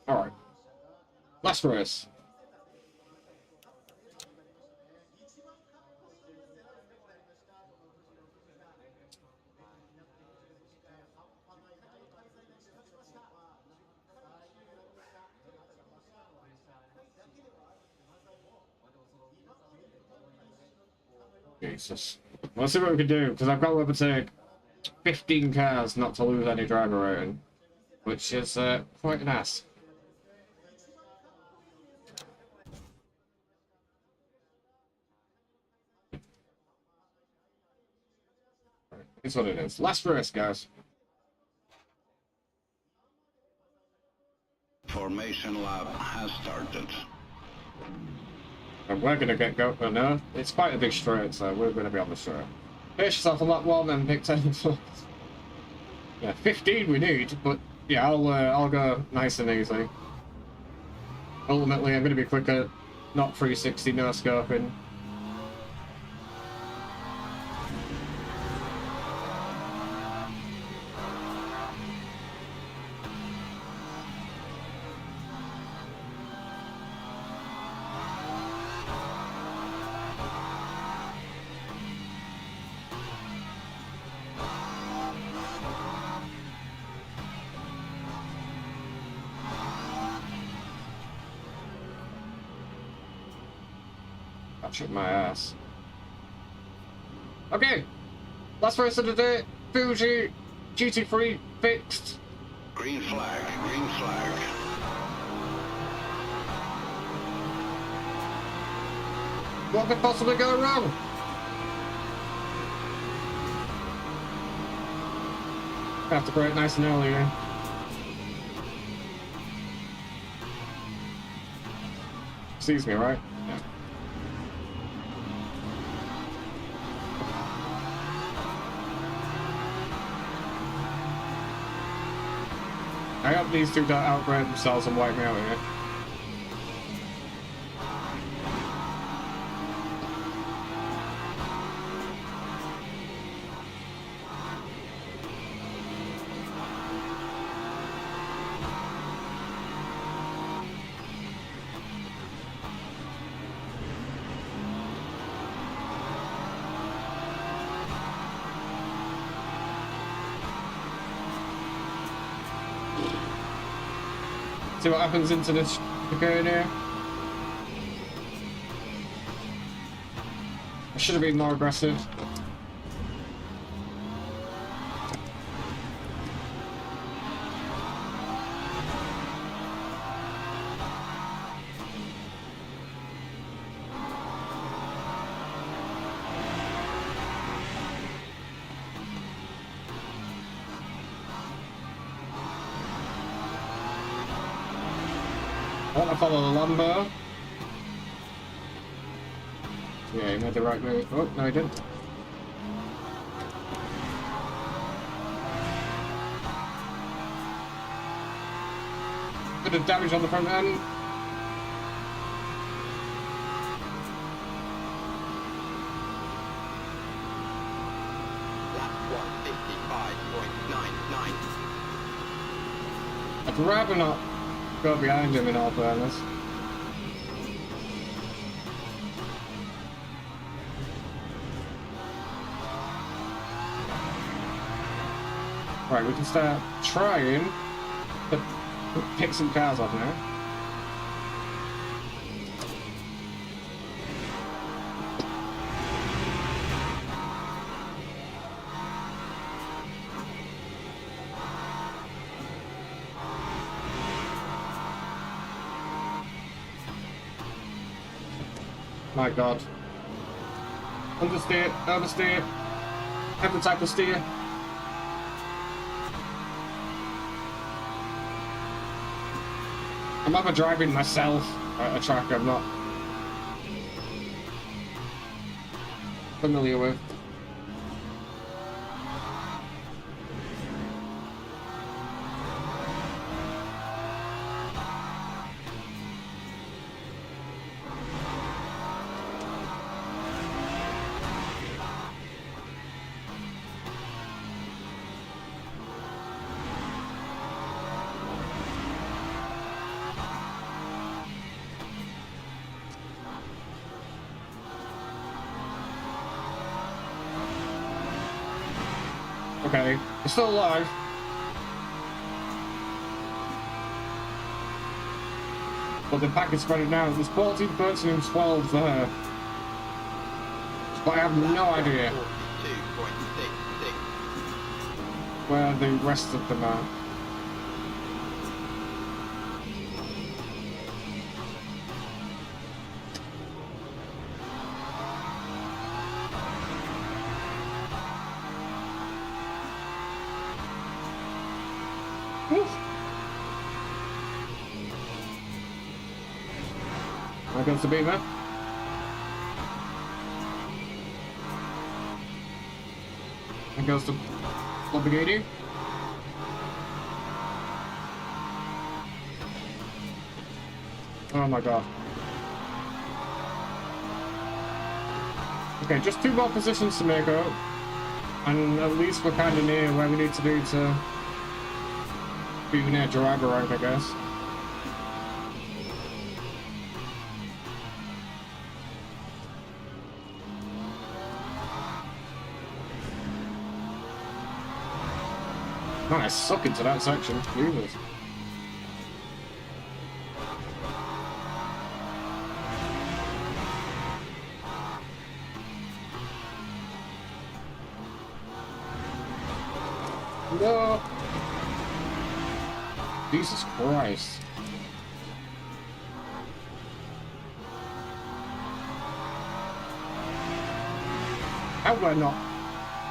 All right, last race. Jesus. Let's see what we can do, because I've got to overtake 15 cars not to lose any driver rating, which is quite an ass. It's what it is. Last race, guys. Formation lap has started. And we're going to get go. No, it's quite a big straight, so we're going to be on the straight. Pace yourself on lap 1 and pick 10. Yeah, 15 we need, but yeah, I'll go nice and easy. Ultimately, I'm going to be quicker, not 360, no scoping. Catch up my ass. Okay, last race of the day. Fuji GT3 fixed. Green flag, green flag. What could possibly go wrong? I have to break nice and early here. Sees me, right? Yeah. I hope these two don't outbreak themselves and wipe me out here. See what happens into this chicane here. I should have been more aggressive. I want to follow the Lambo. Yeah, he made the right move. Oh, no, he didn't. Bit of damage on the front end. Lap 155.99. I'd rather not go behind him in all fairness. Right, we can start trying to pick some cars off now. My god. Understeer, oversteer, every type of steer. I'm ever driving myself at a track I'm not familiar with. Okay, we're still alive. But the pack is spread now. There's 14 person and 12 there. But I have no idea 42.66. where the rest of them are. There goes the beamer. There goes the Lamborghini. Oh my god. Okay, just 2 more positions to make up. And at least we're kind of near where we need to be to be near driver rank, I guess. Man, I suck into that section. Jesus. No! Jesus Christ. How we're not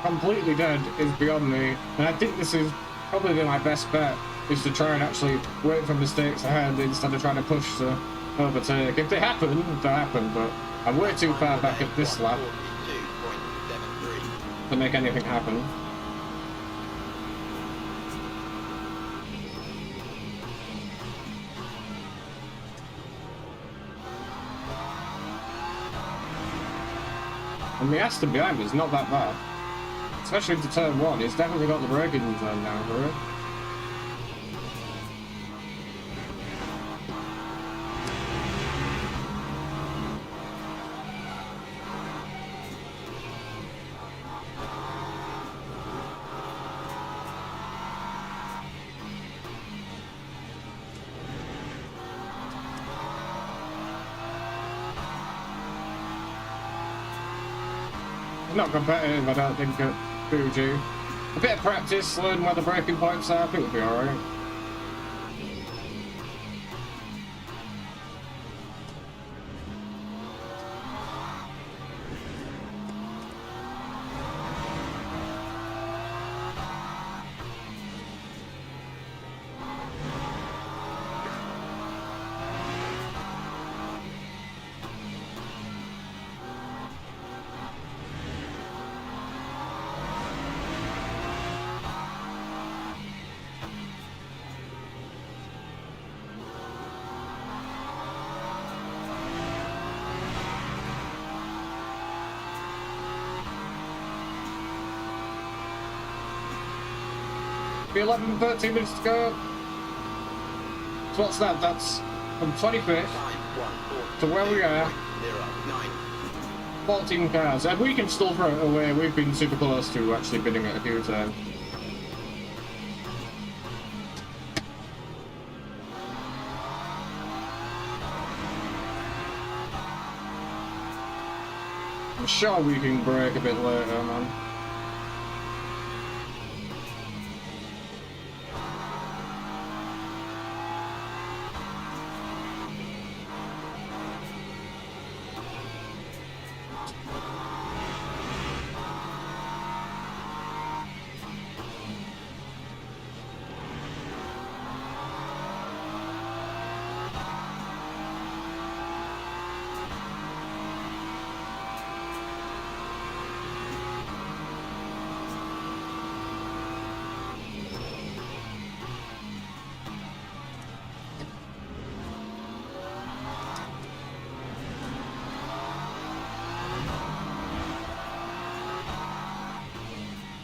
completely dead is beyond me, and I think this is probably my best bet, is to try and actually wait for mistakes ahead instead of trying to push to overtake. If they happen, they happen, but I'm way too far back at this lap 42.73. to make anything happen. And the Aston behind me is not that bad. Especially into turn one, he's definitely got the braking turn down for it. Not competitive, I don't think, at Fuji. A bit of practice, learn where the braking points are, I think we'll be alright. Be 11, 13 minutes to go. So what's that? That's from 25th to where we are. 14 cars. And we can still throw it away. We've been super close to actually bidding it a few times. I'm sure we can brake a bit later, man.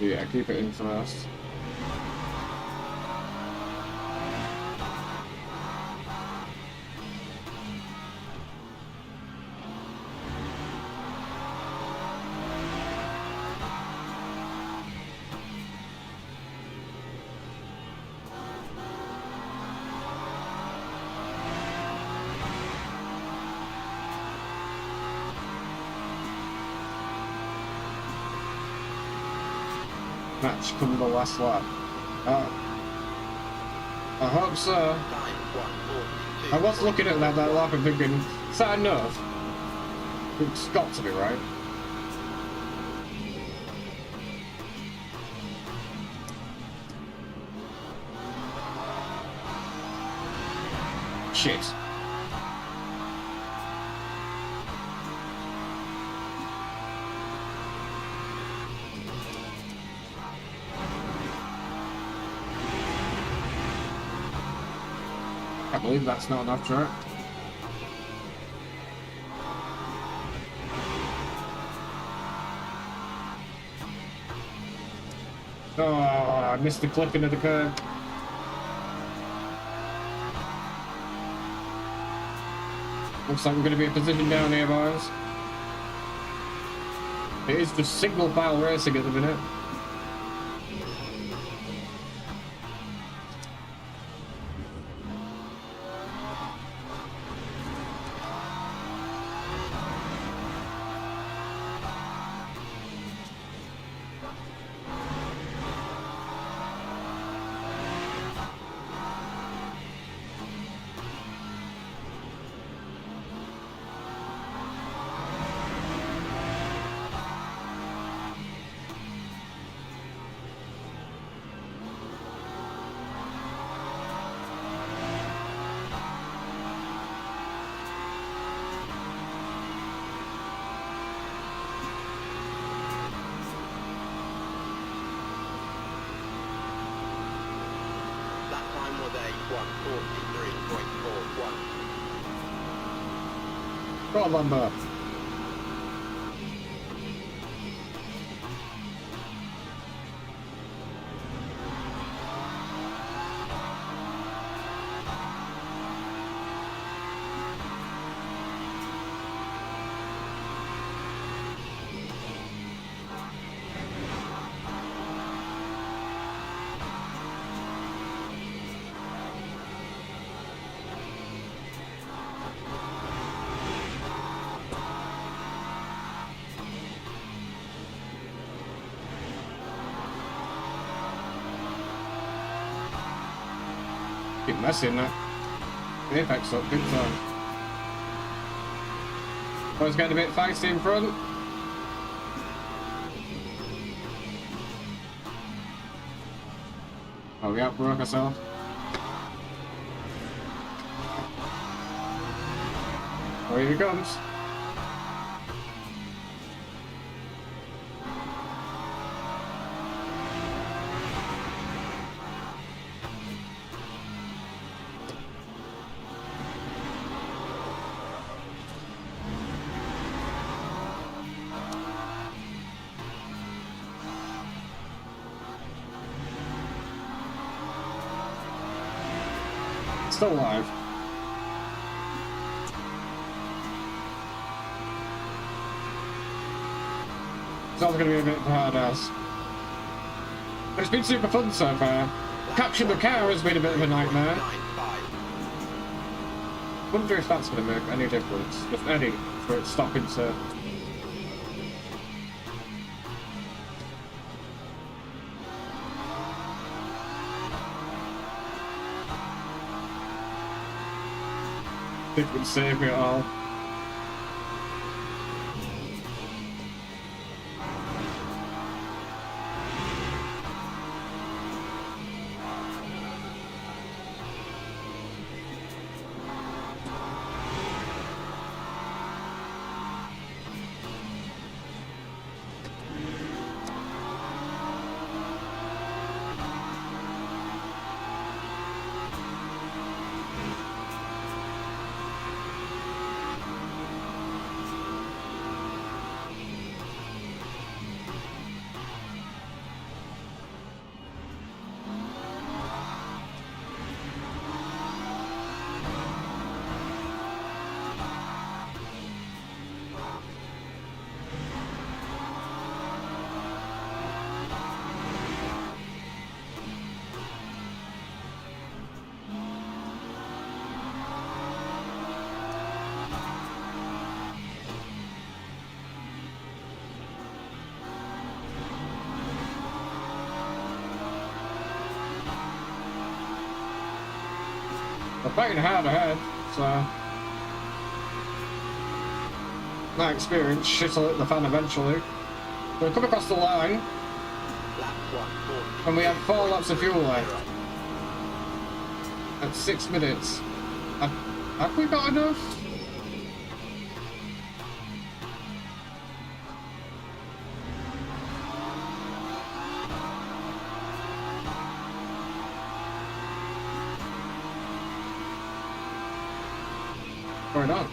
Yeah, keep it in first. Match come the last lap. I hope so. I was looking at that lap and thinking, is that enough? It's got to be, right? Shit. I believe that's not enough track. Oh, I missed the clipping of the curb. Looks like we're going to be in position down here, boys. It is just single file racing at the minute. 143.41. Go on, Lambert. Keep messing that. Apex up, big time. Boys getting a bit feisty in front. Oh, we outbroke ourselves. Oh, here he comes. Still alive. It's always going to be a bit hard ass. But it's been super fun so far. Capturing the car has been a bit of a nightmare. Wonder if that's going to make any difference, if any, for it stopping to... It would save me at all. I'm fighting hard ahead, so my experience shit'll hit the fan eventually. We'll come across the line, and we have 4 laps of fuel left at 6 minutes. Have we got enough? Or not?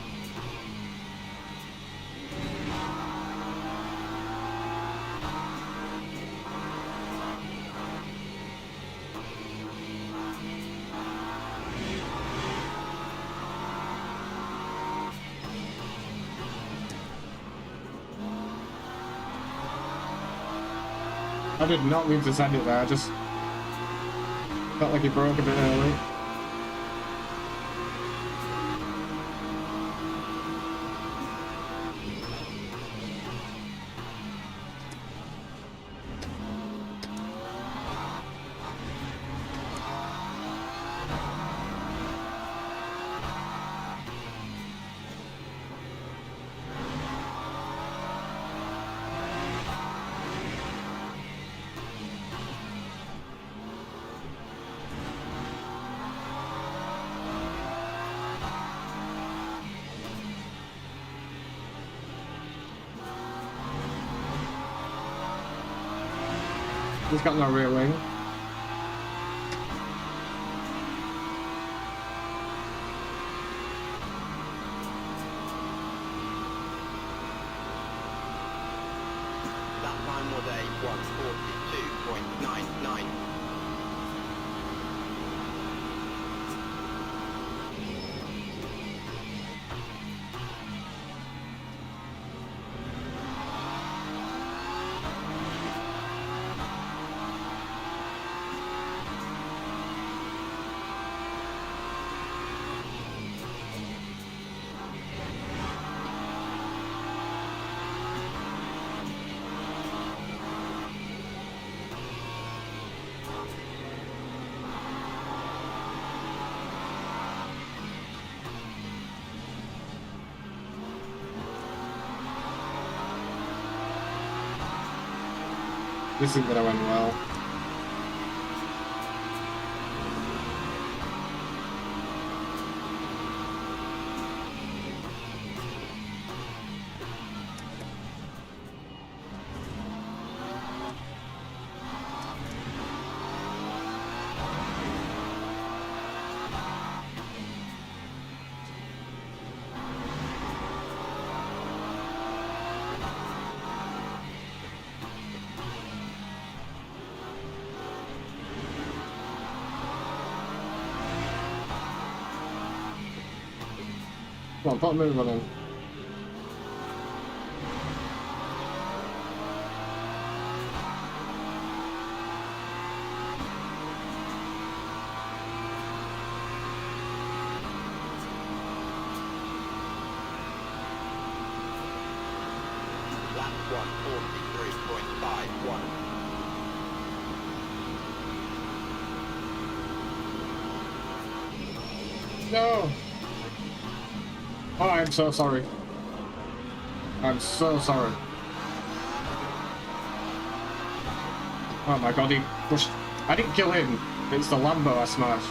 I did not mean to send it there, I just felt like it broke a bit early. He's got no rear wing. time was a 1:42.99. This isn't gonna end well. Come on, put a move on him. Lap 1:43.51. No! Oh, I'm so sorry. I'm so sorry. Oh my god, he pushed. I didn't kill him. It's the Lambo I smashed.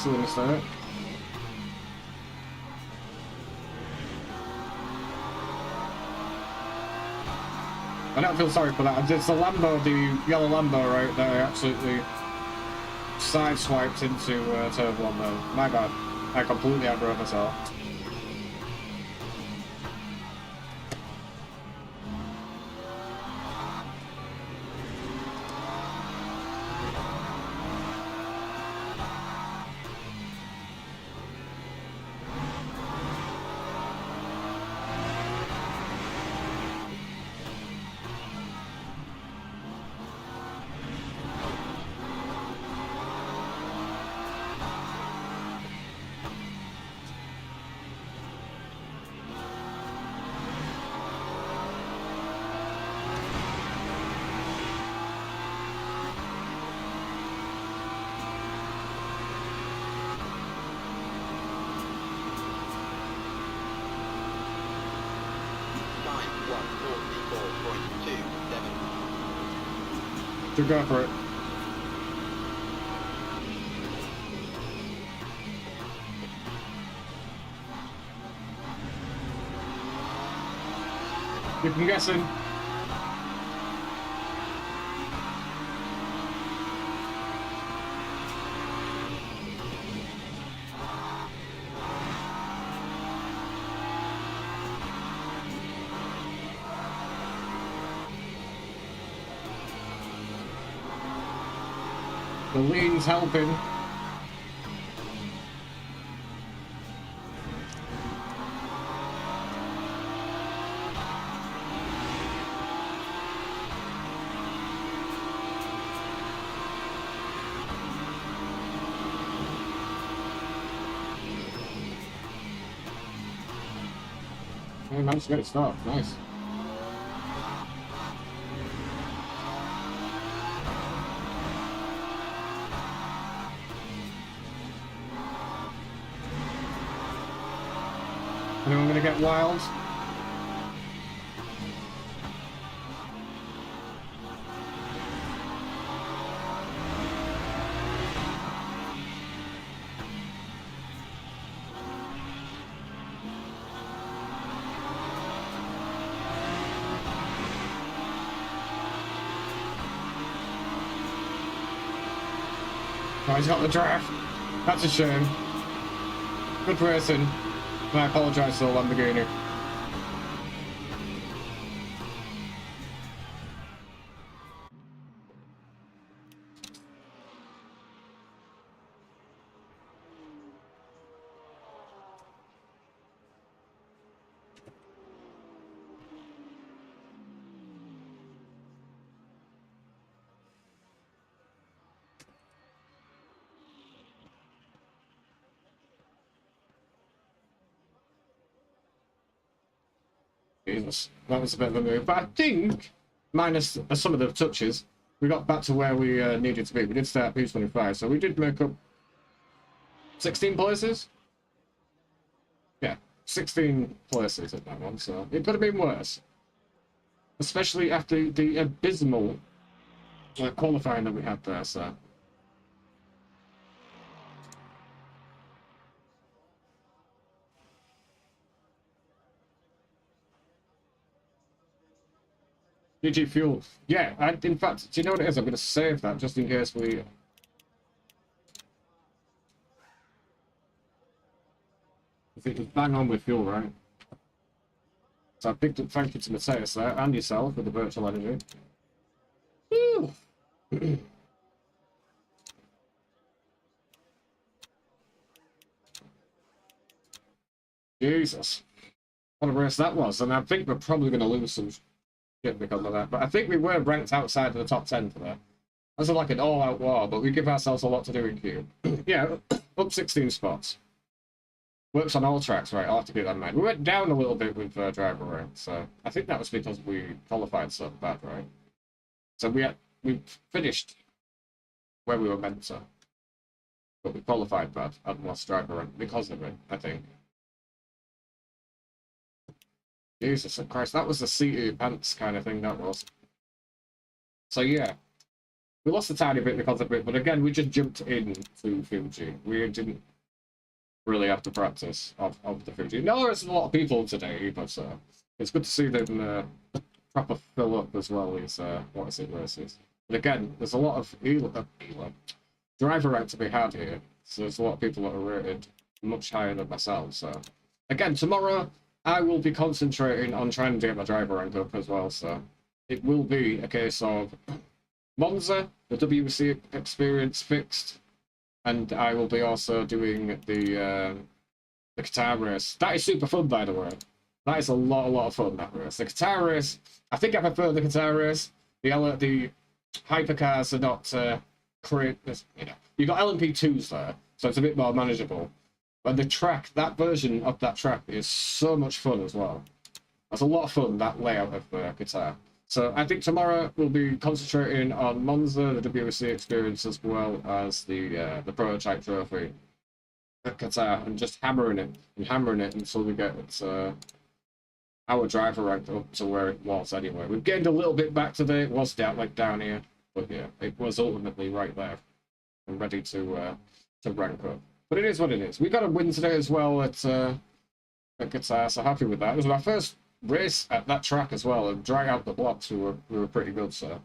Silly mistake. I don't feel sorry for that. It's the Lambo, the yellow Lambo, right, that I absolutely sideswiped into turn one though. My bad. I completely outdrove myself. Time 1:44.27. To go for it. You can guess in. The lean's helping. Oh, managed to get it stopped. Nice. Anyone gonna get wild? Oh, he's got the draft. That's a shame. Good racing. And I apologise to the Lamborghini. Jesus, that was a bit of a move. But I think, minus some of the touches, we got back to where we needed to be. We did start P25, so we did make up 16 places. Yeah, 16 places at that one, so it could have been worse. Especially after the abysmal qualifying that we had there, so. GG Fuel. Yeah, in fact, do you know what it is? I'm going to save that just in case we... I think it's bang on with fuel, right? So I picked up, thank you to Mateus there, and yourself with the virtual energy. Woo! Jesus. What a race that was, and I think we're probably going to lose some shit because of that. But I think we were ranked outside of the top 10 for that. That's like an all-out war, but we give ourselves a lot to do in Q. Yeah, up 16 spots. Works on all tracks, right? I'll have to keep that in mind. We went down a little bit with driver rank, so I think that was because we qualified so bad, right? So we finished where we were meant to, but we qualified bad and lost driver rank because of it, I think. Jesus Christ, that was the seat of pants kind of thing, that was. So yeah, we lost a tiny bit because of it, but again, we just jumped in to Fuji. We didn't really have to practice of the Fuji. No, there's a lot of people today, but it's good to see them proper fill up as well as what is it races. But again, there's a lot of driver rank to be had here, so there's a lot of people that are rated much higher than myself. So again, tomorrow I will be concentrating on trying to get my driver rank up as well. So it will be a case of Monza, the WC experience fixed. And I will be also doing the Qatar race. That is super fun, by the way. That is a lot of fun, that race. The Qatar race, I think I prefer the Qatar race. The hypercars are not you've got LMP2s there, so it's a bit more manageable. But the track, that version of that track is so much fun as well. That's a lot of fun, that layout of Qatar. So I think tomorrow we'll be concentrating on Monza, the WRC experience, as well as the prototype trophy at Qatar, and just hammering it until we get our driver rank up to where it was anyway. We've gained a little bit back today. It was down here, but yeah, it was ultimately right there and ready to rank up. But it is what it is. We got a win today as well at Qatar, so happy with that. It was our first race at that track as well, and drag out the blocks. We were pretty good, so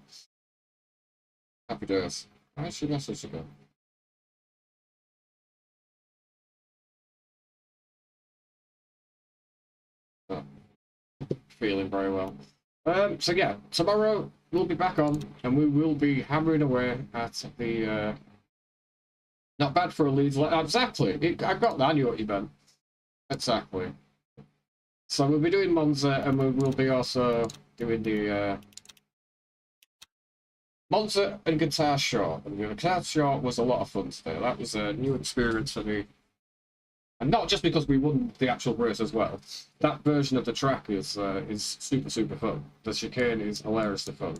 happy days. I should message again. Oh, feeling very well. So yeah, tomorrow we'll be back on, and we will be hammering away at the not bad for a Leeds. Exactly. I got that. I knew what you meant. Exactly. So we'll be doing Monza, and we will be also doing the Monza and Guitar Short. And the Guitar Short was a lot of fun today. That was a new experience for me. And not just because we won the actual race as well. That version of the track is super fun. The chicane is hilariously fun.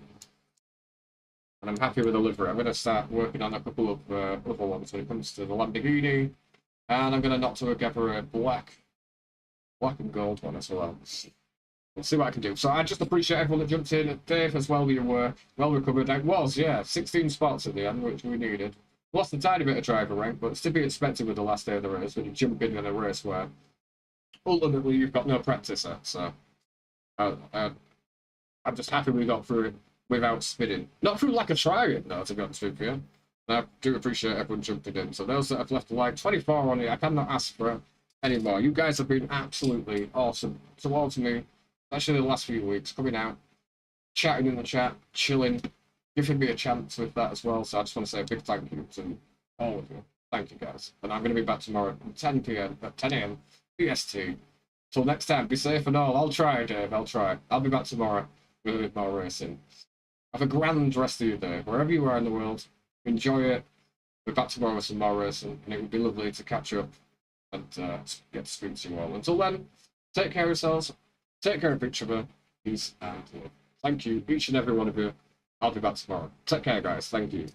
And I'm happy with the livery. I'm going to start working on a couple of other ones when it comes to the Lamborghini. And I'm going to knock together a black and gold one as well. We'll see what I can do. So I just appreciate everyone that jumped in. Dave as well, you were well recovered. It was, yeah, 16 spots at the end, which we needed. Lost a tiny bit of driver rank, but it's to be expected with the last day of the race when you jump in a race where ultimately you've got no practice at. So I'm just happy we got through it without spinning. Not through lack of trying, though, to be honest with you. I do appreciate everyone jumping in. So those that have left a like, 24 on it, I cannot ask for any more. You guys have been absolutely awesome towards me, especially the last few weeks, coming out, chatting in the chat, chilling, giving me a chance with that as well. So I just want to say a big thank you to all of you. Thank you, guys. And I'm going to be back tomorrow at 10 p.m. at 10 a.m. BST. Till next time, be safe and all. I'll try, Dave. I'll try. I'll be back tomorrow with a bit more racing. Have a grand rest of your day, wherever you are in the world. Enjoy it. We're back tomorrow with some more racing, and it would be lovely to catch up and get to speak to you all. Until then, take care of yourselves. Take care of each other. Peace and love. Thank you, each and every one of you. I'll be back tomorrow. Take care, guys. Thank you.